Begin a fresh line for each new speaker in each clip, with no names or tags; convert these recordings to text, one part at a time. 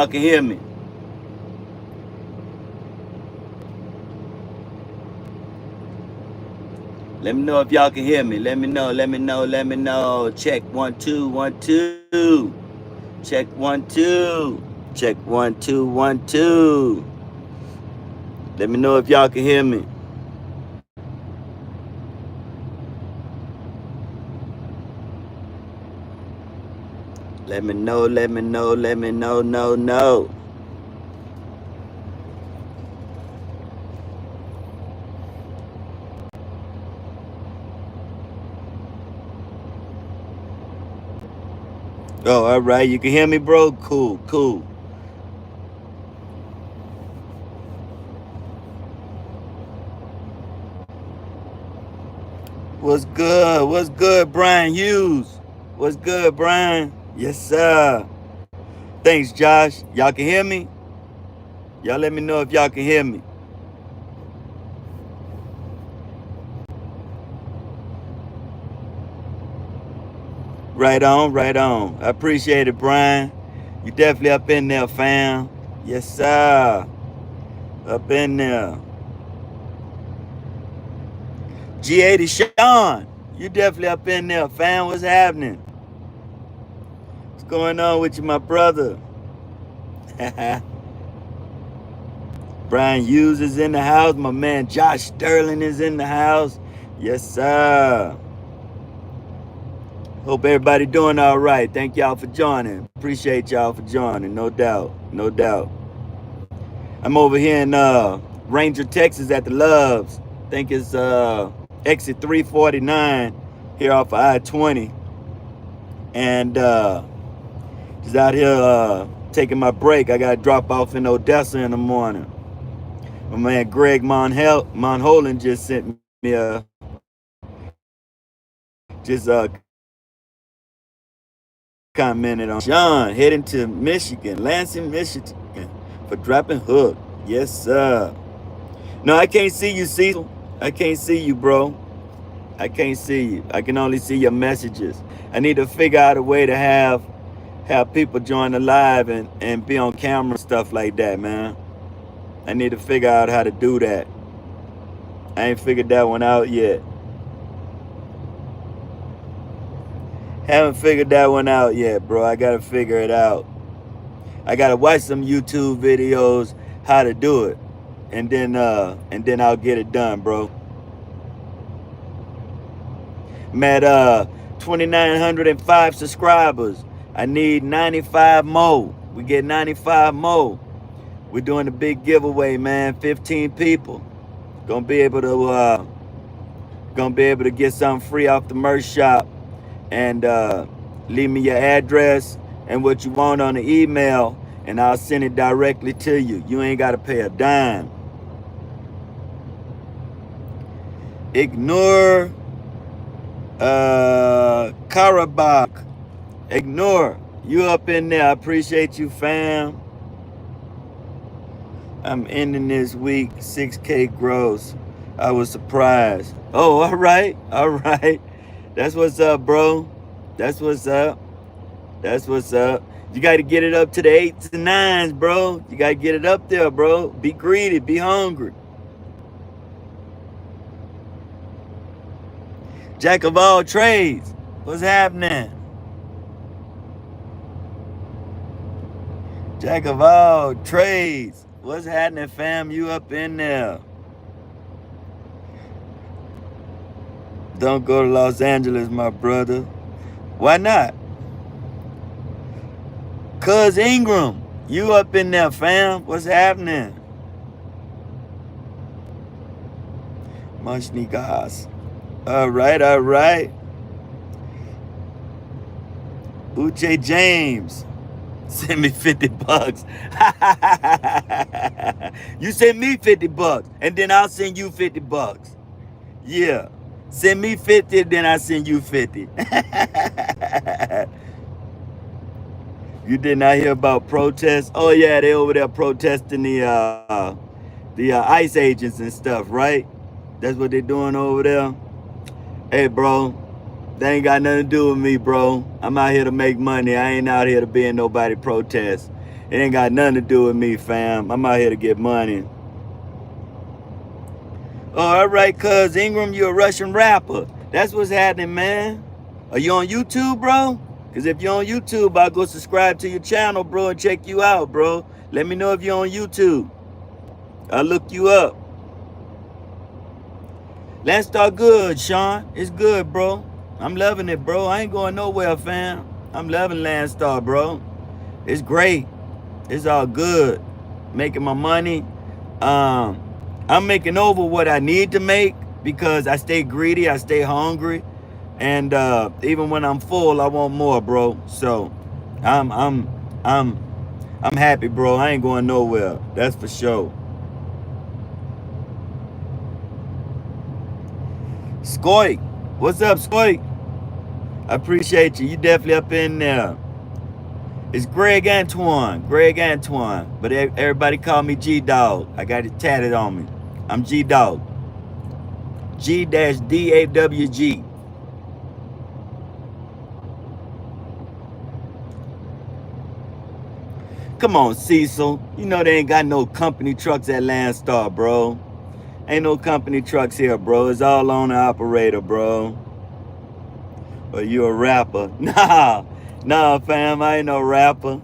can hear me. Let me know if y'all can hear me. Let me know. Let me know. Let me know. Check 1 2 1 2. Check 1 2. Check 1 2 1 2. Let me know if y'all can hear me. Let me know. Let me know. Let me know. No. Oh, all right. You can hear me, bro? Cool, cool. What's good? What's good, Brian Hughes? What's good, Brian? Yes, sir. Thanks, Josh. Y'all can hear me? Y'all let me know if y'all can hear me. Right on, right on. I appreciate it, Brian. You definitely up in there, fam. Yes, sir. Up in there. G80 Sean. You definitely up in there, fam. What's happening? What's going on with you, my brother? Brian Hughes is in the house. My man Josh Sterling is in the house. Yes, sir. Hope everybody doing all right. Thank y'all for joining. Appreciate y'all for joining. No doubt. No doubt. I'm over here in Ranger, Texas at the Loves. Think it's exit 349 here off of I-20. And just out here taking my break. I got to drop off in Odessa in the morning. My man Greg Monholen just sent me just commented on Sean heading to Michigan, Lansing, Michigan for dropping hook. Yes, sir. No, I can't see you, Cecil. I can't see you, bro. I can't see you. I can only see your messages. I need to figure out a way to have people join the live and be on camera and stuff like that, man. I need to figure out how to do that. I ain't figured that one out yet. Haven't figured that one out yet, bro. I gotta figure it out. I gotta watch some YouTube videos how to do it, and then I'll get it done, bro. I'm at 2,905 subscribers. I need 95 more. We get 95 more. We're doing a big giveaway, man. 15 people gonna be able to get something free off the merch shop, and leave me your address and what you want on the email, and I'll send it directly to you. You ain't got to pay a dime. Ignore Karabakh. Ignore. You up in there. I appreciate you, fam. I'm ending this week 6K gross. I was surprised. Oh, all right. All right. That's what's up, bro. That's what's up. That's what's up. You got to get it up to the 8s and 9s, bro. You got to get it up there, bro. Be greedy. Be hungry. Jack of all trades. What's happening? Jack of all trades. What's happening, fam? You up in there. Don't go to Los Angeles, my brother. Why not? Cuz Ingram, you up in there, fam. What's happening? Munchnikas. All right, all right. Uche James, send me 50 bucks. You send me 50 bucks, and then I'll send you 50 bucks. Yeah. Send me 50, then I send you 50. You did not hear about protests? Oh yeah, they over there protesting the ICE agents and stuff, right? That's what they doing over there. Hey, bro, they ain't got nothing to do with me, bro. I'm out here to make money. I ain't out here to be in nobody protest. It ain't got nothing to do with me, fam. I'm out here to get money. Oh, all right, cuz Ingram, you a Russian rapper. That's what's happening, man. Are you on YouTube, bro? Because if you're on YouTube, I'll go subscribe to your channel, bro, and check you out, bro. Let me know if you're on YouTube. I'll look you up. Landstar good, Sean. It's good, bro. I'm loving it, bro. I ain't going nowhere, fam. I'm loving Landstar, bro. It's great. It's all good. Making my money. I'm making over what I need to make because I stay greedy. I stay hungry. And even when I'm full, I want more, bro. So I'm happy, bro. I ain't going nowhere. That's for sure. Skoy, what's up, Skoy? I appreciate you. You definitely up in there. It's Greg Antoine. Greg Antoine. But everybody call me G-DAWG. I got it tatted on me. I'm G-DAWG. G-DAWG. Come on, Cecil. You know they ain't got no company trucks at Landstar, bro. Ain't no company trucks here, bro. It's all on the operator, bro. Or you a rapper? Nah, fam. I ain't no rapper.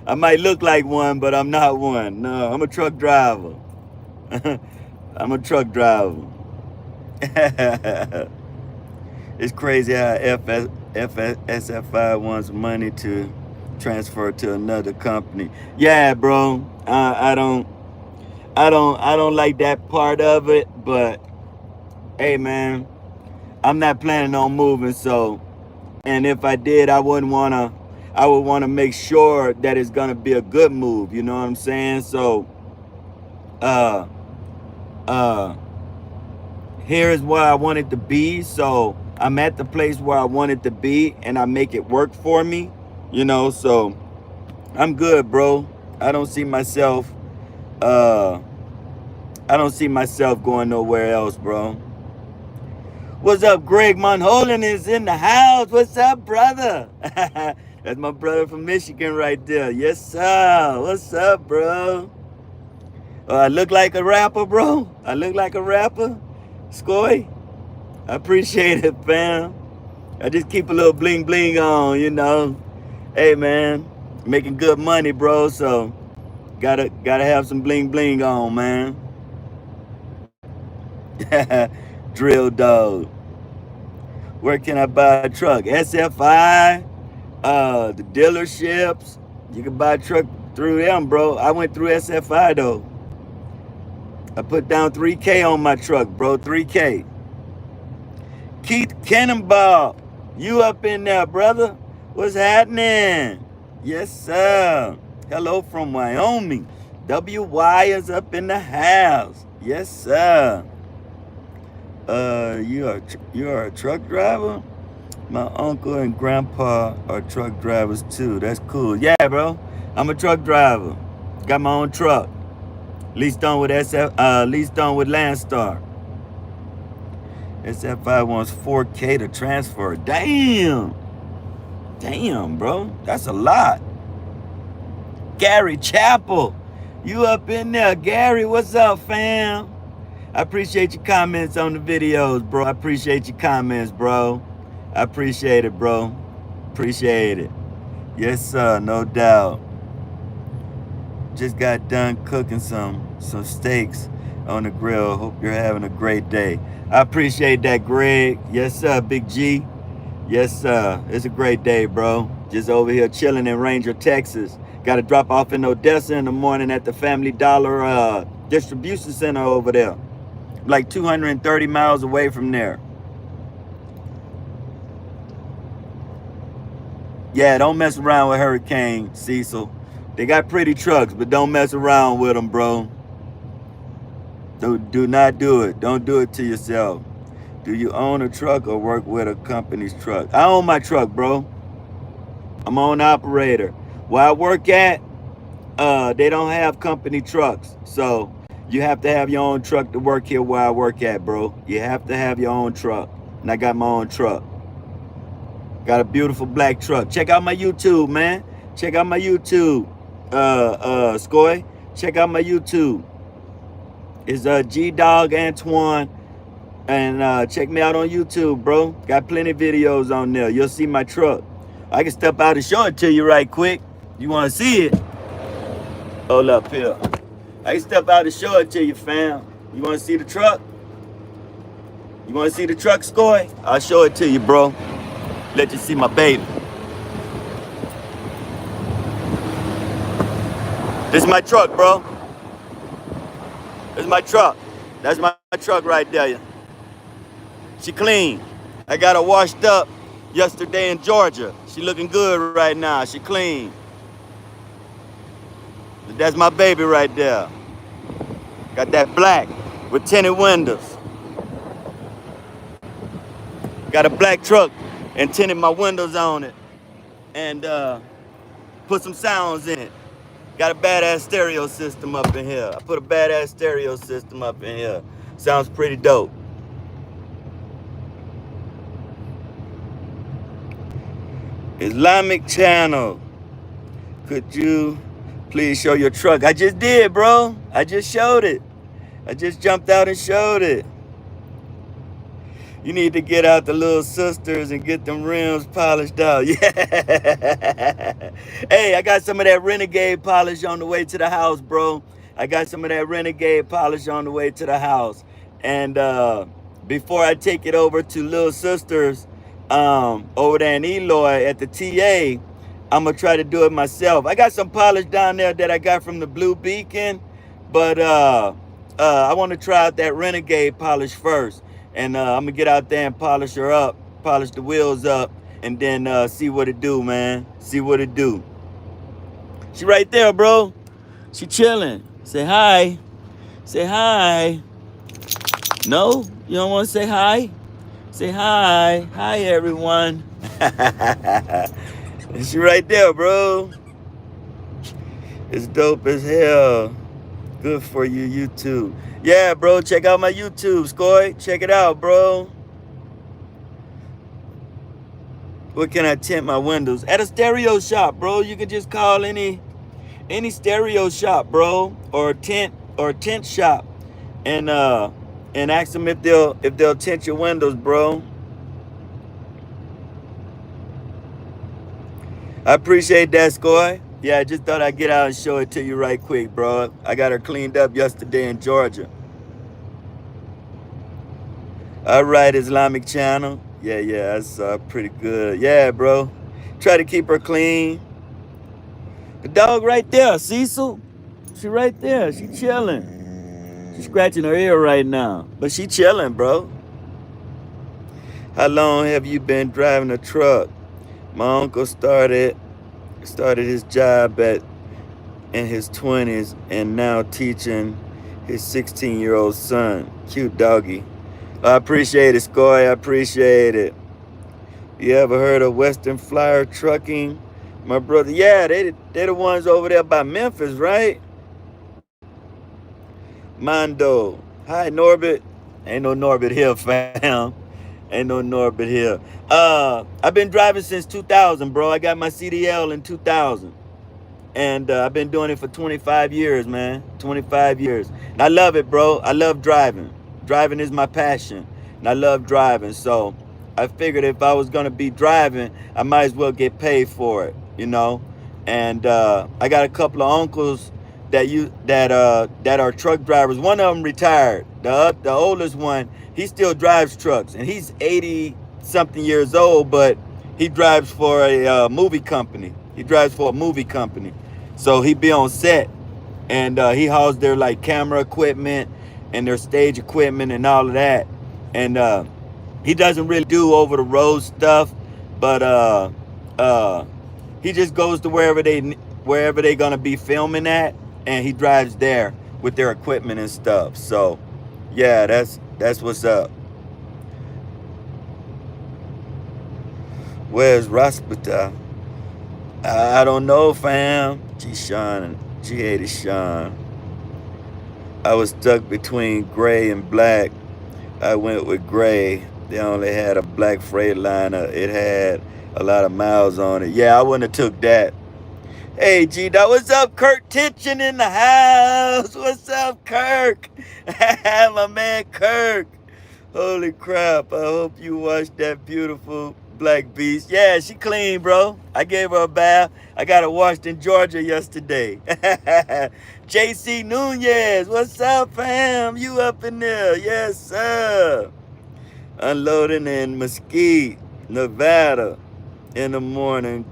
I might look like one, but I'm not one. No, I'm a truck driver. I'm a truck driver. It's crazy how SFI wants money to transfer to another company. Yeah, bro. I don't like that part of it, but hey, man, I'm not planning on moving, so, and if I did, I would want to make sure that it's going to be a good move, you know what I'm saying? So, here is where I want it to be, so I'm at the place where I want it to be, and I make it work for me, you know, so I'm good, bro. I don't see myself going nowhere else, bro. What's up, Greg Monholland is in the house. What's up, brother? That's my brother from Michigan right there. Yes, sir. What's up, bro? I look like a rapper, bro. I look like a rapper. Skoy, I appreciate it, fam. I just keep a little bling bling on, you know. Hey, man, making good money, bro. So gotta have some bling bling on, man. Drill dog. Where can I buy a truck? SFI, the dealerships. You can buy a truck through them, bro. I went through SFI though. I put down $3K on my truck, bro. $3K. Keith Cannonball, you up in there, brother? What's happening? Yes, sir. Hello from Wyoming. WY is up in the house. Yes, sir. You are a truck driver? My uncle and grandpa are truck drivers too. That's cool. Yeah, bro. I'm a truck driver. Got my own truck. Leased on with Landstar. SFI wants $4K to transfer. Damn, bro. That's a lot. Gary Chappell, you up in there? Gary, what's up, fam? I appreciate your comments on the videos, bro. I appreciate your comments, bro. I appreciate it, bro. Appreciate it. Yes, sir, no doubt. Just got done cooking some steaks on the grill. Hope you're having a great day. I appreciate that, Greg. Yes, sir, Big G. Yes, sir. It's a great day, bro. Just over here chilling in Ranger, Texas. Got to drop off in Odessa in the morning at the Family Dollar distribution center over there. Like 230 miles away from there. Yeah, don't mess around with Hurricane, Cecil. They got pretty trucks, but don't mess around with them, bro. Do not do it. Don't do it to yourself. Do you own a truck or work with a company's truck? I own my truck, bro. I'm on operator. Where I work at, they don't have company trucks. So you have to have your own truck to work here where I work at, bro. You have to have your own truck. And I got my own truck. Got a beautiful black truck. Check out my YouTube, man. Check out my YouTube. Skoy, check out my YouTube. It's G-DAWG Antoine. And check me out on YouTube, bro. Got plenty of videos on there. You'll see my truck. I can step out and show it to you right quick. You want to see it? Hold up here. I can step out and show it to you, fam. You want to see the truck? You want to see the truck, Skoy? I'll show it to you, bro. Let you see my baby. This is my truck, bro. This is my truck. That's my truck right there. She clean. I got her washed up yesterday in Georgia. She looking good right now. She clean. That's my baby right there. Got that black with tinted windows. Got a black truck and tinted my windows on it. And put some sounds in it. Got a badass stereo system up in here. I put a badass stereo system up in here. Sounds pretty dope. Islamic channel. Could you please show your truck? I just did, bro. I just showed it. I just jumped out and showed it. You need to get out the little sisters and get them rims polished out. Yeah. Hey, I got some of that Renegade polish on the way to the house, bro. I got some of that Renegade polish on the way to the house. And before I take it over to little sisters over there in Eloy at the TA, I'm going to try to do it myself. I got some polish down there that I got from the Blue Beacon. But I want to try out that Renegade polish first. And I'm going to get out there and polish her up, polish the wheels up, and then see what it do, man. See what it do. She right there, bro. She chilling. Say hi. Say hi. No? You don't want to say hi? Say hi. Hi, everyone. She right there, bro. It's dope as hell. Good for you, YouTube. Yeah, bro, check out my YouTube, Skoy. Check it out, bro. What can I tint my windows? At a stereo shop, bro. You can just call any stereo shop, bro, or tint shop, and ask them if they'll tint your windows, bro. I appreciate that, Skoy. Yeah, I just thought I'd get out and show it to you right quick, bro. I got her cleaned up yesterday in Georgia. All right, Islamic channel. Yeah, that's pretty good. Yeah, bro. Try to keep her clean. The dog right there, Cecil. She right there. She chilling. She's scratching her ear right now. But she chilling, bro. How long have you been driving a truck? My uncle started his job in his 20s and now teaching his 16-year-old son. Cute doggy. I appreciate it, Skoy. I appreciate it. You ever heard of Western Flyer Trucking? My brother, yeah, they the ones over there by Memphis, right? Mondo. Hi, Norbert. Ain't no Norbert here, fam. Ain't no Norbert here. I've been driving since 2000, bro. I got my CDL in 2000. And I've been doing it for 25 years, man. 25 years. And I love it, bro. I love driving. Driving is my passion. And I love driving. So I figured if I was going to be driving, I might as well get paid for it, you know. And I got a couple of uncles that are truck drivers. One of them retired. The oldest one, he still drives trucks, and he's 80-something years old, but he drives for a movie company. He drives for a movie company. So he be on set, and he hauls their like camera equipment and their stage equipment and all of that. And he doesn't really do over the road stuff, but he just goes to wherever they gonna be filming at, and he drives there with their equipment and stuff. So yeah, that's what's up. Where's Raspita? I don't know, fam. G-hated Sean. I was stuck between gray and black. I went with gray. They only had a black Freightliner. It had a lot of miles on it. Yeah, I wouldn't have took that. Hey, G-Dawg, what's up? Kirk Tension in the house. What's up, Kirk? My man, Kirk. Holy crap. I hope you watched that beautiful black beast. Yeah, she clean, bro. I gave her a bath. I got her washed in Georgia yesterday. JC Nunez, what's up, fam? You up in there? Yes, sir. Unloading in Mesquite, Nevada in the morning.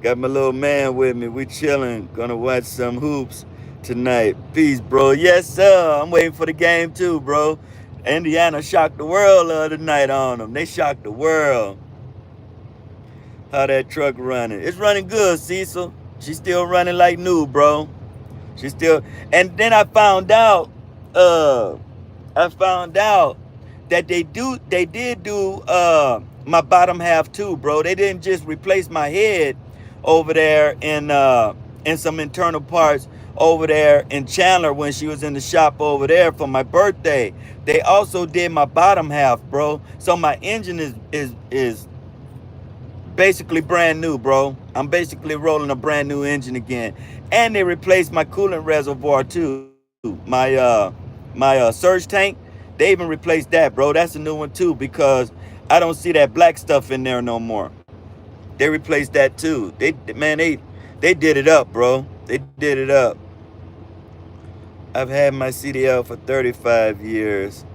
Got my little man with me. We chilling. Gonna watch some hoops tonight. Peace, bro. Yes, sir. I'm waiting for the game too, bro. Indiana shocked the world the other night on them. They shocked the world. How that truck running? It's running good, Cecil. She's still running like new, bro. She's still. And then I found out that they did do my bottom half too, bro. They didn't just replace my head over there in some internal parts over there in Chandler when she was in the shop over there for my birthday. They also did my bottom half, bro. So my engine is basically brand new, bro. I'm basically rolling a brand new engine again. And they replaced my coolant reservoir too. My surge tank, they even replaced that, bro. That's a new one too because I don't see that black stuff in there no more. They replaced that too. They did it up, bro. They did it up. I've had my CDL for 35 years.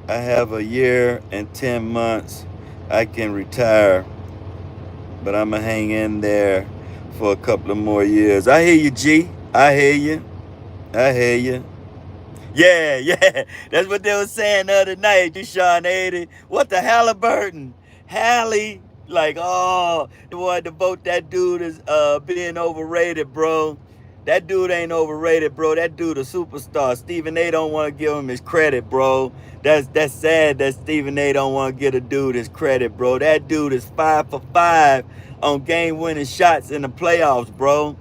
I have a year and 10 months. I can retire, but I'm going to hang in there for a couple of more years. I hear you, G. I hear you. I hear you. Yeah. That's what they were saying the other night. Deshaun 80. What the Halliburton? Hallie. Like, oh, they wanted to vote that dude as being overrated, bro. That dude ain't overrated, bro. That dude a superstar. Stephen A don't want to give him his credit, bro. That's sad that Stephen A don't want to give a dude his credit, bro. That dude is 5 for 5 on game-winning shots in the playoffs, bro.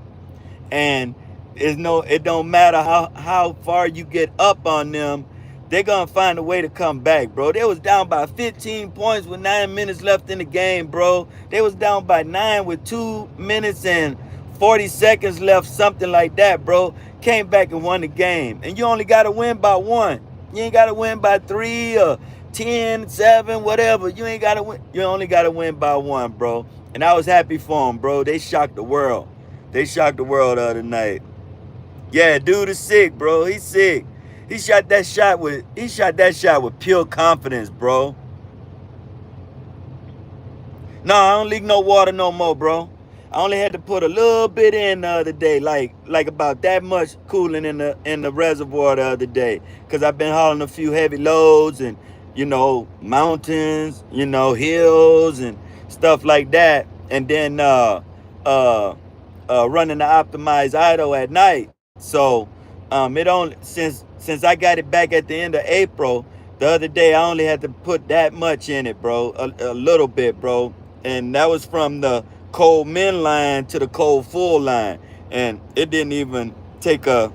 And it don't matter how far you get up on them, they're gonna find a way to come back, bro. They was down by 15 points with 9 minutes left in the game, bro. They was down by 9 with 2 minutes and 40 seconds left, something like that, bro. Came back and won the game. And you only gotta win by 1. You ain't gotta win by 3 or 10, 7, whatever. You ain't gotta win. You only gotta win by 1, bro. And I was happy for them, bro. They shocked the world. They shocked the world the other night. Yeah, dude is sick, bro. He's sick. He shot that shot with pure confidence, bro. No, I don't leak no water no more, bro. I only had to put a little bit in the other day, like about that much coolant in the reservoir the other day, cause I've been hauling a few heavy loads and mountains, hills and stuff like that, and then running the optimized idle at night. So it only since I got it back at the end of April, the other day I only had to put that much in it, bro, a little bit, bro, and that was from the cold min line to the cold full line, and it didn't even take a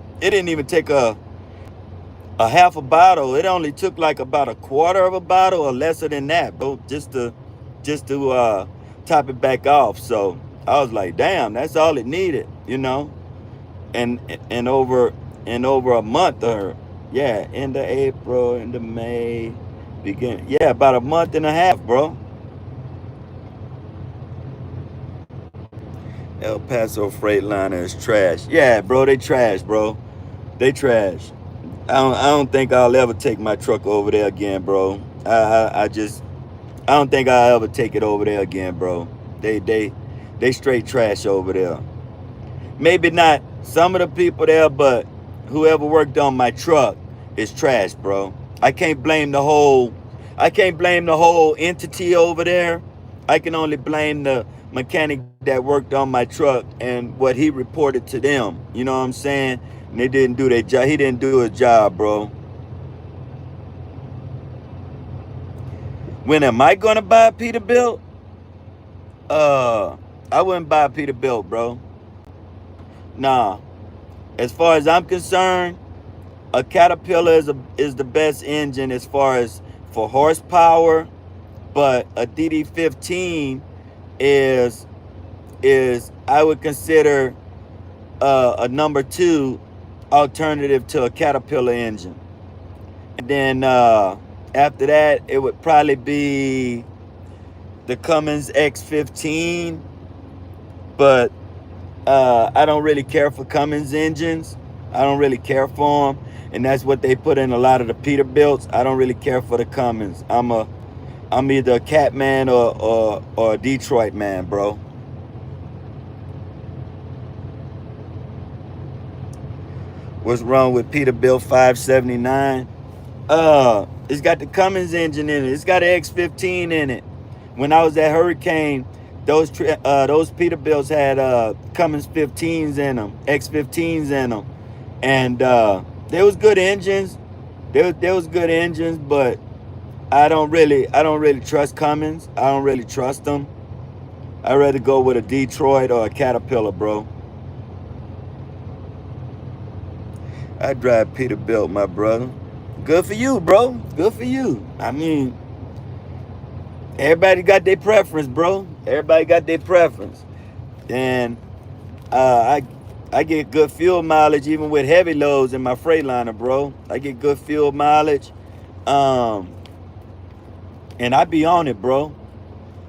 half a bottle. It only took like about a quarter of a bottle or lesser than that, bro, just to top it back off. So I was like, damn, that's all it needed, and over a month, or end of April, into May, about a month and a half, bro. El Paso Freightliner is trash. Yeah, bro, they trash, bro. They trash. I don't think I'll ever take my truck over there again, bro. I don't think I'll ever take it over there again, bro. They straight trash over there. Maybe not some of the people there, but whoever worked on my truck is trash, bro. I can't blame the whole entity over there. I can only blame the mechanic that worked on my truck and what he reported to them. You know what I'm saying? And they didn't do their job. He didn't do his job, bro. When am I gonna buy a Peterbilt? I wouldn't buy a Peterbilt, bro. Nah. As far as I'm concerned, a Caterpillar is the best engine as far as for horsepower, but a DD15 is I would consider a number 2 alternative to a Caterpillar engine. And then after that, it would probably be the Cummins X15. But I don't really care for Cummins engines. I don't really care for them. And that's what they put in a lot of the Peterbilts. I don't really care for the Cummins. I'm either a Cat man or a Detroit man, bro. What's wrong with Peterbilt 579? It's got the Cummins engine in it. It's got an X15 in it. When I was at Hurricane, those Peterbilts had Cummins 15s in them, X15s in them, and they was good engines. They was good engines, but I don't really trust Cummins. I don't really trust them. I'd rather go with a Detroit or a Caterpillar, bro. I drive Peterbilt, my brother. Good for you, bro. Good for you. I mean, everybody got their preference, bro. Everybody got their preference. And I get good fuel mileage even with heavy loads in my Freightliner, bro. I get good fuel mileage. And I be on it, bro.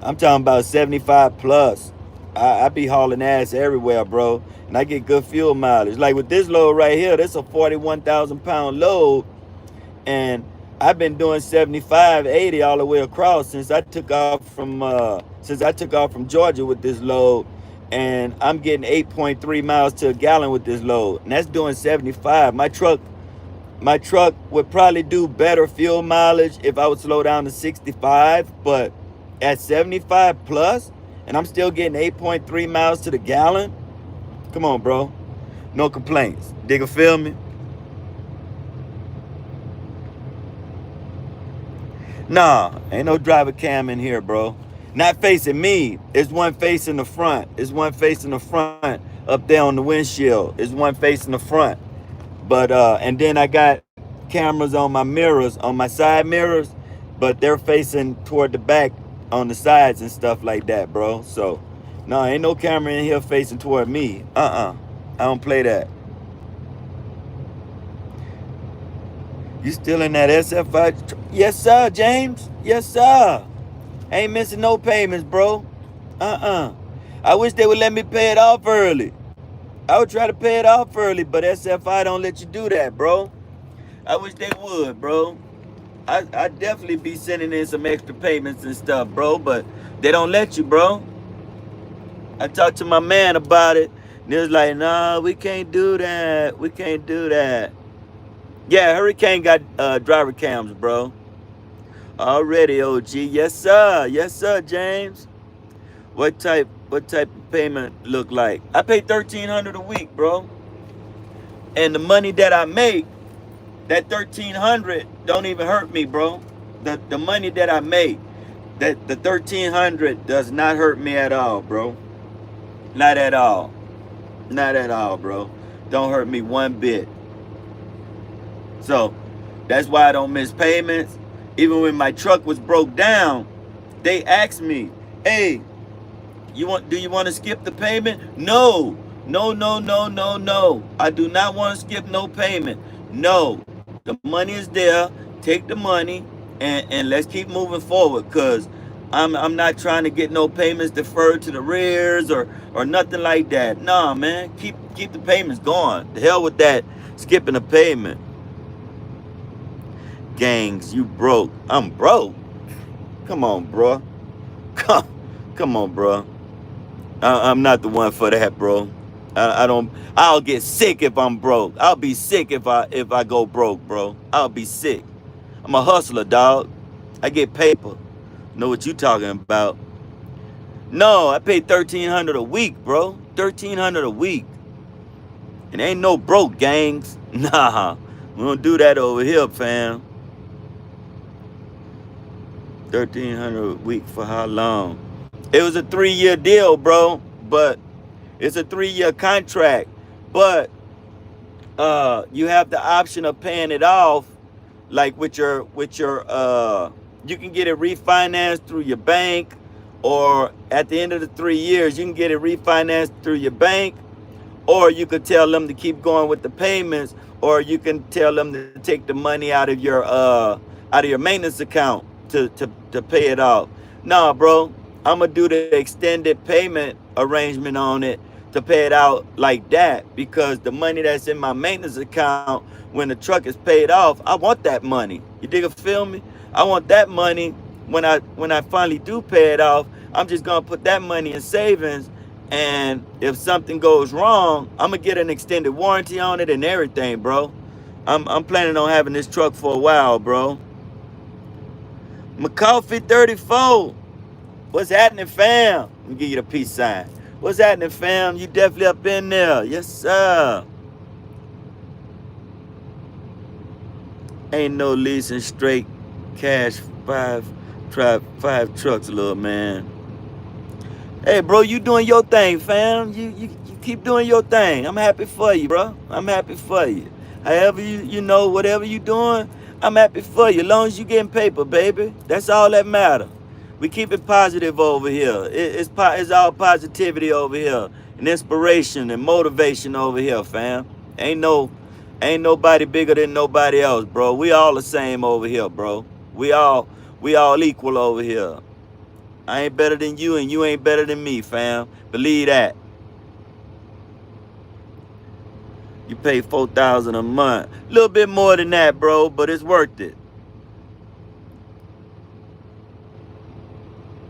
I'm talking about 75 plus. I be hauling ass everywhere, bro. And I get good fuel mileage. Like with this load right here, this a 41,000 pound load. And I've been doing 75, 80 all the way across since I took off from Georgia with this load, and I'm getting 8.3 miles to a gallon with this load, and that's doing 75. My truck would probably do better fuel mileage if I would slow down to 65, but at 75 plus, and I'm still getting 8.3 miles to the gallon. Come on, bro. No complaints. Digga, feel me? Nah, ain't no driver cam in here, bro. Not facing me. It's one facing the front. It's one facing the front up there on the windshield. It's one facing the front. But and then I got cameras on my mirrors, on my side mirrors, but they're facing toward the back on the sides and stuff like that, bro. So no, ain't no camera in here facing toward me. I don't play that. You still in that SFI? Yes, sir, James. Yes, sir. Ain't missing no payments, bro. I wish they would let me pay it off early. I would try to pay it off early, but SFI don't let you do that, bro. I wish they would, bro. I definitely be sending in some extra payments and stuff, bro, but they don't let you, bro. I talked to my man about it, and he was like, nah, we can't do that. We can't do that. Yeah, Hurricane got driver cams, bro. Already, OG. Yes, sir. Yes, sir, James. What type of payment look like? I pay $1,300 a week, bro. And the money that I make, that $1,300 don't even hurt me, bro. The money that I make, that the $1,300 does not hurt me at all, bro. Not at all. Not at all, bro. Don't hurt me one bit. So that's why I don't miss payments. Even when my truck was broke down, they asked me, hey, do you want to skip the payment? No. I do not want to skip no payment. No. The money is there. Take the money and let's keep moving forward, because I'm not trying to get no payments deferred to the rears or nothing like that. Nah, man. Keep the payments going. The hell with that skipping a payment. Gangs, you broke. I'm broke. Come on, bro. Come on, bro. I'm not the one for that, bro. I'll get sick if I'm broke. I'll be sick if I go broke, bro. I'll be sick. I'm a hustler, dog. I get paper. Know what you talking about? No, I pay $1,300 a week, bro. $1,300 a week. And ain't no broke, gangs. Nah, we don't do that over here, fam. $1,300 a week for how long? It was a 3-year deal, bro. But it's a 3-year contract. But you have the option of paying it off, like with your you can get it refinanced through your bank, or at the end of the 3 years, you can get it refinanced through your bank, Or you could tell them to keep going with the payments, or you can tell them to take the money out of your maintenance account to pay it off. Nah, bro, I'm gonna do the extended payment arrangement on it to pay it out like that, because the money that's in my maintenance account when the truck is paid off, I want that money. You dig or feel me? I want that money when I finally do pay it off. I'm just gonna put that money in savings, and if something goes wrong, I'm gonna get an extended warranty on it and everything, bro. I'm planning on having this truck for a while, bro. McCoffee 34. What's happening, fam? Let me give you the peace sign. What's happening, fam? You definitely up in there. Yes, sir. Ain't no leasing, straight cash, five trucks, little man. Hey, bro, you doing your thing, fam. You keep doing your thing. I'm happy for you, bro. I'm happy for you. However you know, whatever you doing, I'm happy for you. As long as you getting paper, baby. That's all that matter. We keep it positive over here. It's all positivity over here, and inspiration and motivation over here, fam. Ain't no ain't nobody bigger than nobody else, bro. We all the same over here, bro. We all equal over here. I ain't better than you, and you ain't better than me, fam. Believe that. You pay $4,000 a month. A little bit more than that, bro, but it's worth it.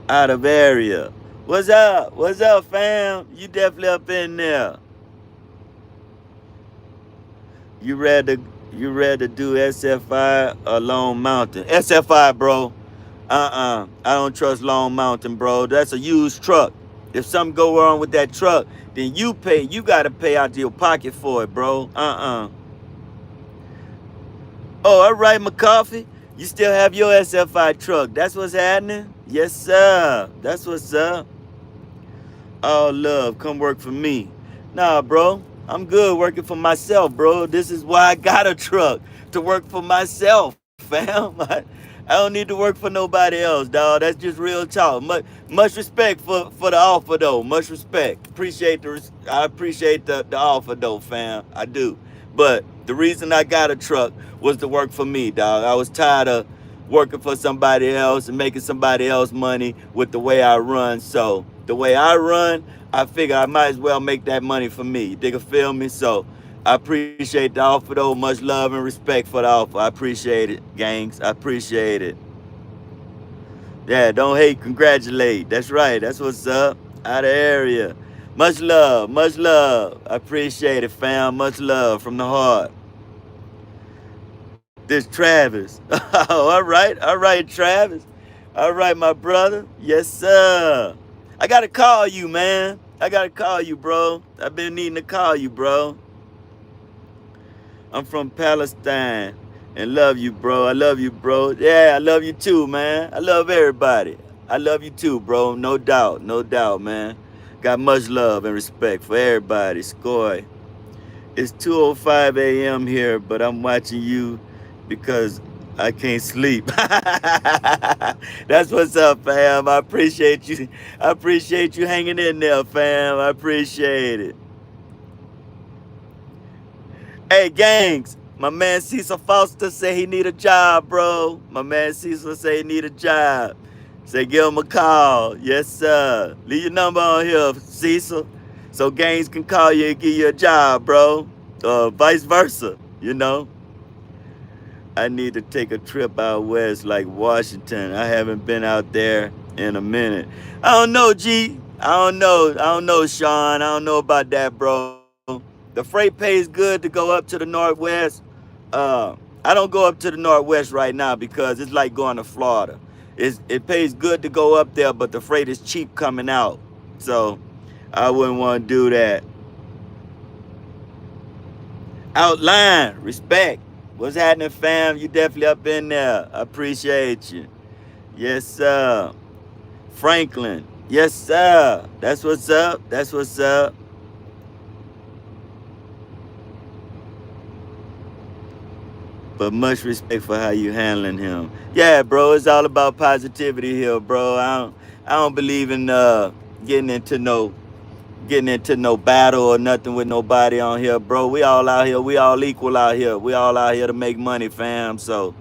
Out of area. What's up? What's up, fam? You definitely up in there. You rather do SFI or Lone Mountain? SFI, bro. I don't trust Long Mountain, bro. That's a used truck. If something go wrong with that truck, then you pay. You gotta pay out of your pocket for it, bro. Oh, all right, McCoffee. You still have your SFI truck. That's what's happening? Yes, sir. That's what's up. Oh, love, come work for me. Nah, bro. I'm good working for myself, bro. This is why I got a truck, to work for myself, fam. I don't need to work for nobody else, dog. That's just real talk. Much respect for the offer, though. Much respect. I appreciate the offer, though, fam. I do. But the reason I got a truck was to work for me, dog. I was tired of working for somebody else and making somebody else money with the way I run. So the way I run, I figure I might as well make that money for me. You dig or feel me? So I appreciate the offer, though. Much love and respect for the offer. I appreciate it, gangs. I appreciate it. Yeah, don't hate, congratulate. That's right. That's what's up. Out of area. Much love. Much love. I appreciate it, fam. Much love from the heart. This Travis. Oh, all right. All right, Travis. All right, my brother. Yes, sir. I got to call you, man. I got to call you, bro. I've been needing to call you, bro. I'm from Palestine and love you, bro. I love you, bro. Yeah, I love you too, man. I love everybody. I love you too, bro. No doubt. No doubt, man. Got much love and respect for everybody. Scoy. It's 2:05 a.m. here, but I'm watching you because I can't sleep. That's what's up, fam. I appreciate you. I appreciate you hanging in there, fam. I appreciate it. Hey, gangs. My man Cecil Foster say he need a job, bro. My man Cecil say he need a job. Say give him a call. Yes, sir. Leave your number on here, Cecil, so gangs can call you and give you a job, bro. Vice versa, you know. I need to take a trip out west like Washington. I haven't been out there in a minute. I don't know, G. I don't know, Sean. I don't know about that, bro. The freight pays good to go up to the Northwest. I don't go up to the Northwest right now because it's like going to Florida. It pays good to go up there, but the freight is cheap coming out. So I wouldn't want to do that. Outline, respect. What's happening, fam? You definitely up in there. I appreciate you. Yes, sir. Franklin. Yes, sir. That's what's up. That's what's up. But much respect for how you handling him. Yeah, bro. It's all about positivity here, bro. I don't believe in getting into no getting into no battle or nothing with nobody on here, bro. We all out here. We all equal out here. We all out here to make money, fam. So,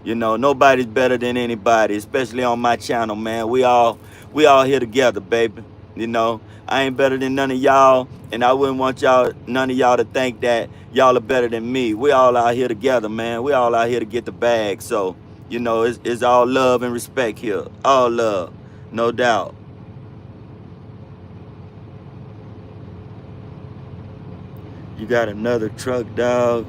nobody's better than anybody, especially on my channel, man. We all here together, baby. I ain't better than none of y'all, and I wouldn't want none of y'all to think that y'all are better than me. We all out here together, man. We all out here to get the bag. So, it's all love and respect here. All love, no doubt. You got another truck, dog?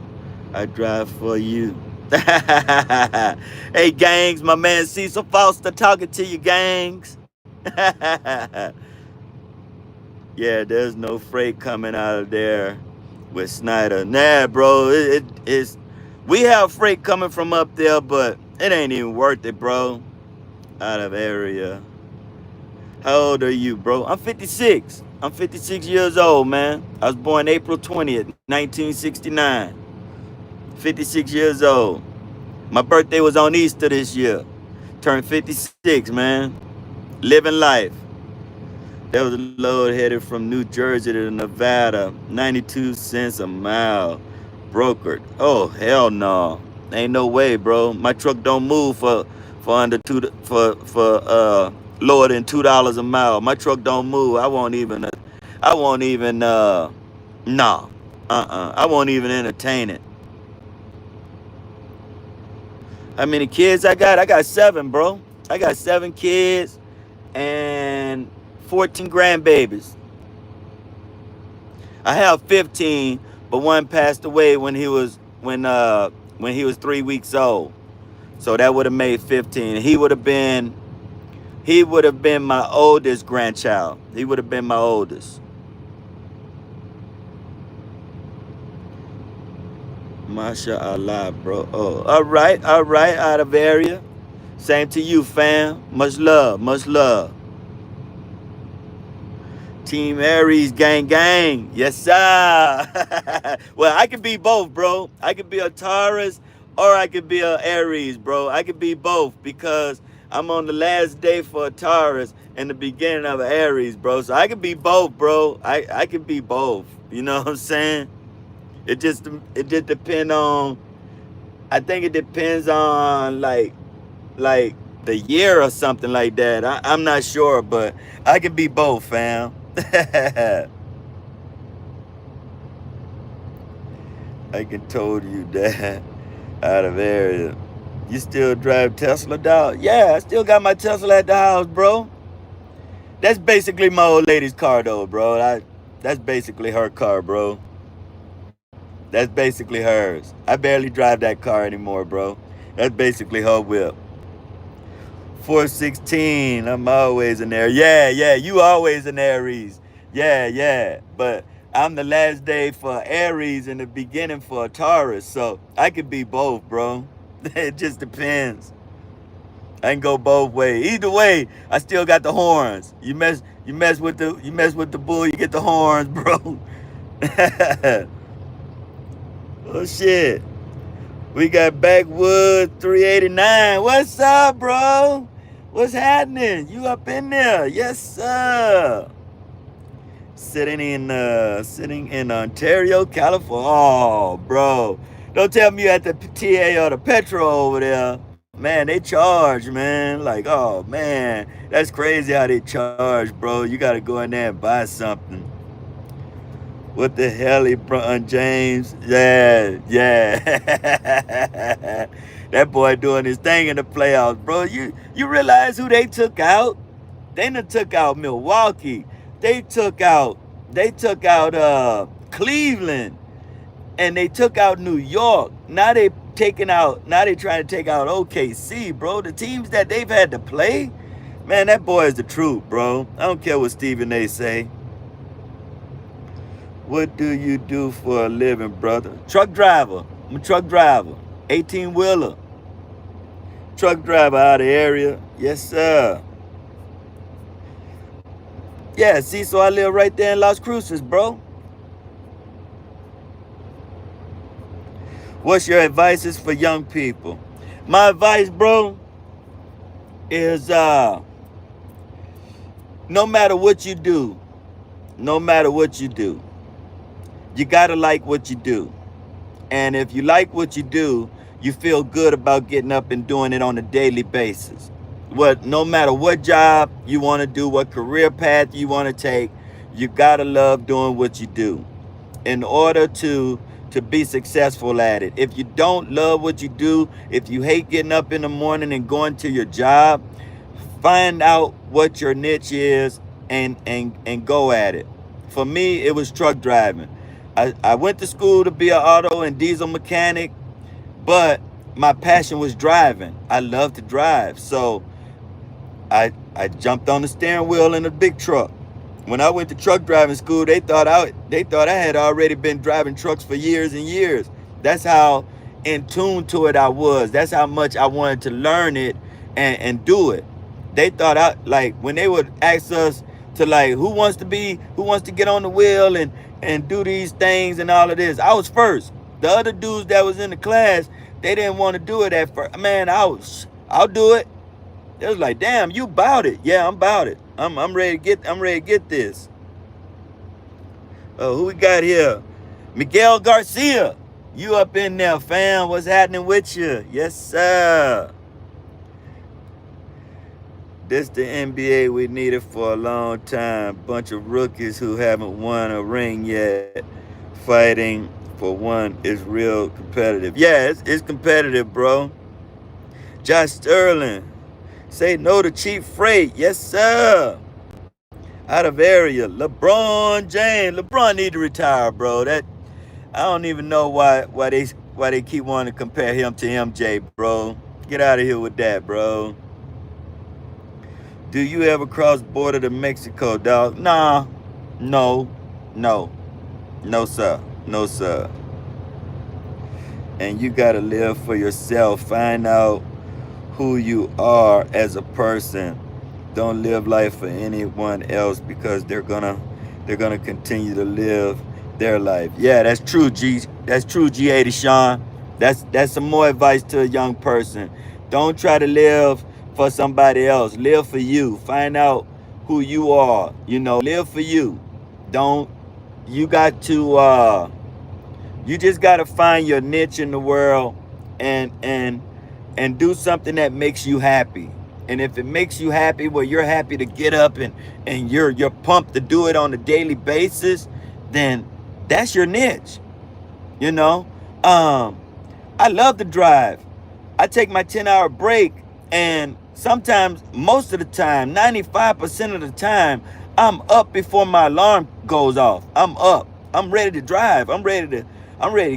I drive for you. Hey, gangs, my man Cecil Foster talking to you, gangs. Yeah, there's no freight coming out of there with Snyder. Nah, bro, it's we have freight coming from up there, but it ain't even worth it, bro. Out of area. How old are you, bro? I'm 56. I'm 56 years old, man. I was born April 20th, 1969. 56 years old. My birthday was on Easter this year. Turned 56, man. Living life. That was a load headed from New Jersey to Nevada. 92 cents a mile. Brokered. Oh, hell no. Ain't no way, bro. My truck don't move for under lower than $2 a mile. My truck don't move. I won't even no. I won't even entertain it. How many kids I got? I got 7, bro. I got 7 kids and 14 grandbabies. I have 15, but one passed away when he was 3 weeks old. So that would have made 15. He would have been my oldest grandchild. He would have been my oldest. MashaAllah, bro. Oh, all right, out of area. Same to you, fam. Much love, much love. Team Aries, gang, gang. Yes, sir. Well, I could be both, bro. I could be a Taurus or I could be a Aries, bro. I could be both because I'm on the last day for a Taurus and the beginning of an Aries, bro. So I could be both, bro. I could be both. You know what I'm saying? It just depends on. I think it depends on like the year or something like that. I'm not sure, but I can be both, fam. I can told you that out of area. You still drive Tesla, dog? Yeah, I still got my Tesla at the house, bro. That's basically my old lady's car, though, bro. That's basically her car, bro. That's basically hers. I barely drive that car anymore, bro. That's basically her whip. 416, I'm always in there. Yeah, you always in Aries. Yeah. But I'm the last day for Aries and the beginning for a Taurus. So I could be both, bro. It just depends. I can go both ways. Either way, I still got the horns. You mess with the bull, you get the horns, bro. Oh shit. We got Backwood 389. What's up, bro? What's happening? You up in there? Yes, sir. Sitting in Ontario, California. Oh, bro. Don't tell me you at the TA or the Petro over there. Man, they charge, man. Like, oh, man. That's crazy how they charge, bro. You got to go in there and buy something. What the hell, LeBron James? Yeah. That boy doing his thing in the playoffs, bro. You realize who they took out? They done took out Milwaukee. They took out Cleveland. And they took out New York. Now they trying to take out OKC, bro. The teams that they've had to play, man, that boy is the truth, bro. I don't care what Stephen A say. What do you do for a living, brother? Truck driver. I'm a truck driver. 18-wheeler. Truck driver out of the area. Yes, sir. Yeah, see, so I live right there in Las Cruces, bro. What's your advice for young people? My advice, bro, is no matter what you do, no matter what you do. You gotta like what you do. And if you like what you do, you feel good about getting up and doing it on a daily basis. No matter what job you want to do, what career path you want to take, you gotta love doing what you do in order to be successful at it. If you don't love what you do, if you hate getting up in the morning and going to your job, find out what your niche is and go at it. For me, it was truck driving. I went to school to be an auto and diesel mechanic, but my passion was driving. I love to drive. So I jumped on the steering wheel in a big truck. When I went to truck driving school, they thought I had already been driving trucks for years and years. That's how in tune to it I was. That's how much I wanted to learn it and do it. They thought when they would ask us to who wants to get on the wheel and do these things and all of this. I was first. The other dudes that was in the class, they didn't want to do it at first. Man, I'll do it. It was like, damn, you about it. Yeah, I'm about it. I'm ready to get this. Who we got here? Miguel Garcia. You up in there, fam. What's happening with you? Yes, sir. This the NBA we needed for a long time. Bunch of rookies who haven't won a ring yet. Fighting for one is real competitive. Yeah, it's competitive, bro. Josh Sterling. Say no to cheap freight. Yes, sir. Out of area. LeBron James. LeBron need to retire, bro. I don't even know why they keep wanting to compare him to MJ, bro. Get out of here with that, bro. Do you ever cross border to Mexico, dog? Nah. No, sir. No, sir. And you gotta live for yourself. Find out who you are as a person. Don't live life for anyone else because they're gonna continue to live their life. Yeah, that's true, G. That's true, G80 Sean. That's some more advice to a young person. Don't try to live for somebody else. Live for you. Find out who you are. Live for you. You just gotta find your niche in the world and do something that makes you happy. And if it makes you happy, well, you're happy to get up and you're pumped to do it on a daily basis, then that's your niche. I love to drive. I take my 10-hour break, and sometimes, most of the time, 95% of the time, I'm up before my alarm goes off. I'm up. I'm ready to drive. I'm ready to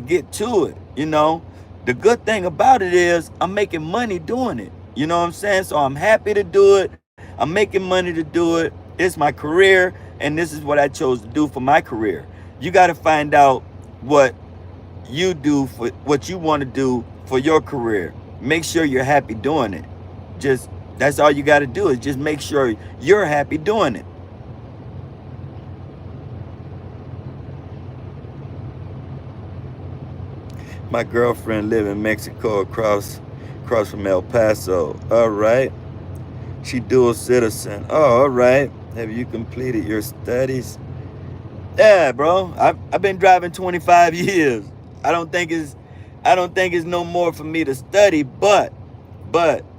get to it. The good thing about it is I'm making money doing it. You know what I'm saying? So I'm happy to do it. I'm making money to do it. It's my career, and this is what I chose to do for my career. You got to find out what you do for what you want to do for your career. Make sure you're happy doing it. That's all you got to do is just make sure you're happy doing it. My girlfriend live in Mexico across from El Paso. All right. She dual citizen. Oh, all right. Have you completed your studies? Yeah, bro. I've been driving 25 years. I don't think it's no more for me to study, but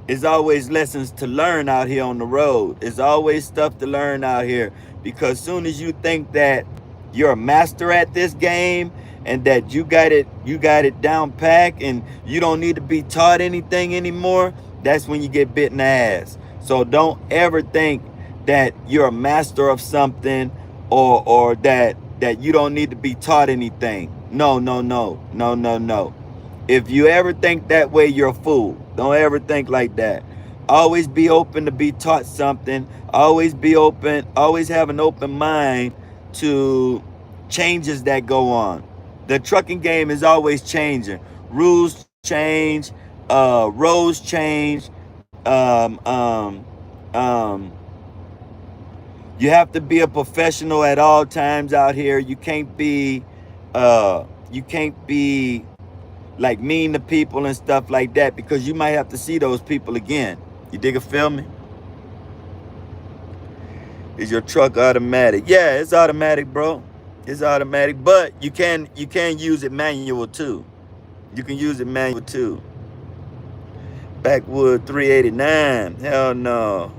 it's always lessons to learn out here on the road. It's always stuff to learn out here, because soon as you think that you're a master at this game and that you got it down pack and you don't need to be taught anything anymore, that's when you get bit in the ass. So don't ever think that you're a master of something or that you don't need to be taught anything. No. If you ever think that way, you're a fool. Don't ever think like that. Always be open to be taught something. Always be open. Always have an open mind to changes that go on. The trucking game is always changing. Rules change. Roads change. You have to be a professional at all times out here. You can't be like mean to people and stuff like that, because you might have to see those people again. You dig or feel me? Is your truck automatic? Yeah, it's automatic, bro. It's automatic, but you can use it manual too. You can use it manual too. Backwood 389. Hell no.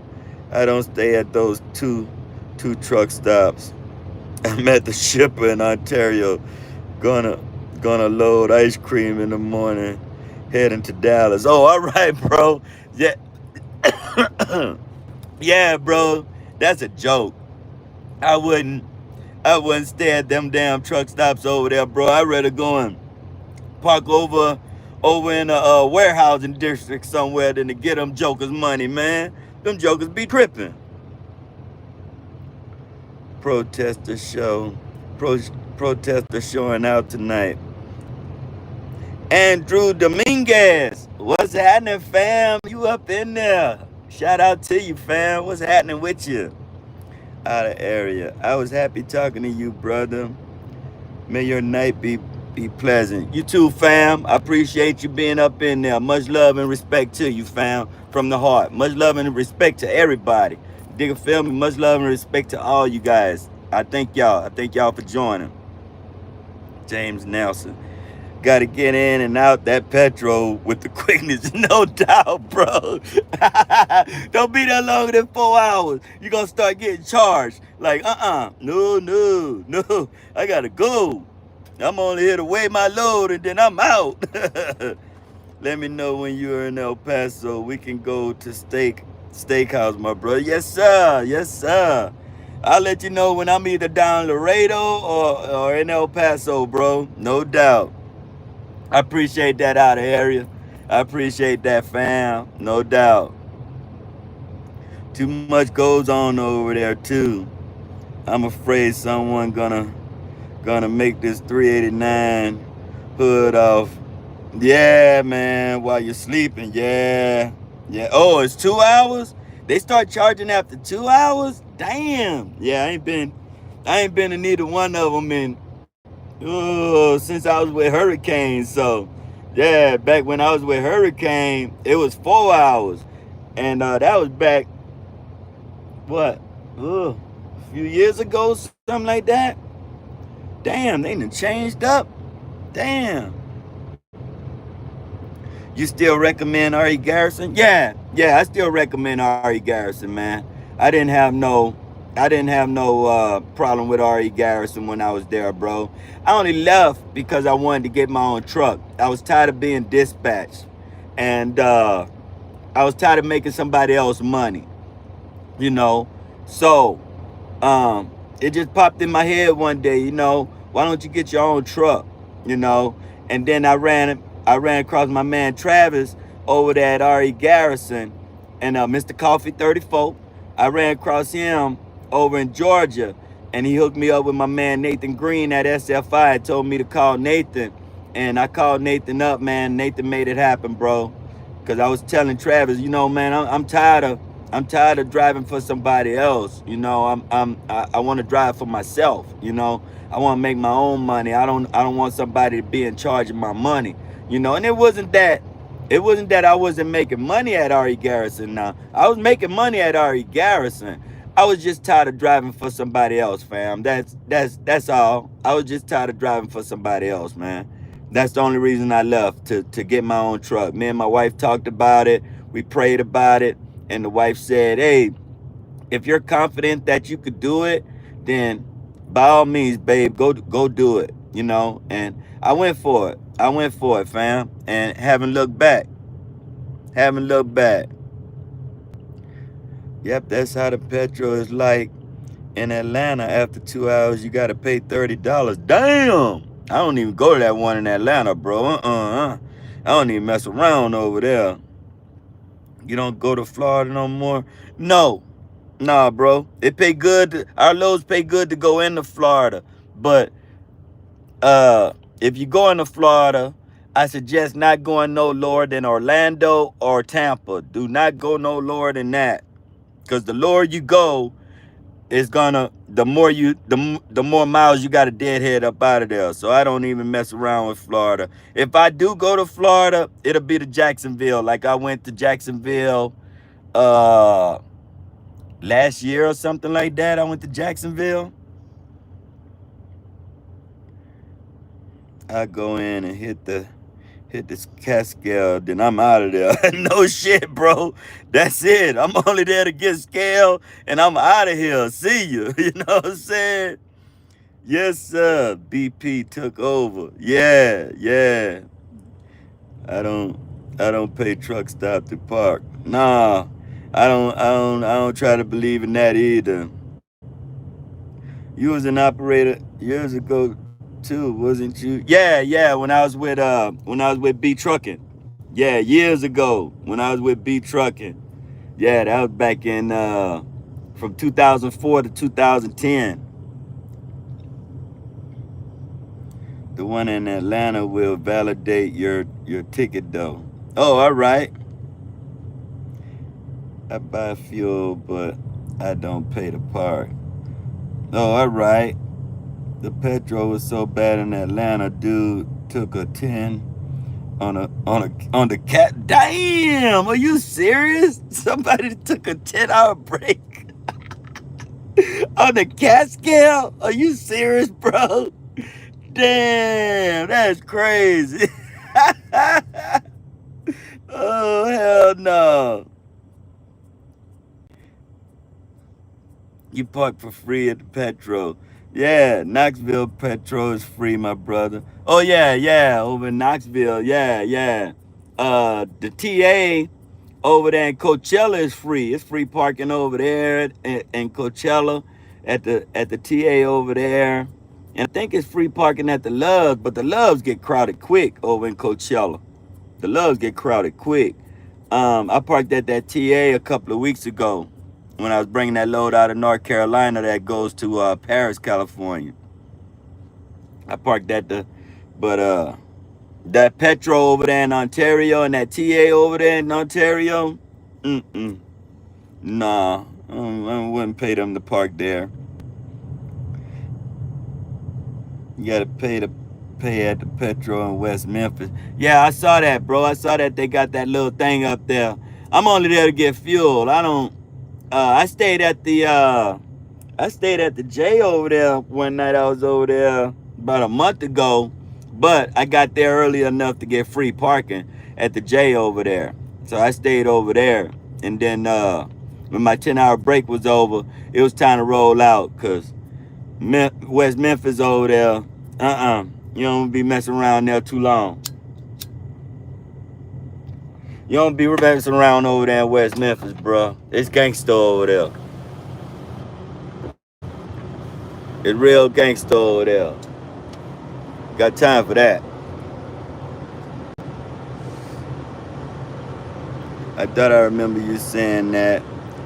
I don't stay at those two truck stops. I'm at the shipper in Ontario. Gonna load ice cream in the morning. Heading to Dallas. Oh, all right, bro. Yeah. Yeah, bro. That's a joke. I wouldn't stay at them damn truck stops over there, bro. I'd rather go and park over in a warehousing district somewhere than to get them jokers money, man. Them jokers be tripping. Protester show. Protester showing out tonight. Andrew Dominguez. What's happening, fam? You up in there? Shout out to you, fam. What's happening with you? Out of area. I was happy talking to you, brother. May your night be pleasant. You too, fam. I appreciate you being up in there. Much love and respect to you, fam. From the heart. Much love and respect to everybody. Dig a feel me? Much love and respect to all you guys. I thank y'all. I thank y'all for joining. James Nelson. Got to get in and out that petrol with the quickness, no doubt, bro. Don't be there longer than 4 hours. You're going to start getting charged. Like, no. I got to go. I'm only here to weigh my load and then I'm out. Let me know when you're in El Paso. We can go to steakhouse, my brother. Yes, sir. Yes, sir. I'll let you know when I'm either down Laredo or in El Paso, bro. No doubt. I appreciate that out of area. I appreciate that, fam. No doubt. Too much goes on over there too. I'm afraid someone gonna make this 389 hood off. Yeah, man, while you're sleeping. Yeah. Oh, it's 2 hours? They start charging after 2 hours? Damn. Yeah, I ain't been in neither one of them since I was with Hurricane. So yeah, back when I was with Hurricane, it was 4 hours. And that was back, what, a few years ago, something like that. Damn, they done changed up. Damn. You still recommend R.E. Garrison? Yeah, I still recommend R.E. Garrison, man. I didn't have no problem with R.E. Garrison when I was there, bro. I only left because I wanted to get my own truck. I was tired of being dispatched. And I was tired of making somebody else money. So it just popped in my head one day, why don't you get your own truck? And then I ran across my man Travis over there at R.E. Garrison and Mr. Coffee 34. I ran across him over in Georgia, and he hooked me up with my man Nathan Green at SFI and told me to call Nathan. And I called Nathan up, man. Nathan made it happen, bro. Because I was telling Travis, man, I'm tired of driving for somebody else. I want to drive for myself. I want to make my own money. I don't want somebody to be in charge of my money. And it wasn't that I wasn't making money at R.E. Garrison. Now I was making money at R.E. Garrison. I was just tired of driving for somebody else, fam. That's all. I was just tired of driving for somebody else, man. That's the only reason I left, to get my own truck. Me and my wife talked about it. We prayed about it. And the wife said, hey, if you're confident that you could do it, then by all means, babe, go do it, And I went for it, fam. And haven't looked back. Yep, that's how the petrol is like in Atlanta. After 2 hours, you got to pay $30. Damn! I don't even go to that one in Atlanta, bro. I don't even mess around over there. You don't go to Florida no more? No. Nah, bro. It pay good. Our loads pay good to go into Florida. But if you go into Florida, I suggest not going no lower than Orlando or Tampa. Do not go no lower than that. Because the lower you go, the more miles you got to deadhead up out of there. So I don't even mess around with Florida. If I do go to Florida, it'll be to Jacksonville. Like I went to Jacksonville last year or something like that. I went to Jacksonville. I go in and hit this Cascade, then I'm out of there. No shit, bro. That's it. I'm only there to get scale, and I'm out of here. See you. You know what I'm saying? Yes, sir. BP took over. Yeah, yeah. I don't I don't pay truck stop to park. Nah. I don't try to believe in that either. You was an operator years ago too, wasn't you? Yeah, yeah, when I was with B Trucking. Yeah, years ago when I was with B Trucking. Yeah, that was back in from 2004 to 2010. The one in Atlanta will validate your ticket though. Oh, all right. I buy fuel, but I don't pay to park. Oh, all right. The petrol was so bad in Atlanta, dude took a 10 on the cat. Damn, are you serious? Somebody took a 10-hour break on the cat scale? Are you serious, bro? Damn, that's crazy. Oh, hell no. You park for free at the petrol. Yeah, Knoxville petrol is free, my brother. Oh yeah, yeah, over in Knoxville. Yeah, yeah. The TA over there in Coachella is free. It's free parking over there in Coachella at the TA over there. And I think it's free parking at the Loves, but the Loves get crowded quick over in Coachella. The Loves get crowded quick. I parked at that TA a couple of weeks ago when I was bringing that load out of North Carolina that goes to Paris, California. I parked at but that petrol over there in Ontario and that TA over there in Ontario, nah, I wouldn't pay them to park there. You gotta pay at the petrol in West Memphis. Yeah, I saw that, bro. I saw that they got that little thing up there. I'm only there to get fuel. I don't. I stayed at the J over there one night. I was over there about a month ago, but I got there early enough to get free parking at the J over there. So I stayed over there, and then when my 10-hour break was over, it was time to roll out because West Memphis over there. You don't be messing around there too long. You don't be messing around over there in West Memphis, bro. It's gangsta over there. It's real gangsta over there. Got time for that. I thought I remember you saying that.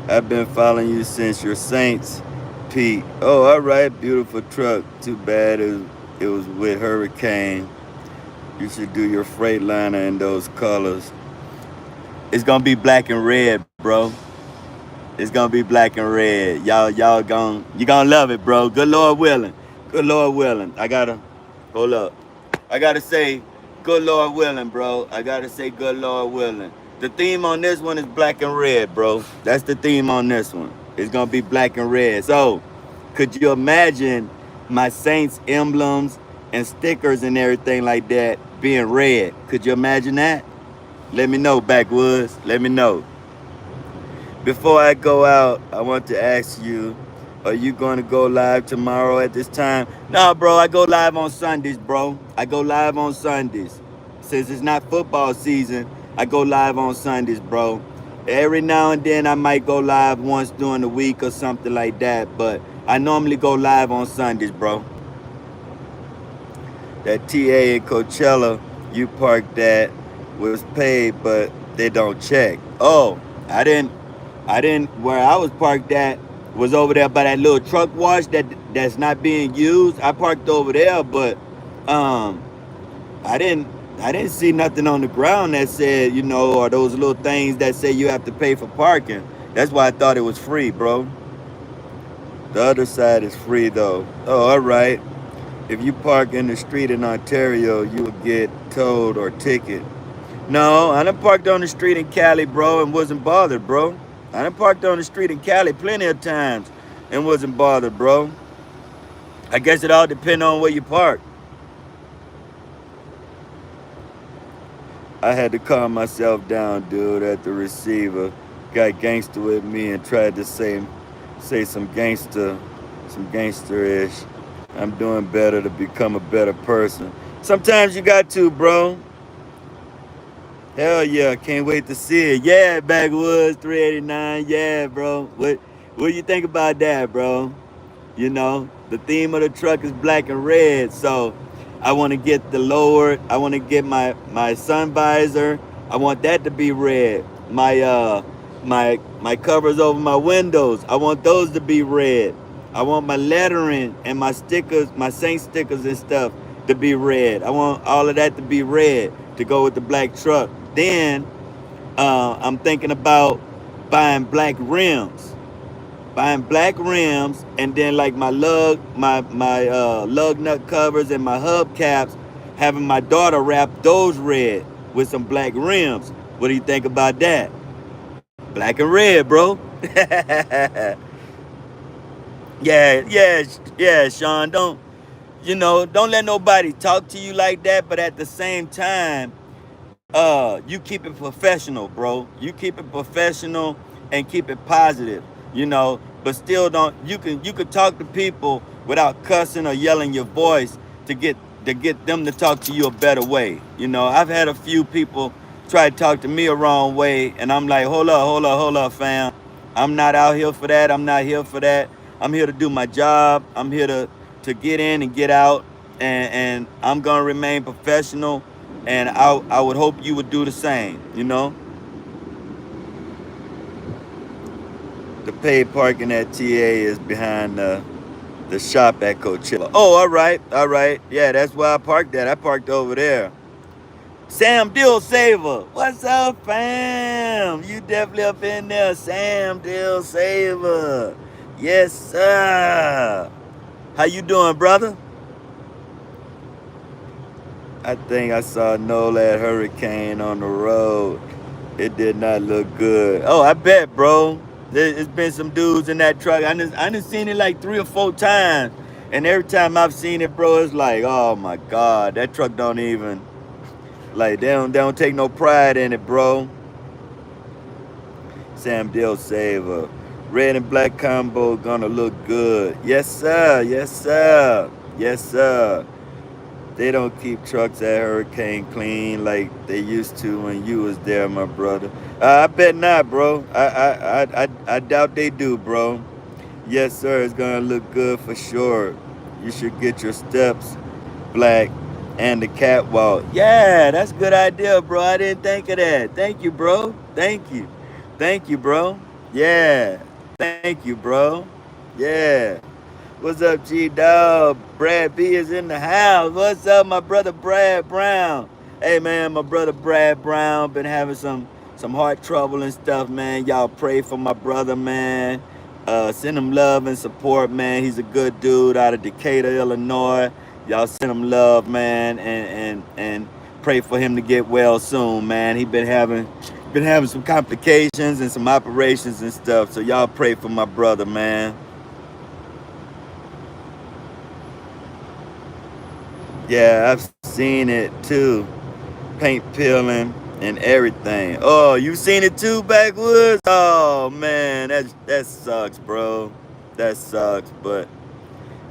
I've been following you since your Saints, Pete. Oh, all right, beautiful truck. Too bad it was with Hurricane. You should do your Freightliner in those colors. It's gonna be black and red, bro. It's gonna be black and red. You gonna love it, bro. Good Lord willing. Good Lord willing. Hold up. I gotta say, good Lord willing, bro. I gotta say, good Lord willing. The theme on this one is black and red, bro. That's the theme on this one. It's gonna be black and red. So, could you imagine my Saints emblems and stickers and everything like that being red? Could you imagine that? Let me know, Backwoods. Let me know. Before I go out, I want to ask you, are you going to go live tomorrow at this time? No, bro, I go live on Sundays, bro. I go live on Sundays. Since it's not football season, I go live on Sundays, bro. Every now and then I might go live once during the week or something like that, but I normally go live on Sundays, bro. That TA in Coachella, you parked that was paid, but they don't check. Oh, where I was parked at was over there by that little truck wash that's not being used. I parked over there, but I didn't see nothing on the ground that said, or those little things that say you have to pay for parking. That's why I thought it was free, bro. The other side is free though. Oh, all right. If you park in the street in Ontario, you will get towed or ticket. No, I done parked on the street in Cali, bro, and wasn't bothered, bro. I done parked on the street in Cali plenty of times and wasn't bothered, bro. I guess it all depends on where you park. I had to calm myself down, dude, at the receiver. Got gangster with me and tried to say some gangster-ish. I'm doing better to become a better person. Sometimes you got to, bro. Hell yeah, can't wait to see it. Yeah, Backwoods 389. Yeah, bro. What do you think about that, bro? You know, the theme of the truck is black and red, so I want to get the lower. I want to get my sun visor. I want that to be red. My covers over my windows, I want those to be red. I want my lettering and my stickers, my Saint stickers and stuff to be red. I want all of that to be red to go with the black truck. Then I'm thinking about buying black rims, and then like my lug nut covers and my hubcaps, having my daughter wrap those red with some black rims. What do you think about that? Black and red, bro. Yeah, Sean. Don't let nobody talk to you like that. But at the same time, you keep it professional, bro. You keep it professional and keep it positive, but still don't you can talk to people without cussing or yelling your voice to get them to talk to you a better way. I've had a few people try to talk to me a wrong way, and I'm like, hold up, fam. I'm not out here for that. I'm not here for that. I'm here to do my job. I'm here to get in and get out, and I'm gonna remain professional, and I would hope you would do the same. The paid parking at TA is behind the shop at Coachella. Oh, all right. Yeah, that's where I parked at. I parked over there. Sam Dill Saver. What's up, fam? You definitely up in there, Sam Dill Saver. Yes, sir. How you doing, brother? I think I saw NOLAD Hurricane on the road. It did not look good. Oh, I bet, bro. There's been some dudes in that truck. I done seen it like 3 or 4 times. And every time I've seen it, bro, it's like, oh my God, that truck don't even, like, they don't take no pride in it, bro. Sam Dill Saver. Red and black combo gonna look good. Yes, sir. Yes, sir. Yes, sir. They don't keep trucks at Hurricane clean like they used to when you was there, my brother. I bet not, bro. I doubt they do, bro. Yes, sir. It's gonna look good for sure. You should get your steps black and the catwalk. Yeah, that's a good idea, bro. I didn't think of that. Thank you, bro. Thank you. Thank you, bro. Yeah. Thank you, bro. Yeah. What's up, G-DAWG? Brad B is in the house. What's up, my brother Brad Brown? Hey, man, my brother Brad Brown been having some heart trouble and stuff, man. Y'all pray for my brother, man. Send him love and support, man. He's a good dude out of Decatur, Illinois. Y'all send him love, man, and pray for him to get well soon, man. He been having some complications and some operations and stuff. So y'all pray for my brother, man. Yeah, I've seen it too. Paint peeling and everything. Oh, you seen it too, Backwoods? Oh man, that sucks, bro. That sucks, but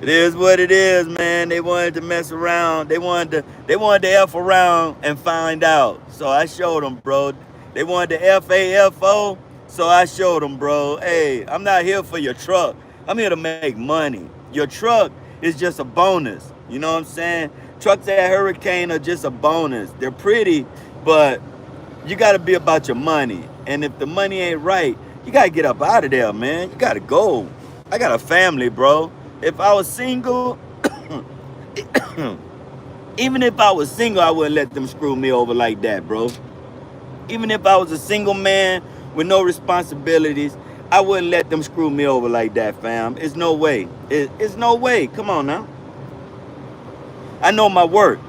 it is what it is, man. They wanted to mess around. They wanted to F around and find out. So I showed them, bro. They wanted to FAFO, so I showed them, bro. Hey, I'm not here for your truck. I'm here to make money. Your truck is just a bonus. You know what I'm saying? Trucks at Hurricane are just a bonus. They're pretty, but you got to be about your money. And if the money ain't right, you got to get up out of there, man. You got to go. I got a family, bro. If I was single, even if I was single, I wouldn't let them screw me over like that, bro. Even if I was a single man with no responsibilities, I wouldn't let them screw me over like that, fam. It's no way. It's no way. Come on now. I know my work.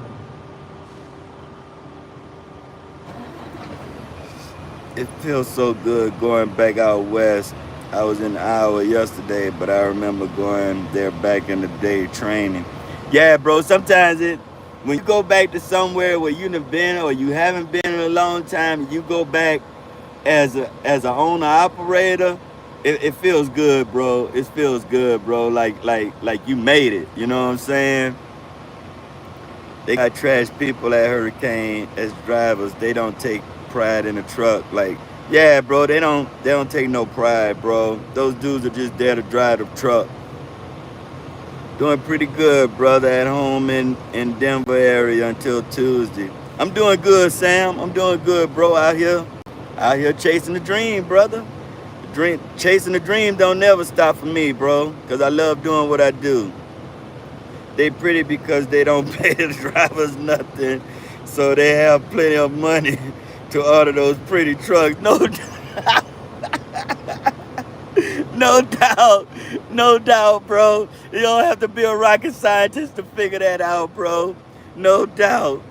It feels so good going back out west. I was in Iowa yesterday, but I remember going there back in the day training. Yeah, bro. Sometimes when you go back to somewhere where you've been or you haven't been in a long time, you go back as a owner operator. It feels good, bro. It feels good, bro. Like you made it. You know what I'm saying? They got trash people at Hurricane as drivers. They don't take pride in the truck. Like, yeah, bro, they don't take no pride, bro. Those dudes are just there to drive the truck. Doing pretty good, brother, at home in Denver area until Tuesday. I'm doing good, Sam. I'm doing good, bro, out here chasing the dream, brother. Chasing the dream don't never stop for me, bro, because I love doing what I do. They pretty because they don't pay the drivers nothing, so they have plenty of money to order those pretty trucks. No doubt, no doubt, no doubt, bro. You don't have to be a rocket scientist to figure that out, bro. No doubt.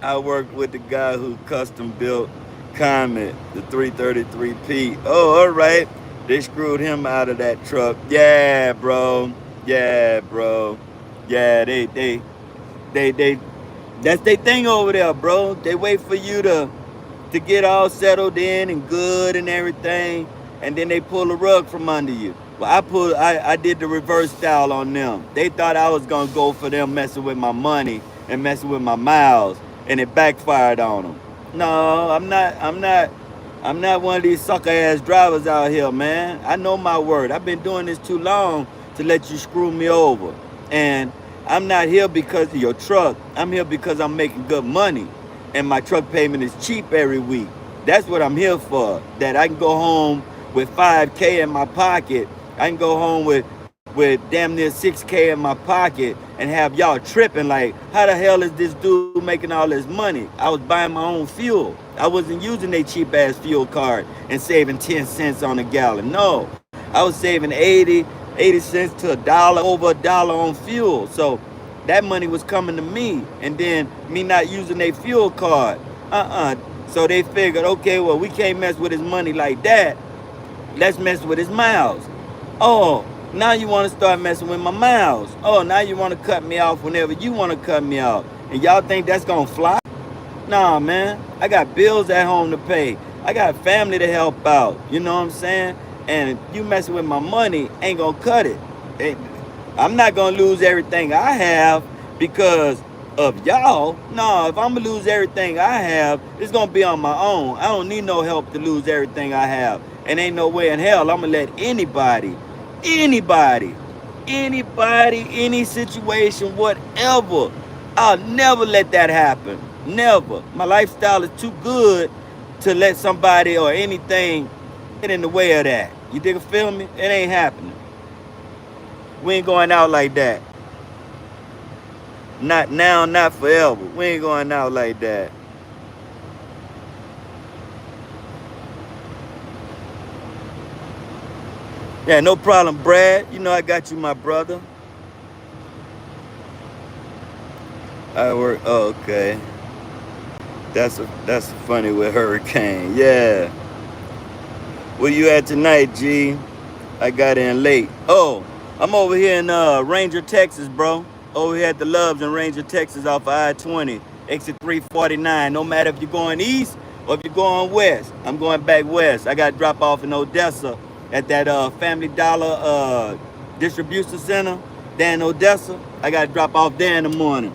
I worked with the guy who custom built Comet, the 333P. Oh, all right. They screwed him out of that truck. Yeah, bro. Yeah, bro. Yeah, they that's their thing over there, bro. They wait for you to get all settled in and good and everything, and then they pull the rug from under you. Well, I did the reverse style on them. They thought I was gonna go for them messing with my money and messing with my miles, and it backfired on them. No, I'm not one of these sucker ass drivers out here, man. I know my word. I've been doing this too long to let you screw me over. And I'm not here because of your truck. I'm here because I'm making good money. And my truck payment is cheap every week. That's what I'm here for. That I can go home with $5K in my pocket. I can go home with damn near $6K in my pocket and have y'all tripping like, how the hell is this dude making all this money? I was buying my own fuel. I wasn't using a cheap ass fuel card and saving 10 cents on a gallon. No, I was saving 80 cents to $1, over $1 on fuel. So that money was coming to me, and then me not using a fuel card. So they figured, okay, well, we can't mess with his money like that. Let's mess with his miles. Oh, now you want to start messing with my miles. Oh, now you want to cut me off whenever you want to cut me off. And y'all think that's going to fly? Nah, man. I got bills at home to pay. I got family to help out. You know what I'm saying? And you messing with my money ain't going to cut it. I'm not going to lose everything I have because of y'all. No, if I'm going to lose everything I have, it's going to be on my own. I don't need no help to lose everything I have. And ain't no way in hell I'm going to let anybody, any situation, whatever, I'll never let that happen. Never. My lifestyle is too good to let somebody or anything get in the way of that. You dig, feel me? It ain't happening. We ain't going out like that. Not now, not forever. We ain't going out like that. Yeah, no problem, Brad. You know I got you, my brother. I work. Oh, okay. That's funny with Hurricane. Yeah. Where you at tonight, G? I got in late. Oh, I'm over here in Ranger, Texas, bro. Over here at the Loves in Ranger, Texas, off of I-20, exit 349. No matter if you're going east or if you're going west. I'm going back west. I got to drop off in Odessa at that Family Dollar distribution center there in Odessa. I got to drop off there in the morning.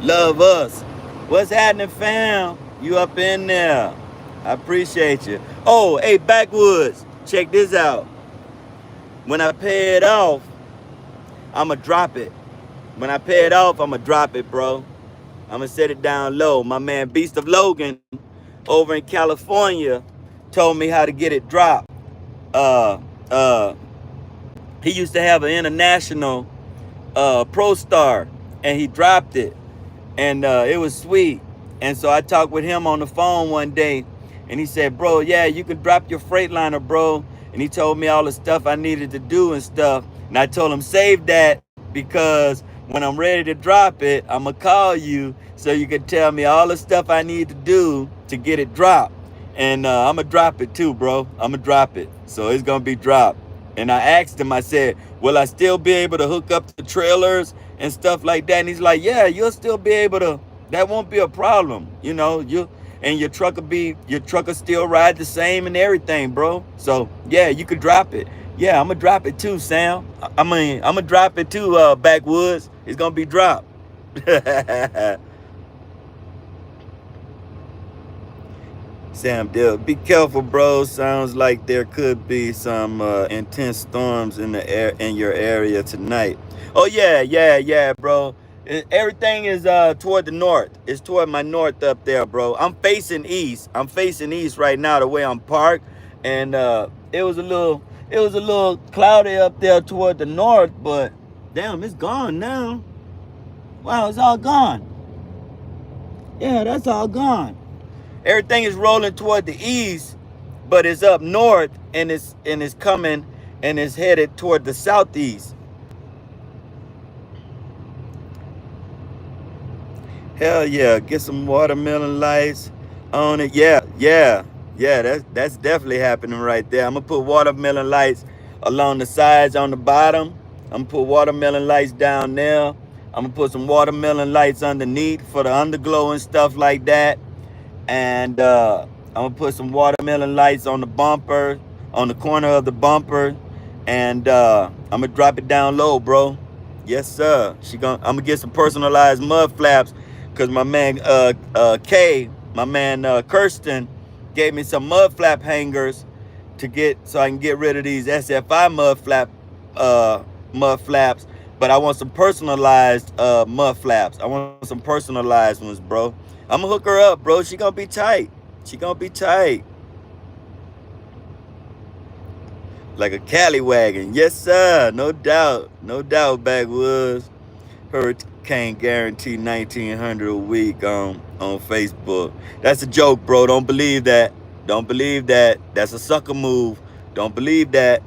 Love us. What's happening, fam? You up in there? I appreciate you. Oh, hey, Backwoods, check this out. When I pay it off, I'ma drop it. When I pay it off, I'ma drop it, bro. I'ma set it down low. My man Beast of Logan over in California told me how to get it dropped. He used to have an international Pro Star, and he dropped it, and it was sweet. And so I talked with him on the phone one day, and he said, bro, yeah, you can drop your Freightliner, bro. And he told me all the stuff I needed to do and stuff. And I told him, save that, because when I'm ready to drop it, I'm gonna call you so you can tell me all the stuff I need to do to get it dropped. And I'm gonna drop it too, bro. I'm gonna drop it. So it's gonna be dropped. And I asked him, I said, will I still be able to hook up the trailers and stuff like that? And he's like, yeah, you'll still be able to. That won't be a problem. You know, and your truck will still ride the same and everything, bro. So yeah, you could drop it. Yeah, I'm gonna drop it too, Sam. I'm gonna drop it too, Backwoods. It's gonna be dropped. Sam Dill, be careful, bro. Sounds like there could be some intense storms in the air in your area tonight. Oh yeah, yeah, bro. Everything is toward the north. It's toward my north up there, bro. I'm facing east. I'm facing east right now, the way I'm parked, and it was a little cloudy up there toward the north, but damn, it's gone now. Wow, it's all gone. Yeah, that's all gone. Everything is rolling toward the east, but it's up north and it's coming and it's headed toward the southeast. Hell yeah, get some watermelon lights on it. Yeah. That's definitely happening right there. I'm gonna put watermelon lights along the sides on the bottom. I'm gonna put watermelon lights down there. I'm gonna put some watermelon lights underneath for the underglow and stuff like that. And I'm gonna put some watermelon lights on the bumper, on the corner of the bumper, and I'm gonna drop it down low, bro. Yes, sir. I'm gonna get some personalized mud flaps, cause my man Kay, my man Kirsten, gave me some mud flap hangers so I can get rid of these SFI mud flaps. But I want some personalized mud flaps. I want some personalized ones, bro. I'm gonna hook her up, bro. She gonna be tight. She gonna be tight. Like a Cali wagon. Yes, sir. No doubt. No doubt, Backwoods. Hurricane guarantee 1900 a week on Facebook. That's a joke, bro. Don't believe that. Don't believe that. That's a sucker move. Don't believe that.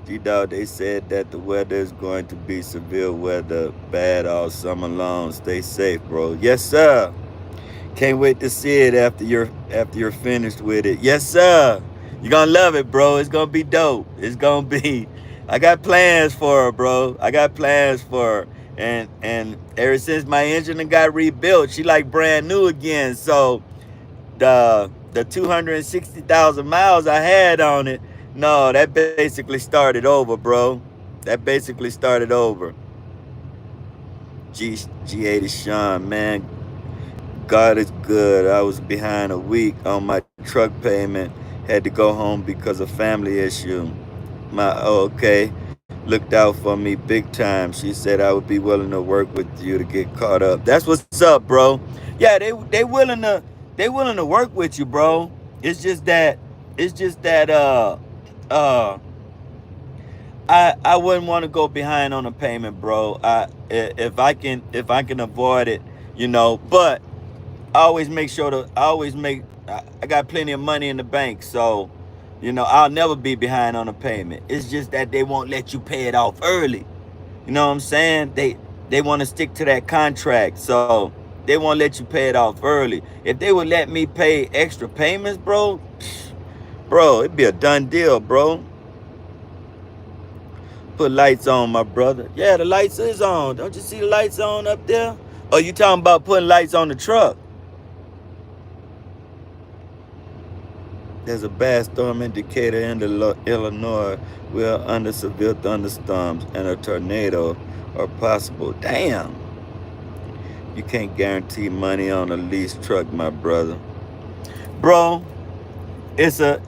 G-DAWG, they said that the weather is going to be severe weather, bad all summer long. Stay safe, bro. Yes, sir. Can't wait to see it after you're finished with it. Yes, sir. You're gonna love it, bro. It's gonna be dope. It's gonna be. I got plans for her, bro. I got plans for her. And ever since my engine got rebuilt, she like brand new again. So the 260,000 miles I had on it, no, that basically started over, bro. That basically started over. G80 Sean, man, God is good. I was behind a week on my truck payment. Had to go home because of family issue. Okay, looked out for me big time. She said I would be willing to work with you to get caught up. That's what's up, bro. Yeah, they willing to work with you, bro. It's just that uh I wouldn't want to go behind on a payment, bro. If I can avoid it, but I always make sure I got plenty of money in the bank, so I'll never be behind on a payment. It's just that they won't let you pay it off early. You know what I'm saying? They want to stick to that contract, so they won't let you pay it off early. If they would let me pay extra payments, bro, it'd be a done deal, bro. Put lights on, my brother. Yeah, the lights is on. Don't you see the lights on up there? Oh, you talking about putting lights on the truck? There's a bad storm indicator in Illinois. We're under severe thunderstorms and a tornado are possible. Damn. You can't guarantee money on a leased truck, my brother. Bro, it's a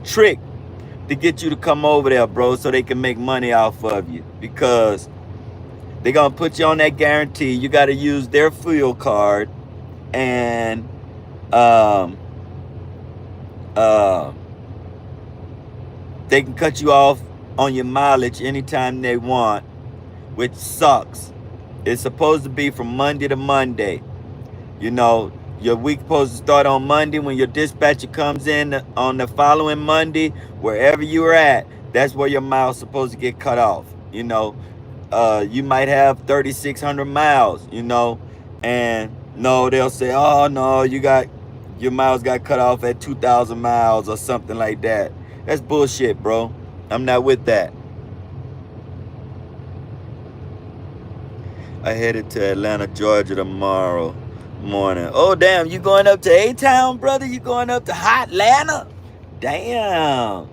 trick to get you to come over there, bro, so they can make money off of you, because they're gonna put you on that guarantee. You got to use their fuel card, and they can cut you off on your mileage anytime they want, which sucks. It's supposed to be from Monday to Monday. Your week supposed to start on Monday. When your dispatcher comes in on the following Monday, wherever you are at, that's where your mile's supposed to get cut off. You know, you might have 3,600 miles, you know, and no, they'll say, oh no, your miles got cut off at 2,000 miles or something like that. That's bullshit, bro. I'm not with that. I headed to Atlanta, Georgia tomorrow morning. Oh damn, you going up to A-Town, brother? You going up to Hot Atlanta? Damn.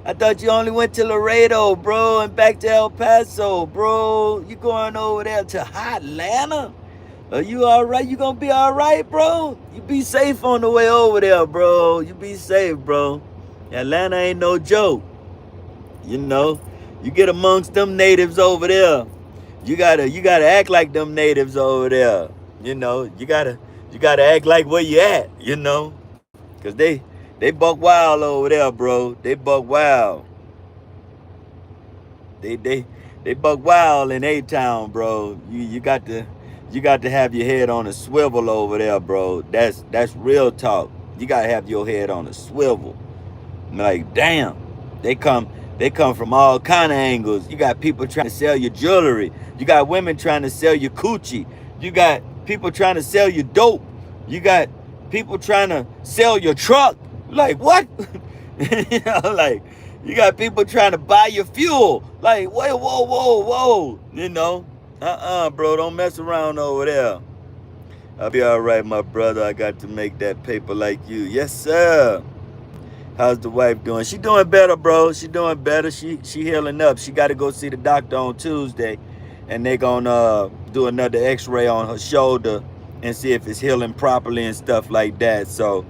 I thought you only went to Laredo, bro, and back to El Paso, bro. You going over there to Hot Atlanta? Are you all right? You gonna be all right, bro? You be safe on the way over there, bro. You be safe, bro. Atlanta ain't no joke. You know, you get amongst them natives over there. You gotta act like them natives over there. You know, you gotta act like where you at. You know, cause they buck wild over there, bro. They buck wild. They they they buck wild in A-Town, bro. You got to have your head on a swivel over there, bro. That's real talk. You gotta have your head on a swivel. Like, damn, they come they come from all kind of angles. You got people trying to sell you jewelry. You got women trying to sell you coochie. You got people trying to sell you dope. You got people trying to sell your truck. Like, what? You know, like, you got people trying to buy your fuel. Like, wait, whoa, whoa, whoa. You know, bro, don't mess around over there. I'll be all right, my brother. I got to make that paper like you. Yes, sir. How's the wife doing? She doing better, bro. She doing better. She healing up. She got to go see the doctor on Tuesday, and they gonna do another X-ray on her shoulder and see if it's healing properly and stuff like that. So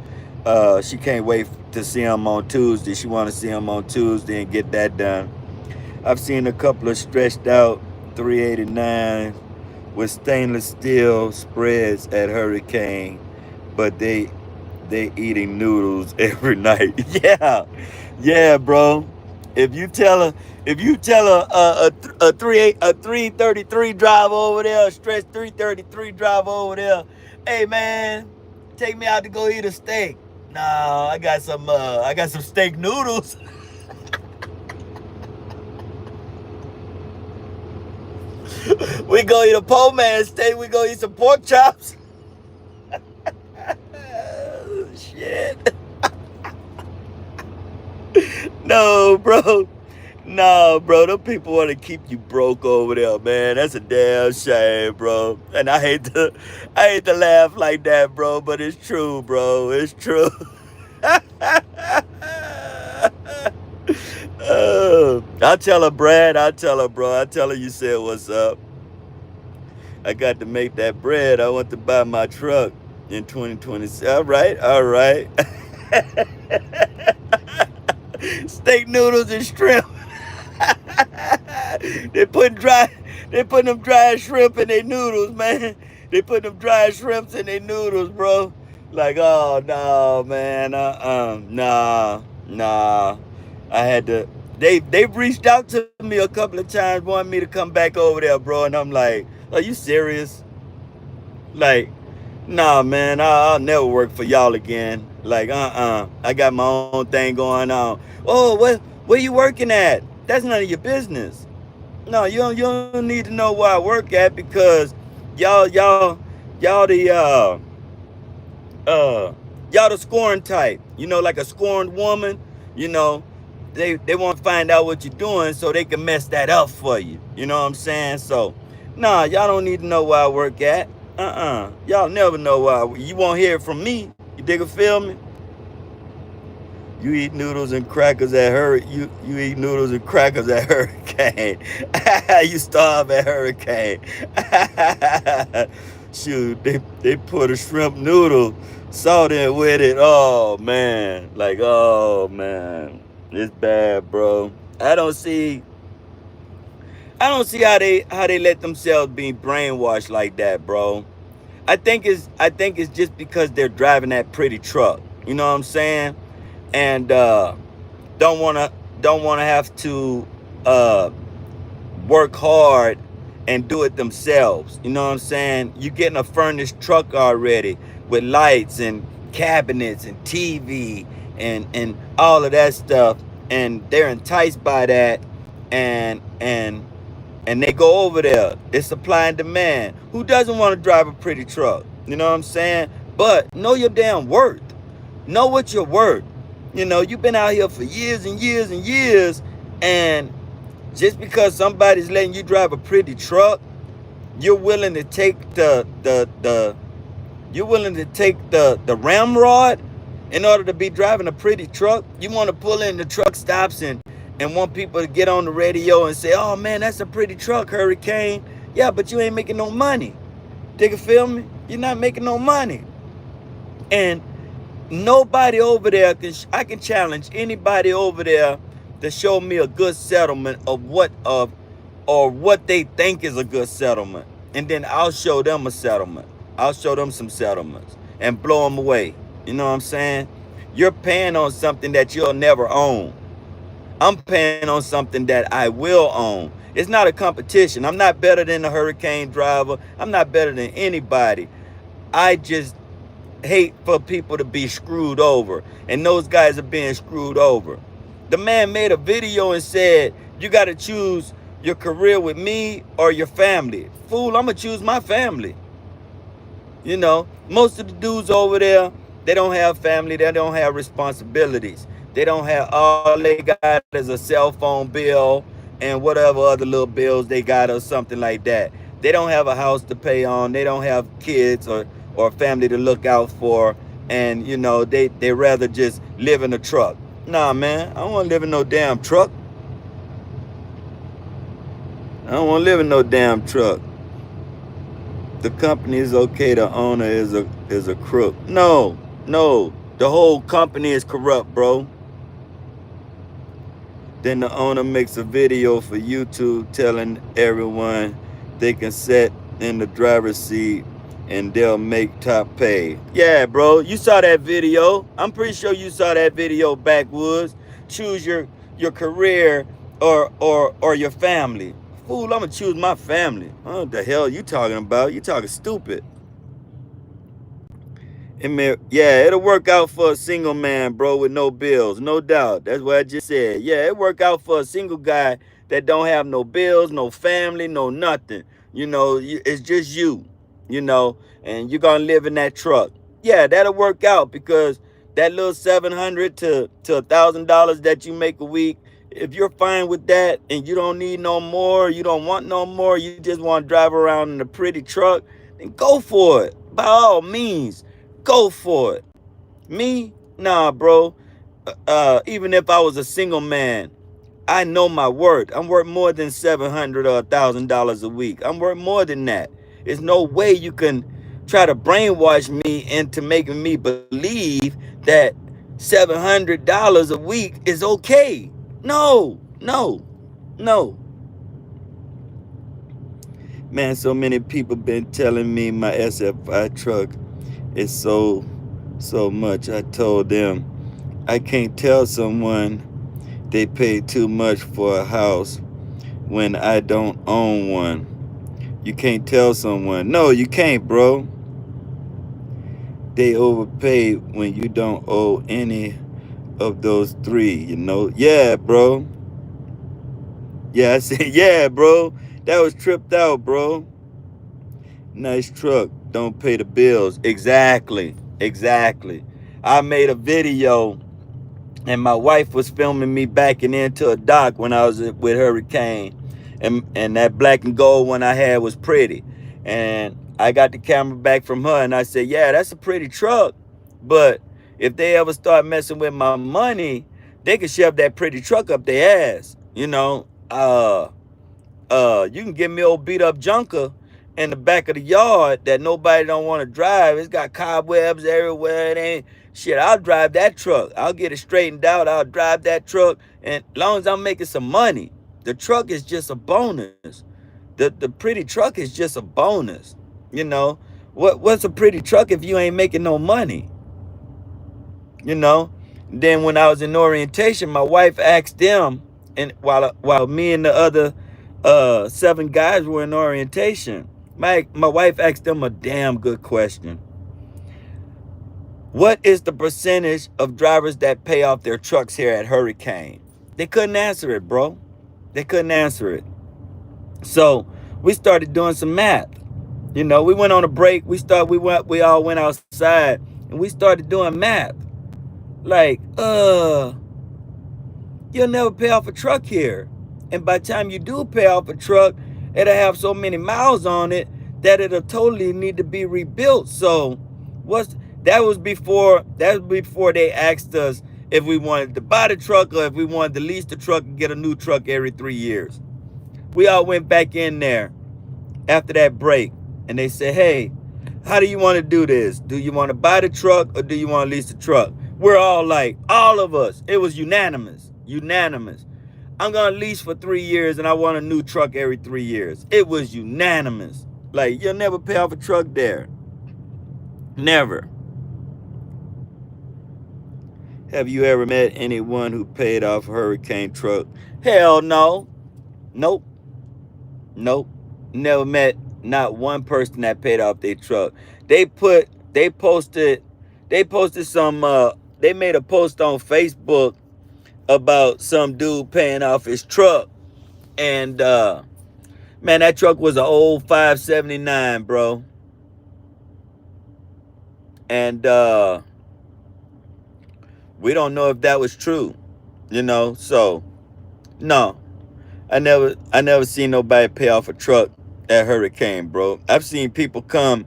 she can't wait to see him on Tuesday. She want to see him on Tuesday and get that done. I've seen a couple of stretched out 389 with stainless steel spreads at Hurricane, but they eating noodles every night. Yeah, yeah, bro. If you tell a 333 drive over there, a stretch 333 drive over there, hey man, take me out to go eat a steak. Nah, I got some steak noodles. We go eat a po' man steak. We go eat some pork chops. Shit. No, bro. No, bro. Them people want to keep you broke over there, man. That's a damn shame, bro. And I hate to laugh like that, bro. But it's true, bro. It's true. I'll tell her, Brad. I'll tell her, bro. I'll tell her you said what's up. I got to make that bread. I want to buy my truck in 2026. All right, all right. Steak noodles and shrimp. they put them dry shrimp in their noodles, man. They put them dry shrimps in their noodles, bro. Like, oh no, man. Nah. I had to. They've reached out to me a couple of times, wanting me to come back over there, bro. And I'm like, are you serious? Like, nah, man, I'll never work for y'all again. Like, I got my own thing going on. Oh, where you working at? That's none of your business. No, you don't need to know where I work at, because y'all the scoring type. You know, like a scoring woman. You know, they want to find out what you're doing so they can mess that up for you. You know what I'm saying? So, nah, y'all don't need to know where I work at. Y'all never know why. You won't hear it from me. You dig or feel me? You eat noodles and crackers at you eat noodles and crackers at Hurricane. You starve at Hurricane. Shoot, they put a shrimp noodle, salt in with it. Oh man. Like, oh man. It's bad, bro. I don't see how they let themselves be brainwashed like that, bro. I think it's just because they're driving that pretty truck. You know what I'm saying? And don't wanna have to work hard and do it themselves. You know what I'm saying? You getting a furnished truck already with lights and cabinets and TV and all of that stuff, and they're enticed by that, and and they go over there. It's supply and demand. Who doesn't want to drive a pretty truck? You know what I'm saying? But know your damn worth. Know what you're worth. You know, you've been out here for years and years and years, and just because somebody's letting you drive a pretty truck, you're willing to take the ramrod in order to be driving a pretty truck. You want to pull in the truck stops and want people to get on the radio and say, oh man, that's a pretty truck, Hurricane. Yeah, but you ain't making no money. Dig it, feel me? You're not making no money. And nobody over there I can challenge anybody over there to show me a good settlement of what they think is a good settlement. And then I'll show them a settlement. I'll show them some settlements and blow them away. You know what I'm saying? You're paying on something that you'll never own. I'm paying on something that I will own. It's not a competition. I'm not better than the Hurricane driver. I'm not better than anybody. I just hate for people to be screwed over. And those guys are being screwed over. The man made a video and said, you got to choose your career with me or your family. Fool, I'm going to choose my family. You know, most of the dudes over there, they don't have family. They don't have responsibilities. They don't have, all they got is a cell phone bill and whatever other little bills they got or something like that. They don't have a house to pay on. They don't have kids or family to look out for. And, you know, they rather just live in a truck. Nah, man, I don't want to live in no damn truck. I don't want to live in no damn truck. The company is okay, the owner is a crook. No, the whole company is corrupt, bro. Then the owner makes a video for YouTube telling everyone they can sit in the driver's seat and they'll make top pay. Yeah, bro, you saw that video. I'm pretty sure you saw that video, backwoods. Choose your career or your family. Fool, I'm gonna choose my family. What the hell you talking about? You talking stupid. It'll work out for a single man, bro, with no bills, no doubt. That's what I just said. Yeah, it work out for a single guy that don't have no bills, no family, no nothing. You know, it's just you, you know, and you're gonna live in that truck. Yeah, that'll work out because that little $700 to $1,000 that you make a week, if you're fine with that and you don't need no more, you don't want no more, you just want to drive around in a pretty truck, then go for it. By all means, go for it. Me? Nah, bro. Even if I was a single man, I know my worth. I'm worth more than $700 or $1,000 a week. I'm worth more than that. There's no way you can try to brainwash me into making me believe that $700 a week is okay. No. Man, so many people been telling me my SFI truck is so much. I told them I can't tell someone they pay too much for a house when I don't own one. You can't tell someone. No, you can't, bro. They overpay when you don't owe any of those three, you know? Yeah, bro. Yeah, I said, yeah, bro. That was tripped out, bro. Nice truck. Don't pay the bills. Exactly. I made a video and my wife was filming me backing into a dock when I was with Hurricane. And that black and gold one I had was pretty. And I got the camera back from her and I said, yeah, that's a pretty truck. But if they ever start messing with my money, they can shove that pretty truck up their ass. You know, you can give me old beat up junker in the back of the yard that nobody don't want to drive. It's got cobwebs everywhere. It ain't shit. I'll drive that truck. I'll get it straightened out. I'll drive that truck. And as long as I'm making some money, the truck is just a bonus. The pretty truck is just a bonus. You know, what's a pretty truck if you ain't making no money? You know, then when I was in orientation, my wife asked them, and while me and the other 7 guys were in orientation, my wife asked them a damn good question. What is the percentage of drivers that pay off their trucks here at Hurricane? They couldn't answer it, bro. They couldn't answer it. So we started doing some math. You know, we went on a break. We all went outside and we started doing math. Like, you'll never pay off a truck here. And by the time you do pay off a truck, it'll have so many miles on it that it'll totally need to be rebuilt. So what's that was before they asked us if we wanted to buy the truck or if we wanted to lease the truck and get a new truck every 3 years. We all went back in there after that break and they said, hey, how do you want to do this? Do you want to buy the truck or do you want to lease the truck? We're all like, all of us, it was unanimous. I'm going to lease for 3 years and I want a new truck every 3 years. It was unanimous. Like, you'll never pay off a truck there. Never. Have you ever met anyone who paid off a hurricane truck? Hell no. Nope. Nope. Never met not one person that paid off their truck. They posted some they made a post on Facebook about some dude paying off his truck. And man, that truck was an old 579, bro. And we don't know if that was true. You know, so no. I never seen nobody pay off a truck at Hurricane, bro. I've seen people come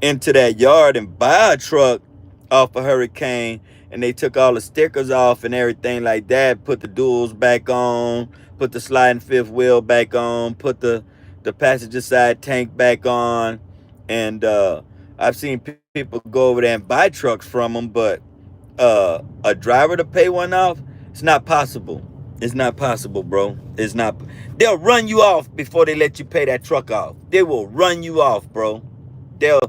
into that yard and buy a truck off a Hurricane and they took all the stickers off and everything like that, put the duals back on, put the sliding fifth wheel back on, put the passenger side tank back on. And I've seen people go over there and buy trucks from them, but a driver to pay one off, it's not possible. It's not possible, bro. It's not. They'll run you off before they let you pay that truck off. They will run you off, bro. They'll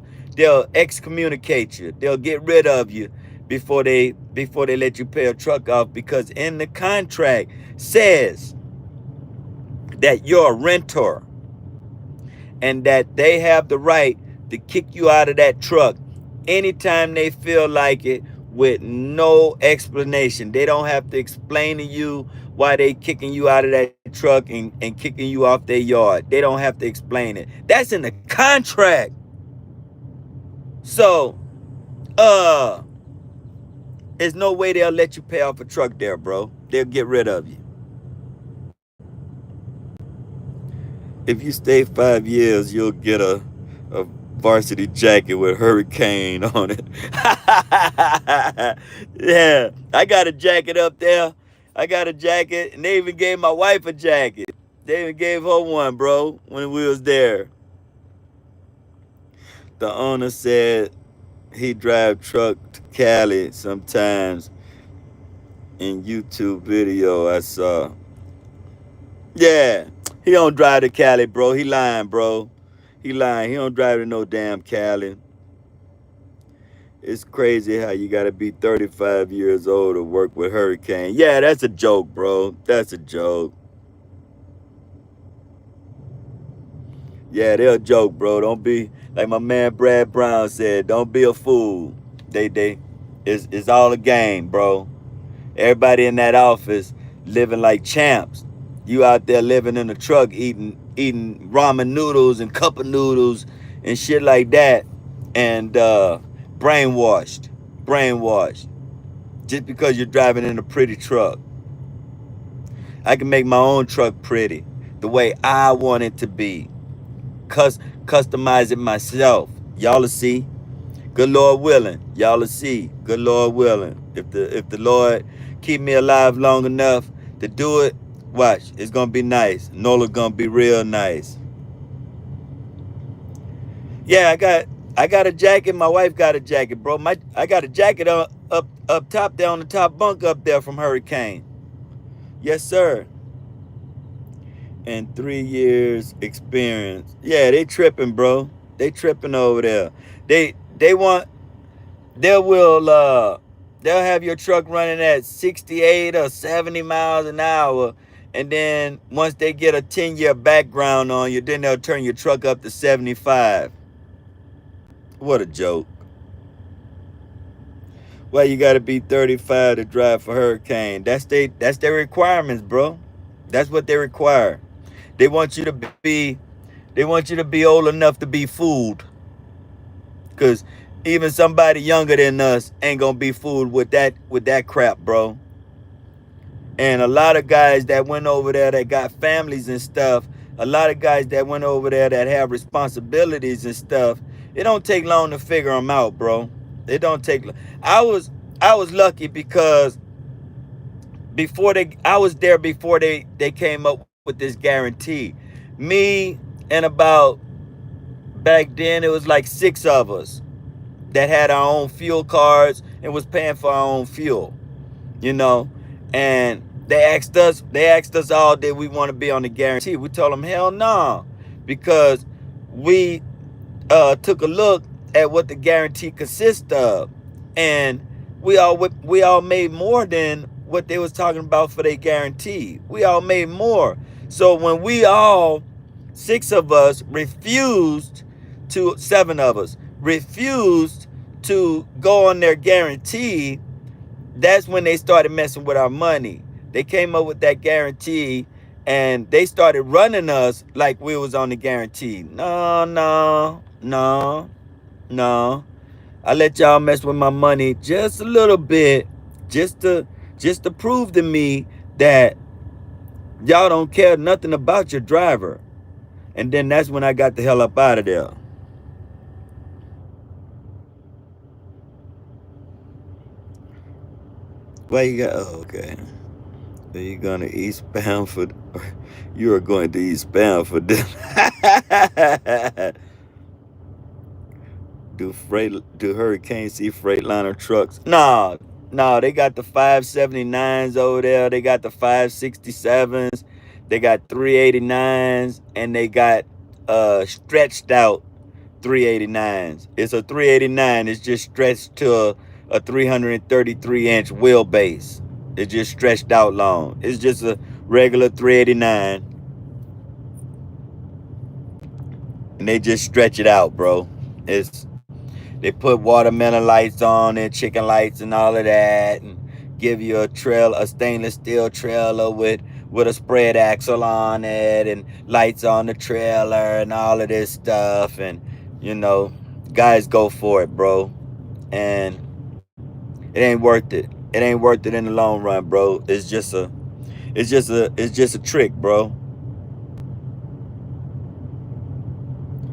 excommunicate you. They'll get rid of you before they let you pay a truck off, because in the contract says that you're a renter and that they have the right to kick you out of that truck anytime they feel like it with no explanation. They don't have to explain to you why they kicking you out of that truck and kicking you off their yard. They don't have to explain it. That's in the contract. So, there's no way they'll let you pay off a truck there, bro. They'll get rid of you. If you stay 5 years, you'll get a varsity jacket with Hurricane on it. Yeah, I got a jacket up there. I got a jacket, and they even gave my wife a jacket. They even gave her one, bro, when we was there. The owner said he drive truck to Cali sometimes. In YouTube video I saw. Yeah, he don't drive to Cali, bro. He lying, bro. He lying. He don't drive to no damn Cali. It's crazy how you gotta be 35 years old to work with Hurricane. Yeah, that's a joke, bro. That's a joke. Yeah, they're a joke, bro. Don't be, like my man Brad Brown said, don't be a fool. It's all a game, bro. Everybody in that office living like champs. You out there living in a truck eating ramen noodles and cup of noodles and shit like that. And brainwashed. Just because you're driving in a pretty truck. I can make my own truck pretty the way I want it to be. Customize it myself. Y'all will see. Good Lord willing. Y'all will see. Good Lord willing. If the Lord keep me alive long enough to do it, watch. It's gonna be nice. Nola's gonna be real nice. Yeah, I got a jacket. My wife got a jacket, bro. I got a jacket up top there on the top bunk up there from Hurricane. Yes, sir. And 3 years experience. Yeah, they tripping, bro. They tripping over there. They'll have your truck running at 68 or 70 miles an hour, and then once they get a 10-year background on you, then they'll turn your truck up to 75. What a joke. Well, you got to be 35 to drive for Hurricane. That's their requirements, bro. That's what they require. They want you to be they want you to be old enough to be fooled. Cause even somebody younger than us ain't gonna be fooled with that crap, bro. And a lot of guys that went over there that got families and stuff, a lot of guys that went over there that have responsibilities and stuff, it don't take long to figure them out, bro. It don't take. I was I was lucky because I was there before they came up with this guarantee. Me and about back then it was like 6 of us that had our own fuel cards and was paying for our own fuel, you know. And they asked us all, did we want to be on the guarantee? We told them hell no, because we took a look at what the guarantee consists of, and we all made more than what they was talking about for their guarantee. We all made more. So when we all 6 of us refused to 7 of us refused to go on their guarantee, that's when they started messing with our money. They came up with that guarantee and they started running us like we was on the guarantee. No, no, no, no. I let y'all mess with my money just a little bit, just to prove to me that y'all don't care nothing about your driver. And then that's when I got the hell up out of there. Why you got? Oh, okay. Are you gonna eastbound for? You are going to eastbound for dinner. Do Hurricane see Freightliner trucks? Nah, nah. They got the 579s over there. They got the 567s. They got 389s, and they got stretched out 389s. It's a 389. It's just stretched to a 333-inch wheelbase. It's just stretched out long. It's just a regular 389, and they just stretch it out, bro. It's They put watermelon lights on it, chicken lights, and all of that, and give you a stainless steel trailer with a spread axle on it, and lights on the trailer, and all of this stuff. And you know, guys go for it, bro. And it ain't worth it. It ain't worth it in the long run, bro. It's just a trick, bro.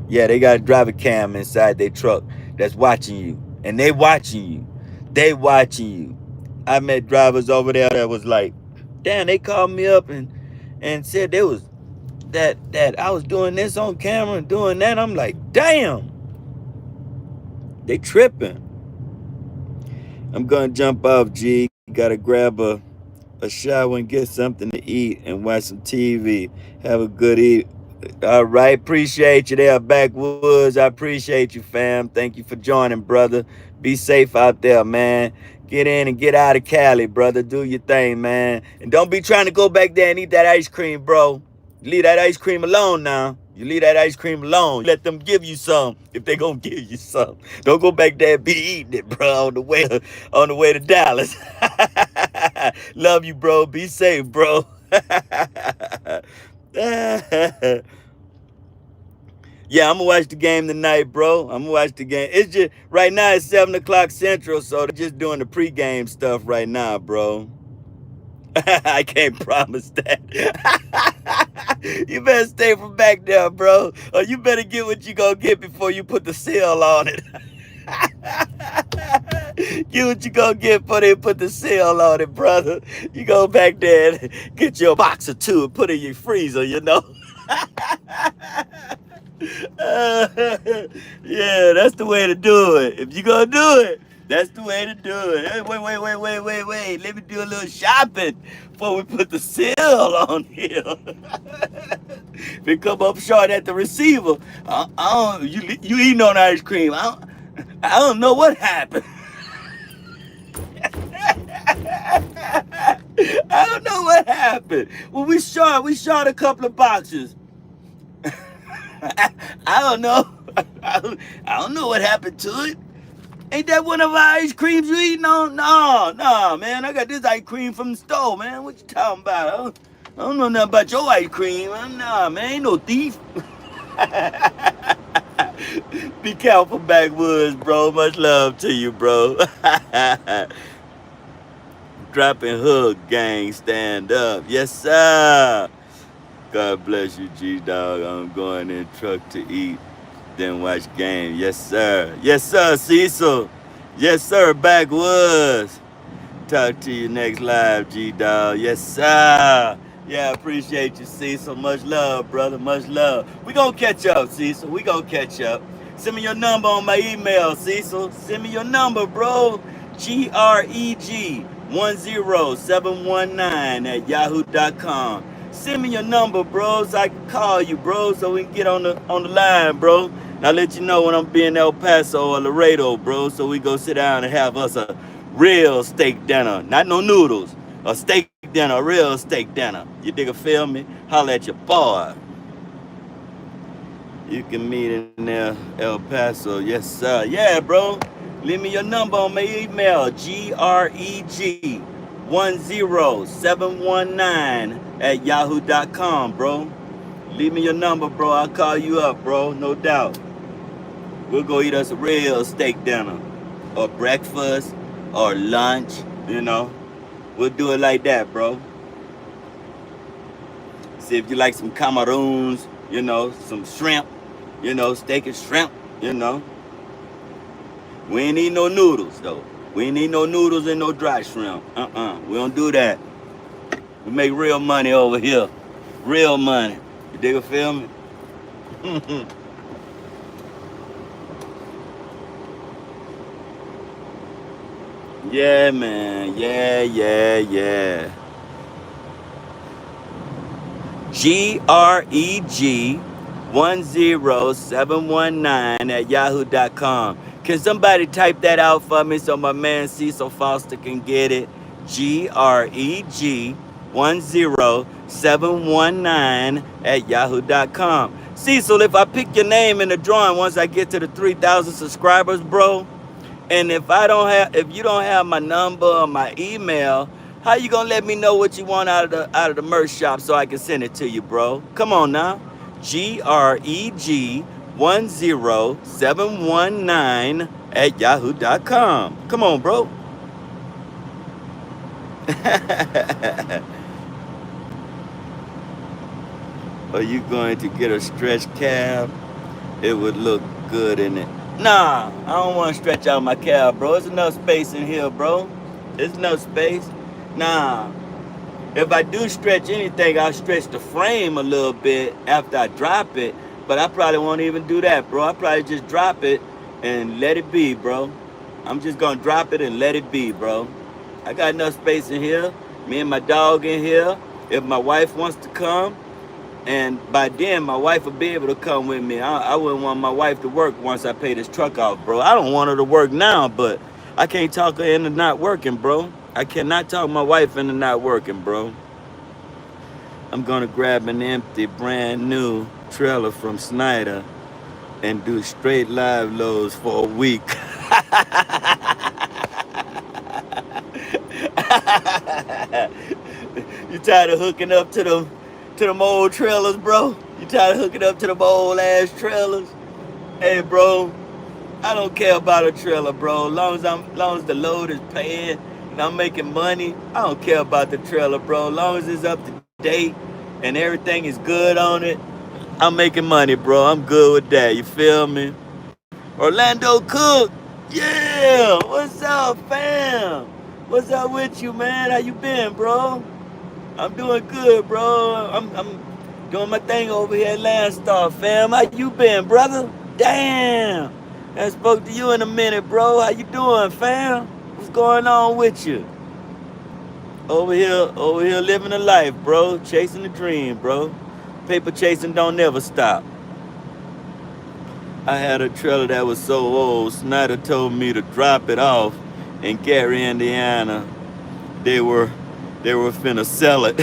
Yeah, they got a driver cam inside their truck that's watching you. And they watching you. They watching you. I met drivers over there that was like, damn, they called me up and said they was that I was doing this on camera and doing that. I'm like, damn, they tripping. I'm gonna jump off, G. Gotta grab a shower and get something to eat and watch some TV. Have a good eat. All right, appreciate you there, Backwoods. I appreciate you, fam. Thank you for joining, brother. Be safe out there, man. Get in and get out of Cali, brother. Do your thing, man. And don't be trying to go back there and eat that ice cream, bro. Leave that ice cream alone now. You leave that ice cream alone. Let them give you some if they gonna give you some. Don't go back there and be eating it, bro, on the way to Dallas. Love you, bro. Be safe, bro. Yeah, I'm gonna watch the game tonight, bro. I'm gonna watch the game. It's just right now it's 7 o'clock Central, so they're just doing the pregame stuff right now, bro. I can't promise that. You better stay from back there, bro. Or you better get what you gonna get before you put the seal on it. Get what you gonna get before they put the seal on it, brother. You go back there and get your box or two and put it in your freezer, you know. Yeah, that's the way to do it. If you gonna do it, that's the way to do it. Hey, wait. Let me do a little shopping before we put the seal on here. If it come up short at the receiver, I don't, you eating on ice cream. I don't know what happened. I don't know what happened. Well, we shot a couple of boxes. I don't know. I don't know what happened to it. Ain't that one of our ice creams you eating on? No, man. I got this ice cream from the store, man. What you talking about? I don't know nothing about your ice cream. Nah, man, ain't no thief. Be careful, backwoods, bro. Much love to you, bro. Dropping hook, gang, stand up. Yes, sir. God bless you, G-Dawg. I'm going in truck to eat, then watch game. Yes, sir. Yes, sir, Cecil. Yes, sir, backwoods. Talk to you next live, G-Dawg. Yes, sir. Yeah, I appreciate you, Cecil. Much love, brother. Much love. We gonna catch up, Cecil. We gonna catch up. Send me your number on my email, Cecil. Send me your number, bro. GREG10719 at yahoo.com. Send me your number, bro, so I can call you, bro, so we can get on the line, bro. And I'll let you know when I'm being El Paso or Laredo, bro, so we go sit down and have us a real steak dinner. Not no noodles. A steak dinner, a real steak dinner. You dig a feel me? Holla at your boy. You can meet in there, El Paso. Yes, sir. Yeah, bro. Leave me your number on my email. GREG10719 at yahoo.com, bro. Leave me your number, bro. I'll call you up, bro. No doubt. We'll go eat us a real steak dinner. Or breakfast. Or lunch. You know. We'll do it like that, bro. See if you like some camaroons. You know. Some shrimp. You know. Steak and shrimp. You know. We ain't need no noodles, though. We ain't need no noodles and no dry shrimp. We don't do that. We make real money over here. Real money. You dig a feel me? Yeah, man. Yeah. GREG10719 at yahoo.com. Can somebody type that out for me so my man Cecil Foster can get it? GREG10719 at yahoo.com. Cecil, if I pick your name in the drawing once I get to the 3,000 subscribers, bro, and if you don't have my number or my email, how you gonna let me know what you want out of the merch shop so I can send it to you, bro? Come on now. GREG10719 at yahoo.com. Come on, bro. Are you going to get a stretch cab? It would look good in it. Nah, I don't want to stretch out my cab, bro. There's enough space in here, bro. There's enough space. Nah. If I do stretch anything, I'll stretch the frame a little bit after I drop it. But I probably won't even do that, bro. I'll probably just drop it and let it be, bro. I'm just going to drop it and let it be, bro. I got enough space in here. Me and my dog in here. If my wife wants to come, and by then, my wife will be able to come with me. I wouldn't want my wife to work once I pay this truck off, bro. I don't want her to work now, but I can't talk her into not working, bro. I cannot talk my wife into not working, bro. I'm going to grab an empty, brand new trailer from Snyder and do straight live loads for a week. You tired of hooking up to them old trailers, bro? You tired of hooking up to them old ass trailers? Hey, bro, I don't care about a trailer, bro. Long as the load is paying and I'm making money, I don't care about the trailer, bro. Long as it's up to date and everything is good on it, I'm making money, bro. I'm good with that. You feel me? Orlando Cook, yeah. What's up, fam? What's up with you, man? How you been, bro? I'm doing good, bro. I'm doing my thing over here at Landstar, fam. How you been, brother? Damn. I spoke to you in a minute, bro. How you doing, fam? What's going on with you? Over here living a life, bro. Chasing a dream, bro. Paper chasing don't never stop. I had a trailer that was so old, Snyder told me to drop it off in Gary, Indiana. They were finna sell it.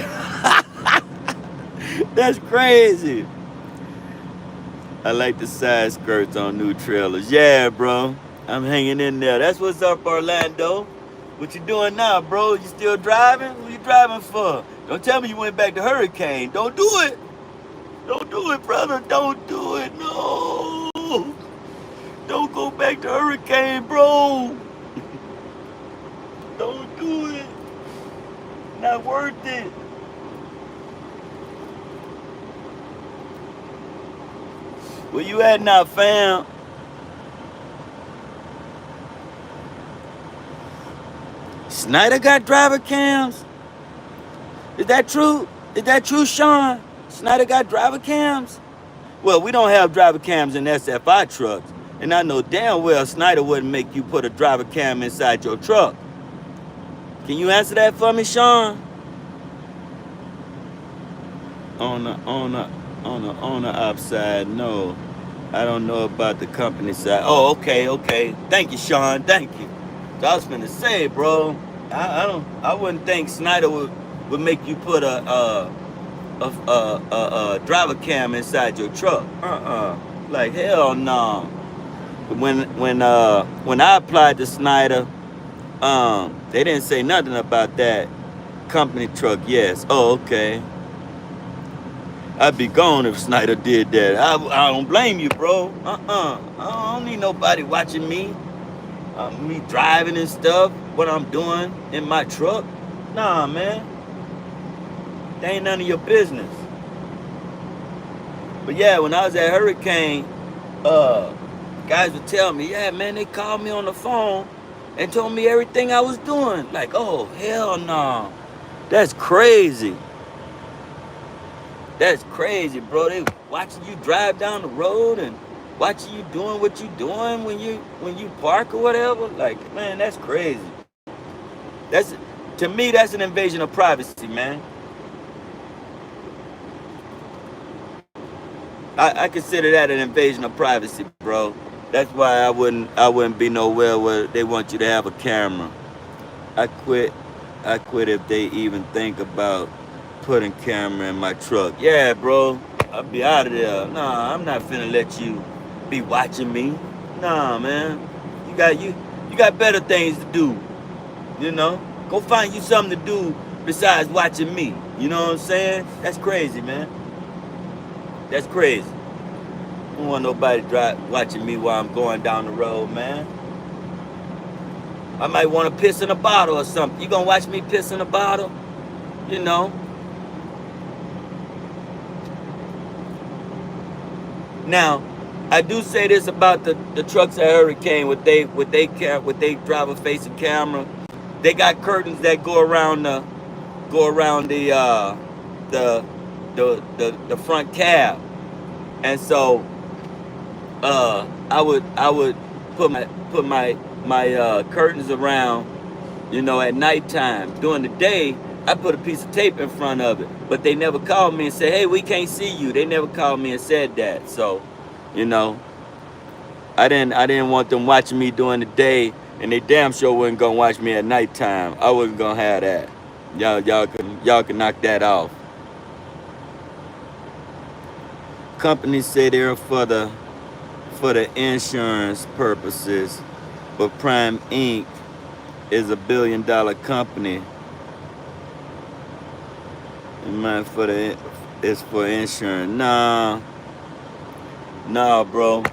That's crazy. I like the side skirts on new trailers. Yeah, bro. I'm hanging in there. That's what's up, Orlando. What you doing now, bro? You still driving? What you driving for? Don't tell me you went back to Hurricane. Don't do it. Don't do it, brother. Don't do it. No. Don't go back to Hurricane, bro. Don't do it. Not worth it. Where you at now, fam? Snyder got driver cams? Is that true? Is that true, Sean? Snyder got driver cams? Well, we don't have driver cams in SFI trucks. And I know damn well Snyder wouldn't make you put a driver cam inside your truck. Can you answer that for me, Sean? On the upside, no. I don't know about the company side. Oh, okay. Thank you, Sean. Thank you. So I was finna say, bro, I wouldn't think Snyder would make you put a driver cam inside your truck. Like hell no. When I applied to Snyder, they didn't say nothing about that. Company truck, yes. Oh, okay. I'd be gone if Snyder did that. I don't blame you, bro. I don't need nobody watching me. Me driving and stuff, what I'm doing in my truck. Nah, man. That ain't none of your business. But yeah, when I was at Hurricane, guys would tell me, yeah, man, they called me on the phone and told me everything I was doing. Like, oh, hell no. That's crazy. That's crazy, bro. They watching you drive down the road and watching you doing what you doing when you park or whatever. Like, man, that's crazy. To me, that's an invasion of privacy, man. I consider that an invasion of privacy, bro. That's why I wouldn't be nowhere where they want you to have a camera. I quit if they even think about putting camera in my truck. Yeah, bro, I'll be out of there. Nah, I'm not finna let you be watching me. Nah, man. You got better things to do. You know? Go find you something to do besides watching me. You know what I'm saying? That's crazy, man. That's crazy. I don't want nobody watching me while I'm going down the road, man. I might want to piss in a bottle or something. You gonna watch me piss in a bottle? You know? Now, I do say this about the trucks at Hurricane with they driver facing camera. They got curtains that go around the front cab, and so I would put my curtains around, you know, at nighttime. During the day, I put a piece of tape in front of it, but they never called me and said, hey, we can't see you. They never called me and said that. So, you know, I didn't want them watching me during the day, and they damn sure wasn't gonna watch me at nighttime. I wasn't gonna have that. Y'all can knock that off. Companies say they're for the insurance purposes, but Prime Inc. is a $1 billion company. It's for insurance. Nah, bro.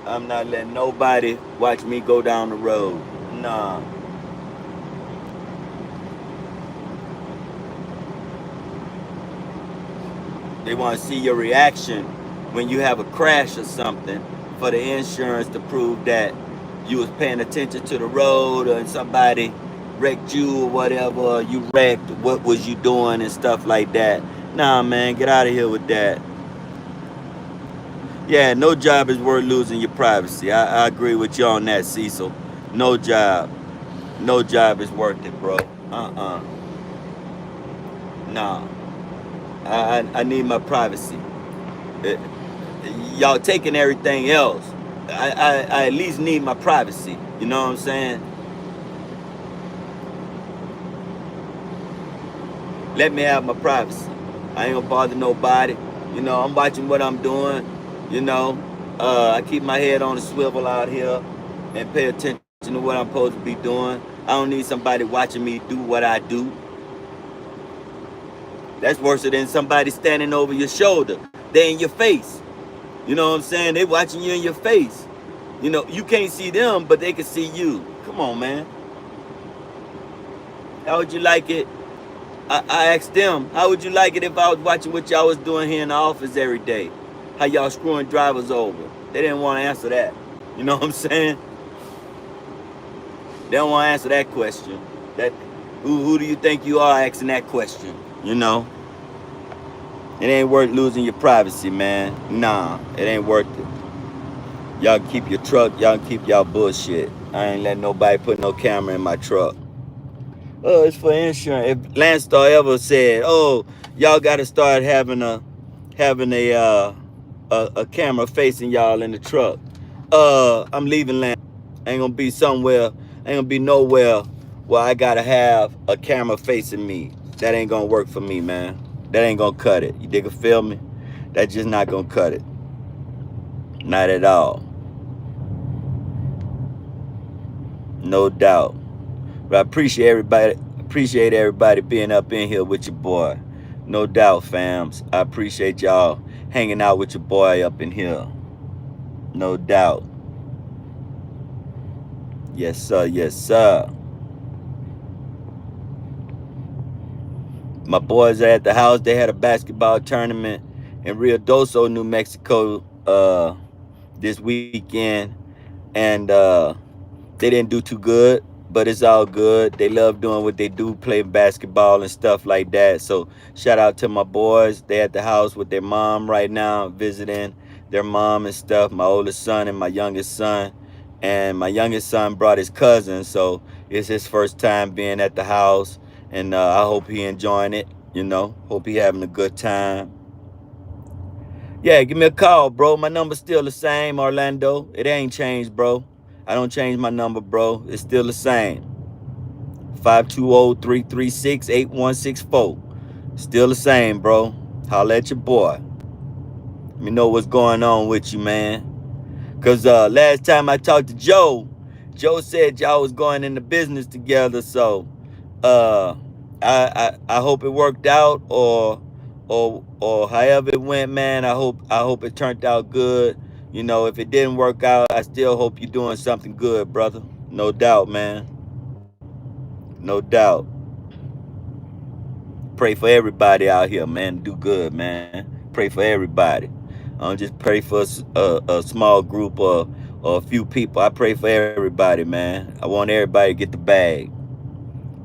I'm not letting nobody watch me go down the road. Nah. They want to see your reaction when you have a crash or something for the insurance to prove that you was paying attention to the road, or somebody wrecked you or whatever, or you wrecked, what was you doing and stuff like that. Nah, man, get out of here with that. Yeah, no job is worth losing your privacy. I agree with you on that, Cecil. No job is worth it, bro. Nah. I need my privacy. Y'all taking everything else. I at least need my privacy. You know what I'm saying? Let me have my privacy. I ain't gonna bother nobody. You know, I'm watching what I'm doing. You know, I keep my head on a swivel out here and pay attention to what I'm supposed to be doing. I don't need somebody watching me do what I do. That's worse than somebody standing over your shoulder. They in your face. You know what I'm saying? They watching you in your face. You know, you can't see them, but they can see you. Come on, man. How would you like it? I asked them, how would you like it if I was watching what y'all was doing here in the office every day? How y'all screwing drivers over? They didn't want to answer that. You know what I'm saying? They don't want to answer that question. That who do you think you are asking that question? You know? It ain't worth losing your privacy, man. Nah, it ain't worth it. Y'all keep your truck, y'all keep y'all bullshit. I ain't letting nobody put no camera in my truck. Oh, it's for insurance. If Landstar ever said, "Oh, y'all got to start having a camera facing y'all in the truck," I'm leaving Landstar. Ain't gonna be somewhere. Ain't gonna be nowhere where I gotta have a camera facing me. That ain't gonna work for me, man. That ain't gonna cut it. You dig or feel me? That's just not gonna cut it. Not at all. No doubt. But I appreciate everybody being up in here with your boy. No doubt, fams. I appreciate y'all hanging out with your boy up in here. No doubt. Yes, sir. Yes, sir. My boys are at the house. They had a basketball tournament in Rio Doso, New Mexico, this weekend, and they didn't do too good, but it's all good. They love doing what they do, playing basketball and stuff like that. So shout out to my boys. They at the house with their mom right now, visiting their mom and stuff. My oldest son and my youngest son. And my youngest son brought his cousin, so it's his first time being at the house. And I hope he enjoying it, you know. Hope he having a good time. Yeah, give me a call, bro. My number's still the same, Orlando. It ain't changed, bro. I don't change my number, bro. It's still the same. 520-336-8164. Still the same, bro. Holla at your boy. Let me know what's going on with you, man. Because last time I talked to Joe, Joe said y'all was going into business together. So uh, I hope it worked out, or however it went, man. I hope it turned out good. You know, if it didn't work out, I still hope you're doing something good, brother. No doubt, man. No doubt. Pray for everybody out here, man. Do good, man. Pray for everybody. I don't just pray for a small group or a few people. I pray for everybody, man. I want everybody to get the bag.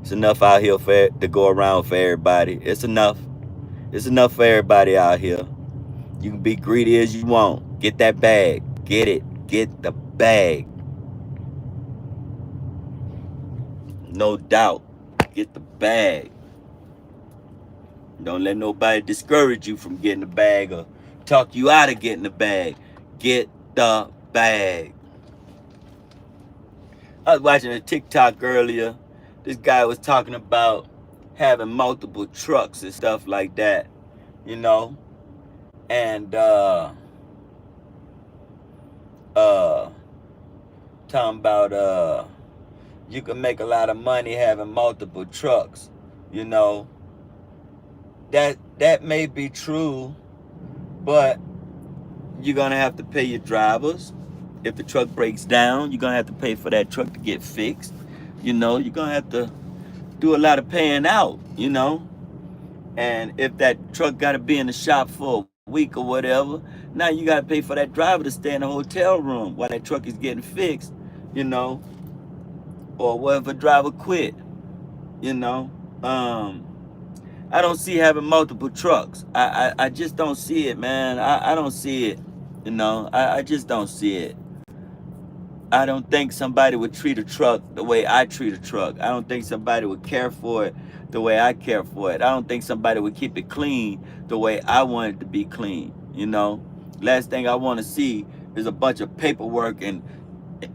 It's enough out here to go around for everybody. It's enough. It's enough for everybody out here. You can be greedy as you want. Get that bag. Get it. Get the bag. No doubt. Get the bag. Don't let nobody discourage you from getting the bag or talk you out of getting the bag. Get the bag. I was watching a TikTok earlier. This guy was talking about having multiple trucks and stuff like that, you know, and talking about you can make a lot of money having multiple trucks, you know. That may be true, but you're gonna have to pay your drivers. If the truck breaks down, you're gonna have to pay for that truck to get fixed. You know, you're gonna have to do a lot of paying out, you know. And if that truck gotta be in the shop for a week or whatever, now you gotta pay for that driver to stay in the hotel room while that truck is getting fixed, you know. Or what if a driver quit, you know. I don't see having multiple trucks. I just don't see it, man. I don't see it. You know, I just don't see it. I don't think somebody would treat a truck the way I treat a truck. I don't think somebody would care for it the way I care for it. I don't think somebody would keep it clean the way I want it to be clean. You know, last thing I want to see is a bunch of paperwork and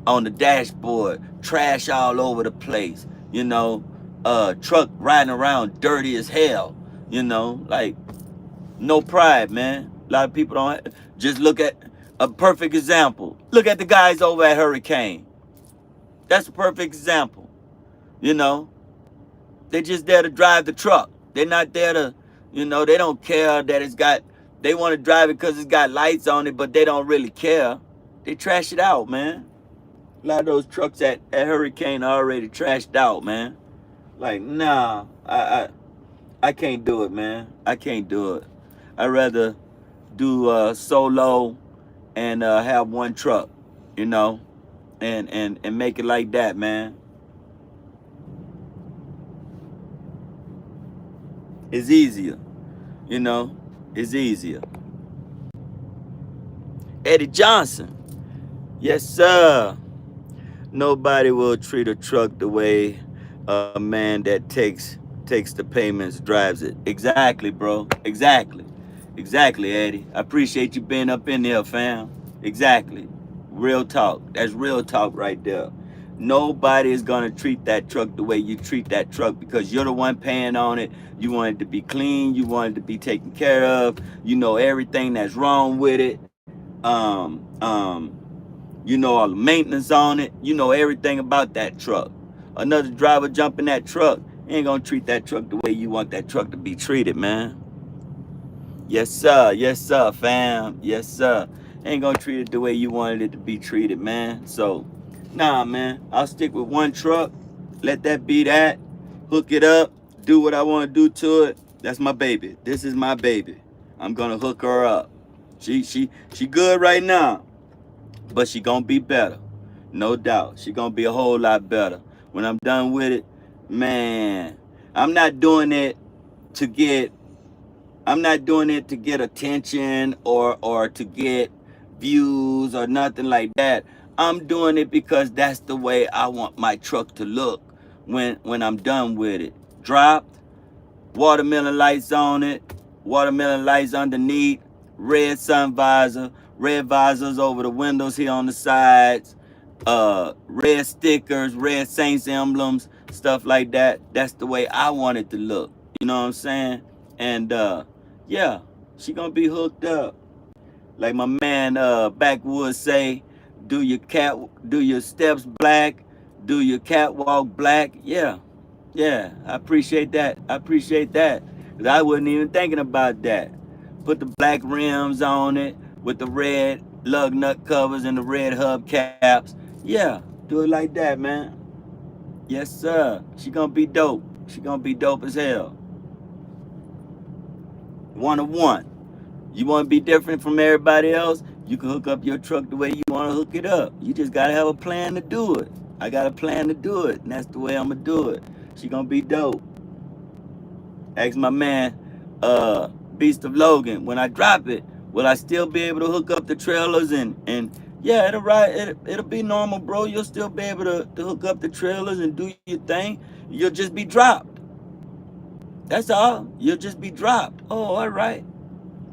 on the dashboard, trash all over the place. You know, truck riding around dirty as hell. You know, like no pride, man. A lot of people don't just look at a perfect example. Look at the guys over at Hurricane. That's a perfect example. You know, they're just there to drive the truck. They're not there to, You know, they don't care that it's got, they want to drive it because it's got lights on it, but they don't really care. They trash it out, man. A lot of those trucks at Hurricane are already trashed out, man. Like, nah, I can't do it, man. I can't do it. I'd rather do solo and have one truck, you know, and make it like that, man. It's easier, you know. It's easier. Eddie Johnson, yes sir. Nobody will treat a truck the way a man that takes the payments drives it. Exactly, bro. Exactly, Eddie. I appreciate you being up in there, fam. Exactly. Real talk. That's real talk right there. Nobody is gonna treat that truck the way you treat that truck because you're the one paying on it. You want it to be clean. You want it to be taken care of. You know everything that's wrong with it. Um, um, you know all the maintenance on it. You know everything about that truck. Another driver jump in that truck ain't gonna treat that truck the way you want that truck to be treated, man. Yes sir, fam. Yes, sir. Ain't gonna treat it the way you wanted it to be treated, man. So, nah, man. I'll stick with one truck. Let that be that. Hook it up. Do what I want to do to it. That's my baby. This is my baby. I'm gonna hook her up. She good right now, but she gonna be better. No doubt. She gonna be a whole lot better. When I'm done with it, man, I'm not doing it to get I'm not doing it to get attention or to get views or nothing like that. I'm doing it because that's the way I want my truck to look when I'm done with it. Dropped, watermelon lights on it, watermelon lights underneath, red sun visor, red visors over the windows here on the sides, red stickers, red Saints emblems, stuff like that. That's the way I want it to look. You know what I'm saying? And yeah, she gonna be hooked up. Like my man Backwoods say, do your steps black, do your catwalk black. Yeah, yeah, I appreciate that. I appreciate that. Cause I wasn't even thinking about that. Put the black rims on it with the red lug nut covers and the red hub caps. Yeah, do it like that, man. Yes, sir. She gonna be dope. She gonna be dope as hell. One of one. You want to be different from everybody else? You can hook up your truck the way you want to hook it up. You just got to have a plan to do it. I got a plan to do it, and that's the way I'm going to do it. She going to be dope. Ask my man, Beast of Logan, when I drop it, will I still be able to hook up the trailers? And yeah, it'll ride. It'll be normal, bro. You'll still be able to hook up the trailers and do your thing. You'll just be dropped. That's all. You'll just be dropped. Oh, all right.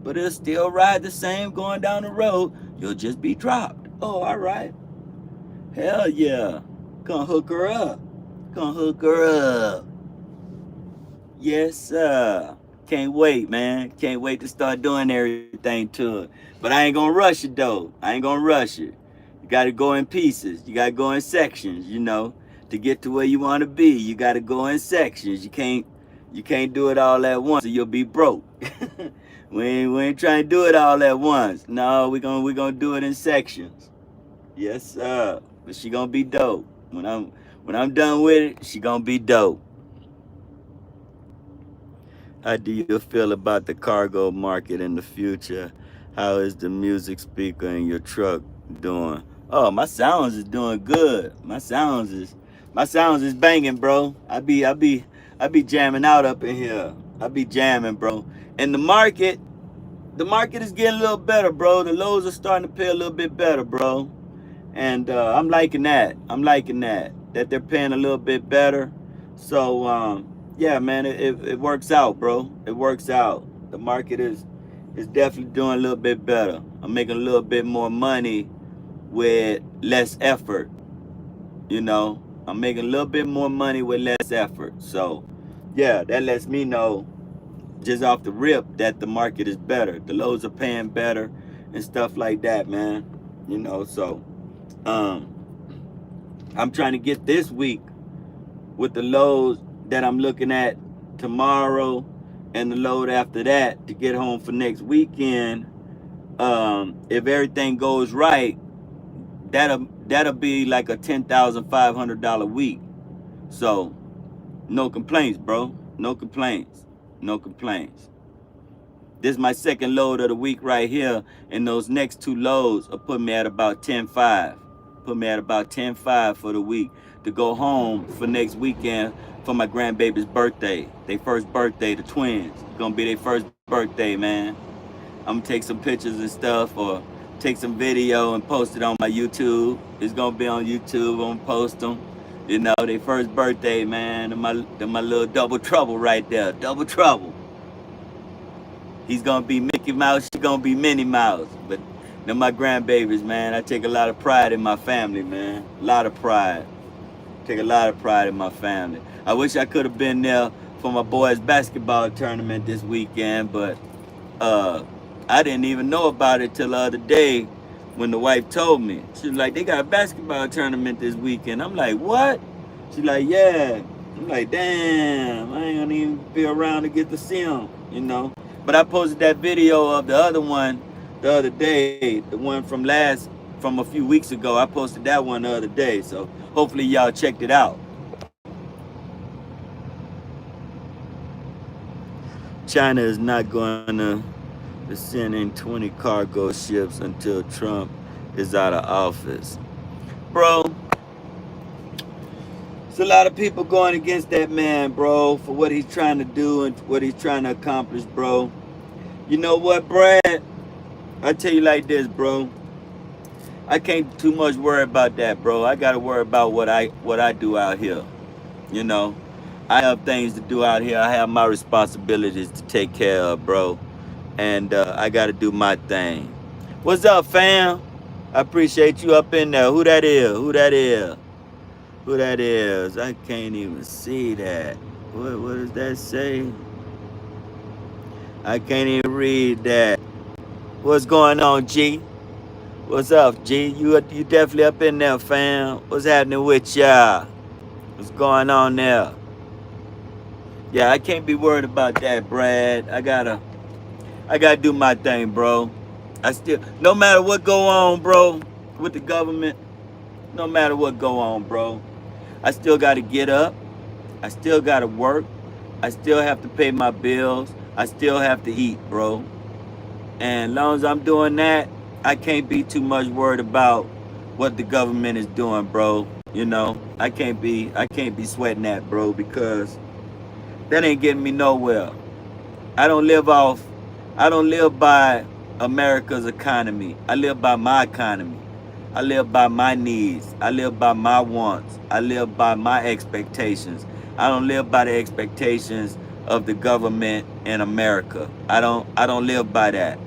But it'll still ride the same going down the road. You'll just be dropped. Oh, all right. Hell yeah. Gonna hook her up. Gonna hook her up. Yes, sir. Can't wait, man. Can't wait to start doing everything to it. But I ain't gonna rush it, though. I ain't gonna rush it. You gotta go in pieces. You gotta go in sections, you know. To get to where you wanna be, you gotta go in sections. You can't do it all at once or you'll be broke. We ain't trying to do it all at once. No, we gonna do it in sections. Yes, sir. But she gonna be dope. When I'm done with it, she gonna be dope. How do you feel about the cargo market in the future? How is the music speaker in your truck doing? Oh, my sounds is doing good. My sounds is banging, bro. I be jamming out up in here. I be jamming, bro. And the market is getting a little better, bro. The lows are starting to pay a little bit better, bro. And I'm liking that. I'm liking that they're paying a little bit better. So yeah, man, it works out, bro. It works out. The market is definitely doing a little bit better. I'm making a little bit more money with less effort. You know, I'm making a little bit more money with less effort. So yeah, that lets me know just off the rip that the market is better. The lows are paying better and stuff like that, man. You know, so um I'm trying to get this week with the lows that I'm looking at tomorrow and the load after that to get home for next weekend. If everything goes right, that'll be like a $10,500 week. So no complaints, bro. No complaints. No complaints. This is my second load of the week right here, and those next two loads will put me at about 10.5. Put me at about 10.5 for the week to go home for next weekend for my grandbaby's birthday. Their first birthday, the twins. It's gonna be their first birthday, man. I'm gonna take some pictures and stuff, or take some video and post it on my YouTube. It's gonna be on YouTube. I'm gonna post them. You know, their first birthday, man. My little double trouble right there. Double trouble. He's gonna be Mickey Mouse, she's gonna be Minnie Mouse. But they're my grandbabies, man. I take a lot of pride in my family, man. A lot of pride. Take a lot of pride in my family. I wish I could have been there for my boys' basketball tournament this weekend, but I didn't even know about it till the other day when the wife told me. She was like, they got a basketball tournament this weekend. I'm like, what? She's like, yeah. I'm like, damn, I ain't gonna even be around to get to see them, you know. But I posted that video of the other one the other day, the one from a few weeks ago. I posted that one the other day, so hopefully y'all checked it out. China is not going to send in 20 cargo ships until Trump is out of office. Bro, there's a lot of people going against that man, bro, for what he's trying to do and what he's trying to accomplish, bro. You know what, Brad? I tell you like this, bro. I can't too much worry about that, bro. I gotta worry about what I do out here. You know, I have things to do out here. I have my responsibilities to take care of, bro. And I gotta do my thing. What's up, fam? I appreciate you up in there. Who that is? Who that is? Who that is? I can't even see that. What does that say? I can't even read that. What's going on, G? What's up, G? You definitely up in there, fam. What's happening with y'all? What's going on there? Yeah, I can't be worried about that, Brad. I gotta do my thing, bro. No matter what go on, bro, with the government, no matter what go on, bro, I still gotta get up. I still gotta work. I still have to pay my bills. I still have to eat, bro. And as long as I'm doing that, I can't be too much worried about what the government is doing, bro. You know, I can't be sweating that, bro, because that ain't getting me nowhere. I don't live by America's economy. I live by my economy. I live by my needs. I live by my wants. I live by my expectations. I don't live by the expectations of the government in America. I don't live by that.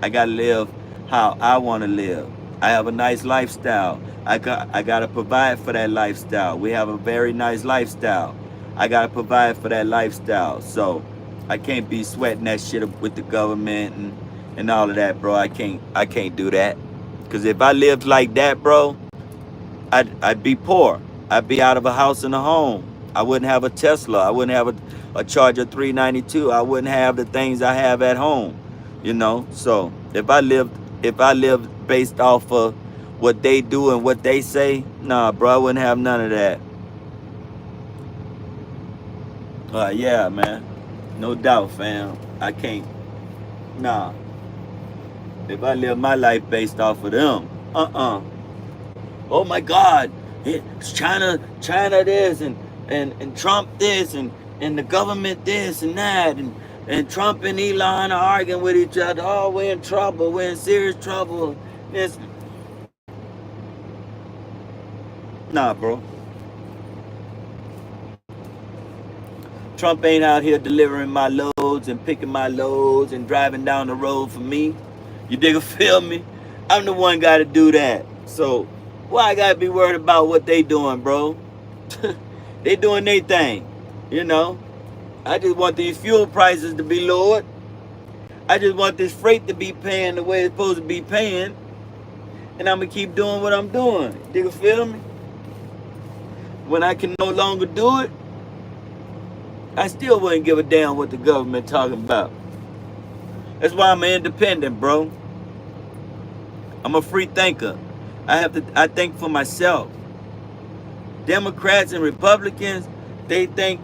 I gotta live how I want to live. I have a nice lifestyle. I gotta provide for that lifestyle. We have a very nice lifestyle. I gotta provide for that lifestyle. So I can't be sweating that shit with the government and all of that, bro. I can't do that. Cause if I lived like that, bro, I'd be poor. I'd be out of a house and a home. I wouldn't have a Tesla. I wouldn't have a Charger 392. I wouldn't have the things I have at home. You know? So if I lived based off of what they do and what they say, nah, bro, I wouldn't have none of that. Yeah, man. No doubt, fam. I can't. Nah. If I live my life based off of them, oh my God, it's China this and Trump this and the government this and that and Trump and Elon are arguing with each other. Oh, we're in trouble. We're in serious trouble. This. Nah, bro. Trump ain't out here delivering my loads and picking my loads and driving down the road for me. You dig, feel me? I'm the one got to do that. So why I got to be worried about what they doing, bro? They doing their thing, you know? I just want these fuel prices to be lowered. I just want this freight to be paying the way it's supposed to be paying. And I'm going to keep doing what I'm doing. You dig, feel me? When I can no longer do it, I still wouldn't give a damn what the government talking about. That's why I'm an independent, bro. I'm a free thinker. I think for myself. Democrats and Republicans, they think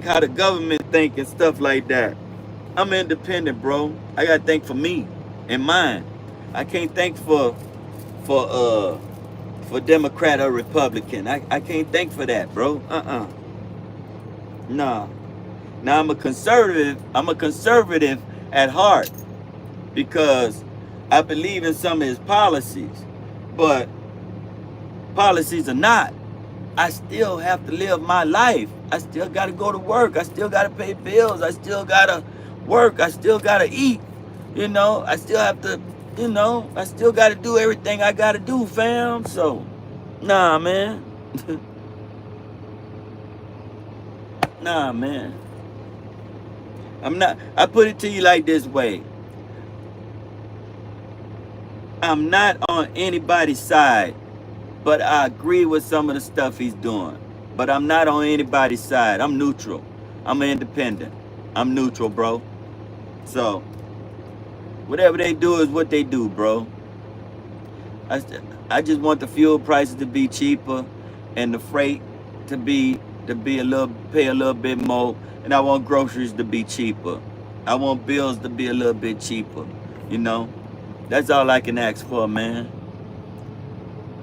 how the government think and stuff like that. I'm independent, bro. I gotta think for me and mine. I can't think for uh for Democrat or Republican. I can't think for that, bro. Nah. Now I'm a conservative. I'm a conservative at heart because I believe in some of his policies, but policies are not. I still have to live my life. I still got to go to work. I still got to pay bills. I still got to work. I still got to eat. You know, I still have to, I still got to do everything I got to do, fam. So, nah, man. Nah, man. I put it to you like this way. I'm not on anybody's side, but I agree with some of the stuff he's doing. But I'm not on anybody's side. I'm neutral. I'm an independent. I'm neutral, bro. So, whatever they do is what they do, bro. I just want the fuel prices to be cheaper and the freight to be pay a little bit more, and I want groceries to be cheaper. I want bills to be a little bit cheaper, you know? That's all I can ask for, man.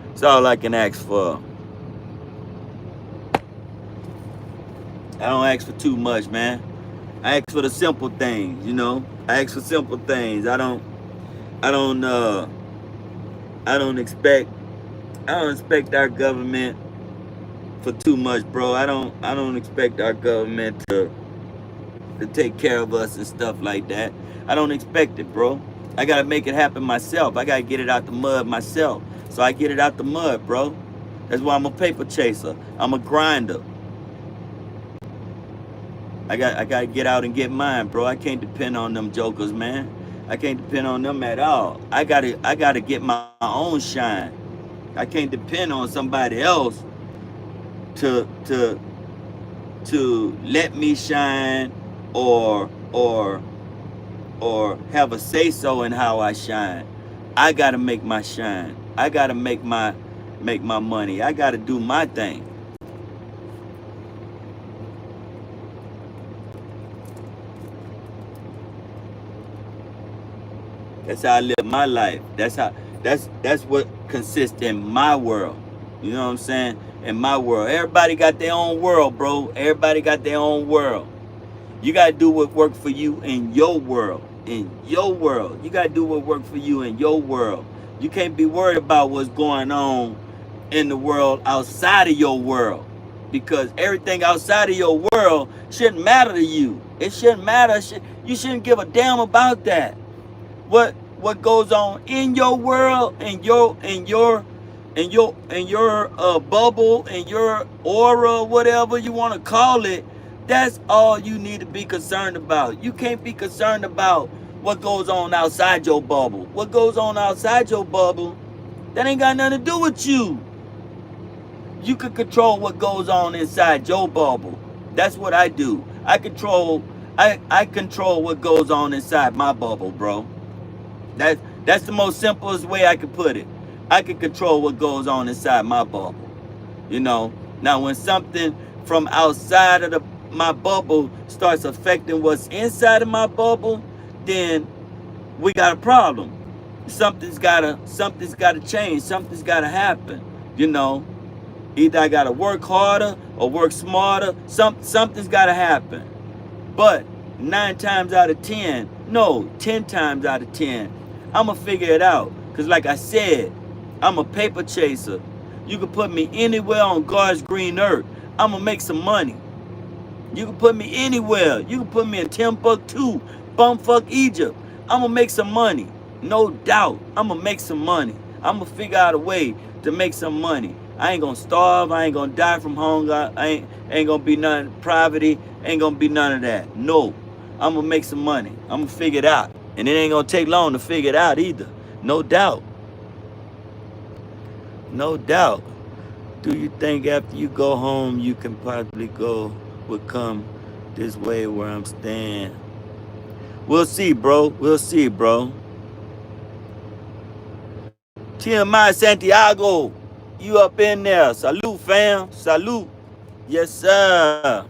That's all I can ask for. I don't ask for too much, man. I ask for the simple things, you know? I ask for simple things. I don't expect our government for too much, bro. I don't expect our government to take care of us and stuff like that. I don't expect it, bro. I gotta make it happen myself. I gotta get it out the mud myself. So I get it out the mud, bro. That's why I'm a paper chaser. I'm a grinder. I gotta get out and get mine, bro. I can't depend on them jokers, man. I can't depend on them at all. I gotta get my own shine. I can't depend on somebody else to let me shine or have a say so in how I shine. I gotta make my shine. I gotta make my money. I gotta do my thing. That's how I live my life. That's what consists in my world. You know what I'm saying? In my world. Everybody got their own world, bro. Everybody got their own world. You gotta do what works for you in your world. In your world. You gotta do what works for you in your world. You can't be worried about what's going on in the world outside of your world. Because everything outside of your world shouldn't matter to you. It shouldn't matter. You shouldn't give a damn about that. What goes on in your world, in your bubble, in your aura, whatever you want to call it, that's all you need to be concerned about. You can't be concerned about what goes on outside your bubble. What goes on outside your bubble, that ain't got nothing to do with you. You can control what goes on inside your bubble. That's what I do. I control what goes on inside my bubble, bro. That's the most simplest way I can put it. I can control what goes on inside my bubble. You know, now when something from outside of my bubble starts affecting what's inside of my bubble, then we got a problem. Something's gotta change. Something's gotta happen. You know, either I gotta work harder or work smarter. Something's gotta happen. But 9 times out of 10, no, 10 times out of 10, I'ma figure it out. Cause like I said, I'm a paper chaser. You can put me anywhere on God's green earth. I'ma make some money. You can put me anywhere. You can put me in Timbuktu, bumfuck Egypt. I'ma make some money. No doubt. I'ma make some money. I'ma figure out a way to make some money. I ain't gonna starve. I ain't gonna die from hunger. I ain't gonna be none poverty. Ain't gonna be none of that. No. I'ma make some money. I'ma figure it out. And it ain't gonna take long to figure it out either. No doubt. No doubt. Do you think after you go home you can possibly become this way where I'm staying. We'll see, bro. We'll see, bro. TMI Santiago, you up in there. Salute, fam. Salute. Yes, sir.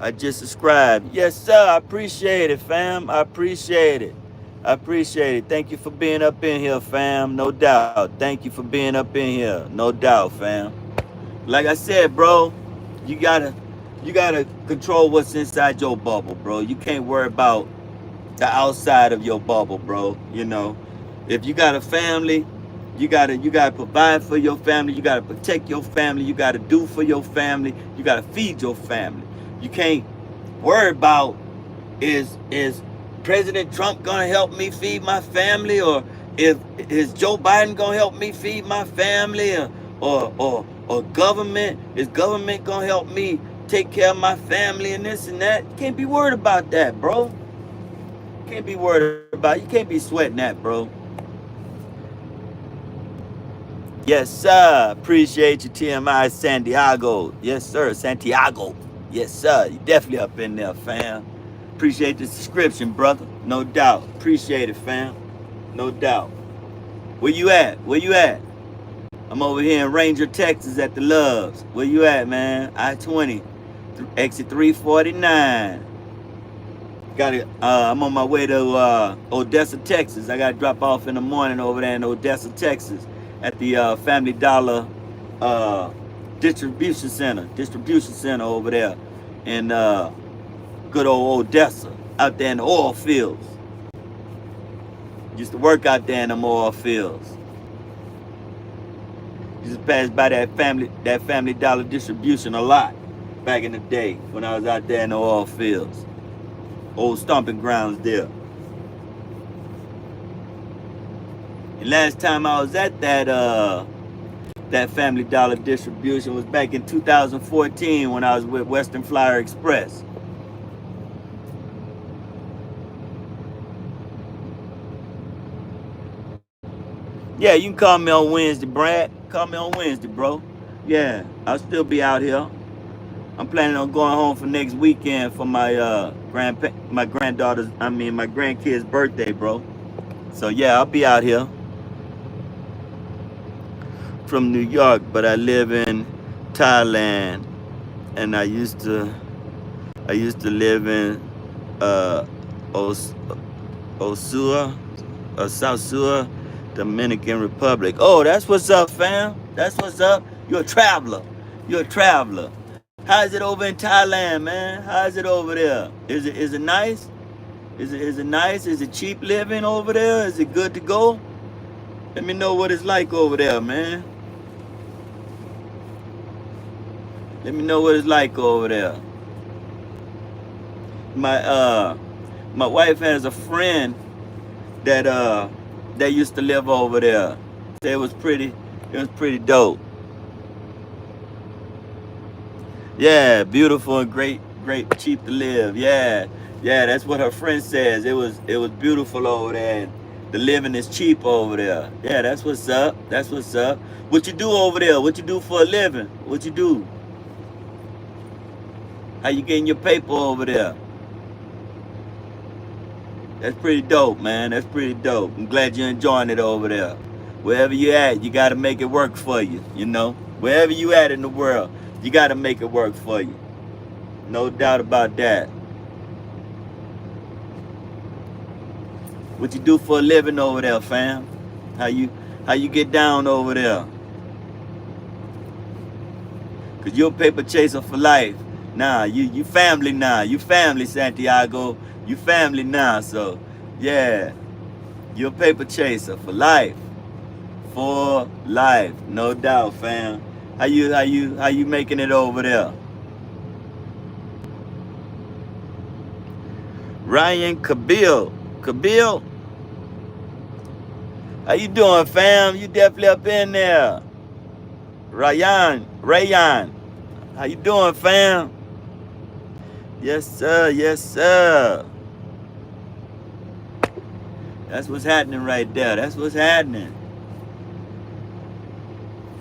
I just subscribed. Yes, sir. I appreciate it, fam. I appreciate it. I appreciate it. Thank you for being up in here, fam. No doubt. Thank you for being up in here. No doubt, fam. Like I said, bro, you gotta control what's inside your bubble, bro. You can't worry about the outside of your bubble, bro. You know, if you got a family, you gotta provide for your family. You gotta protect your family. You gotta do for your family. You gotta feed your family. You can't worry about is President Trump gonna help me feed my family, or is Joe Biden gonna help me feed my family, or government, is government gonna help me take care of my family and this and that. You can't be worried about that, bro. Can't be worried about it. You can't be sweating that, bro. Yes, sir. Appreciate you, TMI Santiago. Yes, sir. Santiago. Yes, sir. You definitely up in there, fam. Appreciate the subscription, brother. No doubt. Appreciate it, fam. No doubt. Where you at? Where you at? I'm over here in Ranger, Texas at the Loves. Where you at, man? I-20. Exit 349. I'm on my way to Odessa, Texas. I got to drop off in the morning over there in Odessa, Texas at the Family Dollar distribution center over there in good old Odessa, out there in the oil fields. Used to work out there in them oil fields. Used to pass by that Family Dollar distribution a lot back in the day when I was out there in the oil fields. Old stomping grounds there. And last time I was at that Family Dollar distribution was back in 2014 when I was with Western Flyer Express. Yeah, you can call me on Wednesday, Brad. Call me on Wednesday, bro. Yeah, I'll still be out here. I'm planning on going home for next weekend for my grandkid's birthday, bro. So yeah, I'll be out here. From New York, but I live in Thailand, and I used to live in South Sur, Dominican Republic. Oh, that's what's up, fam. That's what's up. You're a traveler. You're a traveler. How's it over in Thailand, man? How's it over there? Is it nice? Is it nice? Is it cheap living over there? Is it good to go? Let me know what it's like over there, man. Let me know what it's like over there. My wife has a friend that used to live over there. So it was pretty dope. Yeah, beautiful and great, cheap to live. Yeah, that's what her friend says. It was beautiful over there, and the living is cheap over there. Yeah, that's what's up. That's what's up. What you do over there? What you do for a living? What you do? How you getting your paper over there? That's pretty dope, man. That's pretty dope. I'm glad you're enjoying it over there. Wherever you at, you got to make it work for you, you know? Wherever you at in the world, you got to make it work for you. No doubt about that. What you do for a living over there, fam? How you get down over there? Cause you're a paper chaser for life. Nah, you family now. You family, Santiago. You family now. So yeah, you're a paper chaser for life. For life, no doubt, fam. How you making it over there? Ryan Kabil. How you doing, fam? You definitely up in there. Rayan. How you doing, fam? Yes, sir. Yes, sir. That's what's happening right there. That's what's happening.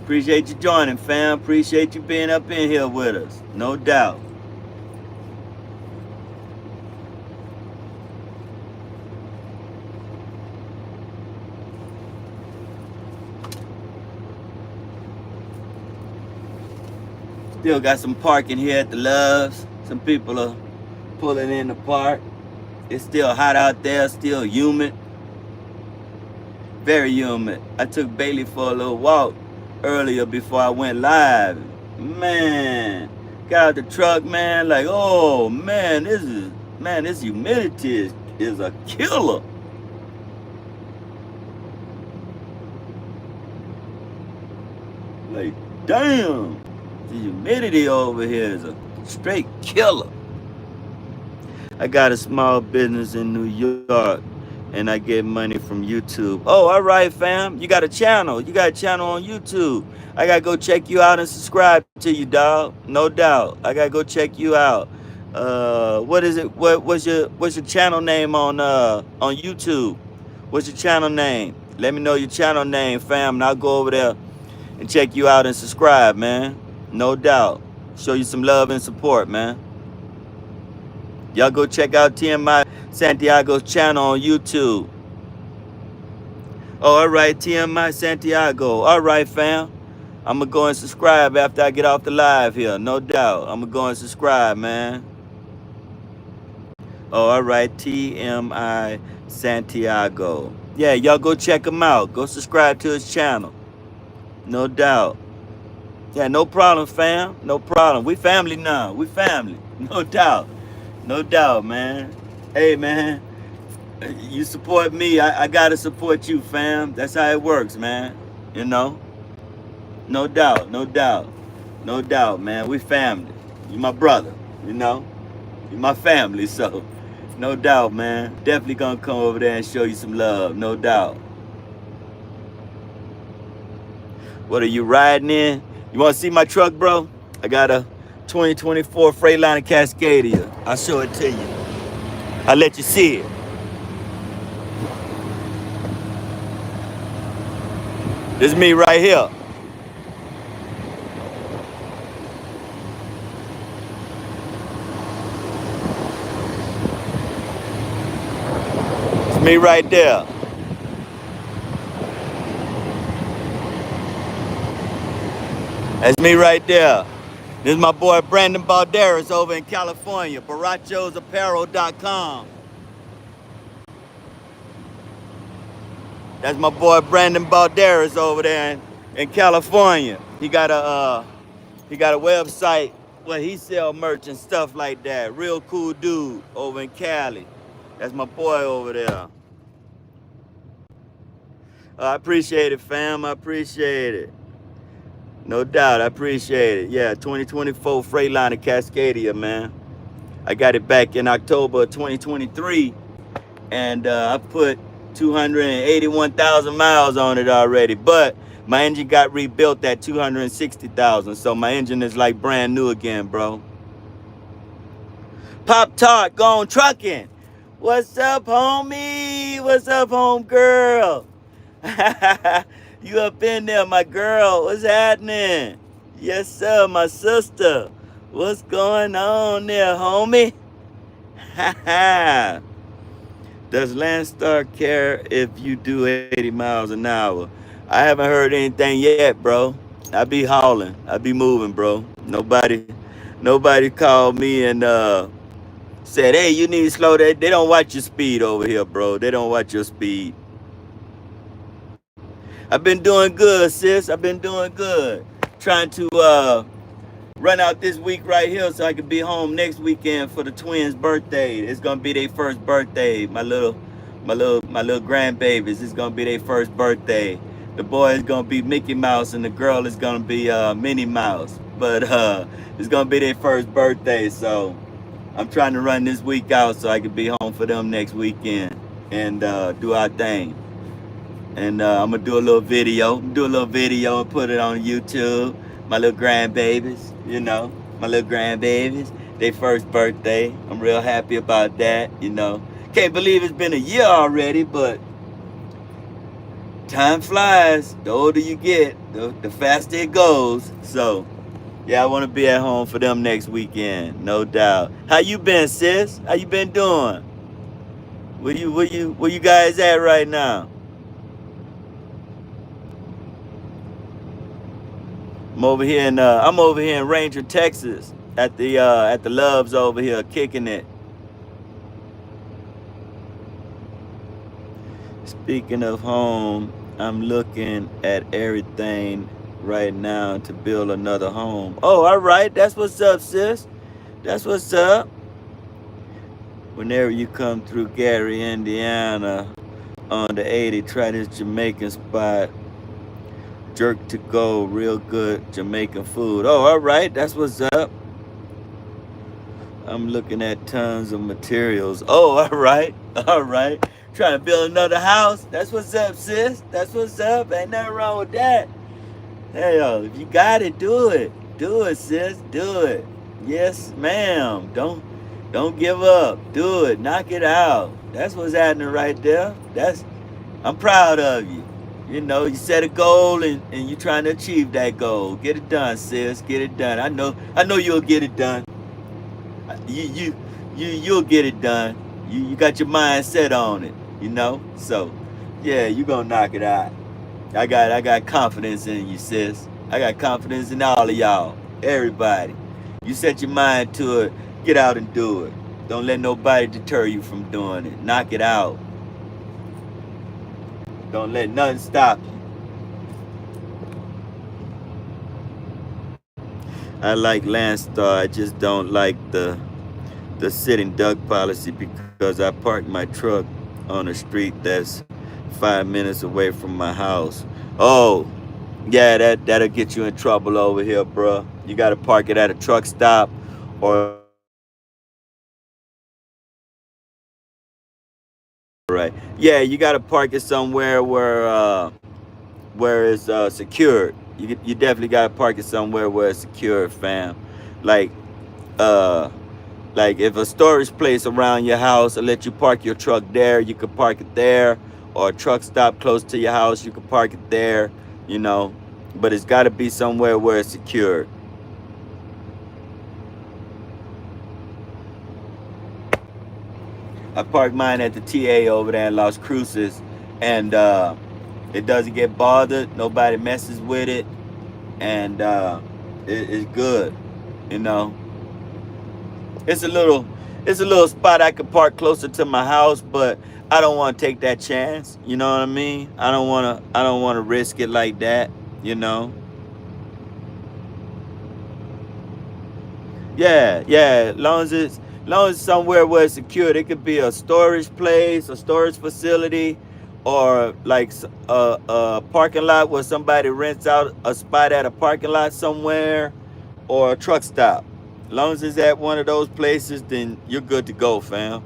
Appreciate you joining, fam. Appreciate you being up in here with us. No doubt. Still got some parking here at the Loves. Some people are pulling in the park. It's still hot out there, still humid. Very humid. I took Bailey for a little walk earlier before I went live. Man, got out the truck, man, like, oh man, this humidity is a killer. Like, damn, the humidity over here is a straight killer. I got a small business in New York and I get money from YouTube. Oh, all right, fam. You got a channel. You got a channel on YouTube. I gotta go check you out and subscribe to you, dog. No doubt. I gotta go check you out. What is it? What's your channel name on YouTube? What's your channel name? Let me know your channel name, fam, and I'll go over there and check you out and subscribe, man. No doubt. Show you some love and support, man. Y'all go check out TMI Santiago's channel on YouTube. Oh, all right, TMI Santiago. All right, fam. I'm going to go and subscribe after I get off the live here. No doubt. I'm going to go and subscribe, man. Oh, all right, TMI Santiago. Yeah, y'all go check him out. Go subscribe to his channel. No doubt. Yeah, no problem, fam. No problem. We family now. We family. No doubt. No doubt, man. Hey, man. You support me, I gotta support you, fam. That's how it works, man. You know? No doubt, no doubt. No doubt, man. We family. You my brother, you know? You my family, so no doubt, man. Definitely gonna come over there and show you some love, no doubt. What are you riding in? You wanna see my truck, bro? I got a 2024 Freightliner Cascadia. I'll show it to you. I'll let you see it. This is me right here. It's me right there. That's me right there. This is my boy Brandon Balderas over in California, barachosapparel.com. That's my boy Brandon Balderas over there in California. He got a website where he sell merch and stuff like that. Real cool dude over in Cali. That's my boy over there. I appreciate it, fam. I appreciate it. No doubt, I appreciate it. Yeah, 2024 Freightliner Cascadia, man. I got it back in October of 2023, and I put 281,000 miles on it already. But my engine got rebuilt at 260,000, so my engine is like brand new again, bro. Pop Tart, gone trucking. What's up, homie? What's up, home girl? You up in there, my girl? What's happening? Yes, sir, my sister. What's going on there, homie? Does Landstar care if you do 80 miles an hour? I haven't heard anything yet, bro. I be hauling. I be moving, bro. Nobody called me and said, hey, you need to slow that. They don't watch your speed over here, bro. They don't watch your speed. I've been doing good, sis. I've been doing good. Trying to run out this week right here so I can be home next weekend for the twins' birthday. It's gonna be their first birthday. My little grandbabies. It's gonna be their first birthday. The boy is gonna be Mickey Mouse and the girl is gonna be Minnie Mouse. But it's gonna be their first birthday, so I'm trying to run this week out so I can be home for them next weekend and do our thing. And I'm gonna do a little video. And put it on YouTube. My little grandbabies, you know, their first birthday. I'm real happy about that, you know. Can't believe it's been a year already, but time flies. The older you get, the faster it goes. So, yeah, I want to be at home for them next weekend, no doubt. How you been, sis? How you been doing? Where you guys at right now? I'm over here in Ranger, Texas, at the Loves over here, kicking it. Speaking of home, I'm looking at everything right now to build another home. Oh, all right. That's what's up, sis. That's what's up. Whenever you come through Gary, Indiana, on the 80, try this Jamaican spot. Jerk to go, real good Jamaican food. Oh, all right. That's what's up. I'm looking at tons of materials. Oh, all right. All right. Trying to build another house. That's what's up, sis. That's what's up. Ain't nothing wrong with that. Hell, if you got it, do it. Do it, sis. Do it. Yes, ma'am. Don't give up. Do it. Knock it out. That's what's happening right there. I'm proud of you. You know, you set a goal and you're trying to achieve that goal. Get it done, sis. Get it done. I know you'll get it done. You you'll get it done. You got your mind set on it, you know? So yeah, you gonna knock it out. I got confidence in you, sis. I got confidence in all of y'all. Everybody. You set your mind to it, get out and do it. Don't let nobody deter you from doing it. Knock it out. Don't let nothing stop you. I like Landstar. I just don't like the sitting duck policy because I parked my truck on a street that's 5 minutes away from my house. Oh, yeah, that'll get you in trouble over here, bro. You gotta park it at a truck stop or right. Yeah, you gotta park it somewhere where it's secured. You definitely gotta park it somewhere where it's secured, fam. Like uh Like if a storage place around your house will let you park your truck there, you could park it there. Or a truck stop close to your house, you could park it there, you know. But it's got to be somewhere where it's secured. I parked mine at the TA over there in Las Cruces, and it doesn't get bothered. Nobody messes with it, and it's good, you know. It's a little spot I could park closer to my house, but I don't want to take that chance. You know what I mean? I don't want to risk it like that, you know. Yeah. Long as it's somewhere where it's secure. It could be a storage place, a storage facility, or like a parking lot where somebody rents out a spot at a parking lot somewhere, or a truck stop. As long as it's at one of those places, then you're good to go, fam.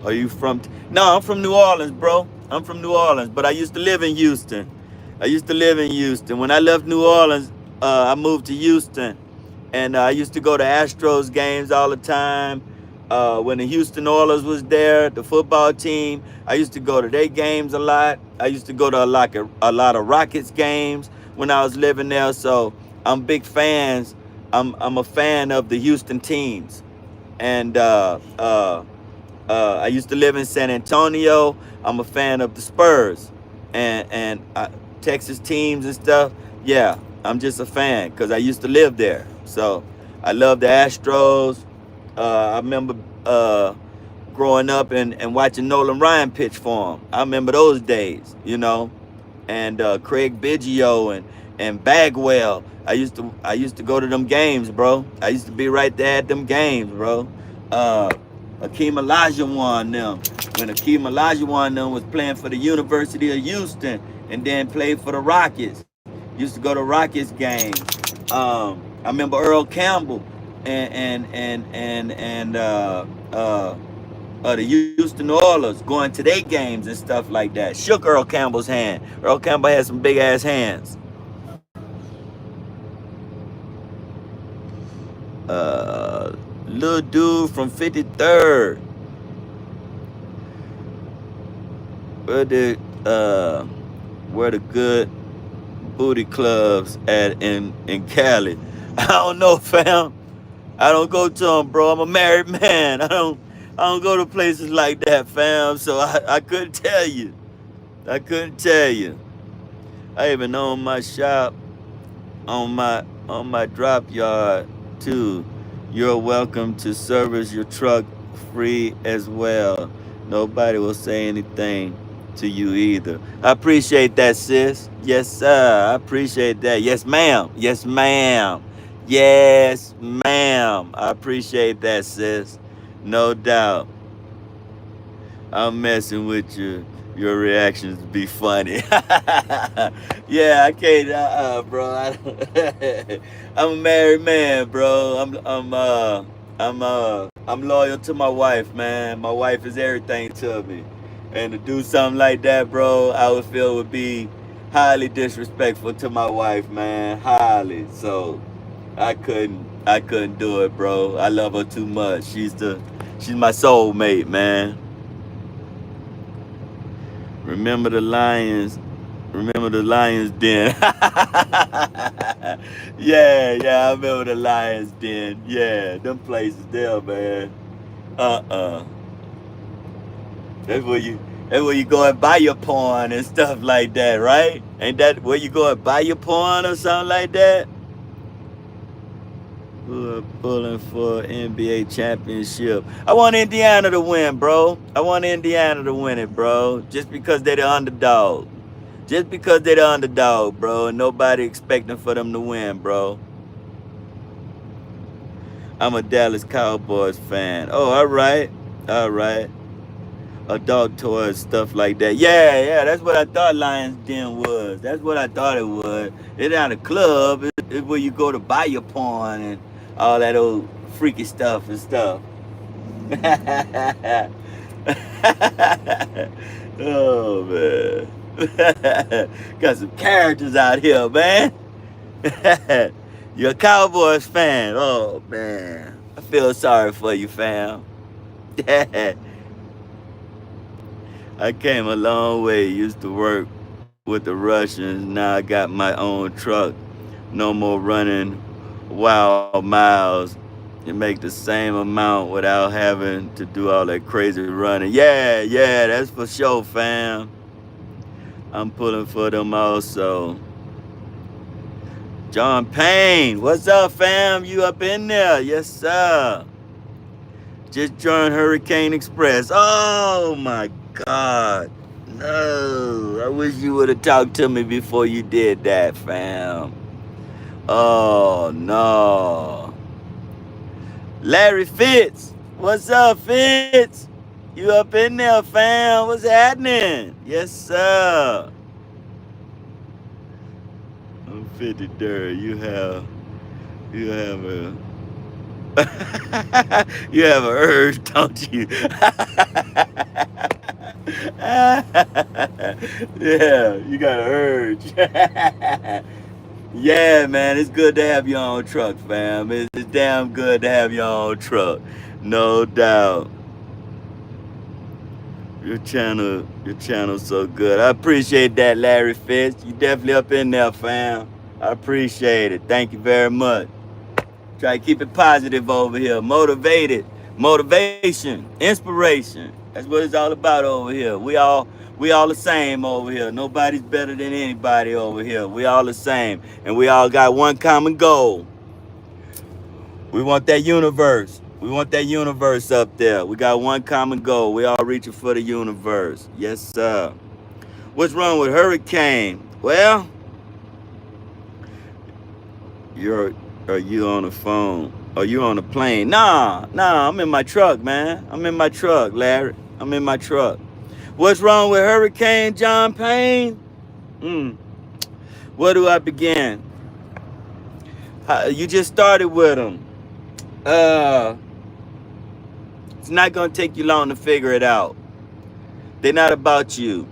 Are you from? No, I'm from New Orleans, bro. I'm from New Orleans, but I used to live in Houston. I used to live in Houston. When I left New Orleans, I moved to Houston, and I used to go to Astros games all the time. When the Houston Oilers was there, the football team, I used to go to their games a lot. I used to go to a lot of Rockets games when I was living there. So I'm big fans. I'm a fan of the Houston teams, and I used to live in San Antonio. I'm a fan of the Spurs and Texas teams and stuff. Yeah, I'm just a fan because I used to live there. So I love the Astros. I remember growing up and watching Nolan Ryan pitch for him. I remember those days, you know, and Craig Biggio and Bagwell. I used to go to them games, bro. I used to be right there at them games, bro. Akeem Olajuwon them. When Akeem Olajuwon them was playing for the University of Houston and then played for the Rockets. Used to go to Rockets games. I remember Earl Campbell and the Houston Oilers going to their games and stuff like that. Shook Earl Campbell's hand. Earl Campbell had some big ass hands. Little dude from 53rd. Where the good booty clubs at in Cali? I don't know, fam. I don't go to them, bro. I'm a married man. I don't go to places like that, fam. So I couldn't tell you. I couldn't tell you. I even own my shop on my drop yard too. You're welcome to service your truck free as well. Nobody will say anything to you either. I appreciate that, sis. Yes, sir. I appreciate that. Yes, ma'am. Yes, ma'am. Yes, ma'am. I appreciate that, sis. No doubt. I'm messing with you. Your reactions be funny. Yeah, I can't. Bro. I'm a married man, bro. I'm loyal to my wife, man. My wife is everything to me, and to do something like that, bro, I would feel would be highly disrespectful to my wife, man. Highly. So I couldn't do it, bro. I love her too much. She's my soulmate, man. Remember the lions. Remember the lions den. Yeah, I remember the lions den. Yeah, them places there, man. Uh-uh. That's where you go and buy your porn and stuff like that, right? Ain't that where you go and buy your porn or something like that? We're pulling for NBA championship. I want Indiana to win, bro. I want Indiana to win it, bro. Just because they're the underdog. Just because they're the underdog, bro. And nobody expecting for them to win, bro. I'm a Dallas Cowboys fan. Oh, all right. All right. Adult toys, stuff like that. Yeah, that's what I thought Lions Den was. That's what I thought it was. It's not a club. It's where you go to buy your porn and all that old freaky stuff and stuff. Oh, man. Got some characters out here, man. You're a Cowboys fan. Oh, man. I feel sorry for you, fam. I came a long way. Used to work with the Russians. Now I got my own truck. No more running wild miles. You make the same amount without having to do all that crazy running. Yeah, that's for sure, fam. I'm pulling for them also. John Payne, what's up, fam? You up in there? Yes, sir. Just joined Hurricane Express. Oh, my God. No. I wish you would have talked to me before you did that, fam. Oh, no. Larry Fitz. What's up, Fitz? You up in there, fam? What's happening? Yes, sir. I'm 50 dirt. You have a you have an urge, don't you? Yeah, you got an urge. Yeah, man, it's good to have your own truck, fam. It's damn good to have your own truck. No doubt. Your channel's so good. I appreciate that, Larry Fitz. You definitely up in there, fam. I appreciate it. Thank you very much. Try to keep it positive over here. Motivated. Motivation. Inspiration. That's what it's all about over here. We all the same over here. Nobody's better than anybody over here. We all the same. And we all got one common goal. We want that universe. We want that universe up there. We got one common goal. We all reaching for the universe. Yes, sir. What's wrong with Hurricane? Well, are you on the phone? Are you on a plane? Nah, I'm in my truck, man. I'm in my truck, Larry. I'm in my truck. What's wrong with Hurricane John Payne? Where do I begin? You just started with him. It's not going to take you long to figure it out. They're not about you.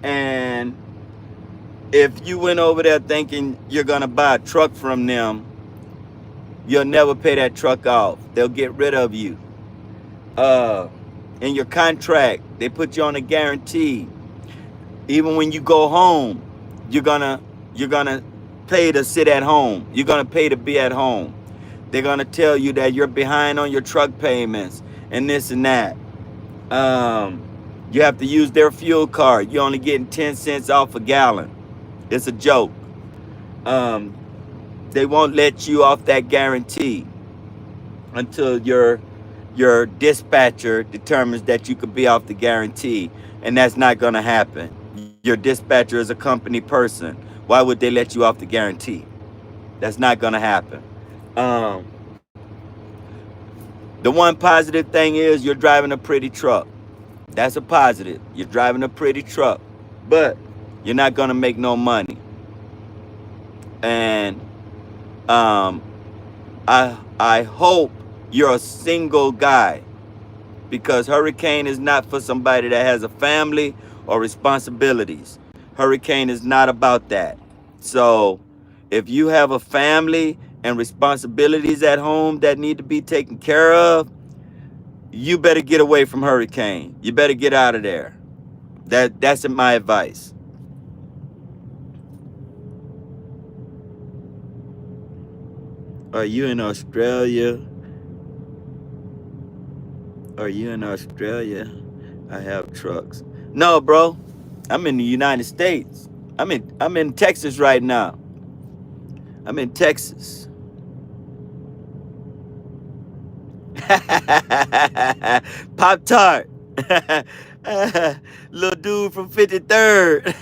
And if you went over there thinking you're going to buy a truck from them, you'll never pay that truck off. They'll get rid of you. In your contract, they put you on a guarantee. Even when you go home, you're gonna pay to sit at home. You're gonna pay to be at home. They're gonna tell you that you're behind on your truck payments and this and that. You have to use their fuel card. You're only getting 10 cents off a gallon. It's a joke. Um, they won't let you off that guarantee until your dispatcher determines that you could be off the guarantee, and that's not going to happen. Your dispatcher is a company person. Why would they let you off the guarantee? That's not going to happen. Um, the one positive thing is you're driving a pretty truck. That's a positive. You're driving a pretty truck, but you're not going to make no money. And um, I hope you're a single guy, because hurricane is not for somebody that has a family or responsibilities. Hurricane is not about that. So if you have a family and responsibilities at home that need to be taken care of, you better get away from hurricane. You better get out of there. That's my advice. Are you in Australia? Are you in Australia? I have trucks. No, bro. I'm in the United States. I'm in Texas right now. I'm in Texas. Pop Tart. Little dude from 53rd.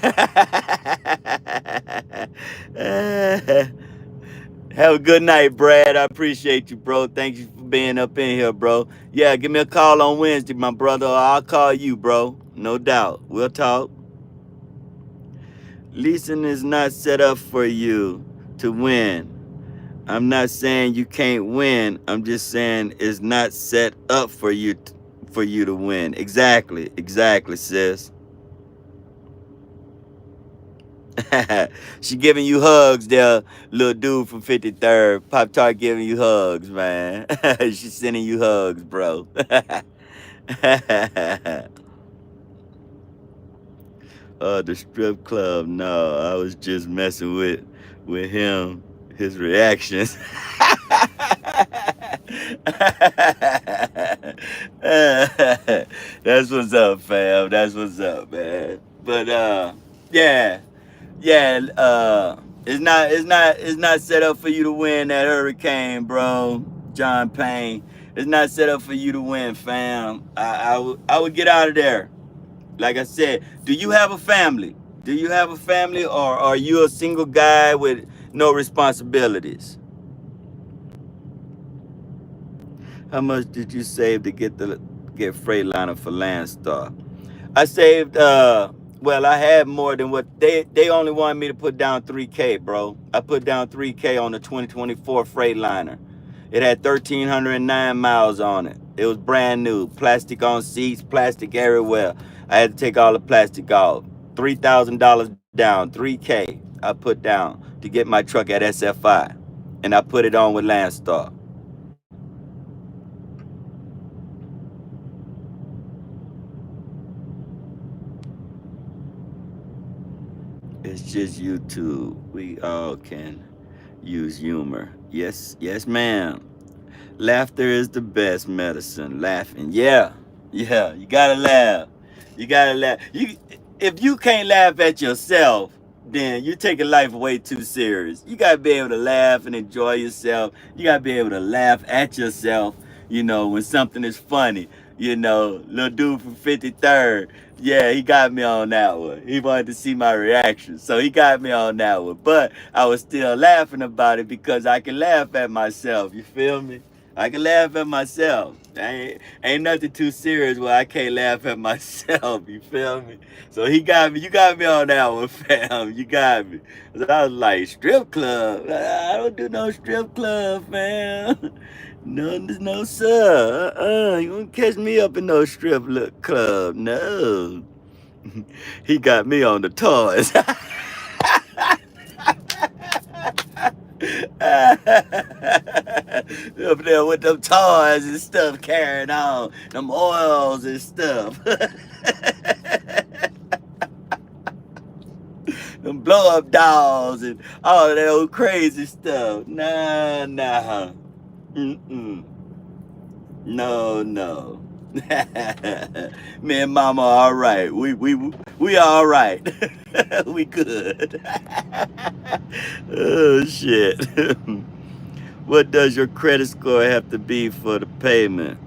Have a good night, Brad. I appreciate you, bro. Thank you for being up in here, bro. Yeah, give me a call on Wednesday, my brother. Or I'll call you, bro. No doubt. We'll talk. Leasing is not set up for you to win. I'm not saying you can't win. I'm just saying it's not set up for you to win. Exactly, sis. She giving you hugs there, little dude from 53rd. Pop Tart giving you hugs, man. She's sending you hugs, bro. The strip club. No, I was just messing with him. His reactions. That's what's up, fam. That's what's up, man. But yeah, yeah. It's not set up for you to win that hurricane, bro. John Payne. It's not set up for you to win, fam. I would get out of there. Like I said, do you have a family? Do you have a family, or are you a single guy with no responsibilities? How much did you save to get Freightliner for Landstar? I saved well, I had more than what they only wanted me to put down 3K, bro. I put down 3K on the 2024 Freightliner. It had 1,309 miles on it. It was brand new. Plastic on seats, plastic everywhere. I had to take all the plastic off. $3,000 down, 3K I put down to get my truck at SFI. And I put it on with Landstar. It's just YouTube. We all can use humor. Yes, ma'am. Laughter is the best medicine. Laughing. Yeah. You gotta laugh. You gotta laugh. If you can't laugh at yourself, then you're taking life way too serious. You gotta be able to laugh and enjoy yourself. You gotta be able to laugh at yourself, when something is funny. Little dude from 53rd. Yeah, he got me on that one. He wanted to see my reaction. So he got me on that one. But I was still laughing about it because I can laugh at myself. You feel me? I can laugh at myself. Ain't nothing too serious where I can't laugh at myself. You feel me? So he got me. You got me on that one, fam. You got me. So I was like, strip club? I don't do no strip club, fam. No, sir. You won't catch me up in no strip club. No. He got me on the toys. Up there with them toys and stuff carrying on, them oils and stuff. Them blow up dolls and all of that old crazy stuff. Nah. Mm-mm. No. Me and Mama all right. We all right. We good. Oh shit. What does your credit score have to be for the payment?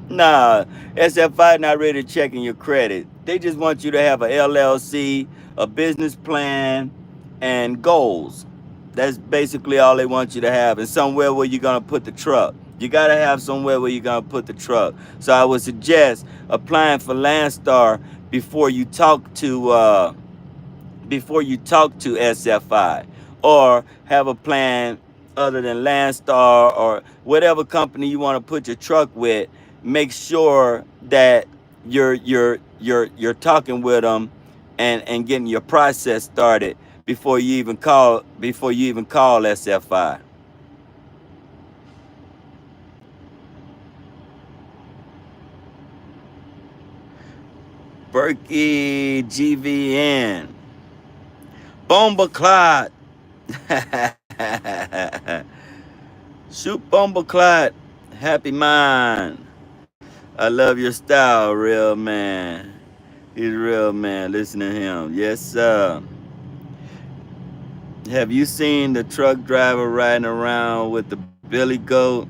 Nah, SFI not really checking your credit. They just want you to have a LLC, a business plan, and goals. That's basically all they want you to have, and somewhere where you're gonna put the truck. You gotta have somewhere where you're gonna put the truck. So I would suggest applying for Landstar before you talk to SFI, or have a plan other than Landstar or whatever company you want to put your truck with. Make sure that you're talking with them and getting your process started before you even call SFI. Berkey GVN Bomba Clot. Shoot Bomba Clot. Happy mind. I love your style, real man. He's a real man. Listen to him. Yes, sir. Have you seen the truck driver riding around with the billy goat?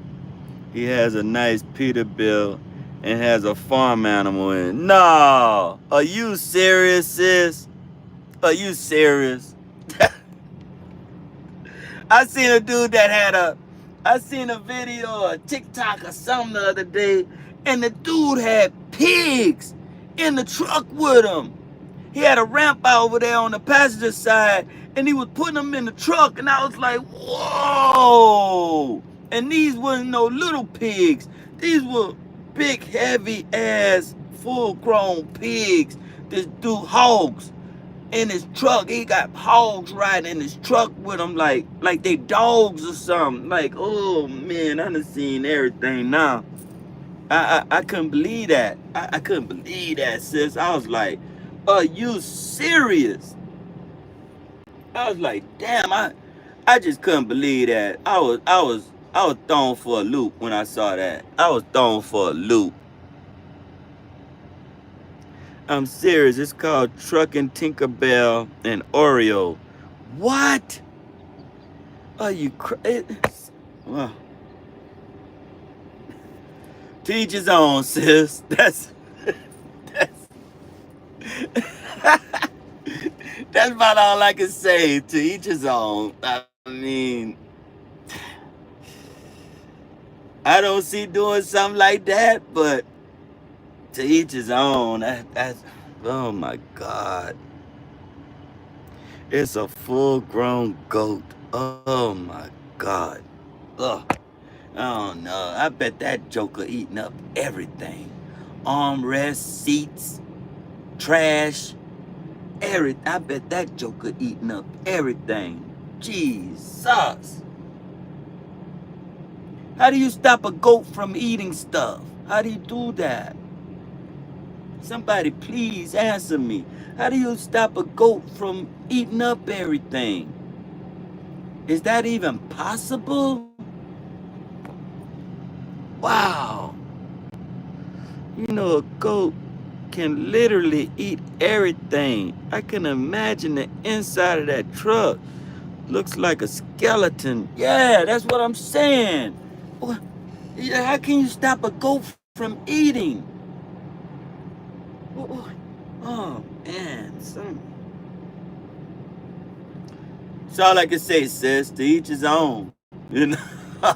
He has a nice Peterbilt and has a farm animal in it. No! Are you serious, sis? Are you serious? I seen a video or TikTok or something the other day, and the dude had pigs in the truck with him. He had a ramp out over there on the passenger side, and he was putting them in the truck, and I was like, whoa! And these weren't no little pigs. These were big, heavy ass, full grown pigs. This dude, hogs in his truck. He got hogs riding in his truck with him like they dogs or something. Like, oh man, I done seen everything now. I couldn't believe that. I couldn't believe that, sis. I was like, are you serious? I was like, damn, I just couldn't believe that. I was thrown for a loop when I saw that. I was thrown for a loop. I'm serious. It's called Trucking Tinkerbell and Oreo. What? Are you crazy? Well, to each his own, sis. That's that's about all I can say. To each his own. I mean, I don't see doing something like that, but to each his own. That's oh my God. It's a full-grown goat. Oh my God. Ugh. I don't know. I bet that joker eating up everything. Armrests, seats, trash, everything. I bet that joker eating up everything. Jesus. How do you stop a goat from eating stuff? How do you do that? Somebody please answer me. How do you stop a goat from eating up everything? Is that even possible? Wow. You know, a goat can literally eat everything. I can imagine the inside of that truck. Looks like a skeleton. Yeah, that's what I'm saying. How can you stop a goat from eating? Oh, man. That's all I can say, sis. To each his own. You know? Oh,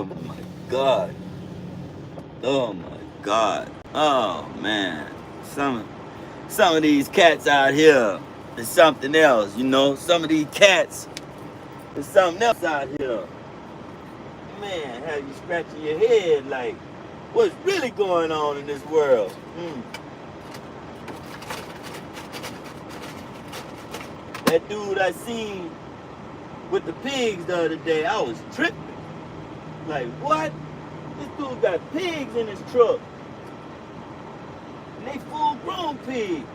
my God. Oh, my God. Oh, man. Some of these cats out here is something else, you know? Some of these cats is something else out here. Man, have you scratching your head like, what's really going on in this world? That dude I seen with the pigs the other day, I was tripping. Like, what? This dude got pigs in his truck. And they full-grown pigs.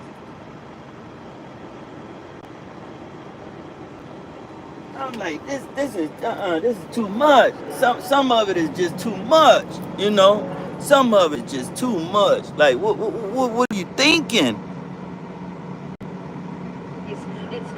I'm like, this is too much. Some of it is just too much, you know. Some of it is just too much. Like, what are you thinking?
It's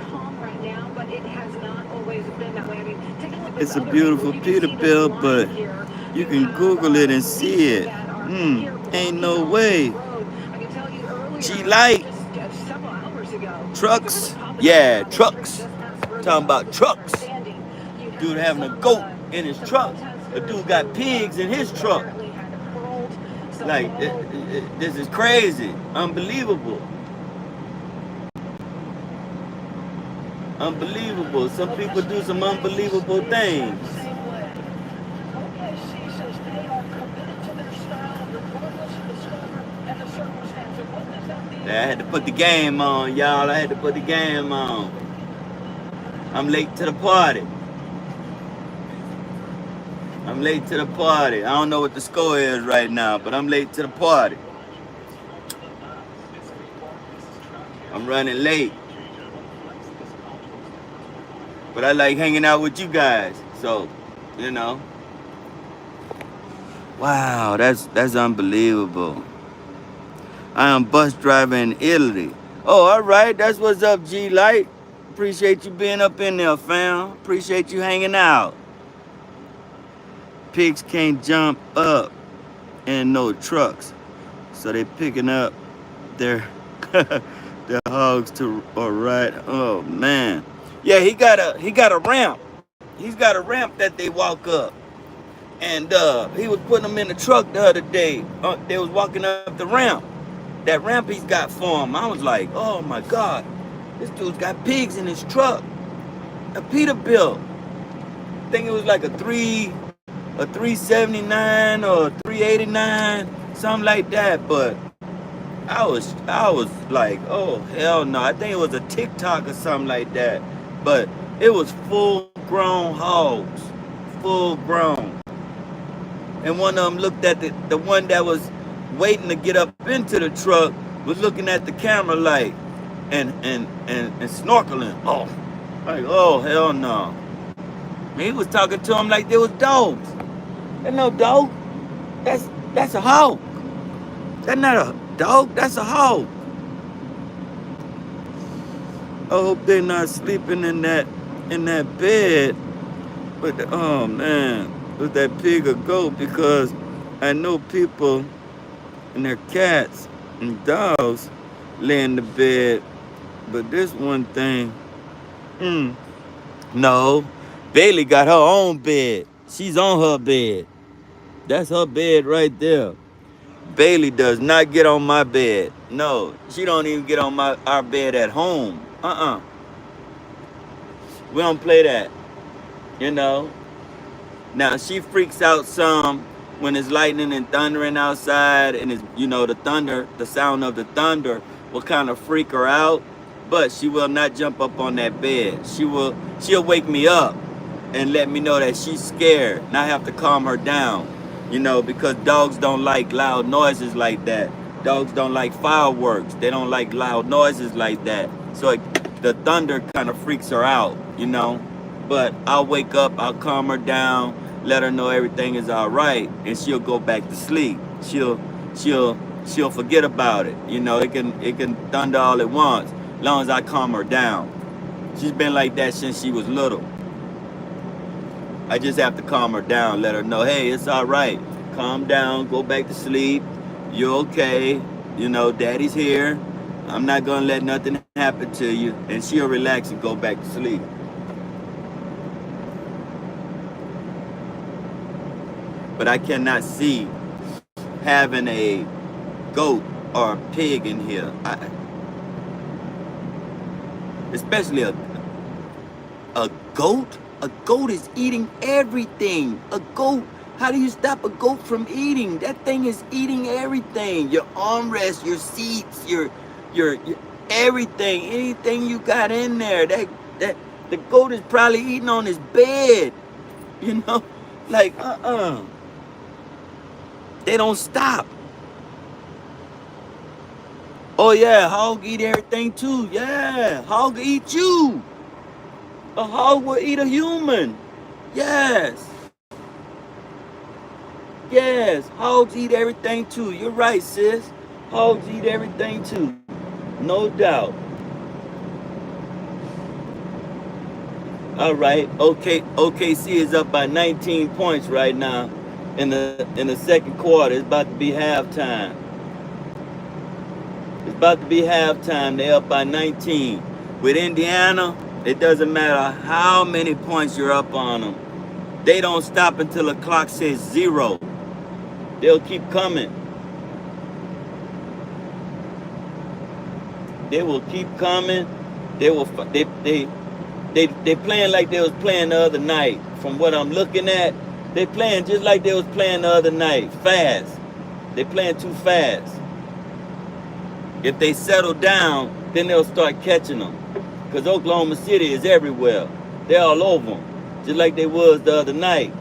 calm right now, but it has not always been that way. I mean, take a look at this
It's a
other vehicle.
beautiful
You can see this
Peterbilt, but
line here.
you
You
can
have
Google it and
police
see it.
that are here
Ain't
blocking
no
off this
way.
road. I can tell you
G
earlier,
Light,
just several hours ago, things are really
trucks,
popping up here
yeah,
on the street
trucks.
just past where the
Talking about
officers are
trucks.
standing. You
Dude
have
having a goat in his
some
truck. The
protesters
dude got
who
pigs in his truck.
apparently had hurled some
Like,
metal.
this is crazy. Unbelievable. Unbelievable. Some people do some unbelievable things. Yeah, I had to put the game on, y'all. I had to put the game on. I'm late to the party. I'm late to the party. I don't know what the score is right now, but I'm late to the party. I'm running late. But I like hanging out with you guys. So, you know. Wow, that's unbelievable. I am bus driver in Italy. Oh, all right. That's what's up, G Light. Appreciate you being up in there, fam. Appreciate you hanging out. Pigs can't jump up in no trucks, so they picking up their their hogs to or right. Oh man, yeah, he got a ramp. He's got a ramp that they walk up, and he was putting them in the truck the other day. They was walking up the ramp. That ramp he's got for him. I was like, oh my god, this dude's got pigs in his truck. A Peterbilt. I think it was like a 379 or 389, something like that. But I was like, oh hell no. I think it was a TikTok or something like that. But it was full grown hogs. Full grown. And one of them looked at the one that was waiting to get up into the truck was looking at the camera like and snorkeling. Oh, like, oh hell no. He was talking to him like they was dogs. There's no dog. That's a hog. That's not a dog. That's a hog. I hope they're not sleeping in that bed. But oh man, with that pig or goat, because I know people and their cats and dogs lay in the bed. But this one thing, no. Bailey got her own bed. She's on her bed. That's her bed right there. Bailey does not get on my bed. No, she don't even get on our bed at home. We don't play that. You know. Now she freaks out some when it's lightning and thundering outside, and it's the sound of the thunder will kind of freak her out. But she will not jump up on that bed. She'll wake me up and let me know that she's scared, and I have to calm her down. Because dogs don't like loud noises like that. Dogs don't like fireworks. They don't like loud noises like that. So the thunder kind of freaks her out. But I'll wake up, I'll calm her down, let her know everything is all right, and she'll go back to sleep. She'll forget about it. It can thunder all it wants, as long as I calm her down. She's been like that since she was little. I just have to calm her down, let her know, hey, it's all right. Calm down, go back to sleep. You're okay. Daddy's here. I'm not going to let nothing happen to you. And she'll relax and go back to sleep. But I cannot see having a goat or a pig in here. Especially a goat. A goat is eating everything. A goat, how do you stop a goat from eating? That thing is eating everything. Your armrest, your seats, your everything, anything you got in there. That the goat is probably eating on his bed. Like They don't stop. Oh yeah, hog eat everything too. Yeah, hog eat you. A hog will eat a human. Yes. Yes. Hogs eat everything too. You're right, sis. Hogs eat everything too. No doubt. All right. Okay. OKC is up by 19 points right now in the second quarter. It's about to be halftime. It's about to be halftime. They're up by 19. With Indiana, it doesn't matter how many points you're up on them. They don't stop until the clock says 0. They'll keep coming. They will keep coming. They will. They playing like they was playing the other night. From what I'm looking at, they playing just like they was playing the other night. Fast. They playing too fast. If they settle down, then they'll start catching them. Because Oklahoma City is everywhere. They're all over them. Just like they was the other night.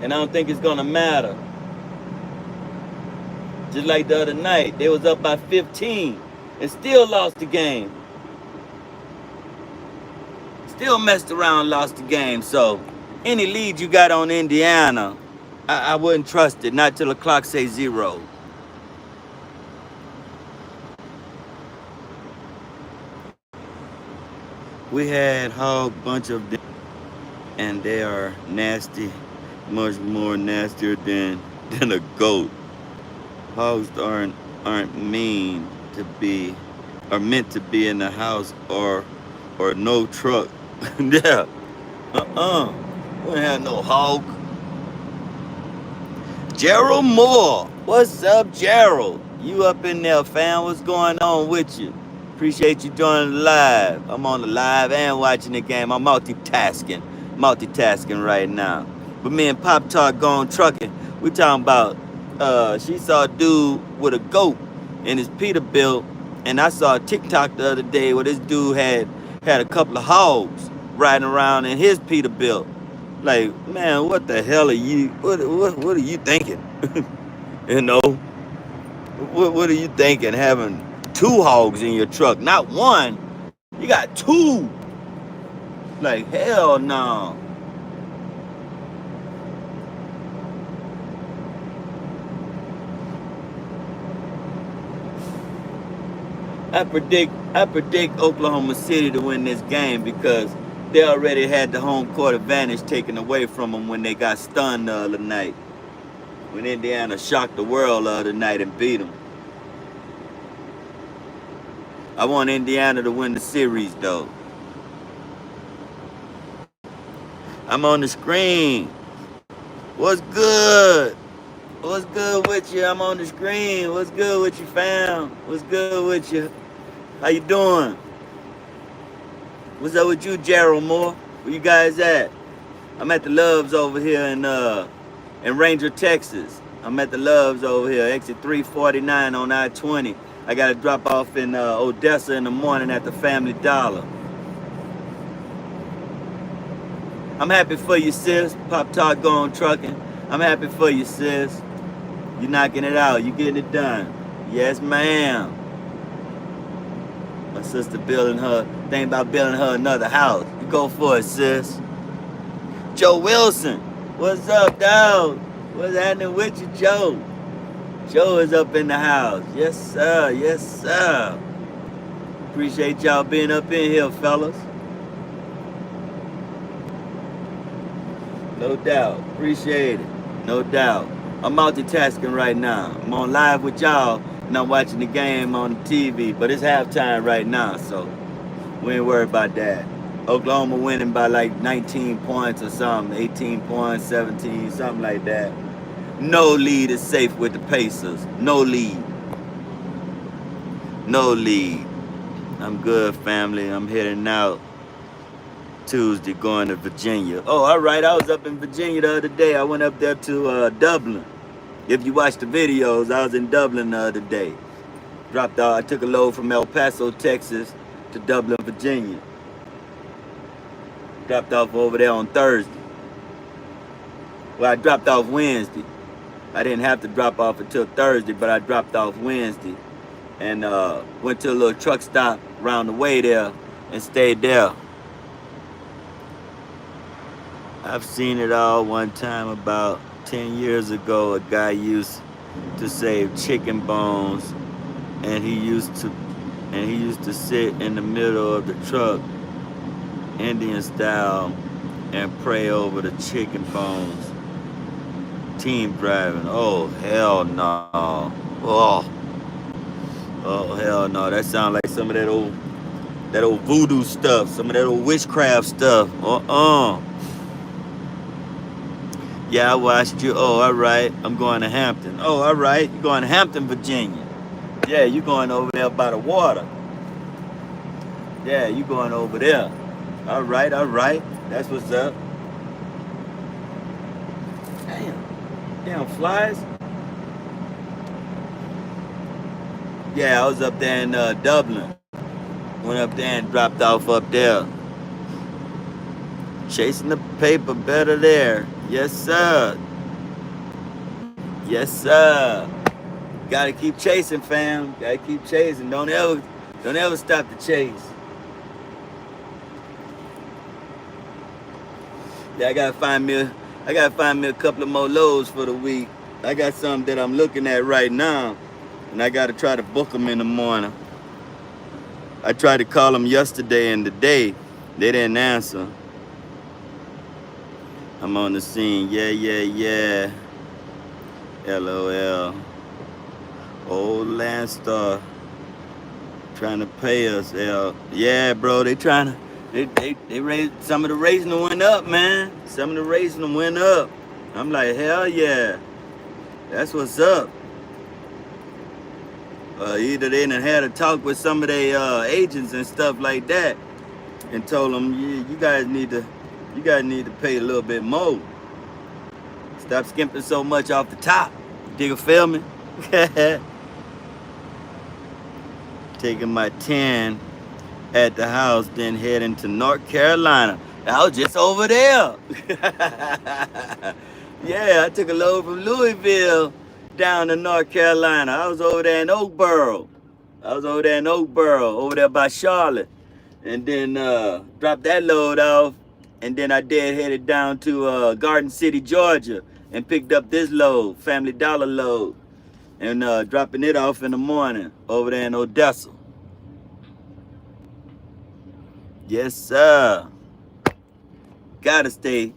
And I don't think it's going to matter. Just like the other night. They was up by 15 and still lost the game. Still messed around and lost the game. So any lead you got on Indiana, I wouldn't trust it. Not till the clock says 0. We had hog bunch of them, and they are nasty, much more nastier than a goat. Hogs aren't mean to be, are meant to be in the house or no truck. Yeah. We don't have no hog. Gerald Moore. What's up, Gerald? You up in there, fam? What's going on with you? Appreciate you joining the live. I'm on the live and watching the game. I'm multitasking right now. But me and Pop Talk going trucking. We talking about she saw a dude with a goat in his Peterbilt, and I saw a TikTok the other day where this dude had a couple of hogs riding around in his Peterbilt. Like, man, what the hell are you? What are you thinking? You know, what are you thinking? Having 2 hogs in your truck, not one. You got 2. Like, hell no. I predict Oklahoma City to win this game because they already had the home court advantage taken away from them when they got stunned the other night. When Indiana shocked the world the other night and beat them. I want Indiana to win the series though. I'm on the screen. What's good? What's good with you? I'm on the screen. What's good with you, fam? What's good with you? How you doing? What's up with you, Gerald Moore? Where you guys at? I'm at the Loves over here in Ranger, Texas. I'm at the Loves over here, exit 349 on I-20. I got to drop off in Odessa in the morning at the Family Dollar. I'm happy for you, sis. Pop Talk going trucking. I'm happy for you, sis. You knocking it out. You getting it done. Yes, ma'am. My sister thinking about building her another house. You go for it, sis. Joe Wilson. What's up, dog? What's happening with you, Joe? Joe is up in the house. Yes, sir. Yes, sir. Appreciate y'all being up in here, fellas. No doubt. Appreciate it. No doubt. I'm multitasking right now. I'm on live with y'all, and I'm watching the game on the TV. But it's halftime right now, so we ain't worried about that. Oklahoma winning by like 19 points or something. 18 points, 17, something like that. No lead is safe with the Pacers. No lead. No lead. I'm good, family. I'm heading out Tuesday going to Virginia. Oh, all right. I was up in Virginia the other day. I went up there to Dublin. If you watch the videos, I was in Dublin the other day. Dropped off. I took a load from El Paso, Texas to Dublin, Virginia. Dropped off over there on Thursday. Well, I dropped off Wednesday. I didn't have to drop off until Thursday, but I dropped off Wednesday and went to a little truck stop around the way there and stayed there. I've seen it all one time about 10 years ago. A guy used to save chicken bones, and he used to sit in the middle of the truck, Indian style, and pray over the chicken bones. Team driving. Oh hell no. Oh, oh hell no. That sounds like some of that old voodoo stuff, some of that old witchcraft stuff. Yeah, I watched you. Oh, all right. I'm going to Hampton. Oh, all right. You're going to Hampton, Virginia. Yeah, you're going over there by the water. Yeah, you're going over there. All right, all right. That's what's up. Damn. Damn flies. Yeah, I was up there in Dublin. Went up there and dropped off up there. Chasing the paper better there. Yes, sir. Yes, sir. Gotta keep chasing, fam. Gotta keep chasing. Don't ever stop the chase. Yeah, I gotta find me a couple of more loads for the week. I got some that I'm looking at right now, and I gotta try to book them in the morning. I tried to call them yesterday and today. They didn't answer. I'm on the scene. Yeah, yeah, yeah. LOL. Old Landstar trying to pay us. Yeah, bro, they raised, some of the raising went up, man. Some of the raising went up. I'm like, hell yeah. That's what's up. Either they done had a talk with some of their agents and stuff like that, and told them, yeah, you guys need to pay a little bit more. Stop skimping so much off the top. Digga, feel me? Taking my 10 at the house, then heading to North Carolina. I was just over there. Yeah, I took a load from Louisville down to North Carolina. I was over there in Oakboro. Over there by Charlotte. And then dropped that load off. And then I headed down to Garden City, Georgia, and picked up this load, Family Dollar load, and dropping it off in the morning over there in Odessa. Yes, sir. Gotta stay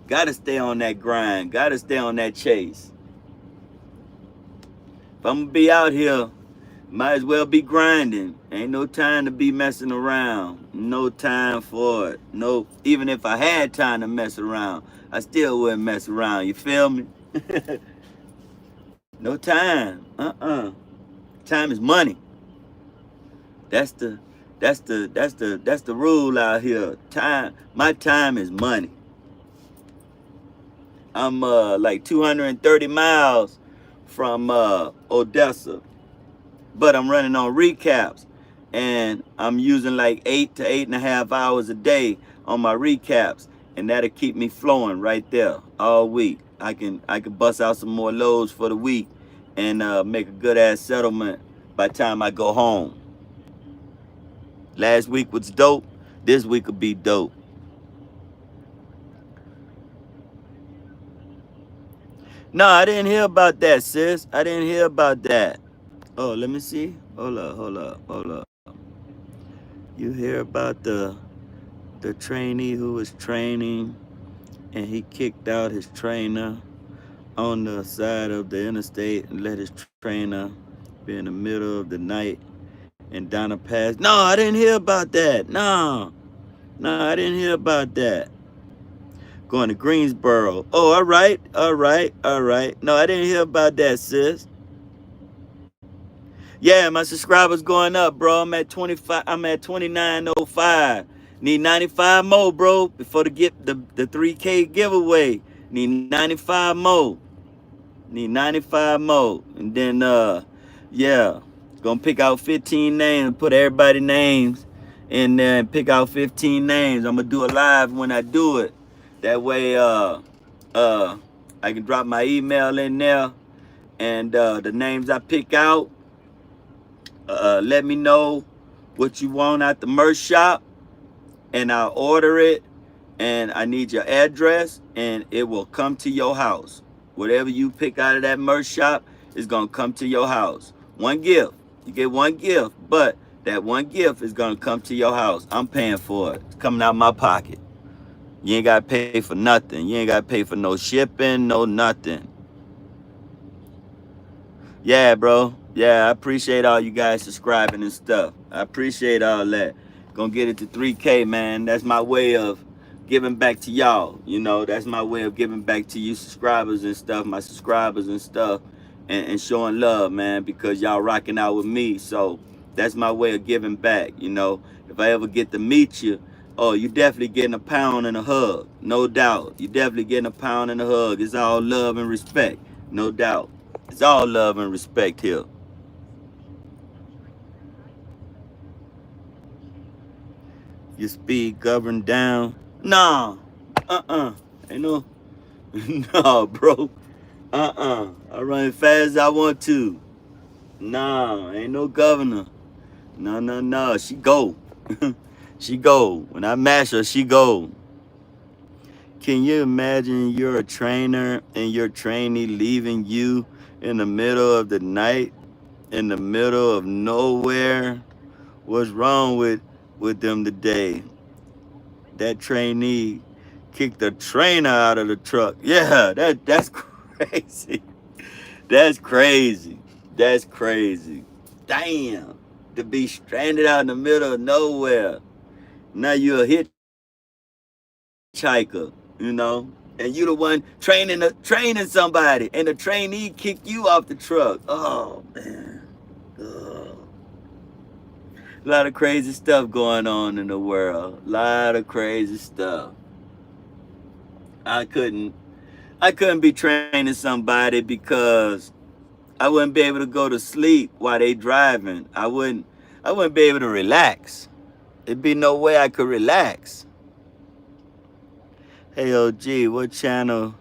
on that grind. Gotta stay on that chase. If I'm gonna be out here, might as well be grinding. Ain't no time to be messing around. No time for it. No, even if I had time to mess around, I still wouldn't mess around. You feel me? No time. Time is money. That's the rule out here. My time is money. I'm like 230 miles from Odessa, but I'm running on recaps, and I'm using like 8 to 8.5 hours a day on my recaps, and that'll keep me flowing right there all week. I can bust out some more loads for the week and make a good ass settlement by the time I go home. Last week was dope. This week will be dope. No, I didn't hear about that, sis. I didn't hear about that. Oh, let me see. Hold up. You hear about the trainee who was training, and he kicked out his trainer on the side of the interstate and let his trainer be in the middle of the night, and Donna passed. No, I didn't hear about that. No, I didn't hear about that. Going to Greensboro. Oh, all right. No, I didn't hear about that, sis. Yeah, my subscribers going up, bro. I'm at 25. I'm at 2905. Need 95 more, bro, before to get the 3K giveaway. Need 95 more. And then yeah, gonna pick out 15 names, put everybody's names in there and pick out 15 names. I'm gonna do a live when I do it. That way I can drop my email in there, and the names I pick out, let me know what you want at the merch shop, and I'll order it and I need your address, and it will come to your house. Whatever you pick out of that merch shop is gonna come to your house. One gift. You get one gift, but that one gift is gonna come to your house. I'm paying for it. It's coming out of my pocket. You ain't gotta pay for nothing. You ain't gotta pay for no shipping, no nothing. Yeah, bro. Yeah, I appreciate all you guys subscribing and stuff. I appreciate all that. Gonna get it to 3K, man. That's my way of giving back to y'all. You know, that's my way of giving back to you subscribers and stuff, my subscribers and stuff, and showing love, man, because y'all rocking out with me. So that's my way of giving back, you know. If I ever get to meet you, oh, you definitely getting a pound and a hug. No doubt. You definitely getting a pound and a hug. It's all love and respect. No doubt. It's all love and respect here. Your speed governed down. Nah. Ain't no. No, bro. I run as fast as I want to. Nah, ain't no governor. No. She go. She go. When I mash her, she go. Can you imagine you're a trainer and your trainee leaving you in the middle of the night, in the middle of nowhere? What's wrong with them today? That trainee kicked the trainer out of the truck. Yeah, that's crazy. That's crazy. That's crazy. Damn. To be stranded out in the middle of nowhere. Now you're a hitchhiker, you know? And you the one training somebody, and the trainee kicked you off the truck. Oh man. Ugh. A lot of crazy stuff going on in the world. A lot of crazy stuff. I couldn't be training somebody because I wouldn't be able to go to sleep while they driving. I wouldn't be able to relax. There'd be no way I could relax. Hey OG, what channel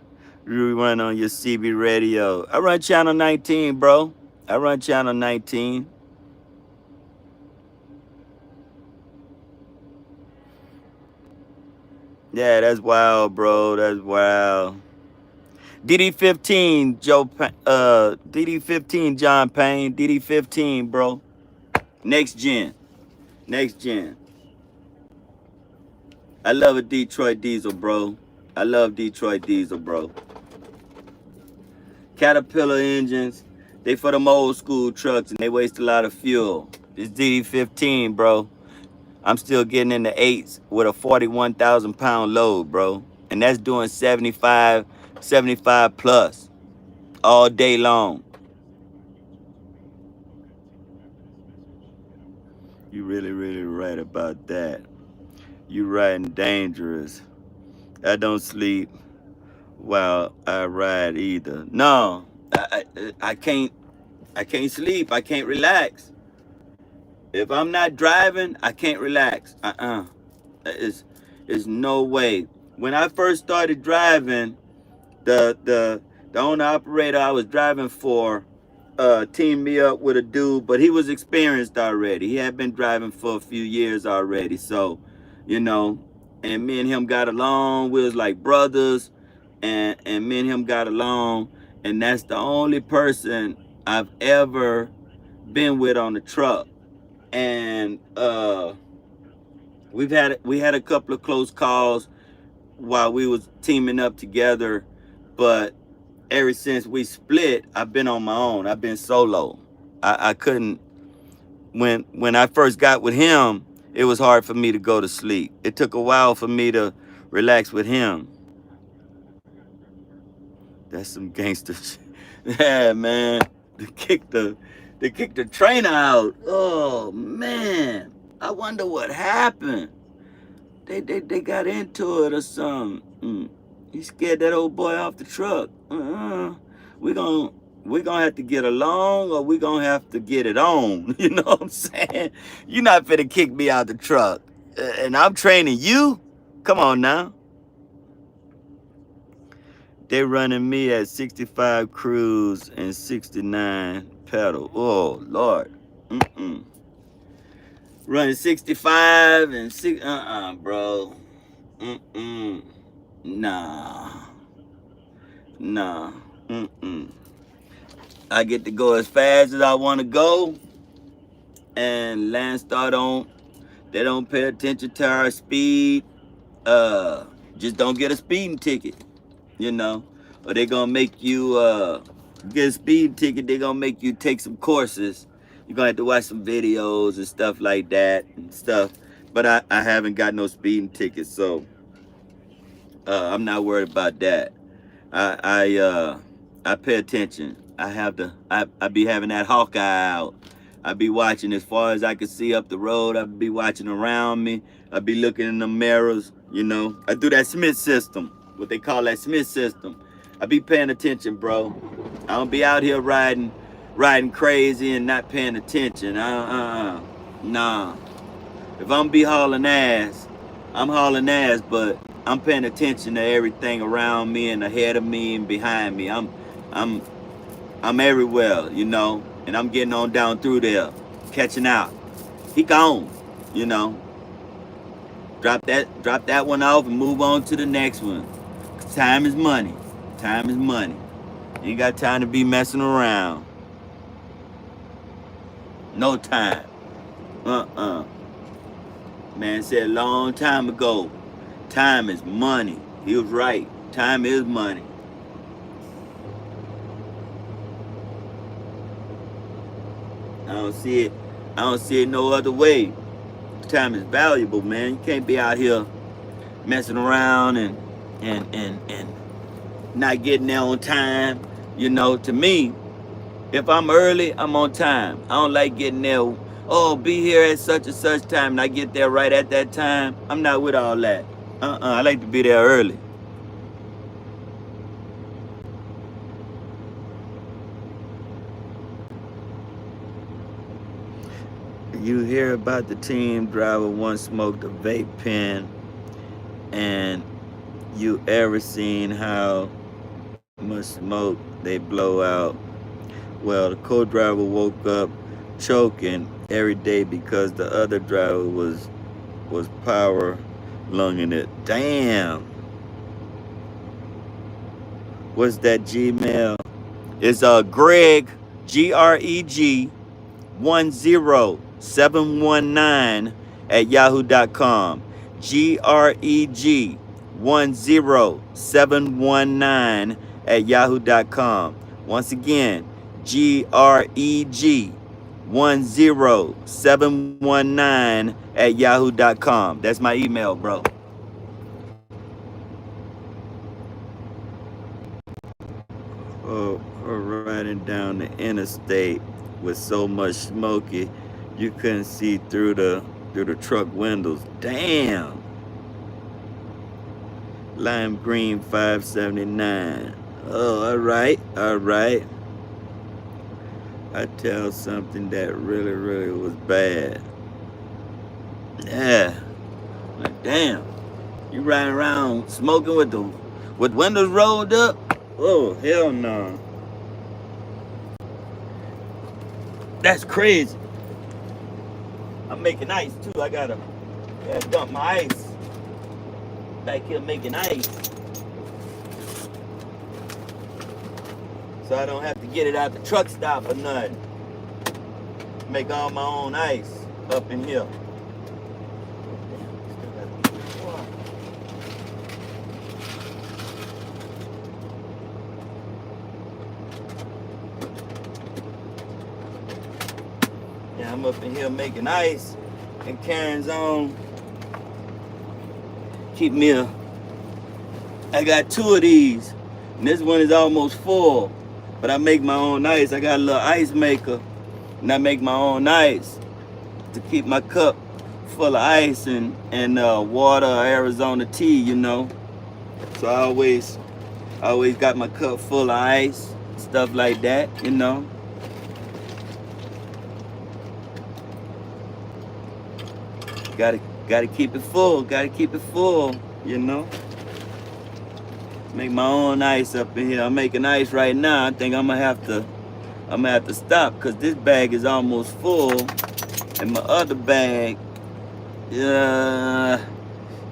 do you run on your CB radio? I run channel 19, bro. I run channel 19. Yeah, that's wild, bro. That's wild. DD15, DD15, John Payne. DD15, bro. Next gen. Next gen. I love a Detroit diesel, bro. I love Detroit diesel, bro. Caterpillar engines, they for them old school trucks and they waste a lot of fuel. This DD15, bro. I'm still getting in the eights with a 41,000 pound load, bro. And that's doing 75 plus all day long. You really right about that. You riding dangerous. I don't sleep while I ride either. No, I can't sleep. I can't relax. If I'm not driving, I can't relax. It's no way. When I first started driving, the owner operator I was driving for teamed me up with a dude, but he was experienced already. He had been driving for a few years already. So, you know, and me and him got along. We was like brothers, and me and him got along. And that's the only person I've ever been with on the truck. And we had a couple of close calls while we was teaming up together, but ever since we split, I've been on my own. I've been solo. I couldn't. When I first got with him, it was hard for me to go to sleep. It took a while for me to relax with him. That's some gangster shit. Yeah, man. They kicked the trainer out. Oh man. I wonder what happened. They got into it or something. He scared that old boy off the truck. We're gonna have to get along, or we're gonna have to get it on. You know what I'm saying? You're not finna kick me out the truck. And I'm training you? Come on now. They running me at 65 cruise and 69 pedal. Oh, Lord. Running 65 and 6, bro. Mm-mm. Nah. Nah. Mm-mm. I get to go as fast as I want to go, and Landstar they don't pay attention to our speed. Just don't get a speeding ticket, you know, or they gonna make you get a speeding ticket. They gonna make you take some courses. You're gonna have to watch some videos and stuff like that and stuff. But I haven't got no speeding tickets, so I'm not worried about that. I I uh I pay attention. I be having that Hawkeye out. I be watching as far as I can see up the road. I be watching around me. I be looking in the mirrors, you know. I do that Smith system, what they call that Smith system. I be paying attention, bro. I don't be out here riding crazy and not paying attention. Nah. If I'm be hauling ass, I'm hauling ass, but I'm paying attention to everything around me and ahead of me and behind me. I'm I'm everywhere, you know, and I'm getting on down through there, catching out. He gone, you know. Drop that one off and move on to the next one. 'Cause time is money. Time is money. You ain't got time to be messing around. No time. Man said a long time ago, time is money. He was right. Time is money. I don't see it. I don't see it no other way. Time is valuable, man. You can't be out here messing around and not getting there on time. You know, to me, if I'm early, I'm on time. I don't like getting there. Oh, be here at such and such time, and I get there right at that time. I'm not with all that. I like to be there early. You hear about the team driver once smoked a vape pen, and you ever seen how much smoke they blow out? Well, the co-driver woke up choking every day because the other driver was power lunging it. Damn. What's that Gmail? It's Greg, Greg 10719 at yahoo.com. Greg 10719 at yahoo.com. Once again, Greg 10719 at yahoo.com. That's my email, bro. Riding down the interstate with so much smoky you couldn't see through the truck windows. Damn. Lime green 579. Oh, all right. I tell something that really was bad. Yeah. Like, damn. You riding around smoking with windows rolled up? Oh, hell no. That's crazy. I'm making ice too. I gotta dump my ice. Back here making ice. So I don't have to get it out the truck stop or nothing. Make all my own ice up in here. Yeah, I'm up in here making ice, and Karen's on. I got 2 of these, and this one is almost full. But I make my own ice. I got a little ice maker, and I make my own ice to keep my cup full of ice and water, Arizona tea, you know. So I always got my cup full of ice, stuff like that, you know. Gotta keep it full, you know. Make my own ice up in here. I'm making ice right now. I think I'm gonna have to stop because this bag is almost full, and my other bag,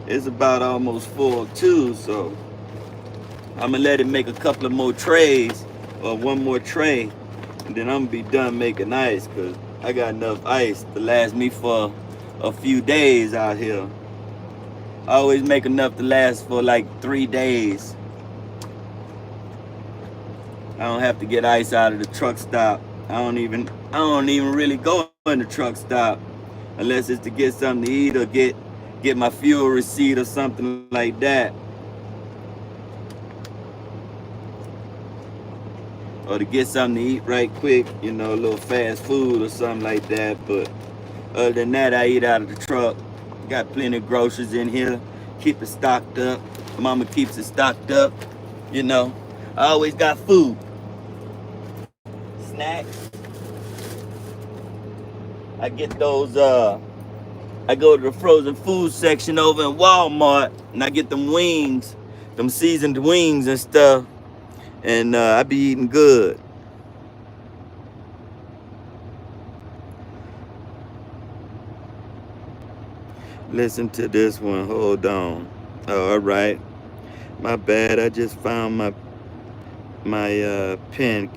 It's about almost full too, so I'm gonna let it make a couple of more trays, or one more tray, and then I'm gonna be done making ice, cause I got enough ice to last me for a few days out here. I always make enough to last for like 3 days. I don't have to get ice out of the truck stop. I don't even really go in the truck stop unless it's to get something to eat, or get my fuel receipt or something like that. Or to get something to eat right quick, a little fast food or something like that. But other than that, I eat out of the truck. Got plenty of groceries in here. Keep it stocked up. Mama keeps it stocked up. I always got food. Snacks. I get those, I go to the frozen food section over in Walmart, and I get them wings, them seasoned wings and stuff. And I be eating good. Listen to this one. Hold on. Oh, all right. My bad. I just found my pen.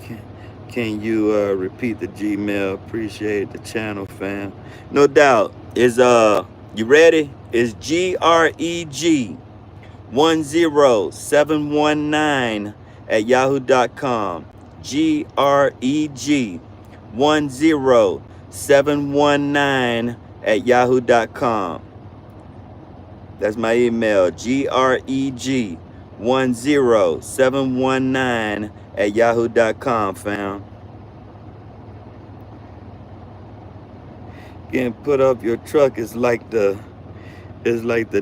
Can you repeat the Gmail? Appreciate the channel, fam. No doubt. Is you ready? It's GREG10719 at yahoo.com. GREG10719 at yahoo.com. That's my email. GREG10719 at yahoo.com, fam. Getting put up your truck is like the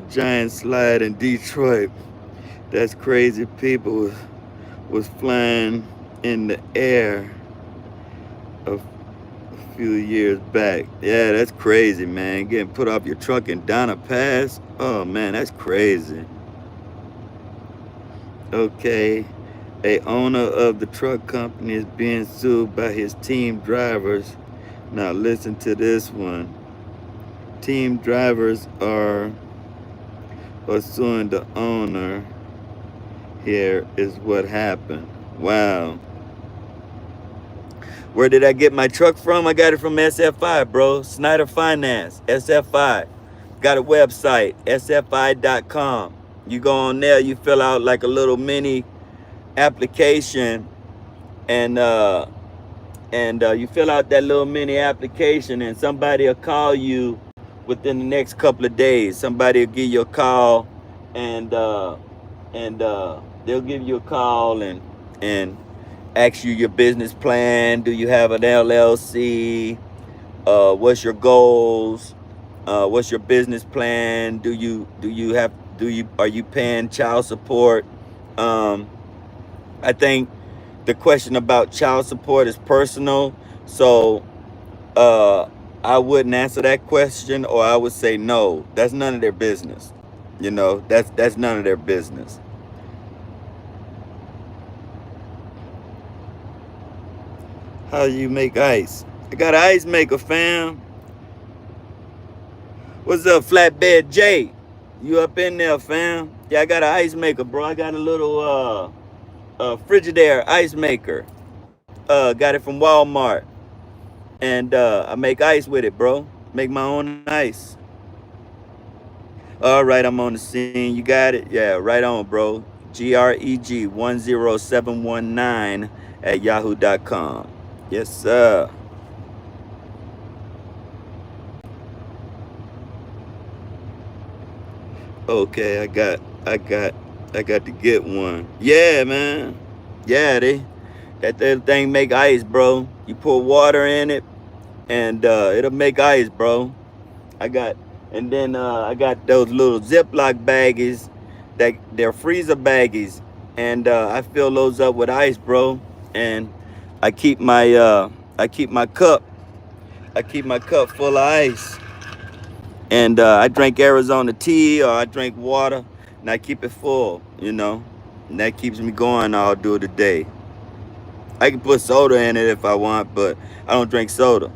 giant slide in Detroit. That's crazy. People was flying in the air a few years back. Yeah, that's crazy, man. Getting put off your truck in Donna Pass. Oh man, that's crazy. Okay. A owner of the truck company is being sued by his team drivers. Now listen to this one. Team drivers are suing the owner. Here is what happened. Wow. Where did I get my truck from? I got it from SFI, bro. Snyder Finance, SFI. Got a website, sfi.com. You go on there, you fill out like a little mini application, and you fill out that little mini application, and somebody will call you within the next couple of days. Somebody will give you a call, and they'll give you a call and ask you your business plan. Do you have an LLC? What's your goals? What's your business plan? Are you paying child support? I think the question about child support is personal, so I wouldn't answer that question, or I would say no. That's none of their business. That's none of their business. How do you make ice? I got an ice maker, fam. What's up, Flatbed J? You up in there, fam? Yeah, I got an ice maker, bro. I got a little Frigidaire ice maker. Got it from Walmart. And I make ice with it, bro. Make my own ice. All right, I'm on the scene. You got it? Yeah, right on, bro. GREG10719 at yahoo.com. Yes, sir. Okay, I got to get one. Yeah, man. Yeah, that thing make ice, bro. You pour water in it, and it'll make ice, bro. I got those little Ziploc baggies, they're freezer baggies, and I fill those up with ice, bro. And I keep my cup full of ice. And I drink Arizona tea, or I drink water, and I keep it full, and that keeps me going all through the day. I can put soda in it if I want, but I don't drink soda.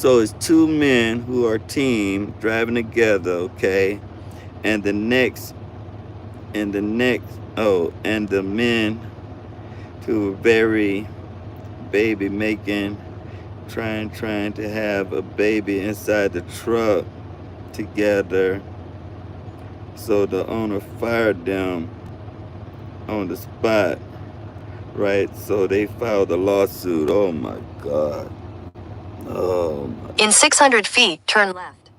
So it's two men who are team driving together, okay? And the men who were very baby making, trying to have a baby inside the truck together. So the owner fired them on the spot, right? So they filed a lawsuit. Oh my God. Oh my.
In 600 feet, turn left.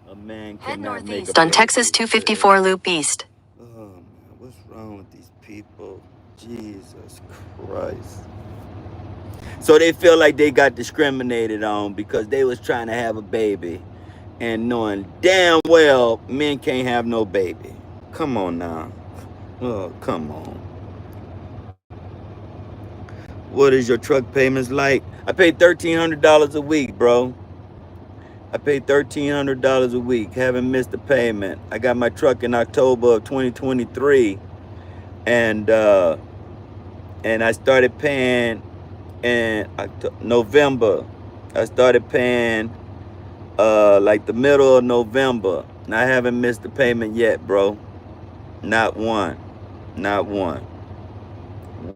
A man
Head
cannot make
northeast
a
on Texas
baby.
254 Loop East.
Oh man, what's wrong with these people? Jesus Christ. So they feel like they got discriminated on because they was trying to have a baby and knowing damn well men can't have no baby. Come on now. Oh, come on. What is your truck payments like? I pay $1,300 a week, bro. I pay $1,300 a week. Haven't missed a payment. I got my truck in October of 2023, and I started paying in November. I started paying like the middle of November, and I haven't missed a payment yet, bro. Not one. Not one.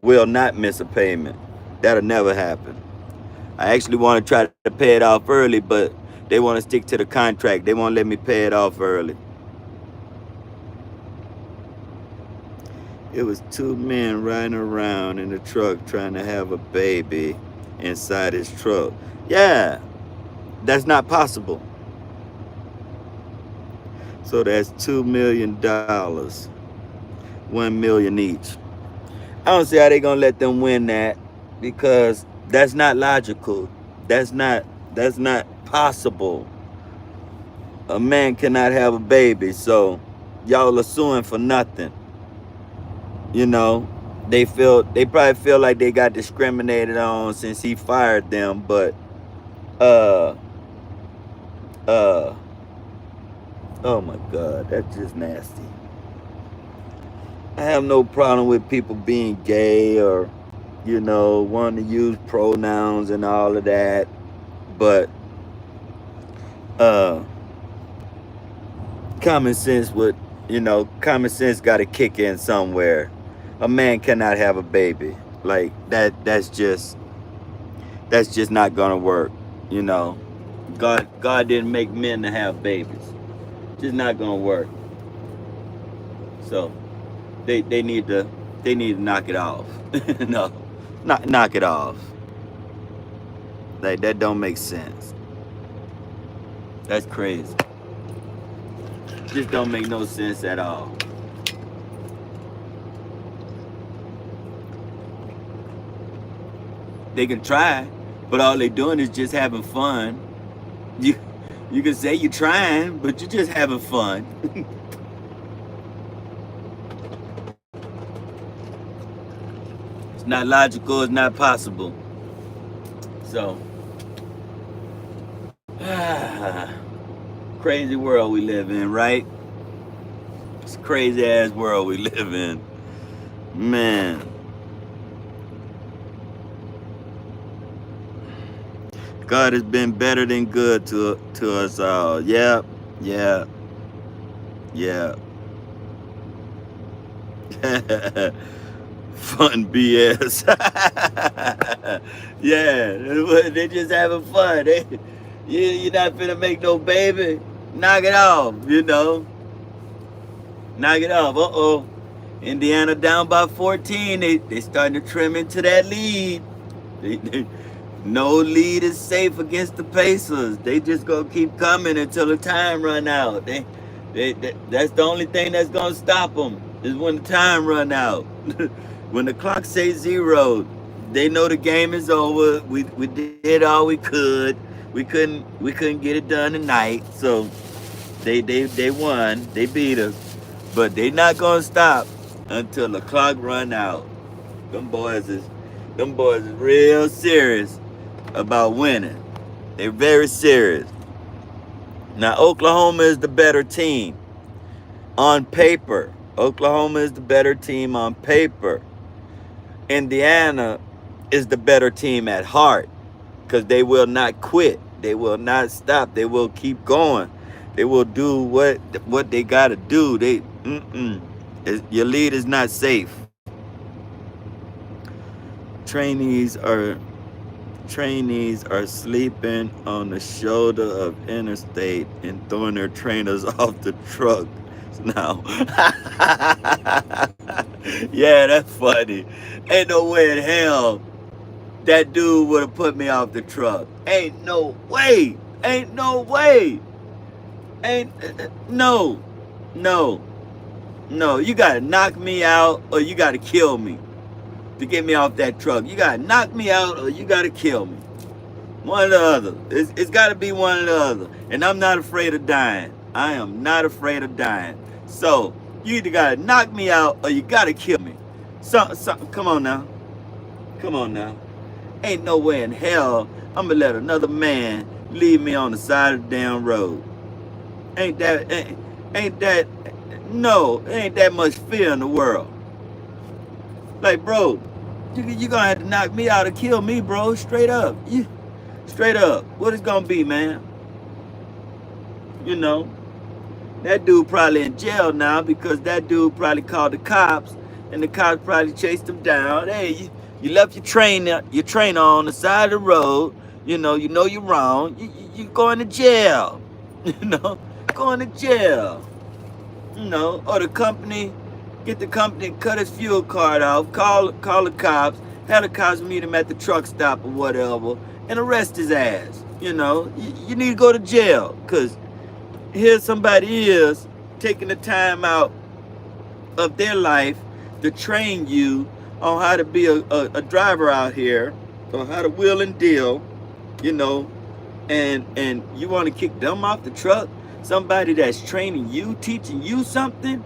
Will not miss a payment. That'll never happen. I actually want to try to pay it off early, but they want to stick to the contract. They won't let me pay it off early. It was two men riding around in the truck trying to have a baby inside his truck. Yeah, that's not possible. So that's $2 million, $1 million each. I don't see how they gonna let them win that, because that's not logical. That's not possible. A man cannot have a baby, so y'all are suing for nothing. You know, they probably feel like they got discriminated on since he fired them, but oh my God, that's just nasty. I have no problem with people being gay or, wanting to use pronouns and all of that, but common sense got to kick in somewhere. A man cannot have a baby like that. That's just not gonna work. God didn't make men to have babies. Just not gonna work. So they need to knock it off. No, knock it off. Like, that don't make sense. That's crazy. Just don't make no sense at all. They can try, but all they doing is just having fun. You can say you're trying, but you're just having fun. It's not logical, it's not possible. So, crazy world we live in, right? It's a crazy ass world we live in. Man. God has been better than good to us all. Yeah. Fun BS. Yeah, they just having fun. You're not finna make no baby. Knock it off, Knock it off. Uh-oh. Indiana down by 14. They starting to trim into that lead. No lead is safe against the Pacers. They just gonna keep coming until the time run out. That's the only thing that's gonna stop them, is when the time run out. When the clock says 0, they know the game is over. We did all we could. We couldn't get it done tonight. So they won. They beat us, but they not gonna stop until the clock run out. Them boys is real serious about winning. They're very serious. Now, Oklahoma is the better team on paper. Oklahoma is the better team on paper. Indiana is the better team at heart, because they will not quit. They will not stop. They will keep going. They will do what they gotta do. Your lead is not safe. Trainees are Trainees are sleeping on the shoulder of interstate and throwing their trainers off the truck now. Yeah, that's funny. Ain't no way in hell that dude would have put me off the truck. Ain't no way. Ain't no way. Ain't no. No. No. You gotta knock me out or you gotta kill me to get me off that truck. You gotta knock me out or you gotta kill me. One or the other. It's gotta be one or the other. And I'm not afraid of dying. I am not afraid of dying. So you either gotta knock me out or you gotta kill me. Come on now. Come on now. Ain't no way in hell I'm gonna let another man leave me on the side of the damn road. Ain't that no, ain't that much fear in the world. Like, bro, you gonna have to knock me out or kill me, bro. Straight up. Straight up. What it's gonna be, man? You know, that dude probably in jail now because that dude probably called the cops and the cops probably chased him down. Hey, you left your trainer on the side of the road. You know you're wrong. You going to jail. You know, going to jail. You know, or the company, get the company, cut his fuel card off, call the cops, have the cops meet him at the truck stop or whatever, and arrest his ass. You know, you need to go to jail because here somebody is taking the time out of their life to train you on how to be a driver out here, or how to wheel and deal, you know, and you want to kick them off the truck? Somebody that's training you, teaching you something?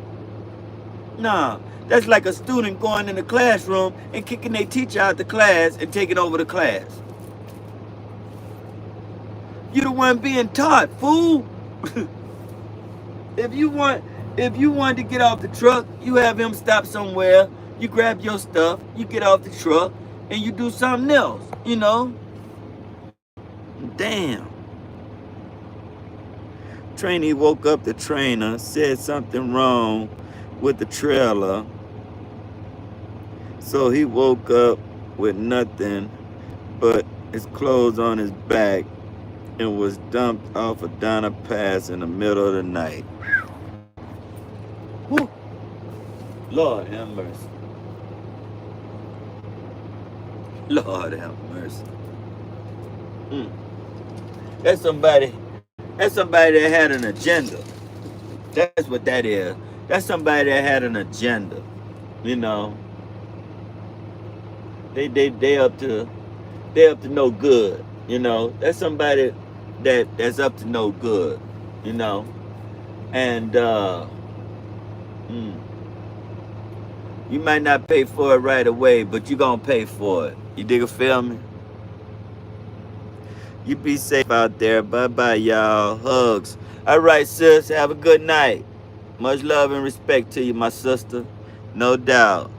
Nah, that's like a student going in the classroom and kicking their teacher out the class and taking over the class. You the one being taught, fool. If you want to get off the truck, you have him stop somewhere, you grab your stuff, you get off the truck, and you do something else, you know? Damn. Trainee woke up the trainer, said something wrong with the trailer. So he woke up with nothing but his clothes on his back and was dumped off a Donna Pass in the middle of the night. Whew. Lord have mercy. Lord have mercy. That's somebody that had an agenda. That's what that is. That's somebody that had an agenda. You know. They up to no good. You know. That's somebody that's up to no good. You know. And you might not pay for it right away, but you gonna pay for it. You dig a feel me? You be safe out there. Bye-bye, y'all. Hugs. All right, sis. Have a good night. Much love and respect to you, my sister. No doubt.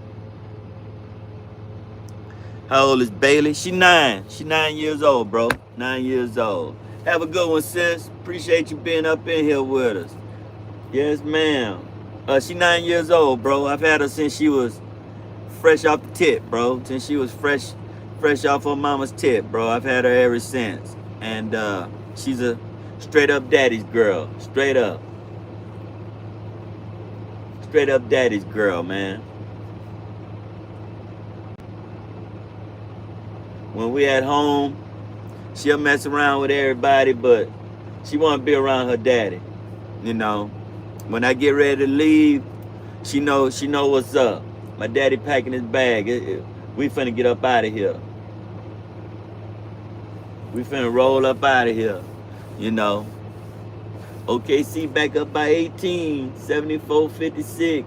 How old is Bailey? She 9. She 9 years old, bro. 9 years old. Have a good one, sis. Appreciate you being up in here with us. Yes, ma'am. She 9 years old, bro. I've had her since she was fresh off the tip, bro. Since she was fresh off her mama's tip, bro. I've had her ever since. And she's a straight up daddy's girl. Straight up. Straight up daddy's girl, man. When we at home, she'll mess around with everybody, but she won't be around her daddy. You know. When I get ready to leave, she know what's up. My daddy packing his bag. We finna get up out of here. We finna roll up out of here, you know. OKC back up by 18, 74-56.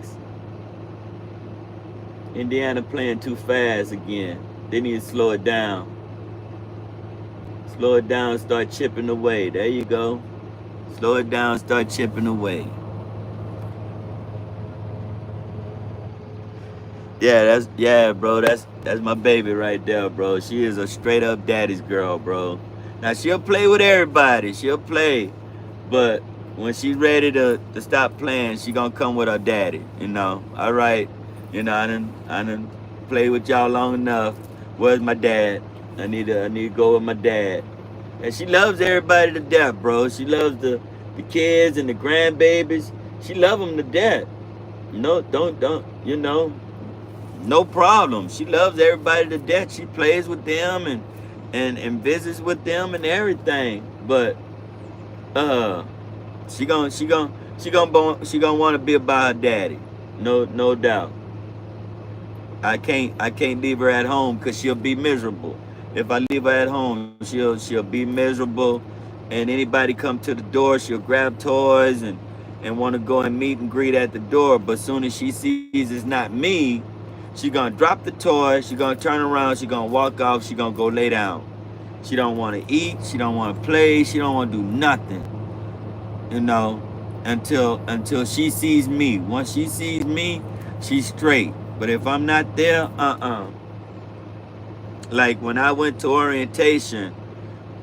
Indiana playing too fast again. They need to slow it down. Slow it down, start chipping away. There you go. Slow it down, start chipping away. Yeah, bro. That's my baby right there, bro. She is a straight up daddy's girl, bro. Now she'll play with everybody. She'll play. But when she's ready to stop playing, she gonna come with her daddy. All right. I done played with y'all long enough. Where's my dad? I need to go with my dad. And she loves everybody to death, bro. She loves the kids and the grandbabies. She loves them to death. Don't, no problem. She loves everybody to death. She plays with them and visits with them and everything. But she gonna want to be about her daddy. No doubt. I can't leave her at home because she'll be miserable. If I leave her at home, she'll be miserable. And anybody come to the door, she'll grab toys and want to go and meet and greet at the door. But as soon as she sees it's not me, she gonna drop the toy. She gonna turn around. She gonna walk off. She gonna go lay down. She don't want to eat. She don't want to play. She don't want to do nothing. Until she sees me. Once she sees me, she's straight. But if I'm not there, Like when I went to orientation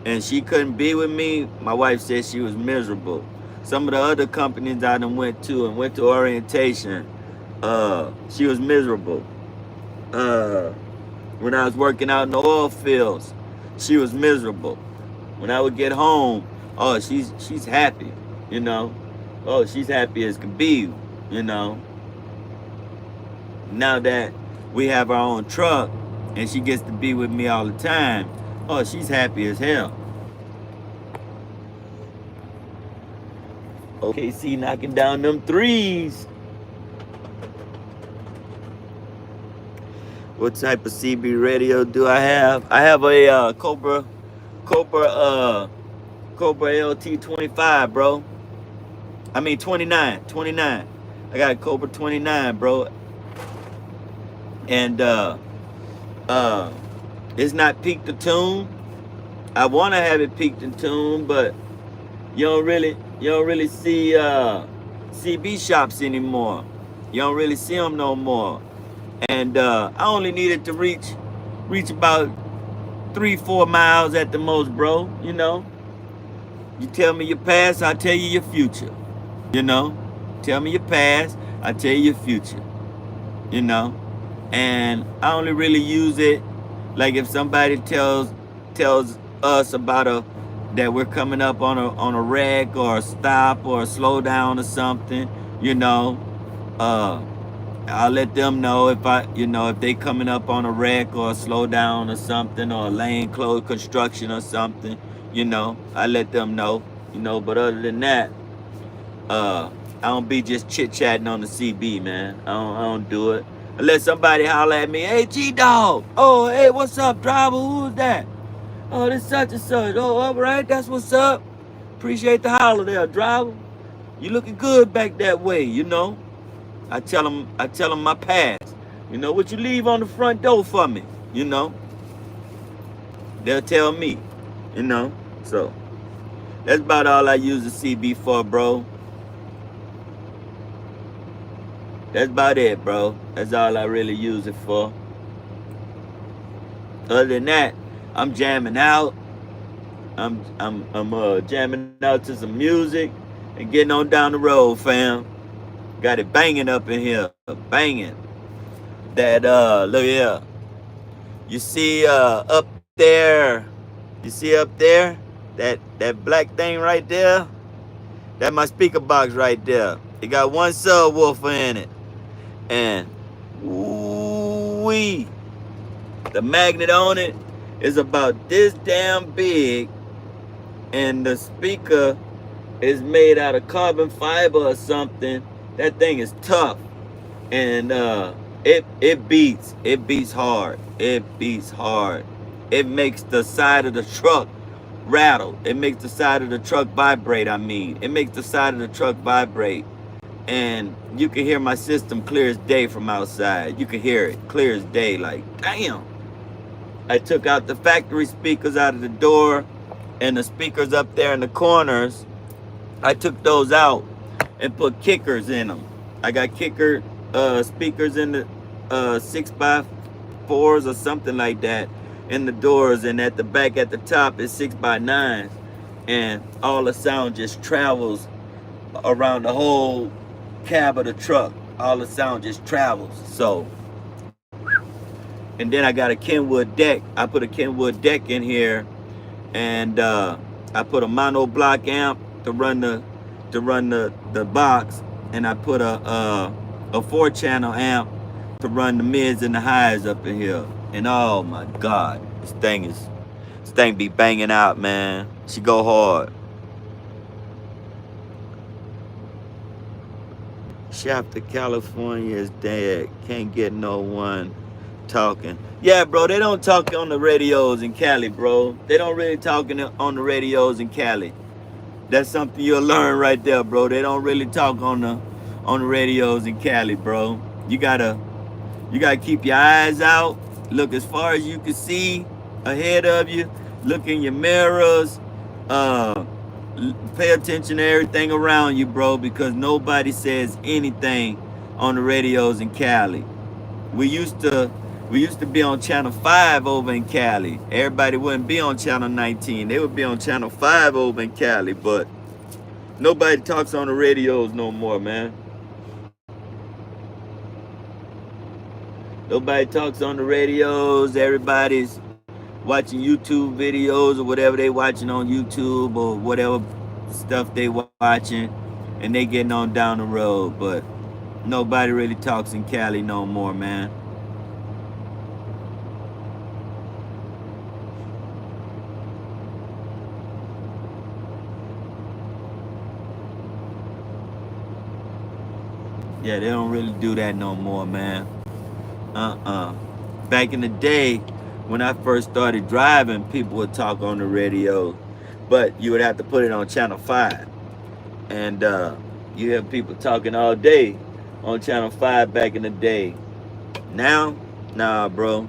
and she couldn't be with me, my wife said she was miserable. Some of the other companies I done went to orientation, she was miserable. When I was working out in the oil fields, she was miserable. When I would get home, oh, she's happy, Oh, she's happy as can be, Now that we have our own truck and she gets to be with me all the time, oh, she's happy as hell. OKC knocking down them threes. What type of CB radio do I have? I have a Cobra LT 25, bro. I mean 29. I got a Cobra 29, bro. And it's not peaked to tune. I want to have it peaked in tune, but you don't really see CB shops anymore. You don't really see them no more. And I only needed to reach about 3-4 miles at the most, bro. You tell me your past, I'll tell you your future. Tell me your past, I'll tell you your future. And I only really use it like if somebody tells us about that we're coming up on a wreck or a stop or a slowdown or something. I'll let them know if they coming up on a wreck or a slowdown or something or a lane closed construction or something. I let them know. But other than that, I don't be just chit chatting on the CB, man. I don't do it. Unless somebody holler at me, hey, G-DAWG. Oh, hey, what's up, driver? Who's that? Oh, this such and such. Oh, all right, that's what's up. Appreciate the holler there, driver. You looking good back that way, I tell them my past. What you leave on the front door for me, They'll tell me, So, that's about all I use the CB for, bro. That's about it, bro. That's all I really use it for. Other than that, I'm jamming out. I'm jamming out to some music and getting on down the road, fam. Got it banging up in here, banging. That look here. You see up there? You see up there? That black thing right there? That's my speaker box right there. It got one subwoofer in it. And ooh-wee, the magnet on it is about this damn big, and the speaker is made out of carbon fiber or something. That thing is tough, and it beats hard. It beats hard. It makes the side of the truck rattle. It makes the side of the truck vibrate. It makes the side of the truck vibrate. And you can hear my system clear as day from outside. You can hear it clear as day, like, damn. I took out the factory speakers out of the door and the speakers up there in the corners. I took those out and put kickers in them. I got kicker speakers in the 6x4s or something like that. in the doors, and at the back at the top is 6x9s, and all the sound just travels around the whole cab of the truck. All the sound just travels. So, and then I got a Kenwood deck. I put a Kenwood deck in here, and I put a mono block amp to run the box, and I put a 4-channel amp to run the mids and the highs up in here. And oh my God, this thing be banging out, man. She go hard. Shafter, California is dead. Can't get no one talking. Yeah, bro, they don't talk on the radios in Cali, bro. They don't really talk on the radios in Cali. That's something you'll learn right there, bro. They don't really talk on the radios in Cali, bro. You gotta keep your eyes out. Look as far as you can see ahead of you. Look in your mirrors. Pay attention to everything around you, bro, because nobody says anything on the radios in Cali. We used to be on channel 5 over in Cali. Everybody wouldn't be on channel 19. They would be on channel 5 over in Cali, but nobody talks on the radios no more, man. Nobody talks on the radios. Everybody's watching YouTube videos or whatever they watching on YouTube or whatever stuff they watching, and they getting on down the road. But nobody really talks in Cali no more, man. Yeah, they don't really do that no more, man. Back in the day, when I first started driving, people would talk on the radio, but you would have to put it on channel 5. And you have people talking all day on channel 5 back in the day. Now, nah, bro.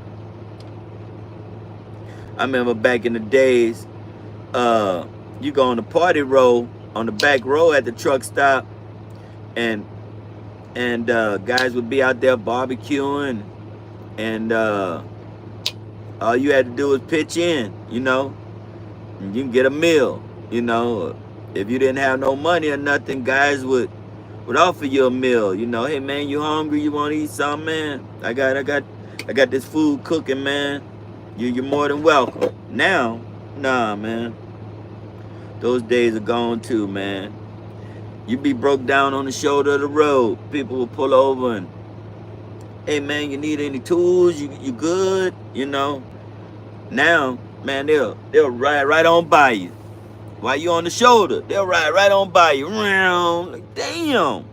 I remember back in the days, you go on the party row, on the back row at the truck stop, and guys would be out there barbecuing, and all you had to do was pitch in, you know, and you can get a meal, you know. If you didn't have no money or nothing, guys would offer you a meal, you know. Hey man, you hungry? You want to eat something, man? I got this food cooking, man. You're more than welcome. Now, nah, man. Those days are gone too, man. You be broke down on the shoulder of the road. People will pull over and, hey man, you need any tools? You good? You know. Now, man, they'll ride right on by you. While you on the shoulder, they'll ride right on by you. Like, damn.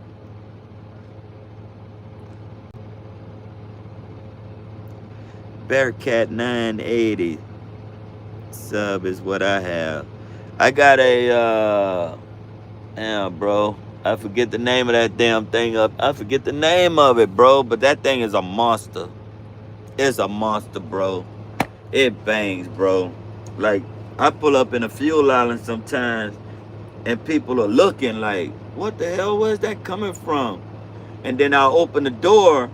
Bearcat 980 sub is what I have. I got a damn, bro, I forget the name of that damn thing up. I forget the name of it, bro, but that thing is a monster. It's a monster, bro. It bangs, bro. Like, I pull up in a fuel island sometimes, and people are looking like, what the hell, where's that coming from? And then I'll open the door,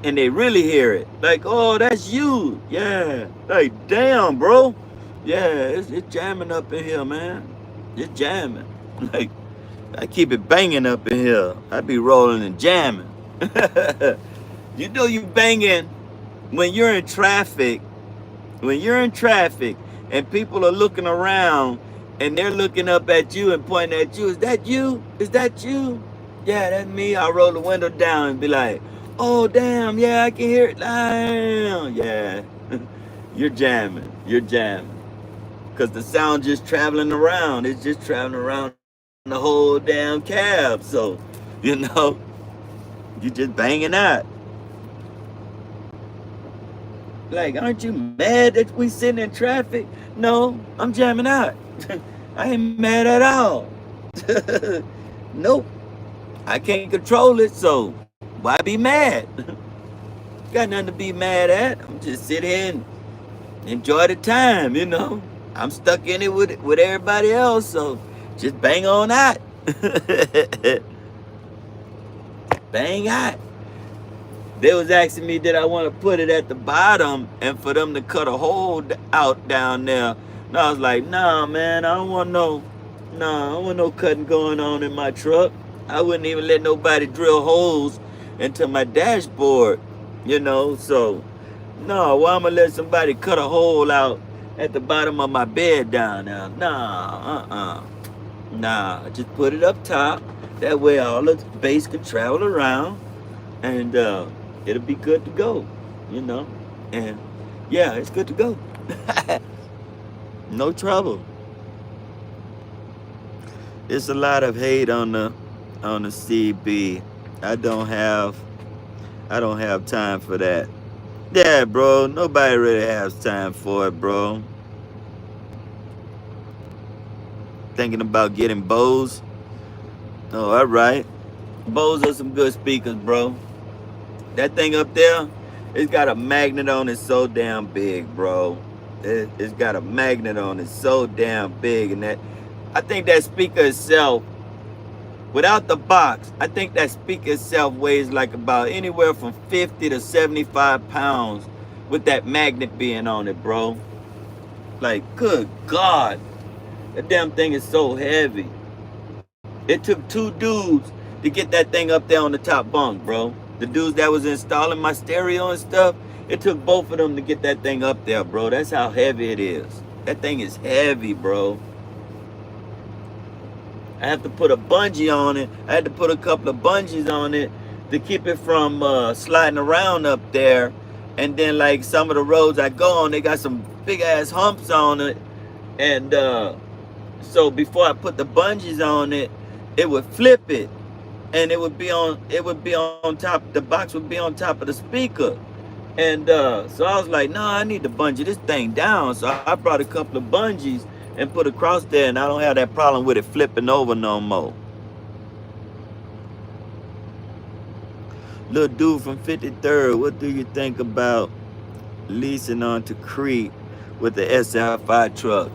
and they really hear it. Like, oh, that's you. Yeah. Like, damn, bro. Yeah, it's jamming up in here, man. It's jamming. Like, I keep it banging up in here. I be rolling and jamming. You know you banging when you're in traffic. When you're in traffic and people are looking around and they're looking up at you and pointing at you. Is that you? Is that you? Yeah, that's me. I'll roll the window down and be like, oh, damn. Yeah, I can hear it. Damn. Yeah. You're jamming. You're jamming. Because the sound just traveling around. It's just traveling around the whole damn cab. So, you know, you just banging out. Like, aren't you mad that we sitting in traffic? No, I'm jamming out. I ain't mad at all. Nope. I can't control it, so why be mad? Got nothing to be mad at. I'm just sit here and enjoy the time, you know. I'm stuck in it with everybody else, so just bang on out. Bang out. They was asking me did I want to put it at the bottom and for them to cut a hole out down there. And I was like, nah, man, I don't want no cutting going on in my truck. I wouldn't even let nobody drill holes into my dashboard, so no, why I'm gonna let somebody cut a hole out at the bottom of my bed down there? Nah, just put it up top. That way all the base can travel around and it'll be good to go, you know. And yeah, it's good to go. No trouble. It's a lot of hate on the CB. I don't have time for that. Yeah, bro. Nobody really has time for it, bro. Thinking about getting Bose. Oh, all right. Bose are some good speakers, bro. That thing up there, it's got a magnet on it so damn big, bro. It's got a magnet on it so damn big, and that I think that speaker itself, without the box, I think that speaker itself weighs like about anywhere from 50 to 75 pounds with that magnet being on it, bro. Like, good God, that damn thing is so heavy. It took two dudes to get that thing up there on the top bunk, bro. The dudes that was installing my stereo and stuff, it took both of them to get that thing up there, bro. That's how heavy it is. That thing is heavy, bro. I have to put a bungee on it. I had to put a couple of bungees on it to keep it from sliding around up there. And then, like, some of the roads I go on, they got some big ass humps on it. And so before I put the bungees on it, it would flip it, and it would be on top. The box would be on top of the speaker. And so I was like, no, I need to bungee this thing down. So I brought a couple of bungees and put across there, and I don't have that problem with it flipping over no more. Little dude from 53rd, what do you think about leasing onto Crete with the SFI truck?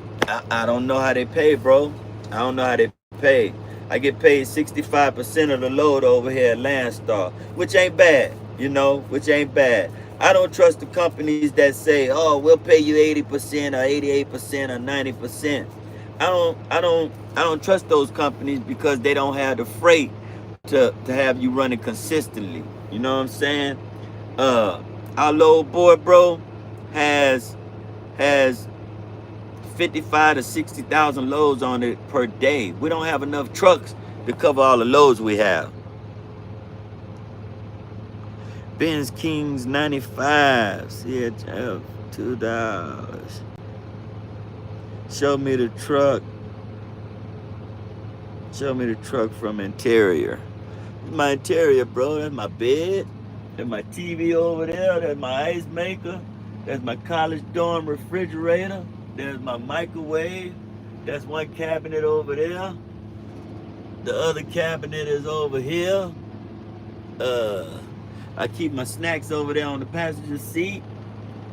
I don't know how they pay, bro. I don't know how they pay. I get paid 65% of the load over here at Landstar, which ain't bad, which ain't bad. I don't trust the companies that say, oh, we'll pay you 80% or 88% or 90%. I don't trust those companies because they don't have the freight to have you running consistently. You know what I'm saying? Our load board, bro, has 55 to 60,000 loads on it per day. We don't have enough trucks to cover all the loads we have. Benz Kings 95, CHF, $2. Show me the truck. Show me the truck from interior. This is my interior, bro. That's my bed. There's my TV over there. There's my ice maker. There's my college dorm refrigerator. There's my microwave. That's one cabinet over there. The other cabinet is over here. I keep my snacks over there on the passenger seat.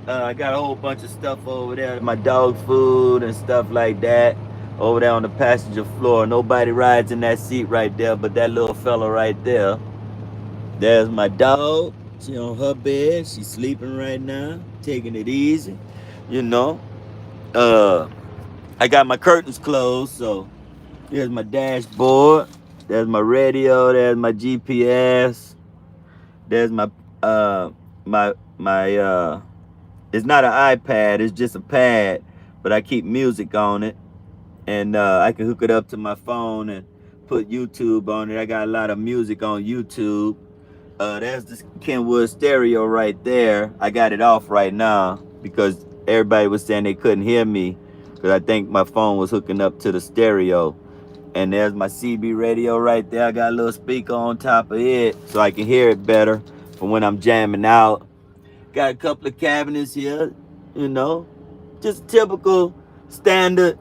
I got a whole bunch of stuff over there. My dog food and stuff like that over there on the passenger floor. Nobody rides in that seat right there but that little fella right there. There's my dog. She on her bed. She's sleeping right now. Taking it easy. I got my curtains closed, so here's my dashboard. There's my radio. There's my GPS. There's my it's not an iPad, it's just a pad, but I keep music on it, and I can hook it up to my phone and put YouTube on it. I got a lot of music on YouTube. There's this Kenwood stereo right there. I got it off right now because everybody was saying they couldn't hear me because I think my phone was hooking up to the stereo. And there's my CB radio right there. I got a little speaker on top of it so I can hear it better for when I'm jamming out. Got a couple of cabinets here, just typical standard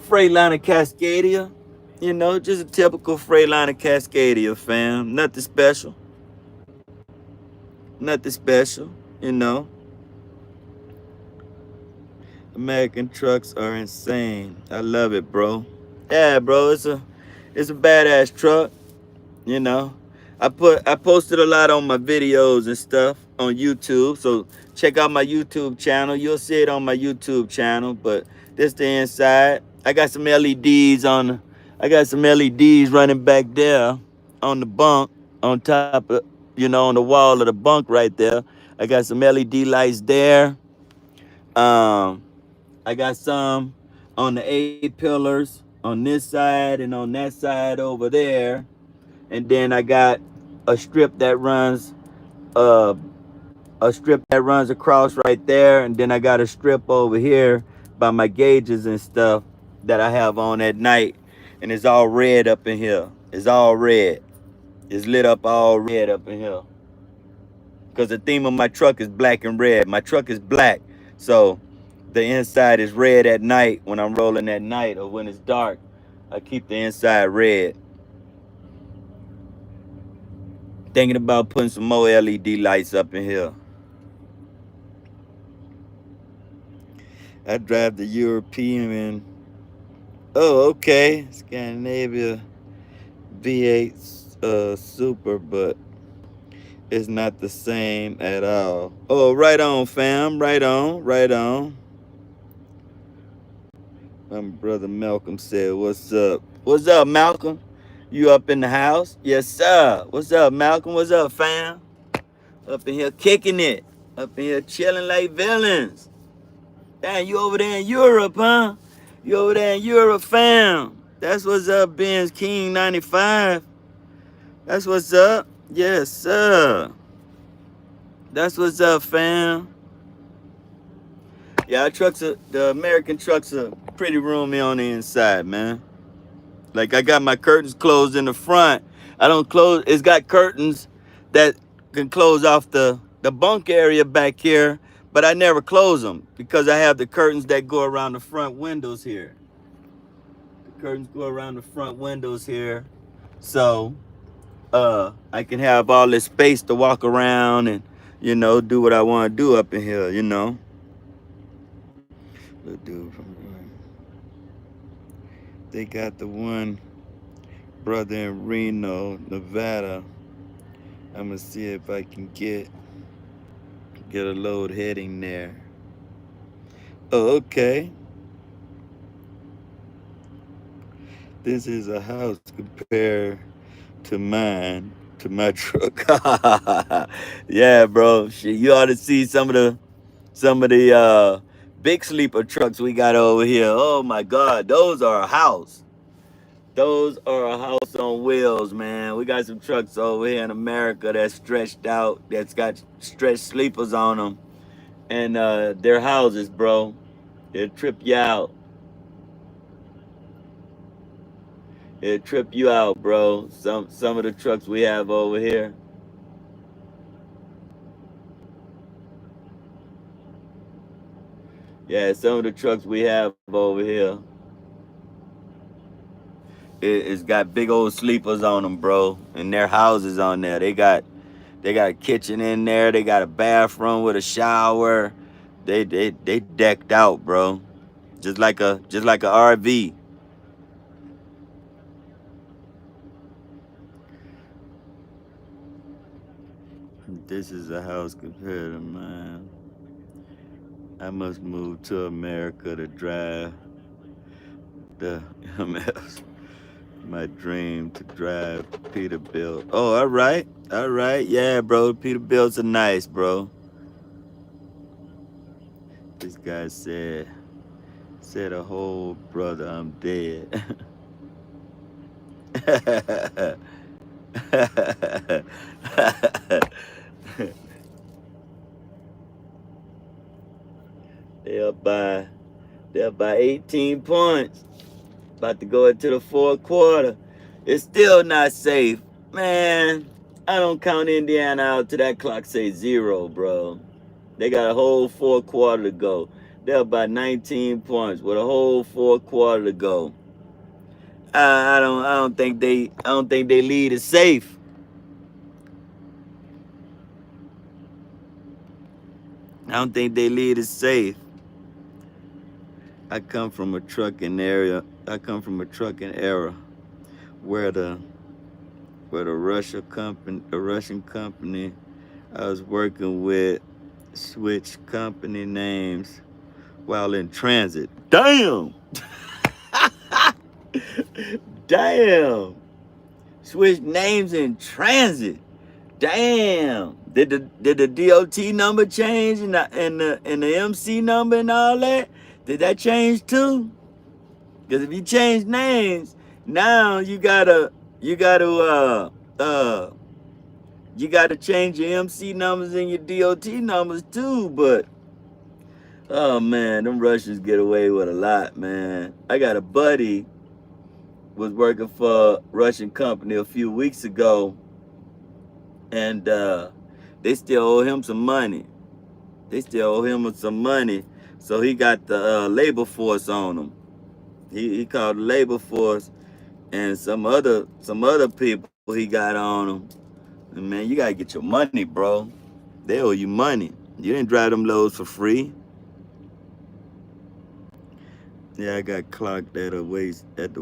Freightliner Cascadia. Just a typical Freightliner Cascadia, fam. Nothing special. Nothing special, American trucks are insane. I love it, bro. Yeah, bro, it's a badass truck, I posted a lot on my videos and stuff on YouTube. So check out my YouTube channel. You'll see it on my YouTube channel. But this the inside. I got some LEDs on. I got some LEDs running back there on the bunk, on top of, on the wall of the bunk right there. I got some LED lights there. I got some on the 8 pillars on this side and on that side over there. And then I got a strip that runs uh across right there, and then I got a strip over here by my gauges and stuff that I have on at night, and it's all red up in here. It's all red. It's lit up all red up in here. Because the theme of my truck is black and red. My truck is black. So the inside is red at night when I'm rolling at night, or when it's dark. I keep the inside red. Thinking about putting some more LED lights up in here. I drive the European. Oh, okay. Scandinavia V8 Super, but it's not the same at all. Oh, right on, fam. Right on. Right on. My brother Malcolm said, "What's up? What's up, Malcolm? You up in the house?" Yes, sir. What's up, Malcolm? What's up, fam? Up in here kicking it. Up in here chilling like villains. Damn, you over there in Europe, huh? You over there in Europe, fam. That's what's up, Benz King 95. That's what's up. Yes, sir. That's what's up, fam. Yeah, the American trucks are pretty roomy on the inside, man. Like, I got my curtains closed in the front. I don't close. It's got curtains that can close off the bunk area back here, but I never close them because I have the curtains that go around the front windows here. The curtains go around the front windows here. So, I can have all this space to walk around and, do what I want to do up in here, The dude from they got the one brother in Reno, Nevada. I'm gonna see if I can get a load heading there. Oh, okay. This is a house compared to mine, to my truck. Yeah, bro. Shit, you ought to see some of the big sleeper trucks we got over here. Oh my God, those are a house. Those are a house on wheels, man. We got some trucks over here in America that's stretched out, that's got stretched sleepers on them, and they're houses, bro. They'll trip you out. It'll trip you out, bro. Some of the trucks we have over here. Yeah, some of the trucks we have over here. It's got big old sleepers on them, bro. And their houses on there. They got a kitchen in there. They got a bathroom with a shower. They decked out, bro. Just like a RV. This is a house compared to mine. I must move to America to drive the MS. My dream to drive Peterbilt. Oh, all right. All right. Yeah, bro. Peterbilts are nice, bro. This guy said a whole brother, I'm dead. They're by 18 points. About to go into the fourth quarter. It's still not safe. Man, I don't count Indiana out till that clock say 0, bro. They got a whole fourth quarter to go. They're about 19 points with a whole fourth quarter to go. I don't think they lead is safe. I don't think they lead is safe. I come from a trucking era where the but a Russian company I was working with switched company names while in transit. Damn! Damn! Switched names in transit. Damn! Did the DOT number change and the MC number and all that? Did that change too? Because if you change names, now uh you gotta change your MC numbers and your DOT numbers too. But oh man, them Russians get away with a lot, man. I got a buddy was working for a Russian company a few weeks ago, and they still owe him some money. So he got the labor force on him. He called the labor force and some other people he got on him. And man, you gotta get your money, bro. They owe you money. You didn't drive them loads for free. Yeah, I got clocked at the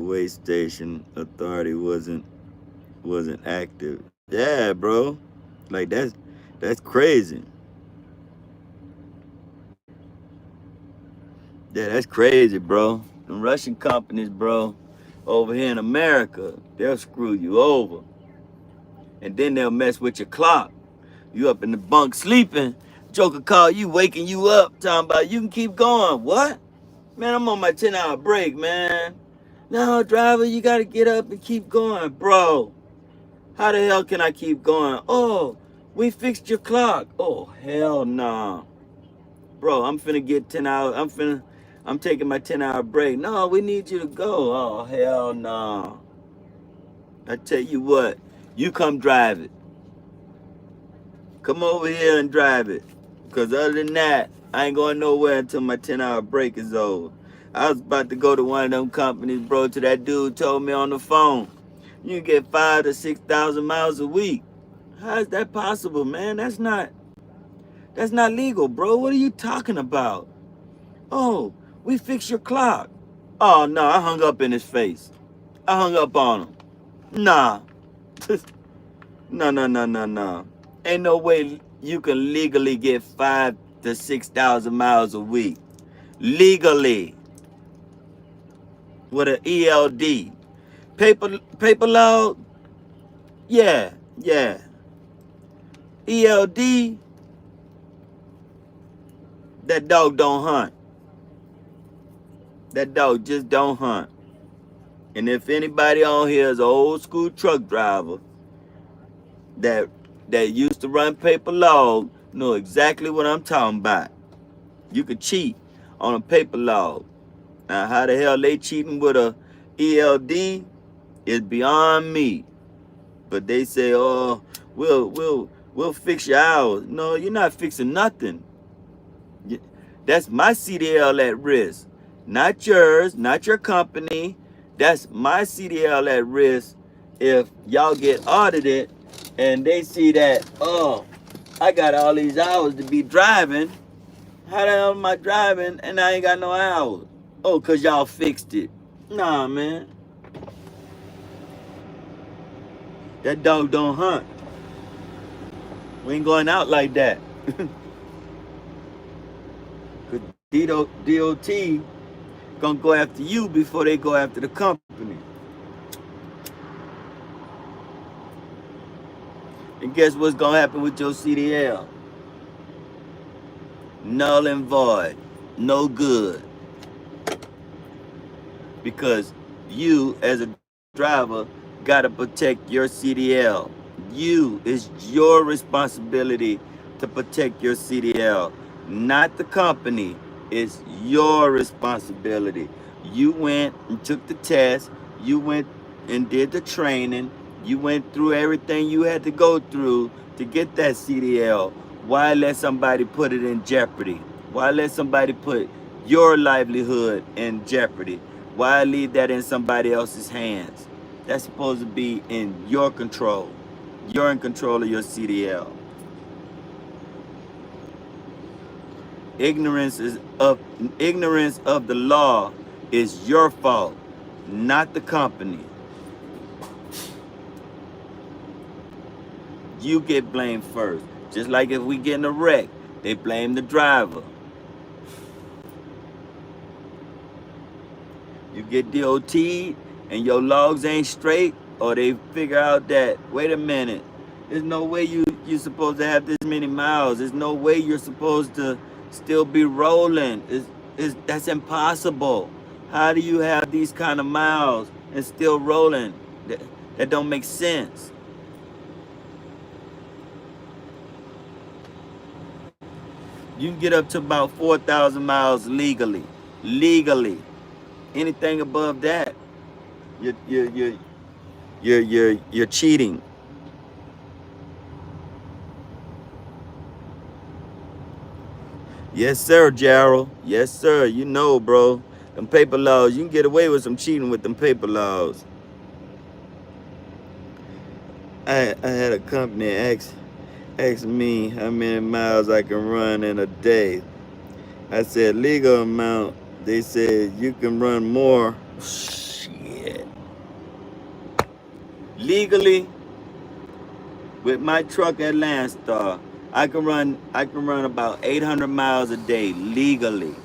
waste station. Authority wasn't active. Yeah, bro. Like that's crazy. Yeah, that's crazy, bro. Them Russian companies, bro, over here in America, they'll screw you over. And then they'll mess with your clock. You up in the bunk sleeping, Joker call you, waking you up, talking about you can keep going. What? Man, I'm on my 10-hour break, man. No, driver, you gotta get up and keep going. Bro, how the hell can I keep going? Oh, we fixed your clock. Oh, hell nah. Bro, I'm finna get 10 hours. I'm taking my 10-hour break. No, we need you to go. Oh, hell nah. I tell you what, you come drive it. Come over here and drive it. Because other than that, I ain't going nowhere until my 10-hour break is over. I was about to go to one of them companies, bro, till that dude told me on the phone, you can get 5,000 to 6,000 miles a week. How is that possible, man? That's not legal, bro. What are you talking about? Oh, we fixed your clock. Oh, no, I hung up in his face. I hung up on him. Nah. No. Ain't no way you can legally get 5,000 to 6,000 miles a week. Legally. With an ELD. Paper log? Yeah. ELD, that dog don't hunt. That dog just don't hunt. And if anybody on here is an old school truck driver that used to run paper log, know exactly what I'm talking about. You could cheat on a paper log. Now, how the hell they cheating with a ELD is beyond me. But they say, oh, we'll fix your hours. No, you're not fixing nothing. That's my CDL at risk. Not yours, not your company. That's my CDL at risk if y'all get audited and they see that, oh, I got all these hours to be driving. How the hell am I driving and I ain't got no hours? Oh, because y'all fixed it. Nah, man. That dog don't hunt. We ain't going out like that. Because DOT gonna go after you before they go after the company. And guess what's gonna happen with your CDL? Null and void. No good. Because you, as a driver, gotta protect your CDL. It's your responsibility to protect your CDL, not the company. It's your responsibility. You went and took the test. You went and did the training. You went through everything you had to go through to get that CDL. Why let somebody put it in jeopardy? Why let somebody put your livelihood in jeopardy? Why leave that in somebody else's hands? That's supposed to be in your control. You're in control of your CDL. Ignorance of the law is your fault, not the company. You get blamed first. Just like if we get in a wreck, they blame the driver. You get DOT'd and your logs ain't straight, or they figure out that, wait a minute, there's no way you're supposed to have this many miles. There's no way you're supposed to still be rolling. That's impossible. How do you have these kind of miles and still rolling? That don't make sense. You can get up to about 4,000 miles legally. Legally. Anything above that, you're cheating. Yes, sir, Gerald. Yes, sir. You know, bro. Them paper laws, you can get away with some cheating with them paper laws. I had a company ask me how many miles I can run in a day. I said legal amount. They said you can run more. Shit. Legally, with my truck at Landstar, I can run about 800 miles a day legally.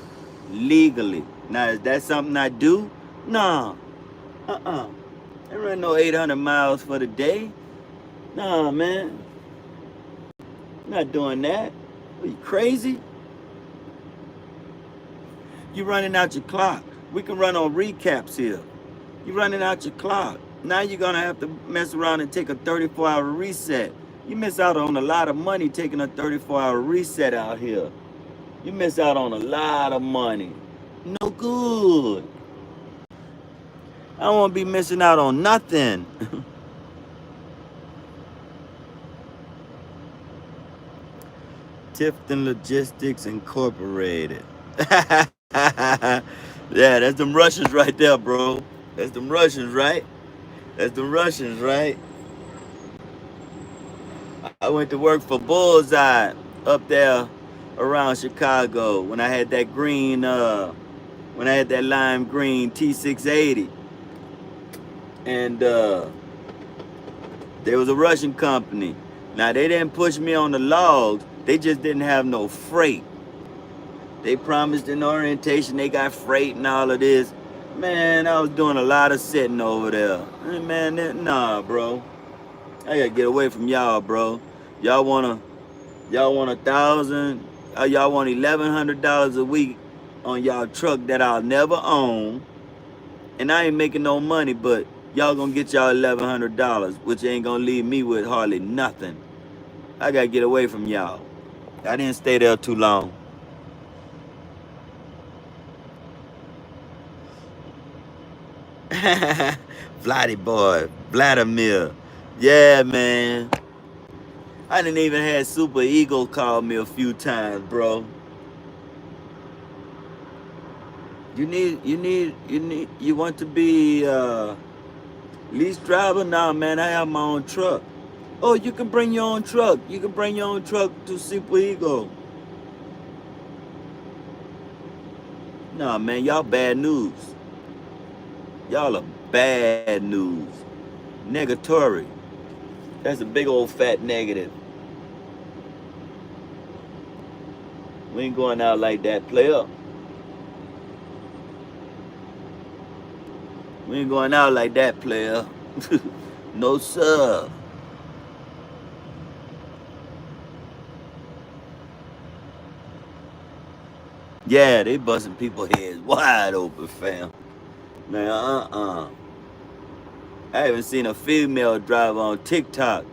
Legally. Now, is that something I do? Nah. I run no 800 miles for the day. Nah, man. I'm not doing that. Are you crazy? You running out your clock. We can run on recaps here. You running out your clock. Now you're gonna have to mess around and take a 34-hour reset. You miss out on a lot of money taking a 34-hour reset out here. You miss out on a lot of money. No good. I don't want to be missing out on nothing. Tifton Logistics Incorporated. Yeah, that's them Russians right there, bro. That's them Russians, right? That's the Russians, right? I went to work for Bullseye up there around Chicago when I had that green, when I had that lime green T680. And there was a Russian company. Now, they didn't push me on the logs. They just didn't have no freight. They promised in orientation they got freight and all of this. Man, I was doing a lot of sitting over there. Man, nah, bro. I gotta get away from y'all, bro. Y'all want $1,000? Y'all want $1,100 a week on y'all truck that I'll never own, and I ain't making no money, but y'all gonna get y'all $1,100, which ain't gonna leave me with hardly nothing. I gotta get away from y'all. I didn't stay there too long. Vladdy boy, Vladimir. Yeah, man. I didn't even have Super Eagle call me a few times, bro. You want to be lease driver? Nah, man, I have my own truck. Oh, you can bring your own truck. You can bring your own truck to Super Eagle. Nah, man, y'all bad news. Y'all are bad news. Negatory. That's a big old fat negative. We ain't going out like that, player. We ain't going out like that, player. No, sir. Yeah, they busting people's heads wide open, fam. Man, I haven't seen a female driver on TikTok.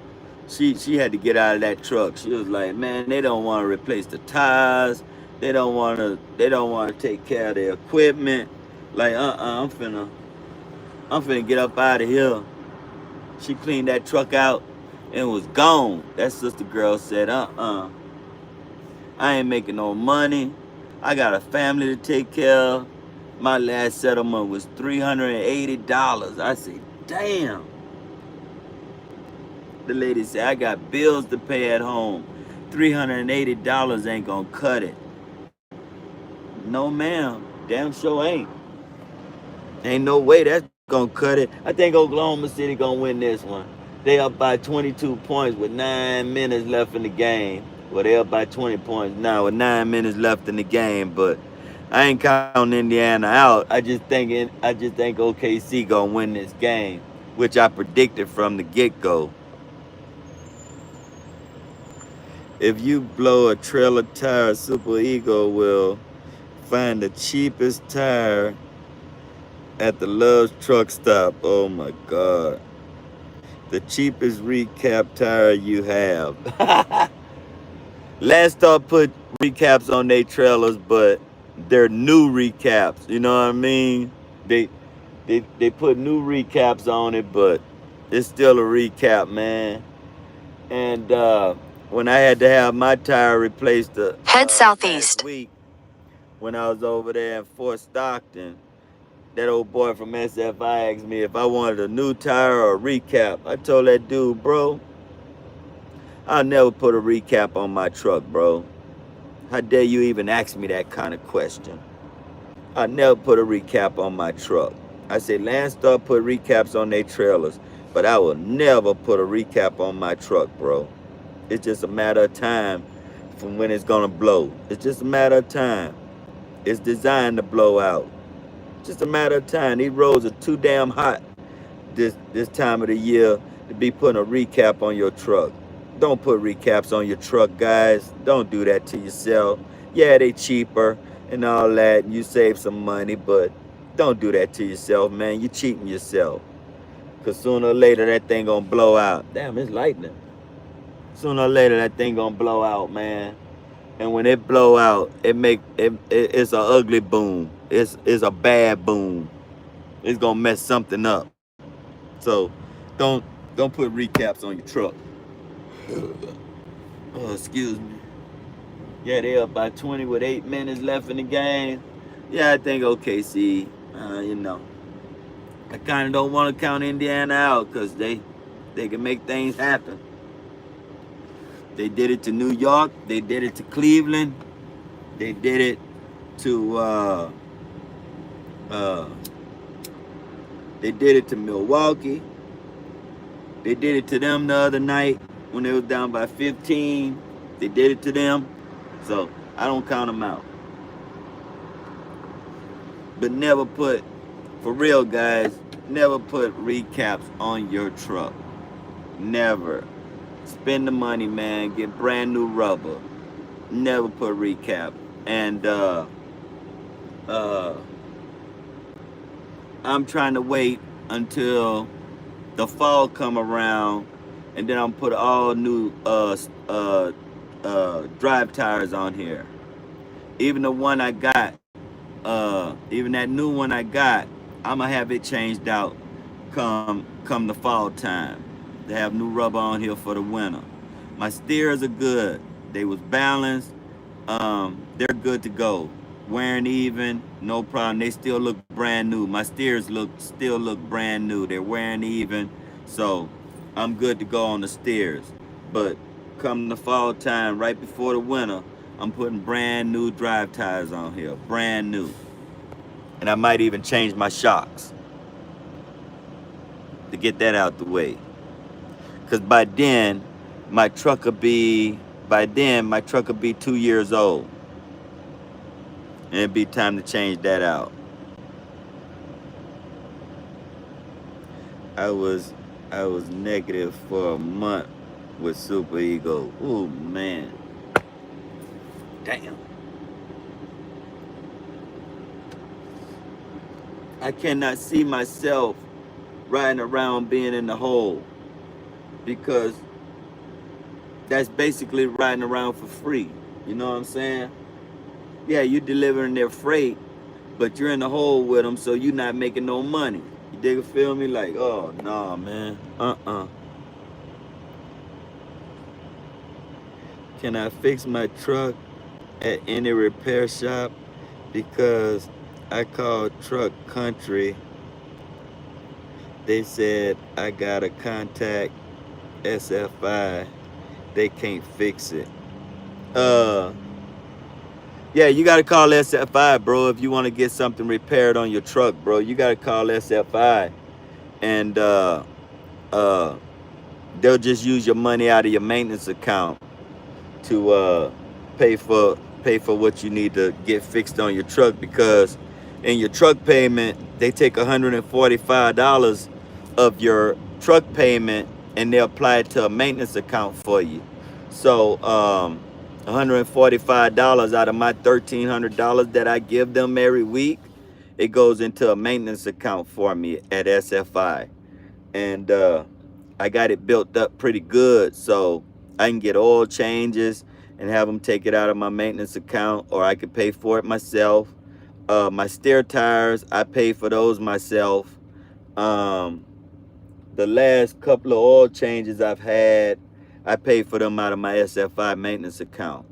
She had to get out of that truck. She was like, man, they don't want to replace the tires. They don't want to take care of the equipment. Like, I'm finna get up out of here. She cleaned that truck out and was gone. That sister girl said, I ain't making no money. I got a family to take care of. My last settlement was $380. I said, damn. The lady said, I got bills to pay at home. $380 ain't gonna cut it. No, ma'am. Damn sure ain't. Ain't no way that's gonna cut it. I think Oklahoma City gonna win this one. They up by 22 points with 9 minutes left in the game. Well, they up by 20 points now with 9 minutes left in the game. But I ain't counting Indiana out. I just think OKC gonna win this game, which I predicted from the get-go. If you blow a trailer tire, Super Ego will find the cheapest tire at the Love's truck stop. Oh my God. The cheapest recap tire you have. Last Stop put recaps on their trailers, but they're new recaps. You know what I mean? They put new recaps on it, but it's still a recap, man. And when I had to have my tire replaced
Head
last
southeast.
week, when I was over there in Fort Stockton, that old boy from SFI asked me if I wanted a new tire or a recap. I told that dude, bro, I'll never put a recap on my truck, bro. How dare you even ask me that kind of question? I'll never put a recap on my truck. I say Landstar put recaps on their trailers, but I will never put a recap on my truck, bro. It's just a matter of time from when it's gonna blow. It's just a matter of time. It's designed to blow out. Just a matter of time. These roads are too damn hot this time of the year to be putting a recap on your truck. Don't put recaps on your truck, guys. Don't do that to yourself. Yeah, they cheaper and all that, and you save some money, but don't do that to yourself, man. You're cheating yourself. Because sooner or later, that thing gonna blow out. Damn, it's lightning. Sooner or later, that thing gonna blow out, man. And when it blow out, it's a ugly boom. It's a bad boom. It's gonna mess something up. So don't put recaps on your truck. Oh, excuse me. Yeah, they up by 20 with 8 minutes left in the game. Yeah, I think OKC. You know, I kind of don't want to count Indiana out because they can make things happen. They did it to New York. They did it to Cleveland. They did it to they did it to Milwaukee. They did it to them the other night when they was down by 15. They did it to them. So I don't count them out. But never put, for real guys, never put recaps on your truck. Never. Spend the money, man. Get brand new rubber. Never put recap. And I'm trying to wait until the fall come around, and then I'm put all new drive tires on here. Even the one I got, even that new one I got, I'ma have it changed out come the fall time. They have new rubber on here for the winter. My steers are good. They was balanced. They're good to go. Wearing even, no problem. They still look brand new. My steers still look brand new. They're wearing even, so I'm good to go on the steers. But come the fall time, right before the winter, I'm putting brand new drive tires on here, brand new. And I might even change my shocks to get that out the way. Cause by then my truck will be 2 years old. And it'd be time to change that out. I was negative for a month with Super Ego. Ooh, man. Damn. I cannot see myself riding around being in the hole, because that's basically riding around for free. You know what I'm saying? Yeah, you're delivering their freight, but you're in the hole with them, so you're not making no money. You dig, feel me? Like, oh, nah, man. Can I fix my truck at any repair shop? Because I called Truck Country. They said I gotta contact SFI. They can't fix it. Yeah, you gotta call SFI, bro, if you want to get something repaired on your truck, bro. You gotta call SFI and they'll just use your money out of your maintenance account to pay for what you need to get fixed on your truck, because in your truck payment they take $145 of your truck payment and they apply it to a maintenance account for you. So $145 out of my $1,300 that I give them every week, it goes into a maintenance account for me at SFI. And I got it built up pretty good, so I can get oil changes and have them take it out of my maintenance account, or I could pay for it myself. My steer tires, I pay for those myself. Um, the last couple of oil changes I've had, I pay for them out of my SFI maintenance account.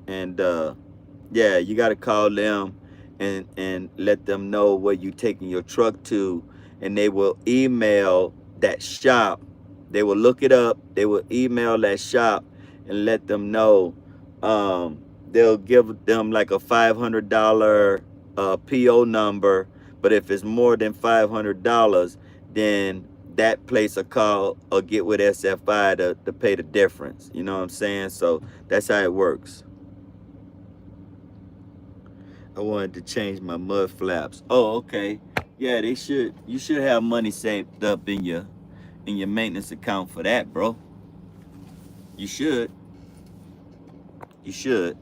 And yeah, you got to call them and let them know where you taking your truck to, and they will email that shop. They will look it up. They will email that shop and let them know. They'll give them like a $500 PO number, but if it's more than $500, then that place will call or get with SFI to pay the difference. You know what I'm saying? So that's how it works. I wanted to change my mud flaps. Oh, okay. Yeah, they should. You should have money saved up in your maintenance account for that, bro. You should. You should.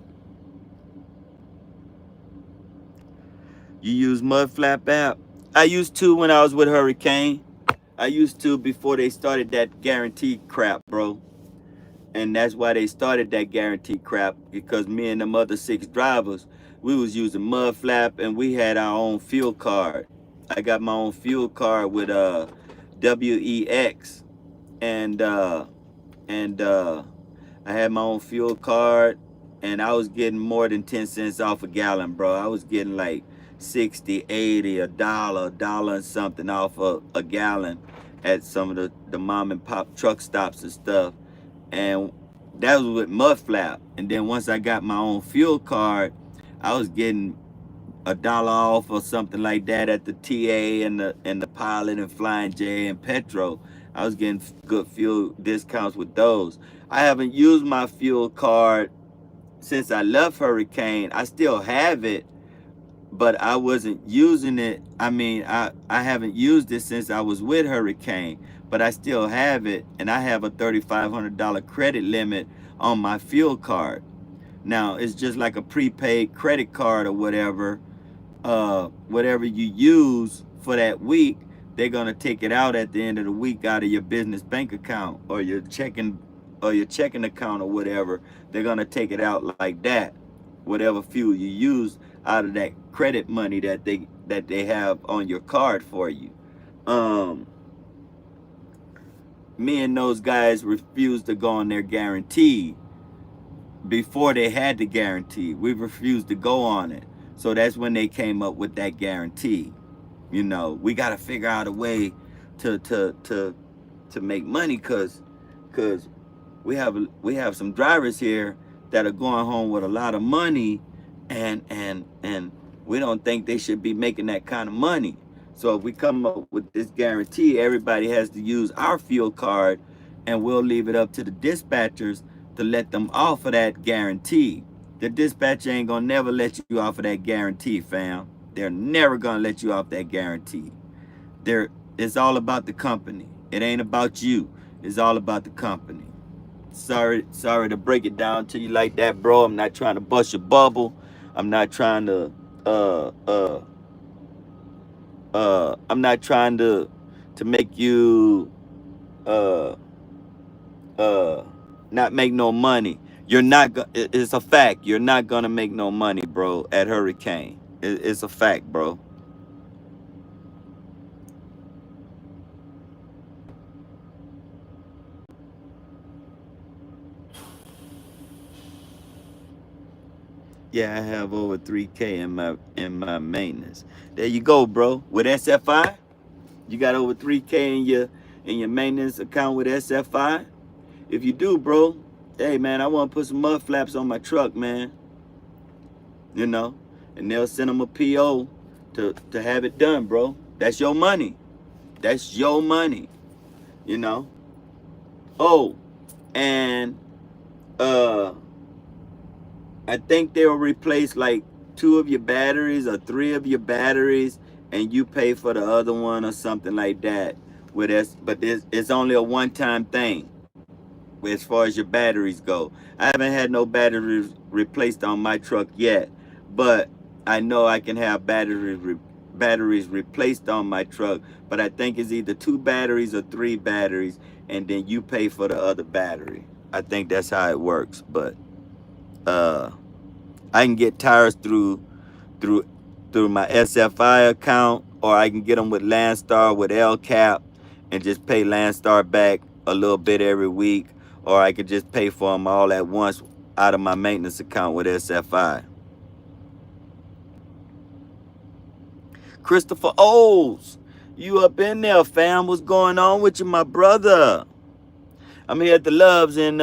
You use mud flap app? I used to when I was with Hurricane. I used to before they started that guarantee crap, bro. And that's why they started that guarantee crap, because me and them other 6 drivers, we was using mud flap and we had our own fuel card. I got my own fuel card with WEX, and I had my own fuel card, and I was getting more than 10 cents off a gallon, bro. I was getting like 60, 80, a dollar and something off a gallon at some of the mom and pop truck stops and stuff. And that was with mud flap. And then once I got my own fuel card, I was getting $1 off or something like that at the TA and the Pilot and Flying J and Petro. I was getting good fuel discounts with those. I haven't used my fuel card since I left Hurricane. I still have it, but I wasn't using it. I mean, I haven't used it since I was with Hurricane, but I still have it, and I have a $3,500 credit limit on my fuel card. Now, it's just like a prepaid credit card or whatever. Whatever you use for that week, they're gonna take it out at the end of the week out of your business bank account or your checking account or whatever. They're gonna take it out like that. Whatever fuel you use out of that credit money that they have on your card for you. Me and those guys refused to go on their guarantee before they had the guarantee. We refused to go on it. So that's when they came up with that guarantee. You know, we got to figure out a way to make money, cause we have some drivers here that are going home with a lot of money, and we don't think they should be making that kind of money. So if we come up with this guarantee, everybody has to use our fuel card, and we'll leave it up to the dispatchers to let them off of that guarantee. The dispatcher ain't gonna never let you off of that guarantee, fam. They're never gonna let you off that guarantee. It's all about the company. It ain't about you. It's all about the company. Sorry to break it down to you like that, bro. I'm not trying to bust your bubble. I'm not trying to I'm not trying to make you uh not make no money. You're not. It's a fact. You're not gonna make no money, bro. At Hurricane, it's a fact, bro. Yeah, I have over 3K in my maintenance. There you go, bro. With SFI, you got over 3K in your maintenance account with SFI. If you do, bro, hey man, I want to put some mud flaps on my truck, man. You know, and they'll send them a PO to have it done, bro. That's your money. That's your money. You know. Oh, and I think they'll replace like 2 of your batteries or 3 of your batteries, and you pay for the other one or something like that. With this, but it's only a one-time thing as far as your batteries go. I haven't had no batteries replaced on my truck yet, but I know I can have batteries replaced on my truck. But I think it's either 2 batteries or 3 batteries, and then you pay for the other battery. I think that's how it works. But I can get tires through through my SFI account, or I can get them with Landstar with LCAP and just pay Landstar back a little bit every week, or I could just pay for them all at once out of my maintenance account with SFI. Christopher O's, you up in there, fam? What's going on with you, my brother? I'm here at the Loves in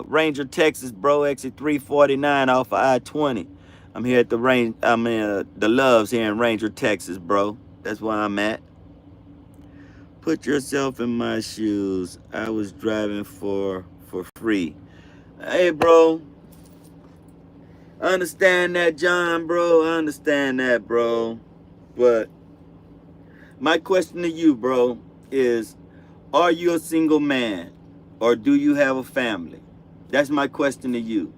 Ranger, Texas, bro. Exit 349 off of I-20. I'm here at the Loves here in Ranger, Texas, bro. That's where I'm at. Put yourself in my shoes. I was driving for free. Hey, bro. I understand that, John, bro. I understand that, bro. But my question to you, bro, is, are you a single man or do you have a family? That's my question to you.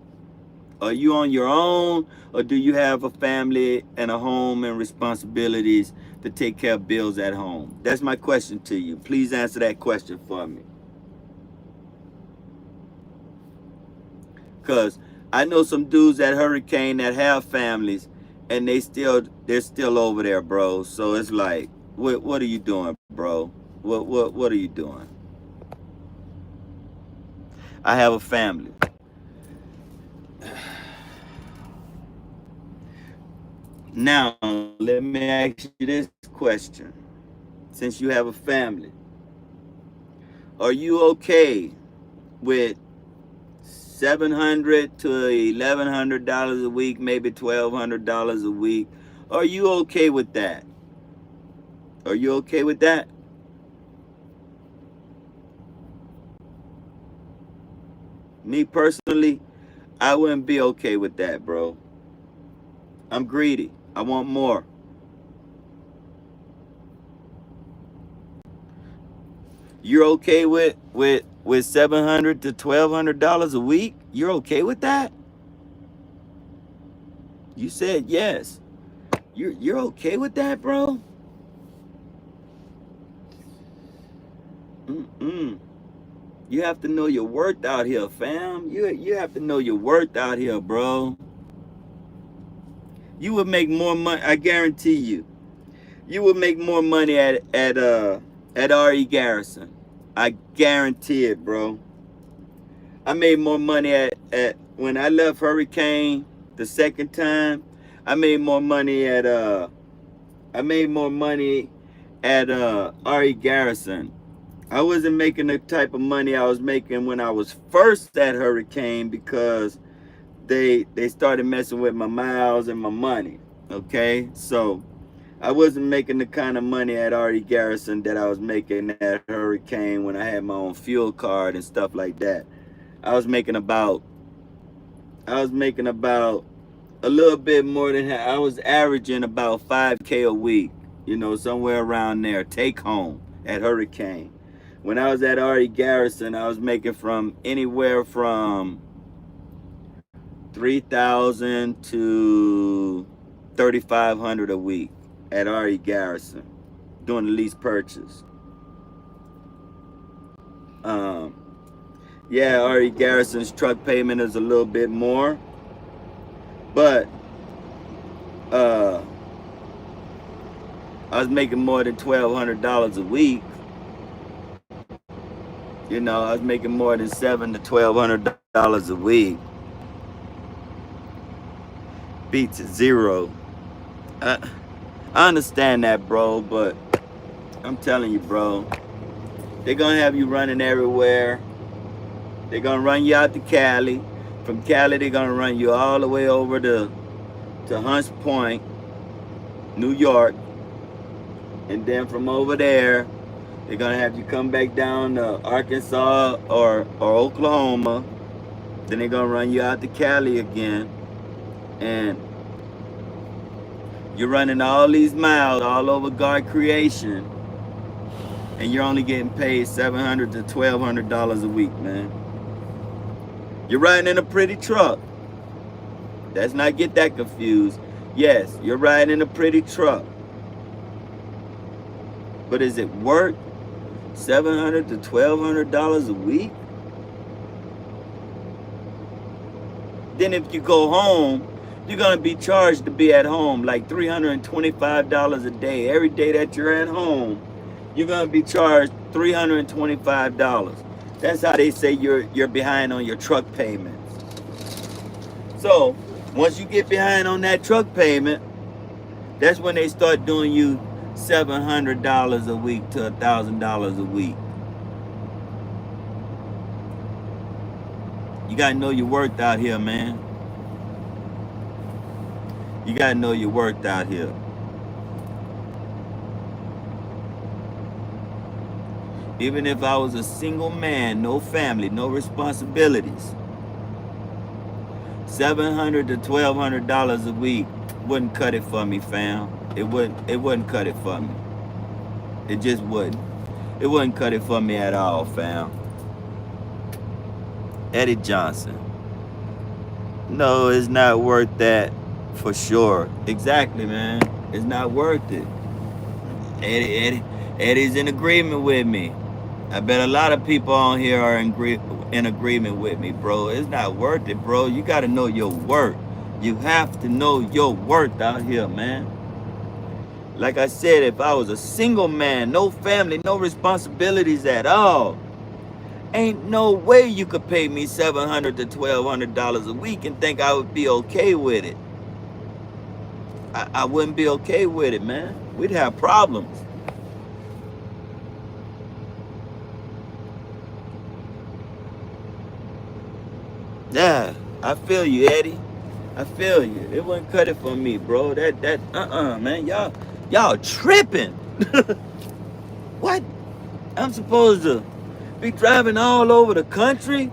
Are you on your own, or do you have a family and a home and responsibilities to take care of bills at home? That's my question to you. Please answer that question for me. Because I know some dudes at Hurricane that have families, and they're still over there, bro. So it's like, what are you doing, bro? What are you doing? I have a family. Now, let me ask you this question. Since you have a family, are you okay with $700 to $1,100 a week, maybe $1,200 a week? Are you okay with that? Are you okay with that? Me personally, I wouldn't be okay with that, bro. I'm greedy. I want more. You're okay with $700 to $1,200 a week? You're okay with that? You said yes. You're okay with that, bro? Mm-mm. You have to know your worth out here, fam. You have to know your worth out here, bro. You would make more money, I guarantee you. You would make more money at RE Garrison. I guarantee it, bro. I made more money at when I left Hurricane the second time. I made more money at RE Garrison. I wasn't making the type of money I was making when I was first at Hurricane, because they started messing with my miles and my money. Okay, so I wasn't making the kind of money at RE Garrison that I was making at Hurricane when I had my own fuel card and stuff like that. I was making about a little bit more than I was averaging about 5K a week, somewhere around there, take home at Hurricane. When I was at RE Garrison, I was making from anywhere from 3,000 to 3,500 a week at RE Garrison, doing the lease purchase. Yeah, RE Garrison's truck payment is a little bit more, but I was making more than $1,200 a week. I was making more than $700 to $1,200 a week. Beats zero. I understand that, bro, but I'm telling you, bro, they're gonna have you running everywhere. They're gonna run you out to Cali. From Cali, they're gonna run you all the way over to Hunts Point, New York, and then from over there They're gonna have you come back down to Arkansas or Oklahoma. Then they're gonna run you out to Cali again. And you're running all these miles all over God creation. And you're only getting paid $700 to $1,200 a week, man. You're riding in a pretty truck. Let's not get that confused. Yes, you're riding in a pretty truck. But is it worth $700 to $1,200 a week? Then if you go home, you're gonna be charged to be at home like $325 a day. Every day that you're at home, you're gonna be charged $325. That's how they say you're behind on your truck payments. So once you get behind on that truck payment, that's when they start doing you $700 a week to $1,000 a week. You gotta know your worth out here, man. You gotta know your worth out here. Even if I was a single man, no family, no responsibilities, $700 to $1,200 a week wouldn't cut it for me, fam. It wouldn't cut it for me. It just wouldn't. It wouldn't cut it for me at all, fam. Eddie Johnson. No, it's not worth that for sure. Exactly, man. It's not worth it. Eddie's in agreement with me. I bet a lot of people on here are in agreement with me, bro. It's not worth it, bro. You got to know your worth. You have to know your worth out here, man. Like I said, if I was a single man, no family, no responsibilities at all, ain't no way you could pay me $700 to $1,200 a week and think I would be okay with it. I wouldn't be okay with it, man. We'd have problems. Yeah, I feel you, Eddie. I feel you. It wouldn't cut it for me, bro. Man. Y'all tripping. What? I'm supposed to be driving all over the country,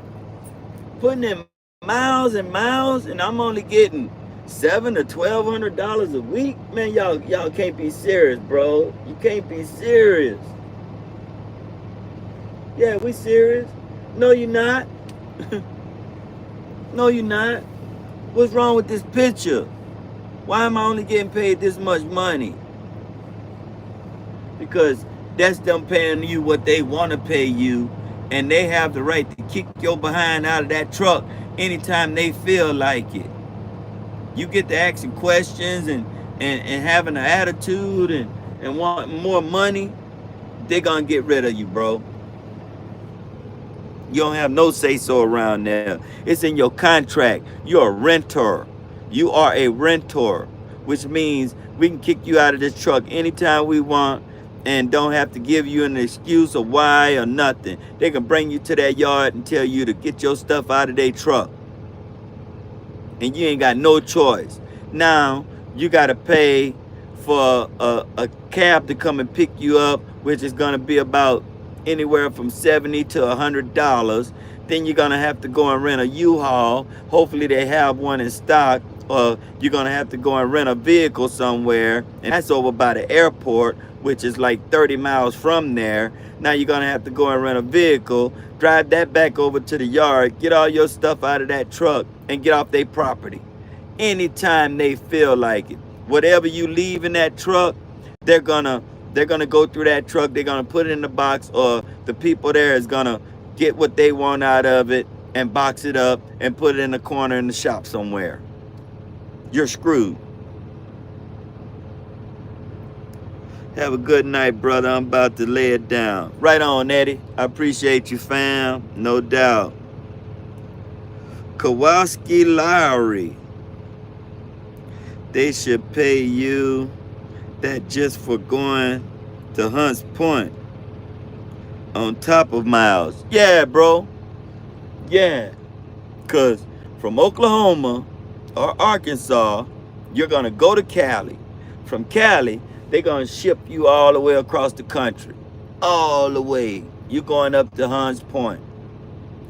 putting in miles and miles, and I'm only getting $700 to $1,200 a week? Man, y'all can't be serious, bro. You can't be serious. Yeah, we serious. No, you're not. No, you're not. What's wrong with this picture? Why am I only getting paid this much money? Because that's them paying you what they want to pay you, and they have the right to kick your behind out of that truck anytime they feel like it. You get to asking questions and having an attitude and wanting more money, they're going to get rid of you, bro. You don't have no say-so around there. It's in your contract. You're a renter. You are a renter, which means we can kick you out of this truck anytime we want and don't have to give you an excuse of why or nothing. They can bring you to that yard and tell you to get your stuff out of their truck. And you ain't got no choice. Now, you got to pay for a cab to come and pick you up, which is going to be about anywhere from $70 to $100. Then you're going to have to go and rent a U-Haul. Hopefully they have one in stock. Or you're going to have to go and rent a vehicle somewhere. And that's over by the airport, which is like 30 miles from there. Now you're going to have to go and rent a vehicle, drive that back over to the yard, get all your stuff out of that truck, and get off their property anytime they feel like it. Whatever you leave in that truck, they're gonna go through that truck, they're gonna put it in the box, or the people there is gonna get what they want out of it and box it up and put it in the corner in the shop somewhere. You're screwed. Have a good night, brother. I'm about to lay it down. Right on, Eddie. I appreciate you, fam. No doubt. Kowalski Lowry. They should pay you that just for going to Hunts Point on top of miles. Yeah, bro. Yeah. Because from Oklahoma or Arkansas, you're going to go to Cali. From Cali, they're going to ship you all the way across the country. all the way. You're going up to Hunts Point,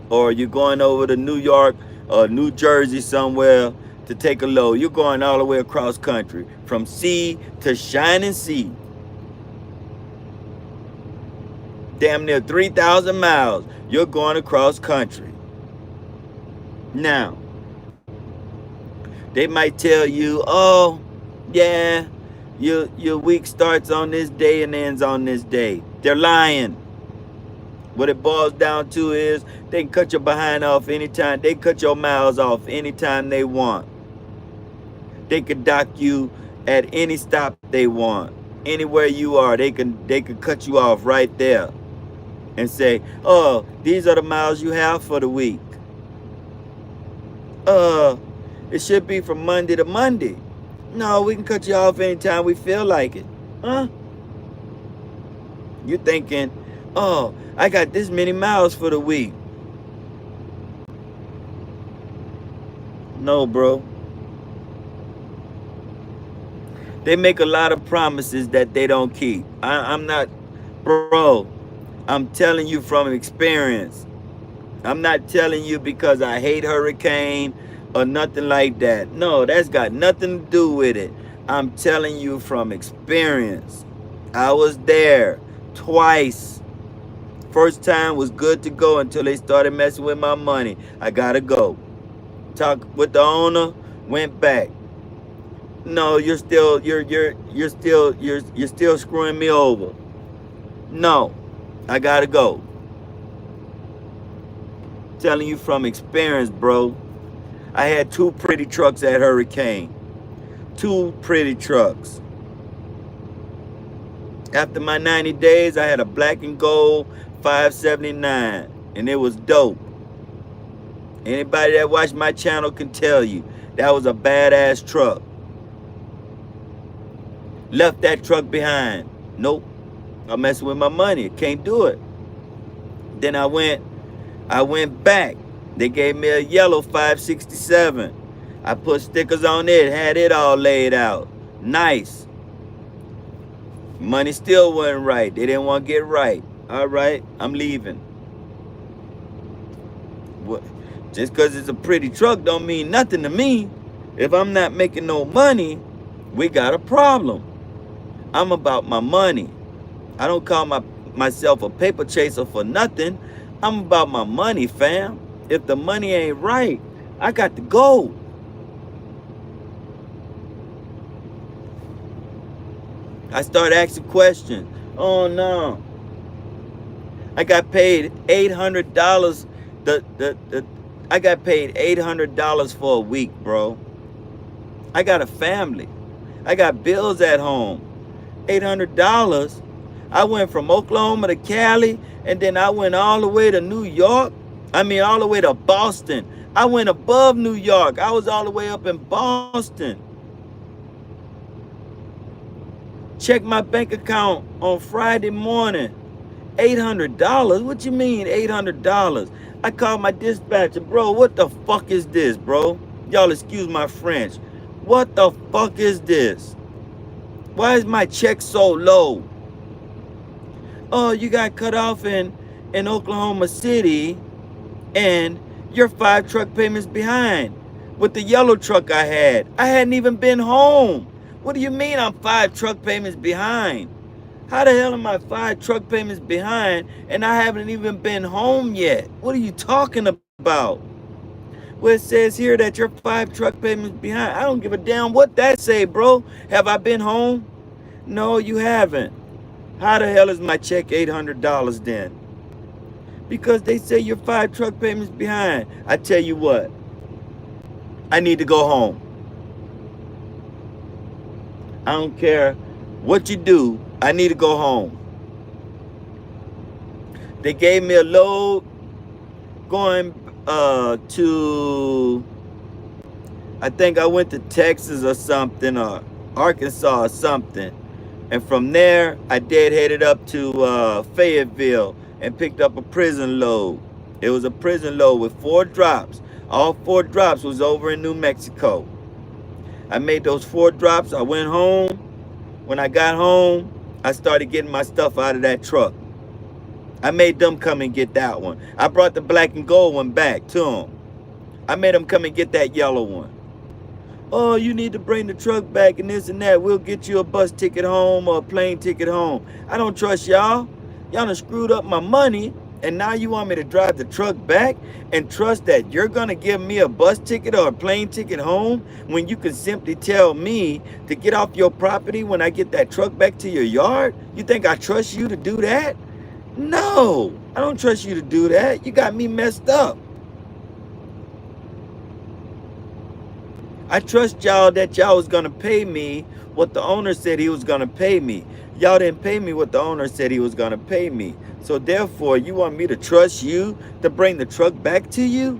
or you're going over to New York or New Jersey somewhere to take a load. You're going all the way across country from sea to shining sea. Damn near 3,000 miles. You're going across country. Now, they might tell you, oh, yeah, your week starts on this day and ends on this day. They're lying. What it boils down to is they can cut your behind off anytime. They cut your miles off anytime they want. They could dock you at any stop they want. Anywhere you are, they could cut you off right there and say, oh, these are the miles you have for the week. It should be from Monday to Monday. No, we can cut you off anytime we feel like it. Huh? You're thinking, oh, I got this many miles for the week. No, bro. They make a lot of promises that they don't keep. I'm not, bro, I'm telling you from experience. I'm not telling you because I hate hurricane or nothing like that. No, that's got nothing to do with it. I'm telling you from experience. I was there twice. First time was good to go until they started messing with my money. I gotta go. Talk with the owner, went back. No, you're still screwing me over. No, I gotta go. Telling you from experience, bro. I had 2 pretty trucks at Hurricane. 2 pretty trucks. After my 90 days, I had a black and gold 579, and it was dope. Anybody that watched my channel can tell you that was a badass truck. Left that truck behind. Nope. I'm messing with my money. Can't do it. Then I went back. They gave me a yellow 567. I put stickers on it, had it all laid out. Nice. Money still wasn't right. They didn't want to get right. All right, I'm leaving. What? Just because it's a pretty truck don't mean nothing to me. If I'm not making no money, we got a problem. I'm about my money. I don't call myself a paper chaser for nothing. I'm about my money, fam. If the money ain't right, I got to go. I start asking questions. Oh no. I got paid $800. I got paid $800 for a week, bro. I got a family. I got bills at home. $800. I went from Oklahoma to Cali, and then I went all the way to New York. All the way to Boston. I went above New York. I was all the way up in Boston. Check my bank account on Friday morning. $800? What you mean $800? I called my dispatcher, bro, what the fuck is this, bro? Y'all excuse my French. What the fuck is this? Why is my check so low? Oh, you got cut off in Oklahoma City, and you're 5 truck payments behind. With the yellow truck I hadn't even been home. What do you mean I'm 5 truck payments behind? How the hell am I 5 truck payments behind and I haven't even been home yet? What are you talking about? Well, it says here that you're 5 truck payments behind. I don't give a damn what that say, bro. Have I been home? No, you haven't. How the hell is my check $800 then? Because they say you're 5 truck payments behind. I tell you what, I need to go home. I don't care what you do, I need to go home. They gave me a load going to, I think I went to Texas or something, or Arkansas or something. And from there, I headed up to Fayetteville and picked up a prison load. It was a prison load with 4 drops. All 4 drops was over in New Mexico. I made those 4 drops. I went home. When I got home, I started getting my stuff out of that truck. I made them come and get that one. I brought the black and gold one back to them. I made them come and get that yellow one. Oh, you need to bring the truck back and this and that. We'll get you a bus ticket home or a plane ticket home. I don't trust y'all. Y'all done screwed up my money. And now you want me to drive the truck back and trust that you're going to give me a bus ticket or a plane ticket home when you can simply tell me to get off your property when I get that truck back to your yard? You think I trust you to do that? No, I don't trust you to do that. You got me messed up. I trust y'all that y'all was going to pay me what the owner said he was going to pay me. Y'all didn't pay me what the owner said he was going to pay me. So therefore, you want me to trust you to bring the truck back to you?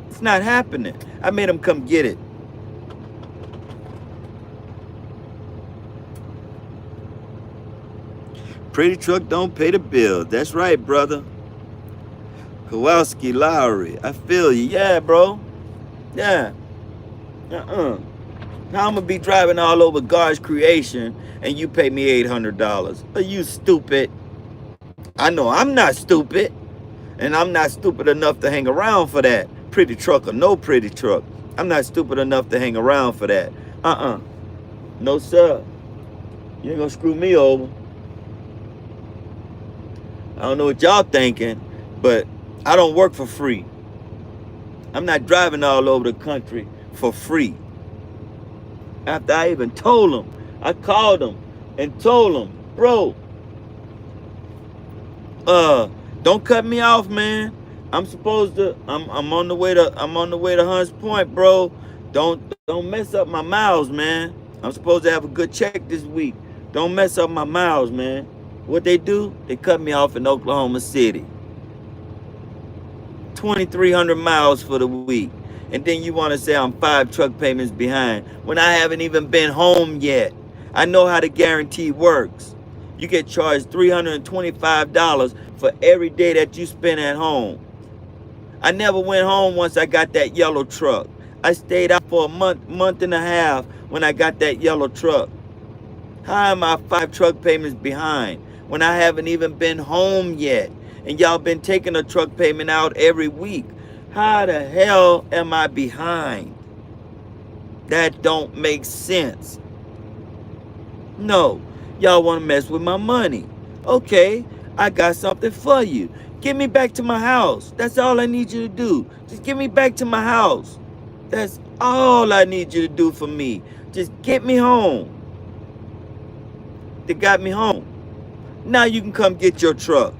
It's not happening. I made him come get it. Pretty truck don't pay the bill. That's right, brother. Kowalski Lowry. I feel you. Yeah, bro. Yeah. Now I'm gonna be driving all over God's creation and you pay me $800. Are you stupid? I know I'm not stupid. And I'm not stupid enough to hang around for that. Pretty truck or no pretty truck. I'm not stupid enough to hang around for that. No, sir. You ain't gonna screw me over. I don't know what y'all thinking, but I don't work for free. I'm not driving all over the country for free. After I even told him, I called him and told him, bro, don't cut me off, man. I'm on the way to Hunts Point, bro. Don't mess up my miles, man. I'm supposed to have a good check this week. Don't mess up my miles, man. What they do? They cut me off in Oklahoma City. 2,300 miles for the week. And then you want to say I'm 5 truck payments behind when I haven't even been home yet. I know how the guarantee works. You get charged $325 for every day that you spend at home. I never went home once I got that yellow truck. I stayed out for a month and a half when I got that yellow truck. How am I 5 truck payments behind when I haven't even been home yet? And y'all been taking a truck payment out every week. How the hell am I behind? That don't make sense. No, y'all want to mess with my money. Okay, I got something for you. Get me back to my house. That's all I need you to do. Just get me back to my house. That's all I need you to do for me. Just get me home. They got me home. Now you can come get your truck.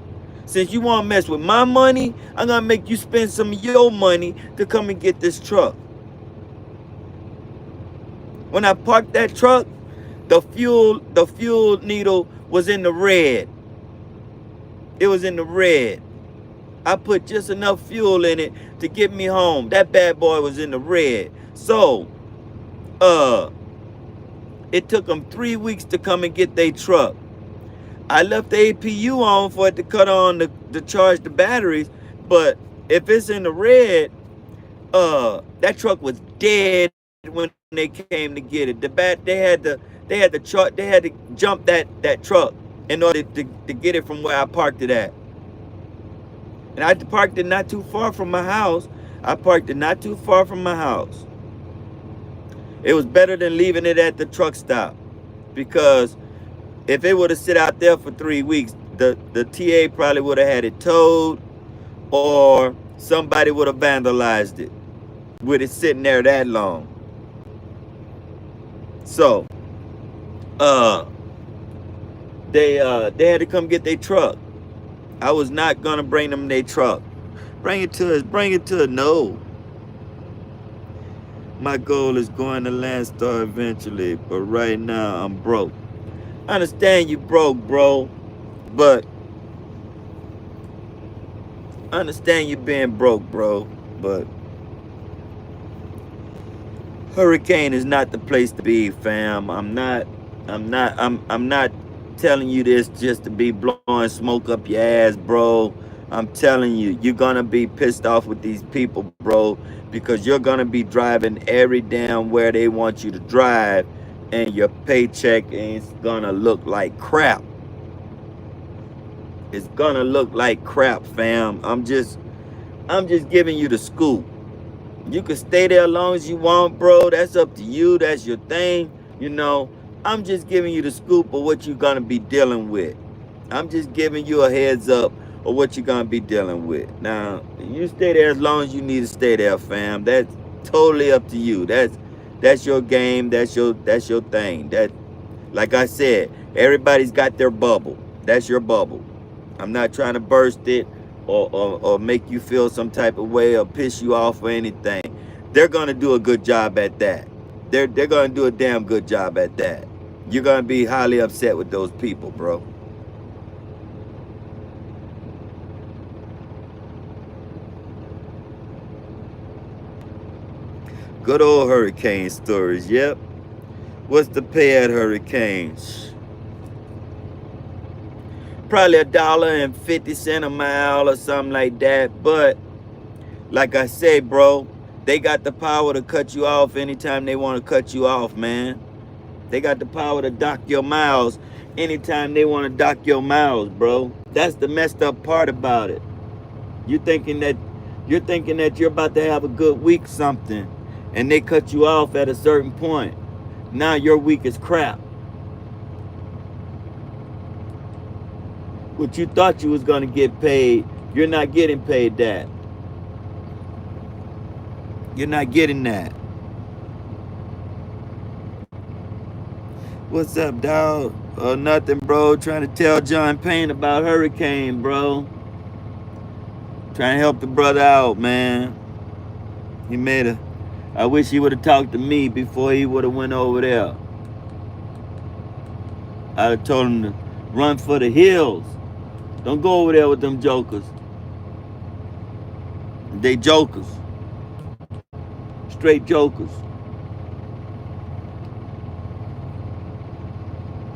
Since you want to mess with my money, I'm going to make you spend some of your money to come and get this truck. When I parked that truck, the fuel needle was in the red. It was in the red. I put just enough fuel in it to get me home. That bad boy was in the red. So, it took them 3 weeks to come and get their truck. I left the APU on for it to cut on to charge the batteries, but if it's in the red, that truck was dead when they came to get it. They had to jump that truck in order to get it from where I parked it at. And I parked it not too far from my house. It was better than leaving it at the truck stop, because if it would have sit out there for 3 weeks, the TA probably would have had it towed, or somebody would have vandalized it with it sitting there that long. So, they had to come get their truck. I was not gonna bring them their truck. Bring it to us. No. My goal is going to Landstar eventually, but right now I'm broke. I understand you broke, bro, but I understand you being broke, bro, but Hurricane is not the place to be, fam. I'm not telling you this just to be blowing smoke up your ass, bro. I'm telling you, you're gonna be pissed off with these people, bro, because you're gonna be driving every damn where they want you to drive, and your paycheck ain't gonna look like crap. It's gonna look like crap, fam. I'm just giving you the scoop. You can stay there as long as you want, bro. That's up to you. That's your thing. You know, I'm just giving you the scoop of what you're gonna be dealing with. I'm just giving you a heads up of what you're gonna be dealing with. Now, you stay there as long as you need to stay there, fam. That's totally up to you. That's your game. That's your thing. That, like I said, everybody's got their bubble. That's your bubble. I'm not trying to burst it or make you feel some type of way or piss you off or anything. They're gonna do a good job at that. They're gonna do a damn good job at that. You're gonna be highly upset with those people, bro. Good old hurricane stories, yep. What's the pay at hurricanes? Probably $1.50 a mile or something like that. But like I say, bro, they got the power to cut you off anytime they want to cut you off, man. They got the power to dock your miles anytime they want to dock your miles, bro. That's the messed up part about it. You're thinking that you're about to have a good week or something, and they cut you off at a certain point. Now your week is crap. What you thought you was gonna get paid, you're not getting paid that. You're not getting that. What's up, dog? Oh, nothing, bro. Trying to tell John Payne about hurricane, bro. Trying to help the brother out, man. I wish he would have talked to me before he would have went over there. I'd have told him to run for the hills. Don't go over there with them jokers. They jokers. Straight jokers.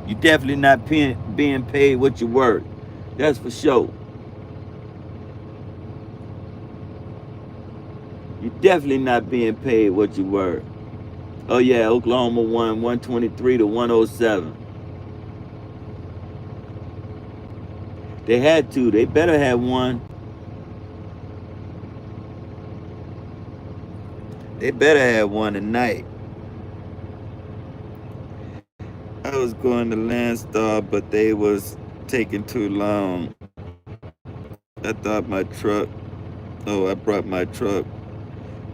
You definitely not being paid what you're worth. That's for sure. You definitely not being paid what you worth. Oh yeah, Oklahoma won 123 to 107. They had to. They better have won. They better have won tonight. I was going to Landstar, but they was taking too long. I brought my truck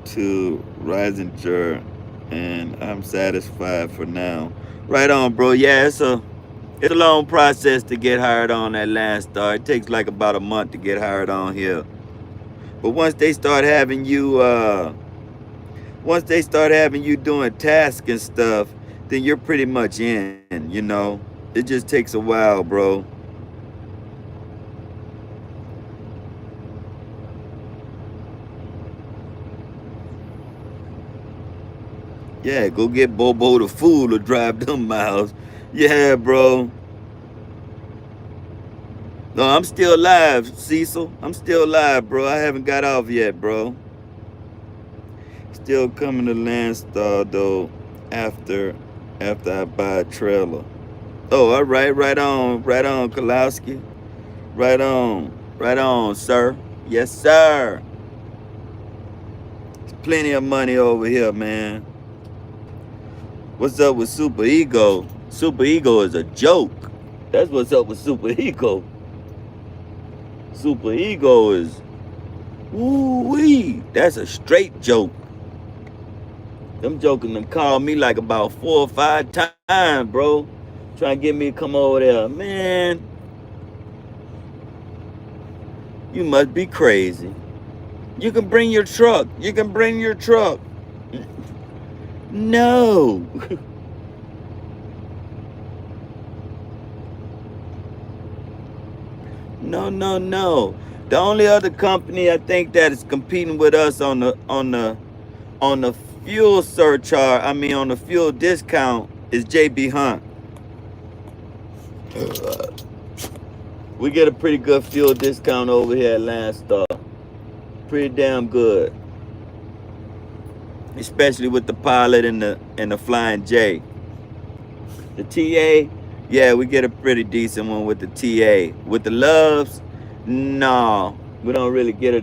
to Risinger, and I'm satisfied for now. Right on, bro. Yeah, it's a long process to get hired on at Landstar. It takes like about a month to get hired on here. But once they start having you doing tasks and stuff, then you're pretty much in, you know. It just takes a while, bro. Yeah, go get Bobo the fool to drive them miles. Yeah, bro. No, I'm still live, Cecil. I'm still live, bro. I haven't got off yet, bro. Still coming to Landstar, though, after I buy a trailer. Oh, all right. Right on, Kalowski. Right on, sir. Yes, sir. There's plenty of money over here, man. What's up with Super Ego? Super Ego is a joke. That's what's up with Super Ego. Super Ego is, ooh-wee, that's a straight joke. Them jokers done called me like about 4 or 5 times, bro. Trying to get me to come over there. Man, you must be crazy. You can bring your truck. No. No. The only other company I think that is competing with us on the fuel surcharge, on the fuel discount, is JB Hunt. We get a pretty good fuel discount over here at Landstar. Pretty damn good. Especially with the Pilot and the Flying J. The TA, Yeah, we get a pretty decent one with the TA. With the Loves, no, we don't really get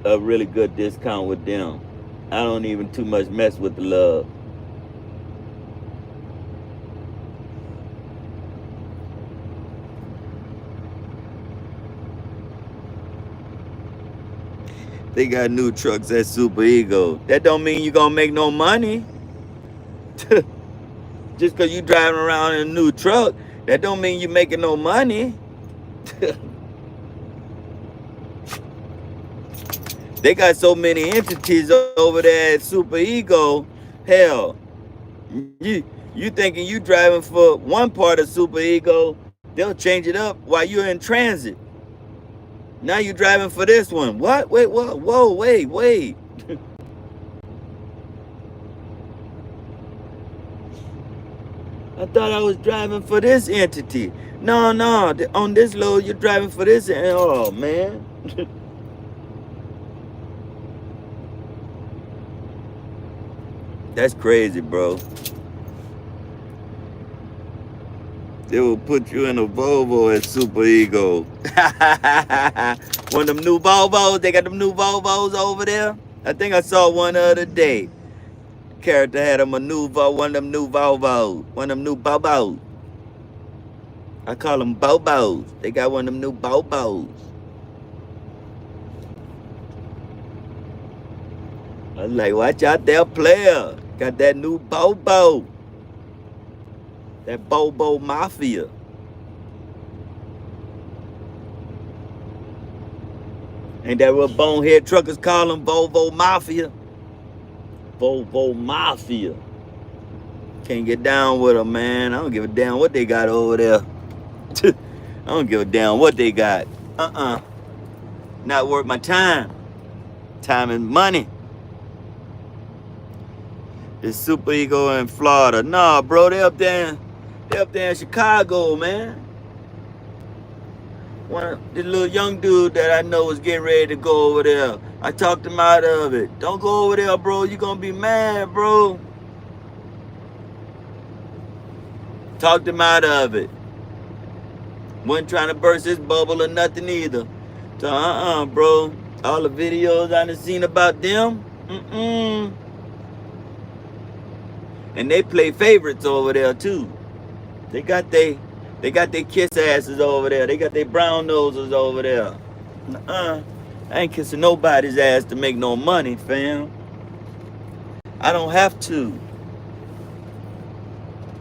a really good discount with them. I don't even too much mess with the Love. They got new trucks at Super Ego. That don't mean you gonna make no money. Just cause you driving around in a new truck, that don't mean you making no money. They got so many entities over there at Super Ego. Hell, you thinking you driving for one part of Super Ego, they'll change it up while you're in transit. Now you driving for this one. What? Wait, what? Whoa, wait. I thought I was driving for this entity. No, on this load you're driving for this. Oh man. That's crazy, bro. They will put you in a Volvo at Super Ego. One of them new Volvos. They got them new Volvos over there. I think I saw one the other day. Character had him a new one of them new Volvos. One of them new Bobos. I call them Bobos. They got one of them new Bobos. I was like, watch out there, player. Got that new Bobo. That Bobo Mafia. Ain't that what bonehead truckers call them? Volvo Mafia. Volvo Mafia. Can't get down with them, man. I don't give a damn what they got over there. I don't give a damn what they got. Not worth my time. Time and money. It's Super Ego in Florida. Nah, bro, they up there in Chicago, man. The little young dude that I know is getting ready to go over there. I talked him out of it. Don't go over there, bro. You're gonna be mad, bro. Talked him out of it. Wasn't trying to burst his bubble or nothing either. So, bro. All the videos I done seen about them, and they play favorites over there too. They got their kiss asses over there. They got their brown noses over there. I ain't kissing nobody's ass to make no money, fam. I don't have to.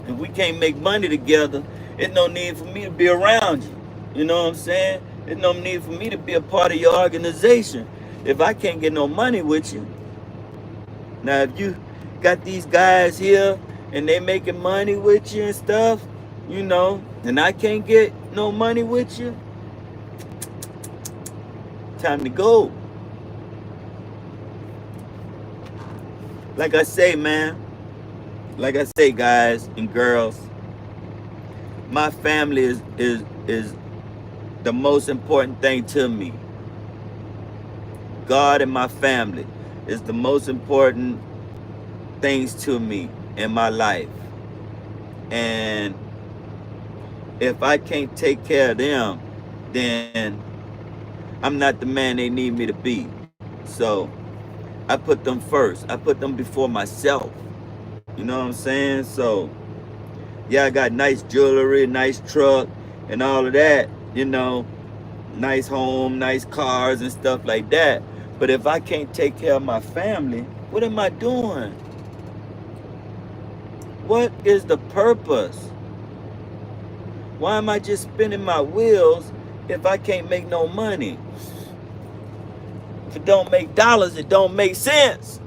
If we can't make money together, there's no need for me to be around you. You know what I'm saying? There's no need for me to be a part of your organization if I can't get no money with you. Now, if you got these guys here and they making money with you and stuff, you know, and I can't get no money with you, time to go. Like I say, man, like I say, guys and girls, my family is the most important thing to me. God and my family is the most important things to me in my life. And if I can't take care of them, then I'm not the man they need me to be. So I put them first. I put them before myself. You know what I'm saying? So yeah, I got nice jewelry, nice truck, and all of that, you know, nice home, nice cars and stuff like that. But if I can't take care of my family, what am I doing? What is the purpose? Why am I just spinning my wheels if I can't make no money? If it don't make dollars, it don't make sense.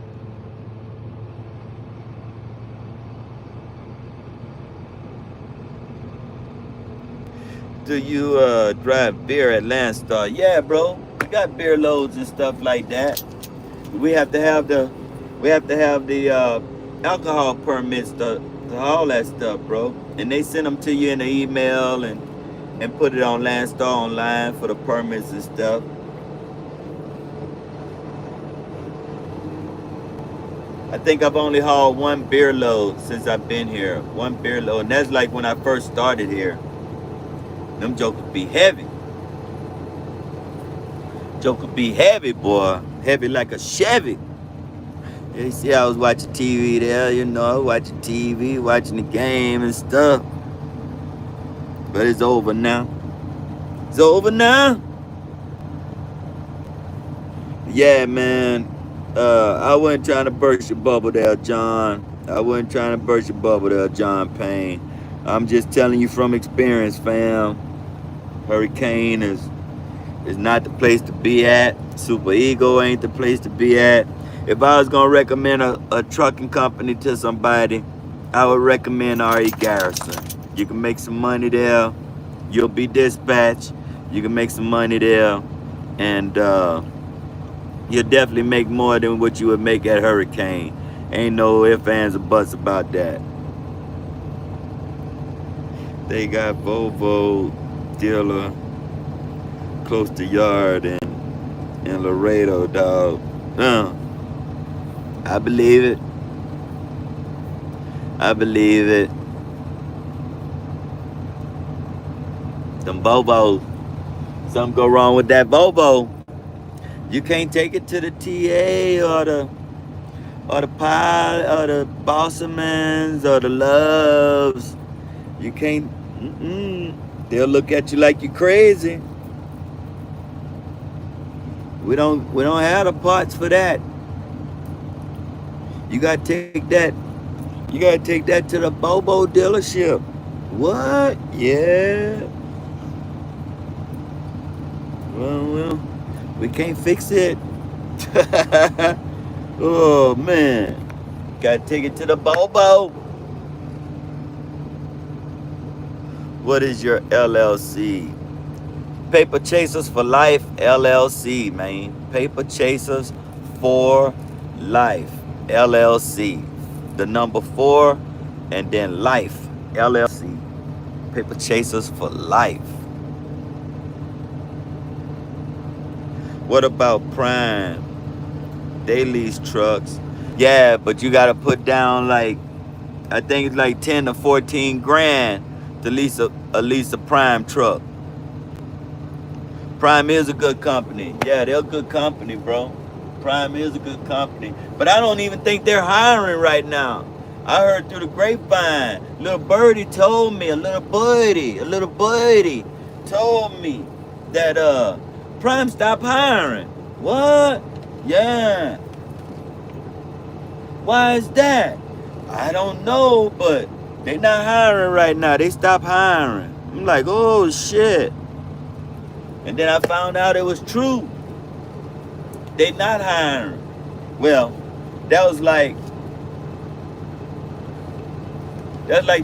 Do you drive beer at Landstar? Yeah, bro. We got beer loads and stuff like that. We have to have the alcohol permits to all that stuff, bro. And they send them to you in an email and put it on Landstar online for the permits and stuff. I think I've only hauled one beer load since I've been here. One beer load. And that's like when I first started here. Them jokers be heavy. Joker be heavy, boy. Heavy like a Chevy. You see, I was watching TV there, you know, watching TV, watching the game and stuff. But it's over now. It's over now. Yeah, man. I wasn't trying to burst your bubble there, John. I wasn't trying to burst your bubble there, John Payne. I'm just telling you from experience, fam. Hurricane is not the place to be at. Super Ego ain't the place to be at. If I was gonna recommend a trucking company to somebody, I would recommend R.E. Garrison. You can make some money there. You'll be dispatched. You can make some money there. And you'll definitely make more than what you would make at Hurricane. Ain't no ifs, ands, or buts about that. They got Volvo dealer close to yard in Laredo, dog. I believe it. I believe it. Them Bobos. Something go wrong with that Bobo. You can't take it to the TA or the pilot or the Bossamans or the Loves. You can't. They'll look at you like you're crazy. We don't have the parts for that. You gotta take that. You gotta take that to the Bobo dealership. What? Yeah. Well, we can't fix it. Oh man, gotta take it to the Bobo. What is your LLC? Paper Chasers for Life LLC, man. Paper Chasers for Life LLC. The number 4 and then Life LLC. Paper Chasers for Life. What about Prime? They lease trucks. Yeah, but you gotta put down like, I think it's like 10 to 14 grand to lease a Prime truck. Prime is a good company. Yeah, they're a good company, bro. Prime is a good company. But I don't even think they're hiring right now. I heard through the grapevine. Little birdie told me, a little buddy told me that Prime stopped hiring. What? Yeah. Why is that? I don't know, but they not hiring right now. They stopped hiring. I'm like, oh shit. And then I found out it was true. They not hiring. Well, that was like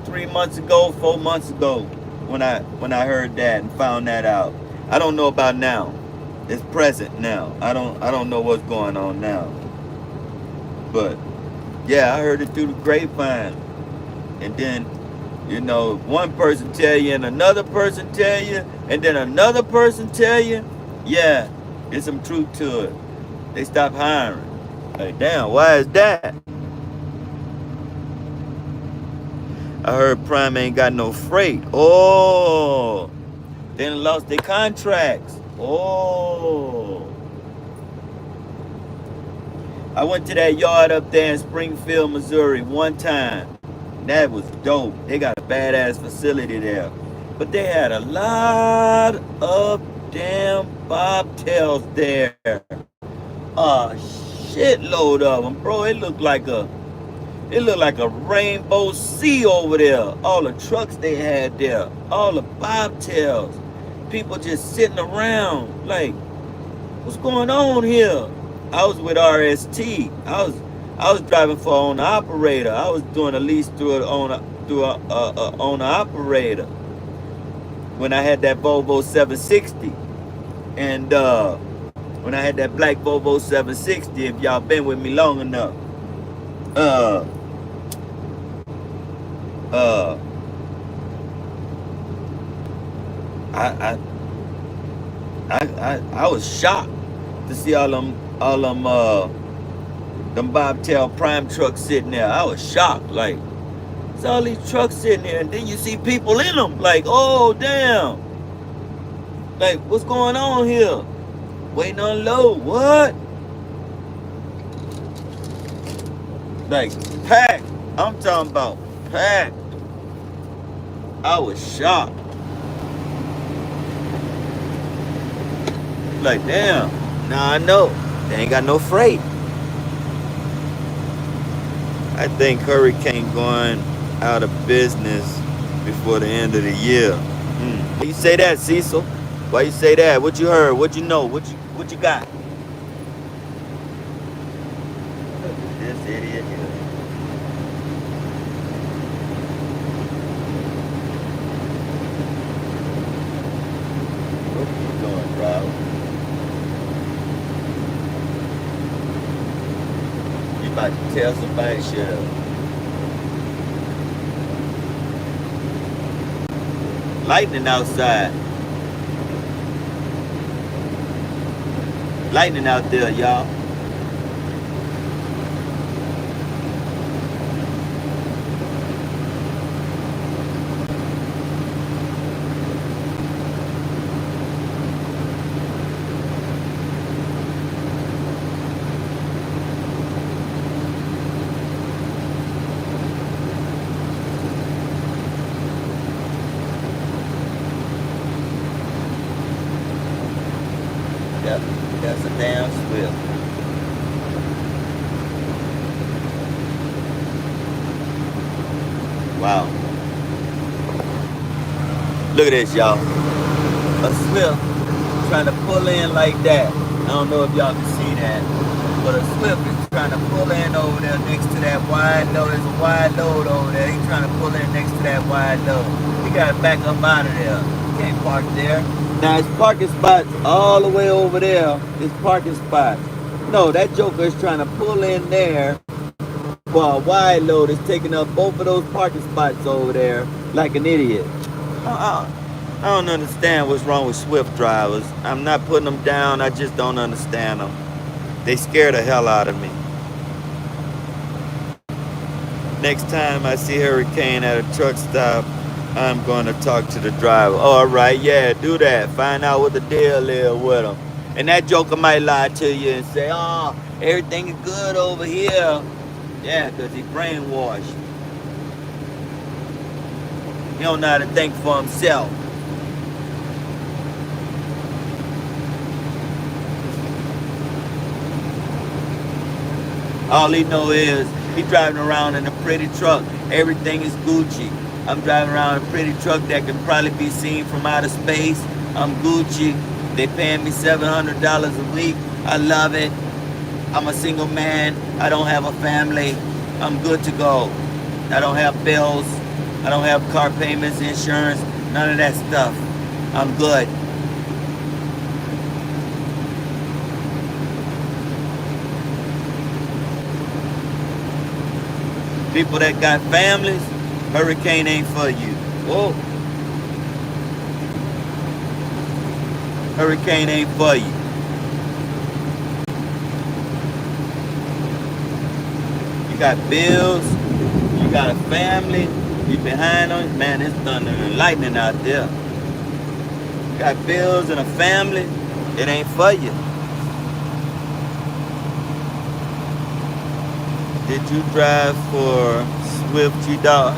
3 months ago, 4 months ago when I heard that and found that out. I don't know about now. It's present now. I don't know what's going on now. But yeah, I heard it through the grapevine. And then, you know, one person tell you and another person tell you and then another person tell you. Yeah, there's some truth to it. They stopped hiring. Like, damn, why is that? I heard Prime ain't got no freight. Oh, they lost their contracts. Oh. I went to that yard up there in Springfield, Missouri one time. That was dope. They got a badass facility there. But they had a lot of damn bobtails there. A shitload of them, bro. It looked like a rainbow sea over there. All the trucks they had there. All the bobtails. People just sitting around. Like, what's going on here? I was with RST. I was driving for owner operator. I was doing a lease through a owner operator when I had that Volvo 760. And when I had that black Volvo 760, if y'all been with me long enough, I was shocked to see all them Them bobtail prime trucks sitting there. I was shocked. Like, there's all these trucks sitting there, and then you see people in them. Like, oh damn. Like, what's going on here? Waiting on load. What? Like, packed. I'm talking about packed. I was shocked. Like, damn. Now I know. They ain't got no freight. I think Hurricane going out of business before the end of the year. Why you say that, Cecil? Why you say that? What you heard? What you know? What you got? This idiot here. What you doing, bro? You about to tell somebody shut up. Lightning outside. Lightning out there, y'all. Yep, that's a damn swift. Wow. Look at this, y'all. A swift trying to pull in like that. I don't know if y'all can see that, but a swift is trying to pull in over there next to that wide load. There's a wide load over there. He's trying to pull in next to that wide load. He got to back up out of there. He can't park there. Now his parking spot's all the way over there. His parking spot. No, that joker is trying to pull in there while a wide load is taking up both of those parking spots over there like an idiot. I don't understand what's wrong with Swift drivers. I'm not putting them down. I just don't understand them. They scare the hell out of me. Next time I see Hurricane at a truck stop, I'm going to talk to the driver. Oh, all right, yeah, do that. Find out what the deal is with him. And that joker might lie to you and say, oh, everything is good over here. Yeah, because he's brainwashed. He don't know how to think for himself. All he know is he driving around in a pretty truck. Everything is Gucci. I'm driving around in a pretty truck that can probably be seen from outer space. I'm Gucci. They paying me $700 a week. I love it. I'm a single man. I don't have a family. I'm good to go. I don't have bills. I don't have car payments, insurance, none of that stuff. I'm good. People that got families, Hurricane ain't for you. Whoa. Hurricane ain't for you. You got bills, you got a family, you behind on it. Man, it's thunder and lightning out there. You got bills and a family, it ain't for you. Did you drive for Swift G-DAWG?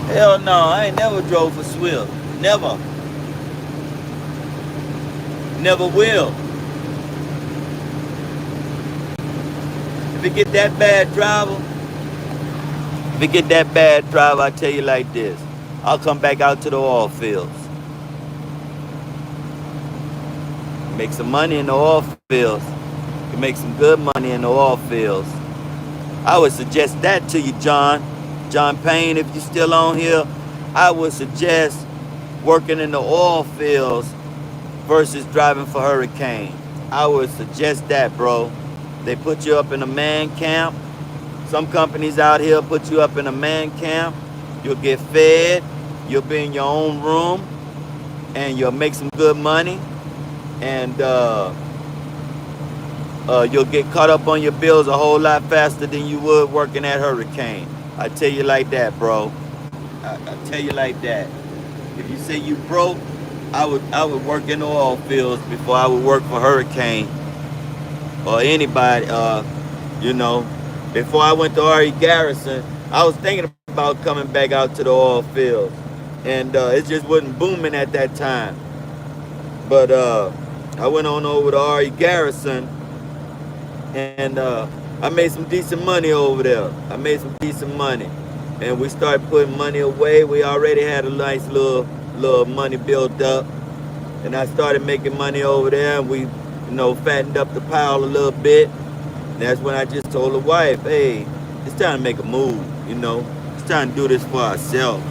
Hell no, I ain't never drove for Swift. Never. Never will. If it get that bad, driver, I tell you like this. I'll come back out to the oil fields. Make some money in the oil fields. You can make some good money in the oil fields. I would suggest that to you, John. John Payne, if you're still on here, I would suggest working in the oil fields versus driving for Hurricane. I would suggest that, bro. They put you up in a man camp. Some companies out here put you up in a man camp. You'll get fed. You'll be in your own room. And you'll make some good money. And you'll get caught up on your bills a whole lot faster than you would working at Hurricane. I tell you like that, bro. I tell you like that. If you say you broke, I would work in the oil fields before I would work for Hurricane or anybody. You know, before I went to RE Garrison, I was thinking about coming back out to the oil fields, and it just wasn't booming at that time. But I went on over to RE Garrison, and I made some decent money over there. I made some decent money, and we started putting money away. We already had a nice little money built up, and I started making money over there, and we, fattened up the pile a little bit. And that's when I just told the wife, hey, it's time to make a move. It's time to do this for ourselves.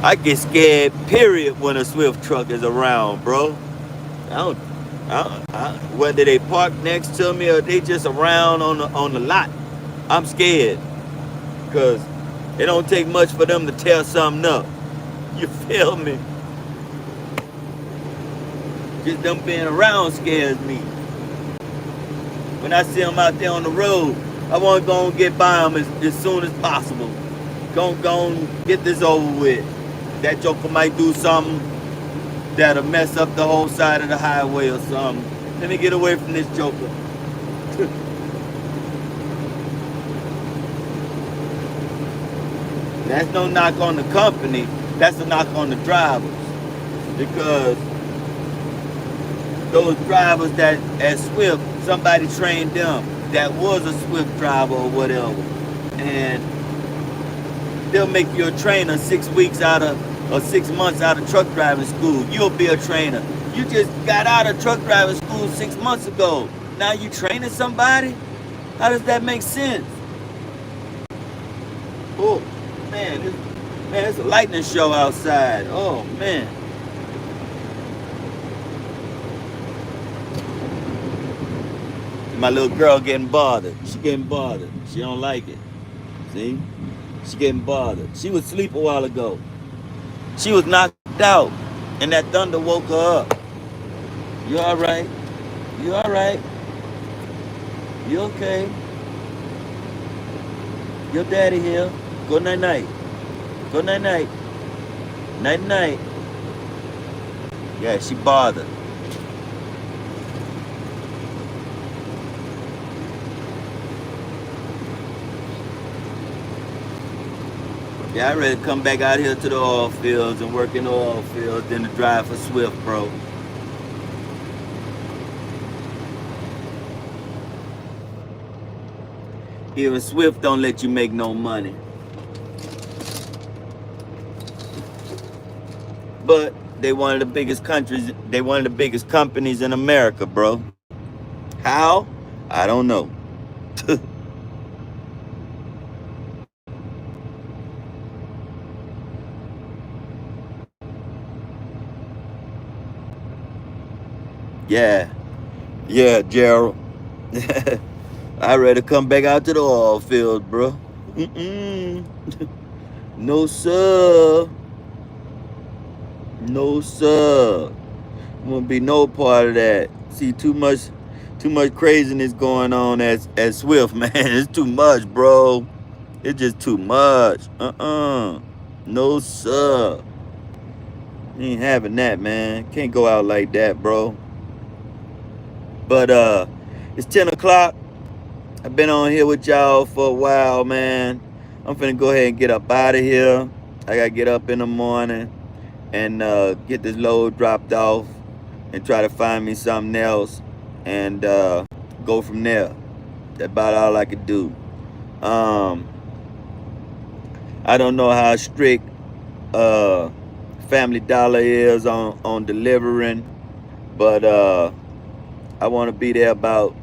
I get scared, period, when a Swift truck is around, bro. Whether they park next to me or they just around on the lot, I'm scared. Because it don't take much for them to tear something up. You feel me? Just them being around scares me. When I see them out there on the road, I want to go and get by them as soon as possible. Go and get this over with. That joker might do something that'll mess up the whole side of the highway or something. Let me get away from this joker. That's no knock on the company. That's a knock on the drivers. Because those drivers that at Swift, somebody trained them that was a Swift driver or whatever. And they'll make you a trainer 6 weeks out of, or 6 months out of truck driving school. You'll be a trainer. You just got out of truck driving school 6 months ago. Now you training somebody? How does that make sense? Oh, man, it's a lightning show outside. Oh, man. My little girl getting bothered. She getting bothered. She don't like it. See? She getting bothered. She was asleep a while ago. She was knocked out, and that thunder woke her up. You all right? You all right? You okay? Your daddy here. Go night-night. Go night-night. Night-night. Yeah, she bothered. Yeah, I'd rather come back out here to the oil fields and work in the oil fields than to drive for Swift, bro. Even Swift don't let you make no money. But they one of the biggest countries, they one of the biggest companies in America, bro. How? I don't know. Yeah, Gerald. I'd rather come back out to the oil field, bro. No, sir. No, sir. Won't be no part of that. See, too much craziness going on at Swift, man. It's too much, bro. It's just too much. No, sir. You ain't having that, man. Can't go out like that, bro. But it's 10 o'clock. I've been on here with y'all for a while, man. I'm finna go ahead and get up out of here. I gotta get up in the morning and get this load dropped off and try to find me something else and go from there. That's about all I could do. I don't know how strict Family Dollar is on delivering, but I want to be there about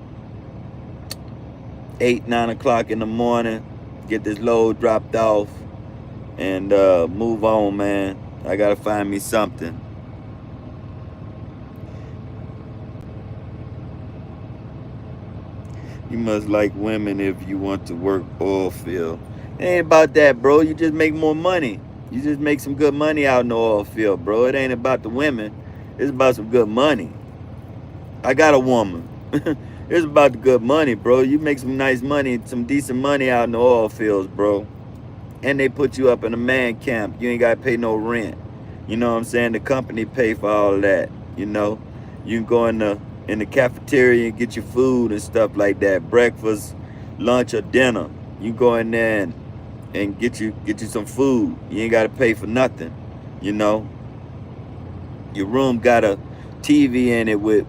8, 9 o'clock in the morning, get this load dropped off, and move on, man. I gotta find me something. You must like women if you want to work oil field. It ain't about that, bro. You just make more money. You just make some good money out in the oil field, bro. It ain't about the women. It's about some good money. I got a woman. It's about the good money, bro. You make some nice money, some decent money out in the oil fields, bro. And they put you up in a man camp. You ain't got to pay no rent. You know what I'm saying? The company pay for all of that. You know, you can go in the cafeteria and get your food and stuff like that. Breakfast, lunch, or dinner. You go in there and get you some food. You ain't got to pay for nothing. You know, your room got a TV in it with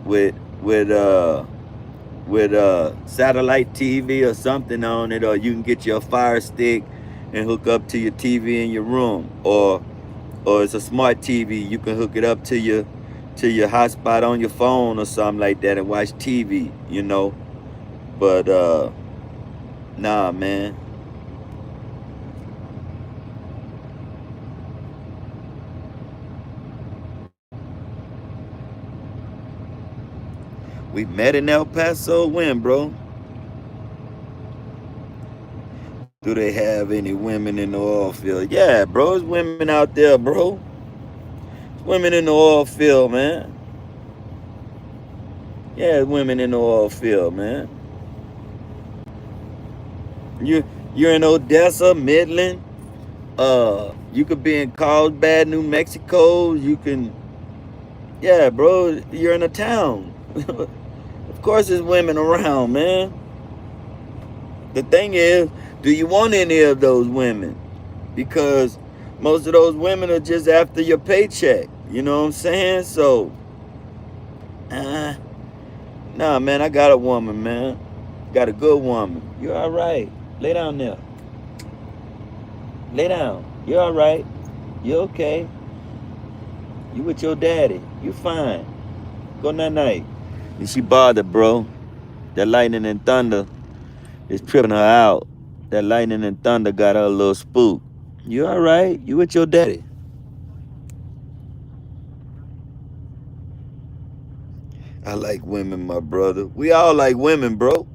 satellite TV or something on it, or you can get your Fire Stick and hook up to your TV in your room, or it's a smart TV. You can hook it up to your hotspot on your phone or something like that and watch TV. You know, but nah, man. We met in El Paso when, bro? Do they have any women in the oil field? Yeah, bro. There's women out there, bro. There's women in the oil field, man. Yeah, there's women in the oil field, man. You're in Odessa, Midland. You could be in Carlsbad, New Mexico. You can, yeah, bro. You're in a town. Of course, there's women around, man. The thing is, do you want any of those women? Because most of those women are just after your paycheck. You know what I'm saying? So, uh, nah, man, I got a woman, man. Got a good woman. You all right? Lay down there. Lay down. You all right? You okay? You with your daddy. You fine. Go night night. And she bothered, bro. That lightning and thunder is tripping her out. That lightning and thunder got her a little spooked. You all right? You with your daddy? I like women, my brother. We all like women, bro.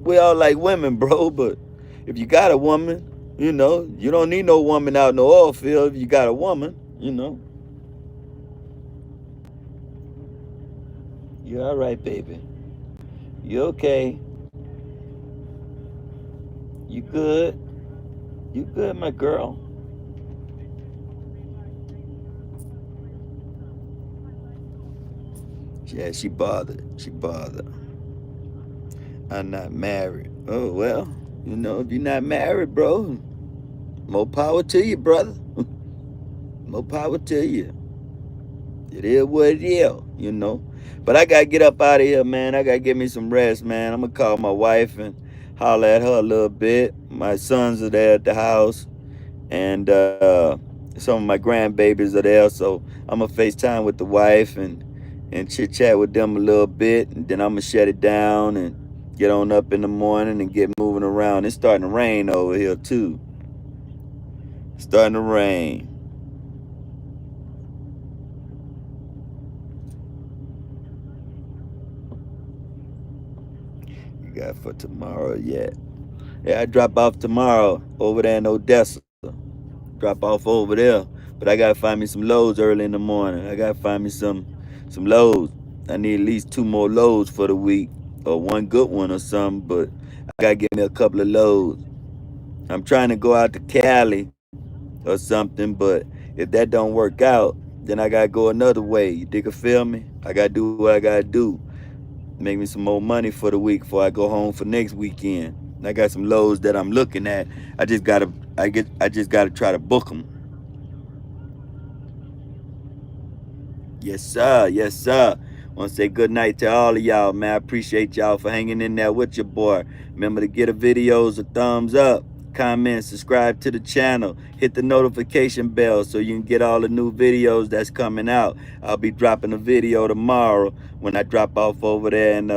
We all like women, bro. But if you got a woman, you know, you don't need no woman out in the oil field if you got a woman, you know. You all right, baby? You okay? You good? You good, my girl? Yeah, she bothered. She bothered. I'm not married. Oh, well, you know, if you're not married, bro, more power to you, brother. More power to you. It is what it is, you know. But I gotta get up out of here, man. I gotta get me some rest, man. I'm gonna call my wife and holler at her a little bit. My sons are there at the house, and some of my grandbabies are there, so I'm gonna FaceTime with the wife and chit chat with them a little bit, and then I'm gonna shut it down and get on up in the morning and get moving around. It's starting to rain over here too. It's starting to rain. You got for tomorrow yet? Yeah, I drop off tomorrow over there in Odessa. Drop off over there. But I gotta find me some loads early in the morning. I gotta find me some loads. I need at least 2 more loads for the week. Or one good one or something, but I gotta get me a couple of loads. I'm trying to go out to Cali or something, but if that don't work out, then I gotta go another way. You dig or feel me? I gotta do what I gotta do. Make me some more money for the week before I go home for next weekend. I got some loads that I'm looking at. I just gotta try to book them. Yes, sir. Yes, sir. Want to say good night to all of y'all, man. I appreciate y'all for hanging in there with your boy. Remember to get the videos a thumbs up, comment, subscribe to the channel, hit the notification bell so you can get all the new videos that's coming out. I'll be dropping a video tomorrow when I drop off over there in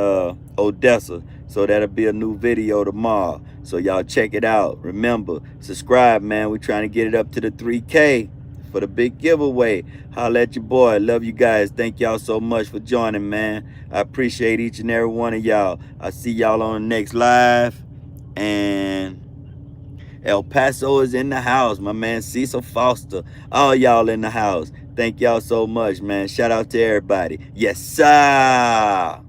Odessa. So that'll be a new video tomorrow. So y'all check it out. Remember, subscribe, man. We're trying to get it up to the 3K. for the big giveaway. Holla at your boy. Love you guys. Thank y'all so much for joining, man. I appreciate each and every one of y'all. I'll see y'all on the next live. And El Paso is in the house. My man Cecil Foster. All y'all in the house. Thank y'all so much, man. Shout out to everybody. Yes, sir.